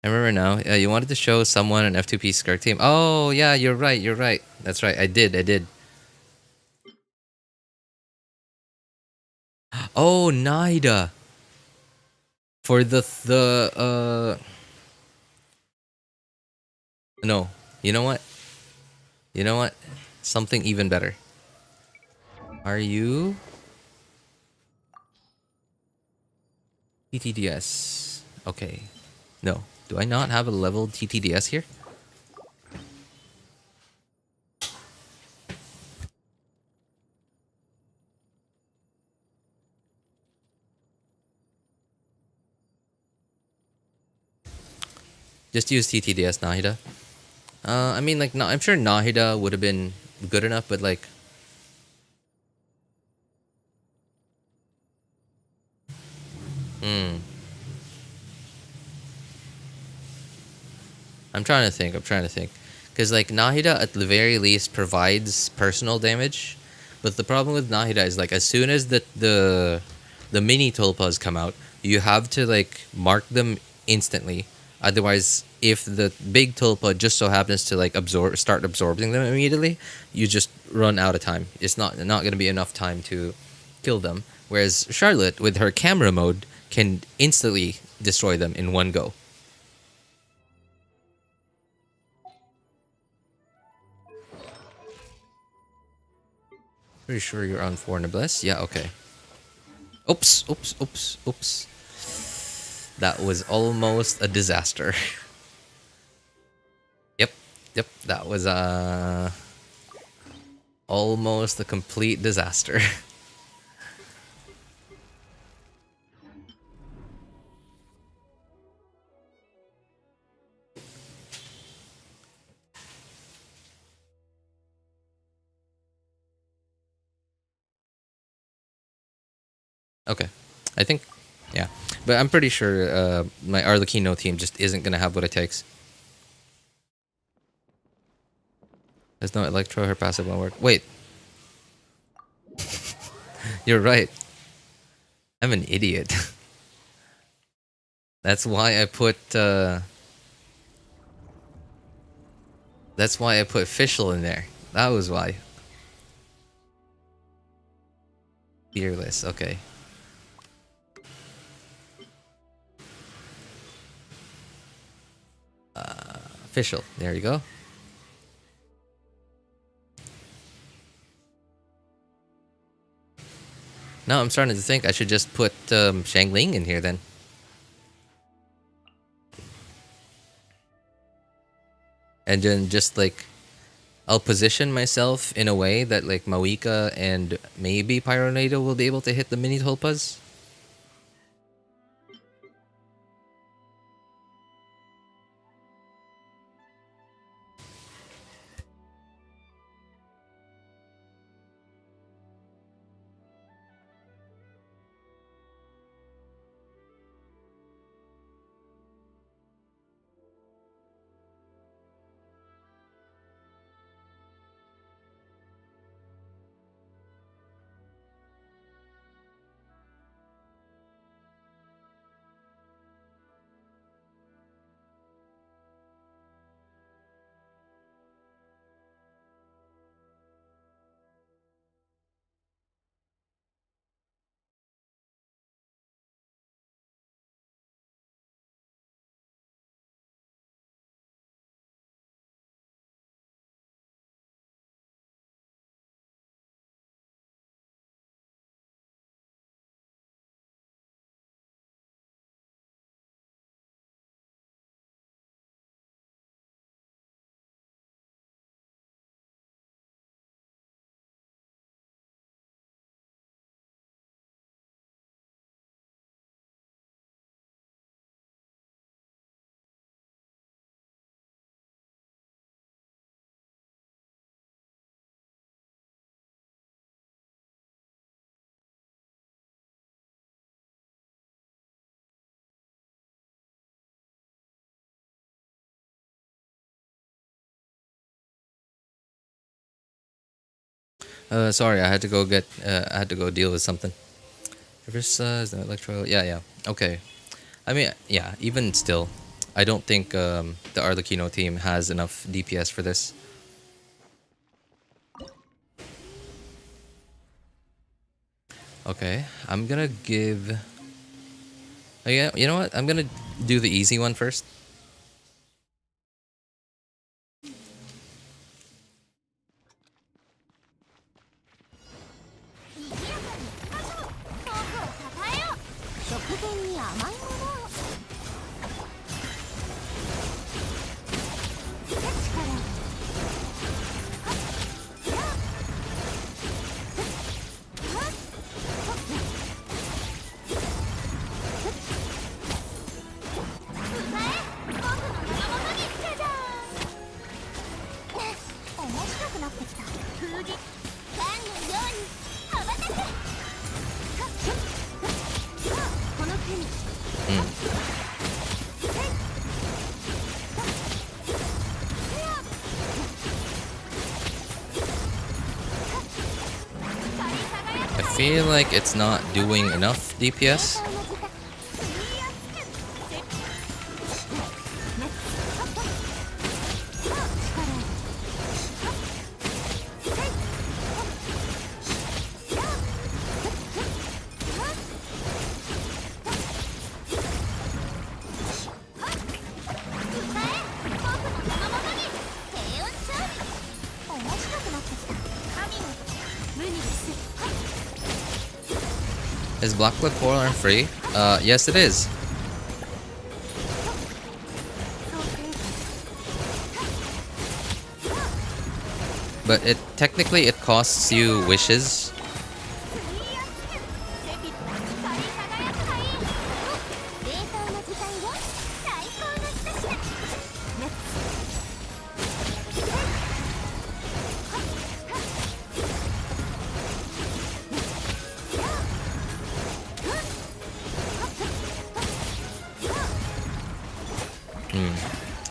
I remember now. You wanted to show someone an F2P Skirk team. Oh, yeah, you're right. That's right. I did. Oh, Nida. For no. You know what? Something even better. Are you TTDS? Okay. No. Do I not have a leveled TTDS here? Just use TTDS Nahida. I mean, like, no, I'm sure Nahida would have been good enough, but like, I'm trying to think. Because, like, Nahida at the very least provides personal damage. But the problem with Nahida is, like, as soon as the mini Tulpas come out, you have to, like, mark them instantly. Otherwise, if the big Tulpa just so happens to, like, start absorbing them immediately, you just run out of time. It's not going to be enough time to kill them. Whereas Charlotte, with her camera mode, can instantly destroy them in one go. Pretty sure you're on 4 Noblesse? Yeah, okay. Oops. That was almost a disaster. Yep. That was almost a complete disaster. Okay. I think, yeah. But I'm pretty sure my Arlecchino team just isn't going to have what it takes. There's no Electro, her passive won't work. Wait. You're right. I'm an idiot. That's why I put Fischl in there. That was why. Fearless, okay. Fischl, there you go. Now I'm starting to think I should just put Xiangling in here then. And then just like I'll position myself in a way that like Mavuika and maybe Pyronado will be able to hit the mini tulpas. Sorry, I had to go get. I had to go deal with something. Rissa is the electro. Yeah, yeah. Okay. I mean, yeah. Even still, I don't think the Arlecchino team has enough DPS for this. Okay, I'm gonna give. Oh, yeah, you know what? I'm gonna do the easy one first. I feel like it's not doing enough DPS. Is Blackwood Portal free? Yes it is. But it technically it costs you wishes.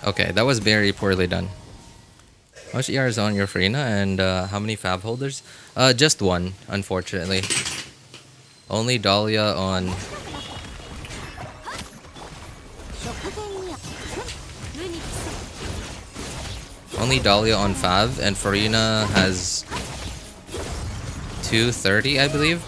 Okay, that was very poorly done. How much ER is on your Farina and how many fab holders? Just one, unfortunately. Only Dahlia on... Only Dahlia on Fav, and Farina has 230, I believe.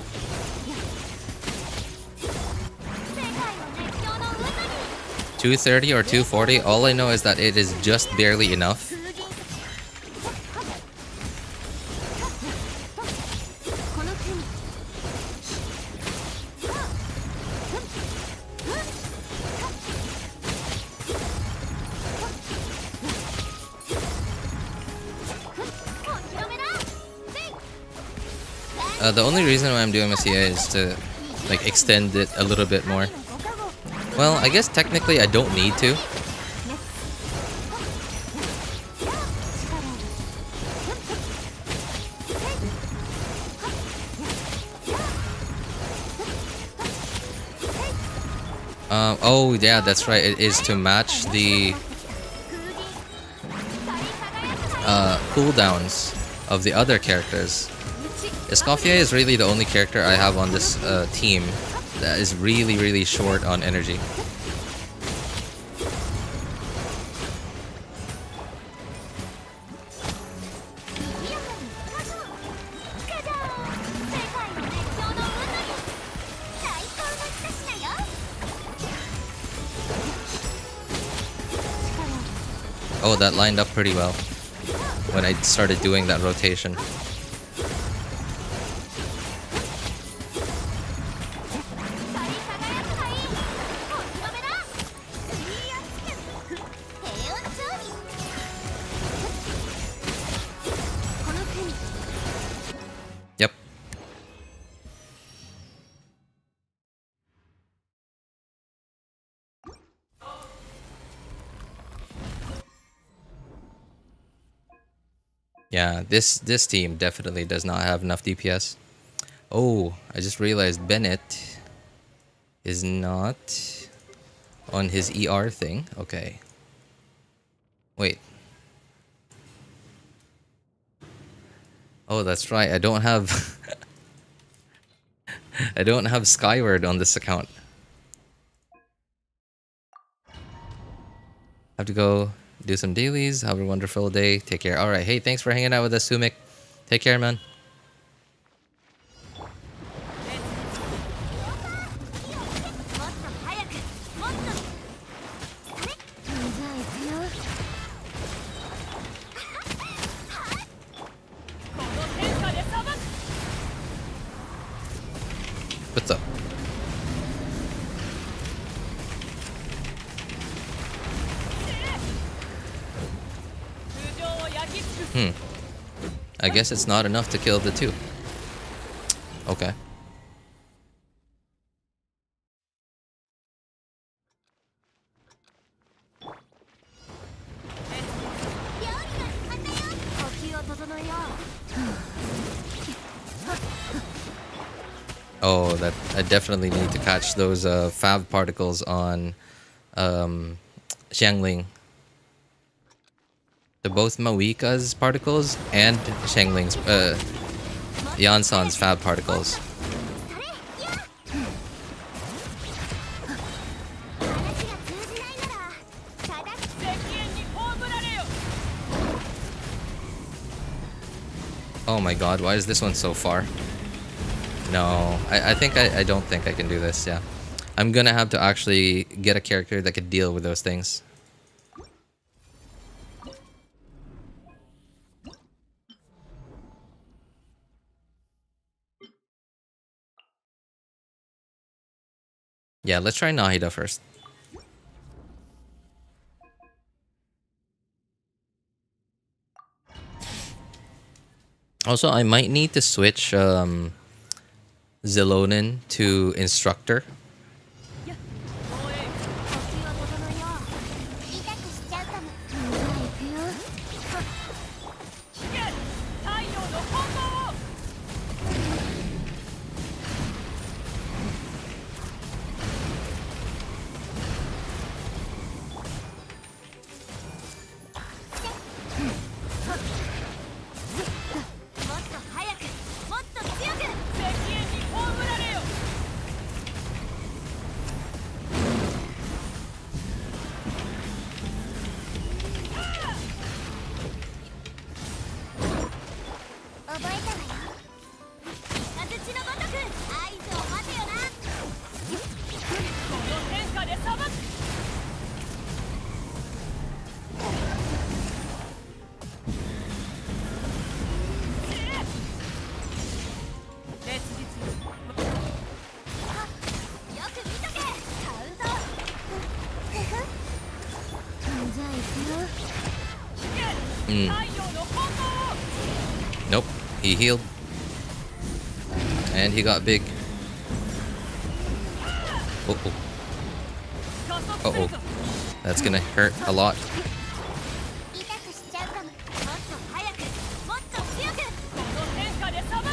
$230 or $240. All I know is that it is just barely enough. The only reason why I'm doing Messiah is to like extend it a little bit more. Well, I guess technically I don't need to. Oh yeah, that's right. It is to match the cooldowns of the other characters. Escoffier is really the only character I have on this team that is really short on energy. Oh, that lined up pretty well when I started doing that rotation. Yep. Yeah, this team definitely does not have enough DPS. Oh, I just realized Bennett is not on his ER thing. Okay. Wait. Oh, that's right. I don't have I don't have Skyward on this account. Have to go do some dailies. Have a wonderful day. Take care. All right. Hey, thanks for hanging out with us, Soumik. Take care, man. What's up? I guess it's not enough to kill the two. Okay. Oh, that I definitely need to catch those fab particles on Xiangling. They're both Mavuika's particles and Xiangling's Iansan's fab particles. Oh my god, why is this one so far? No, I don't think I can do this, yeah. I'm gonna have to actually get a character that could deal with those things. Yeah, let's try Nahida first. Also, I might need to switch Zelonin to Instructor. Nope, he healed. And he got big. Oh, oh. Uh-oh. That's gonna hurt a lot. 痛くしちゃうかも。もっと早く、もっと強く。この天下で裁く。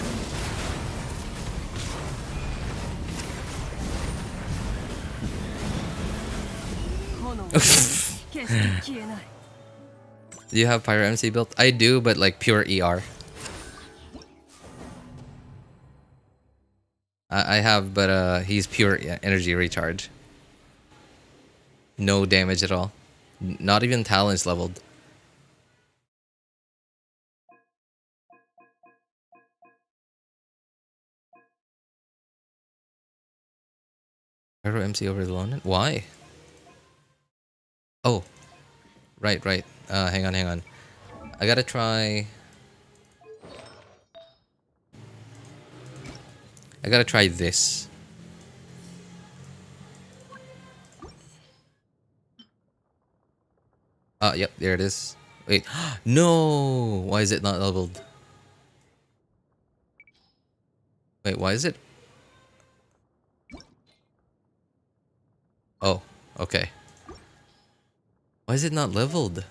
炎は決して消えない。 Do you have Pyro MC built? I do, but like pure ER. I have, but he's pure energy recharge. No damage at all. Not even talents leveled. Pyro MC over the lone? Why? Oh. Right. Hang on. I gotta try this. Yep, there it is. Wait, no! Why is it not leveled? Wait, why is it? Oh, okay. Why is it not leveled?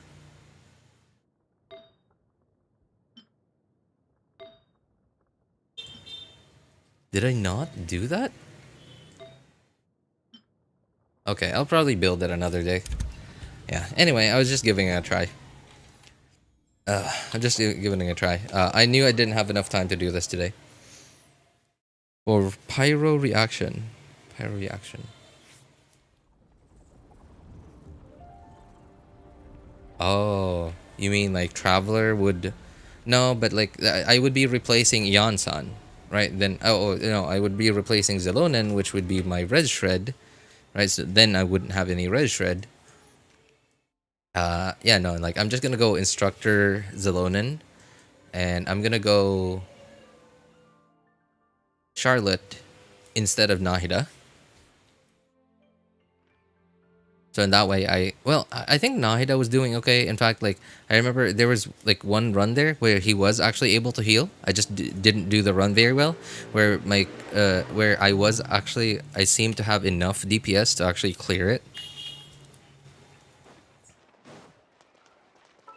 Did I not do that? Okay, I'll probably build it another day. Yeah, anyway, I was just giving it a try. I'm just giving it a try. I knew I didn't have enough time to do this today. Or pyro reaction. Oh, you mean like Traveler would... No, but like I would be replacing Iansan, right? Then I would be replacing Zelonen, which would be my red shred, right? So then I wouldn't have any red shred. Yeah, no, like I'm just gonna go Instructor Zelonen, and I'm gonna go Charlotte instead of Nahida. So in that way, I think Nahida was doing okay. In fact, like I remember there was like one run there where he was actually able to heal. I just didn't do the run very well. Where I seemed to have enough DPS to actually clear it.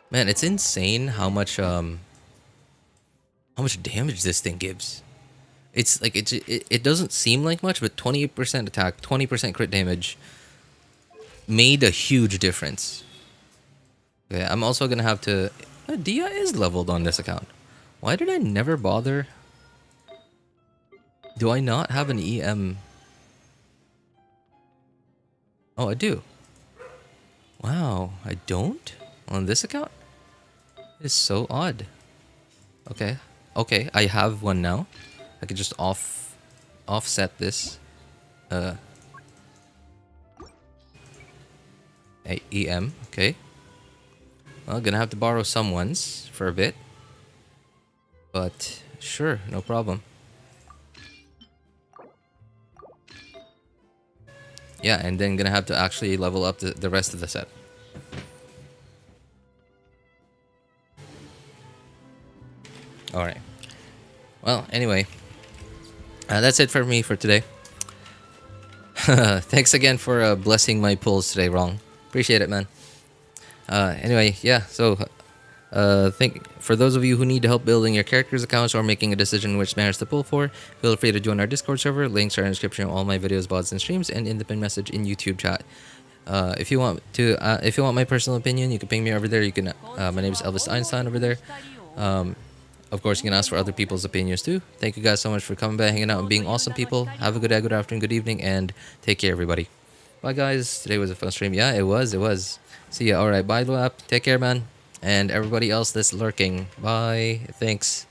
Man, it's insane how much damage this thing gives. It's like it doesn't seem like much, but 28% attack, 20% crit damage made a huge difference. Okay, I'm also gonna have to... Dia is leveled on this account. Why did I never bother? Do I not have an EM? Oh, I do. Wow, I don't? On this account? It's so odd. Okay, I have one now. I can just offset this. EM, okay. Well, gonna have to borrow someone's for a bit. But sure, no problem. Yeah, and then gonna have to actually level up the rest of the set. Alright. Well, anyway. That's it for me for today. Thanks again for blessing my pulls today, Wrong. Appreciate it, man. Anyway, yeah, so for those of you who need help building your characters' accounts or making a decision which banners to pull for, feel free to join our Discord server. Links are in the description of all my videos, VODs, and streams, and in the pinned message in YouTube chat. If you want my personal opinion, you can ping me over there. You can. My name is Elvis Einstein over there. Of course, you can ask for other people's opinions too. Thank you guys so much for coming by, hanging out, and being awesome people. Have a good day, good afternoon, good evening, and take care, everybody. Bye, guys. Today was a fun stream. Yeah, it was. See ya. All right. Bye, Luap. Take care, man. And everybody else that's lurking. Bye. Thanks.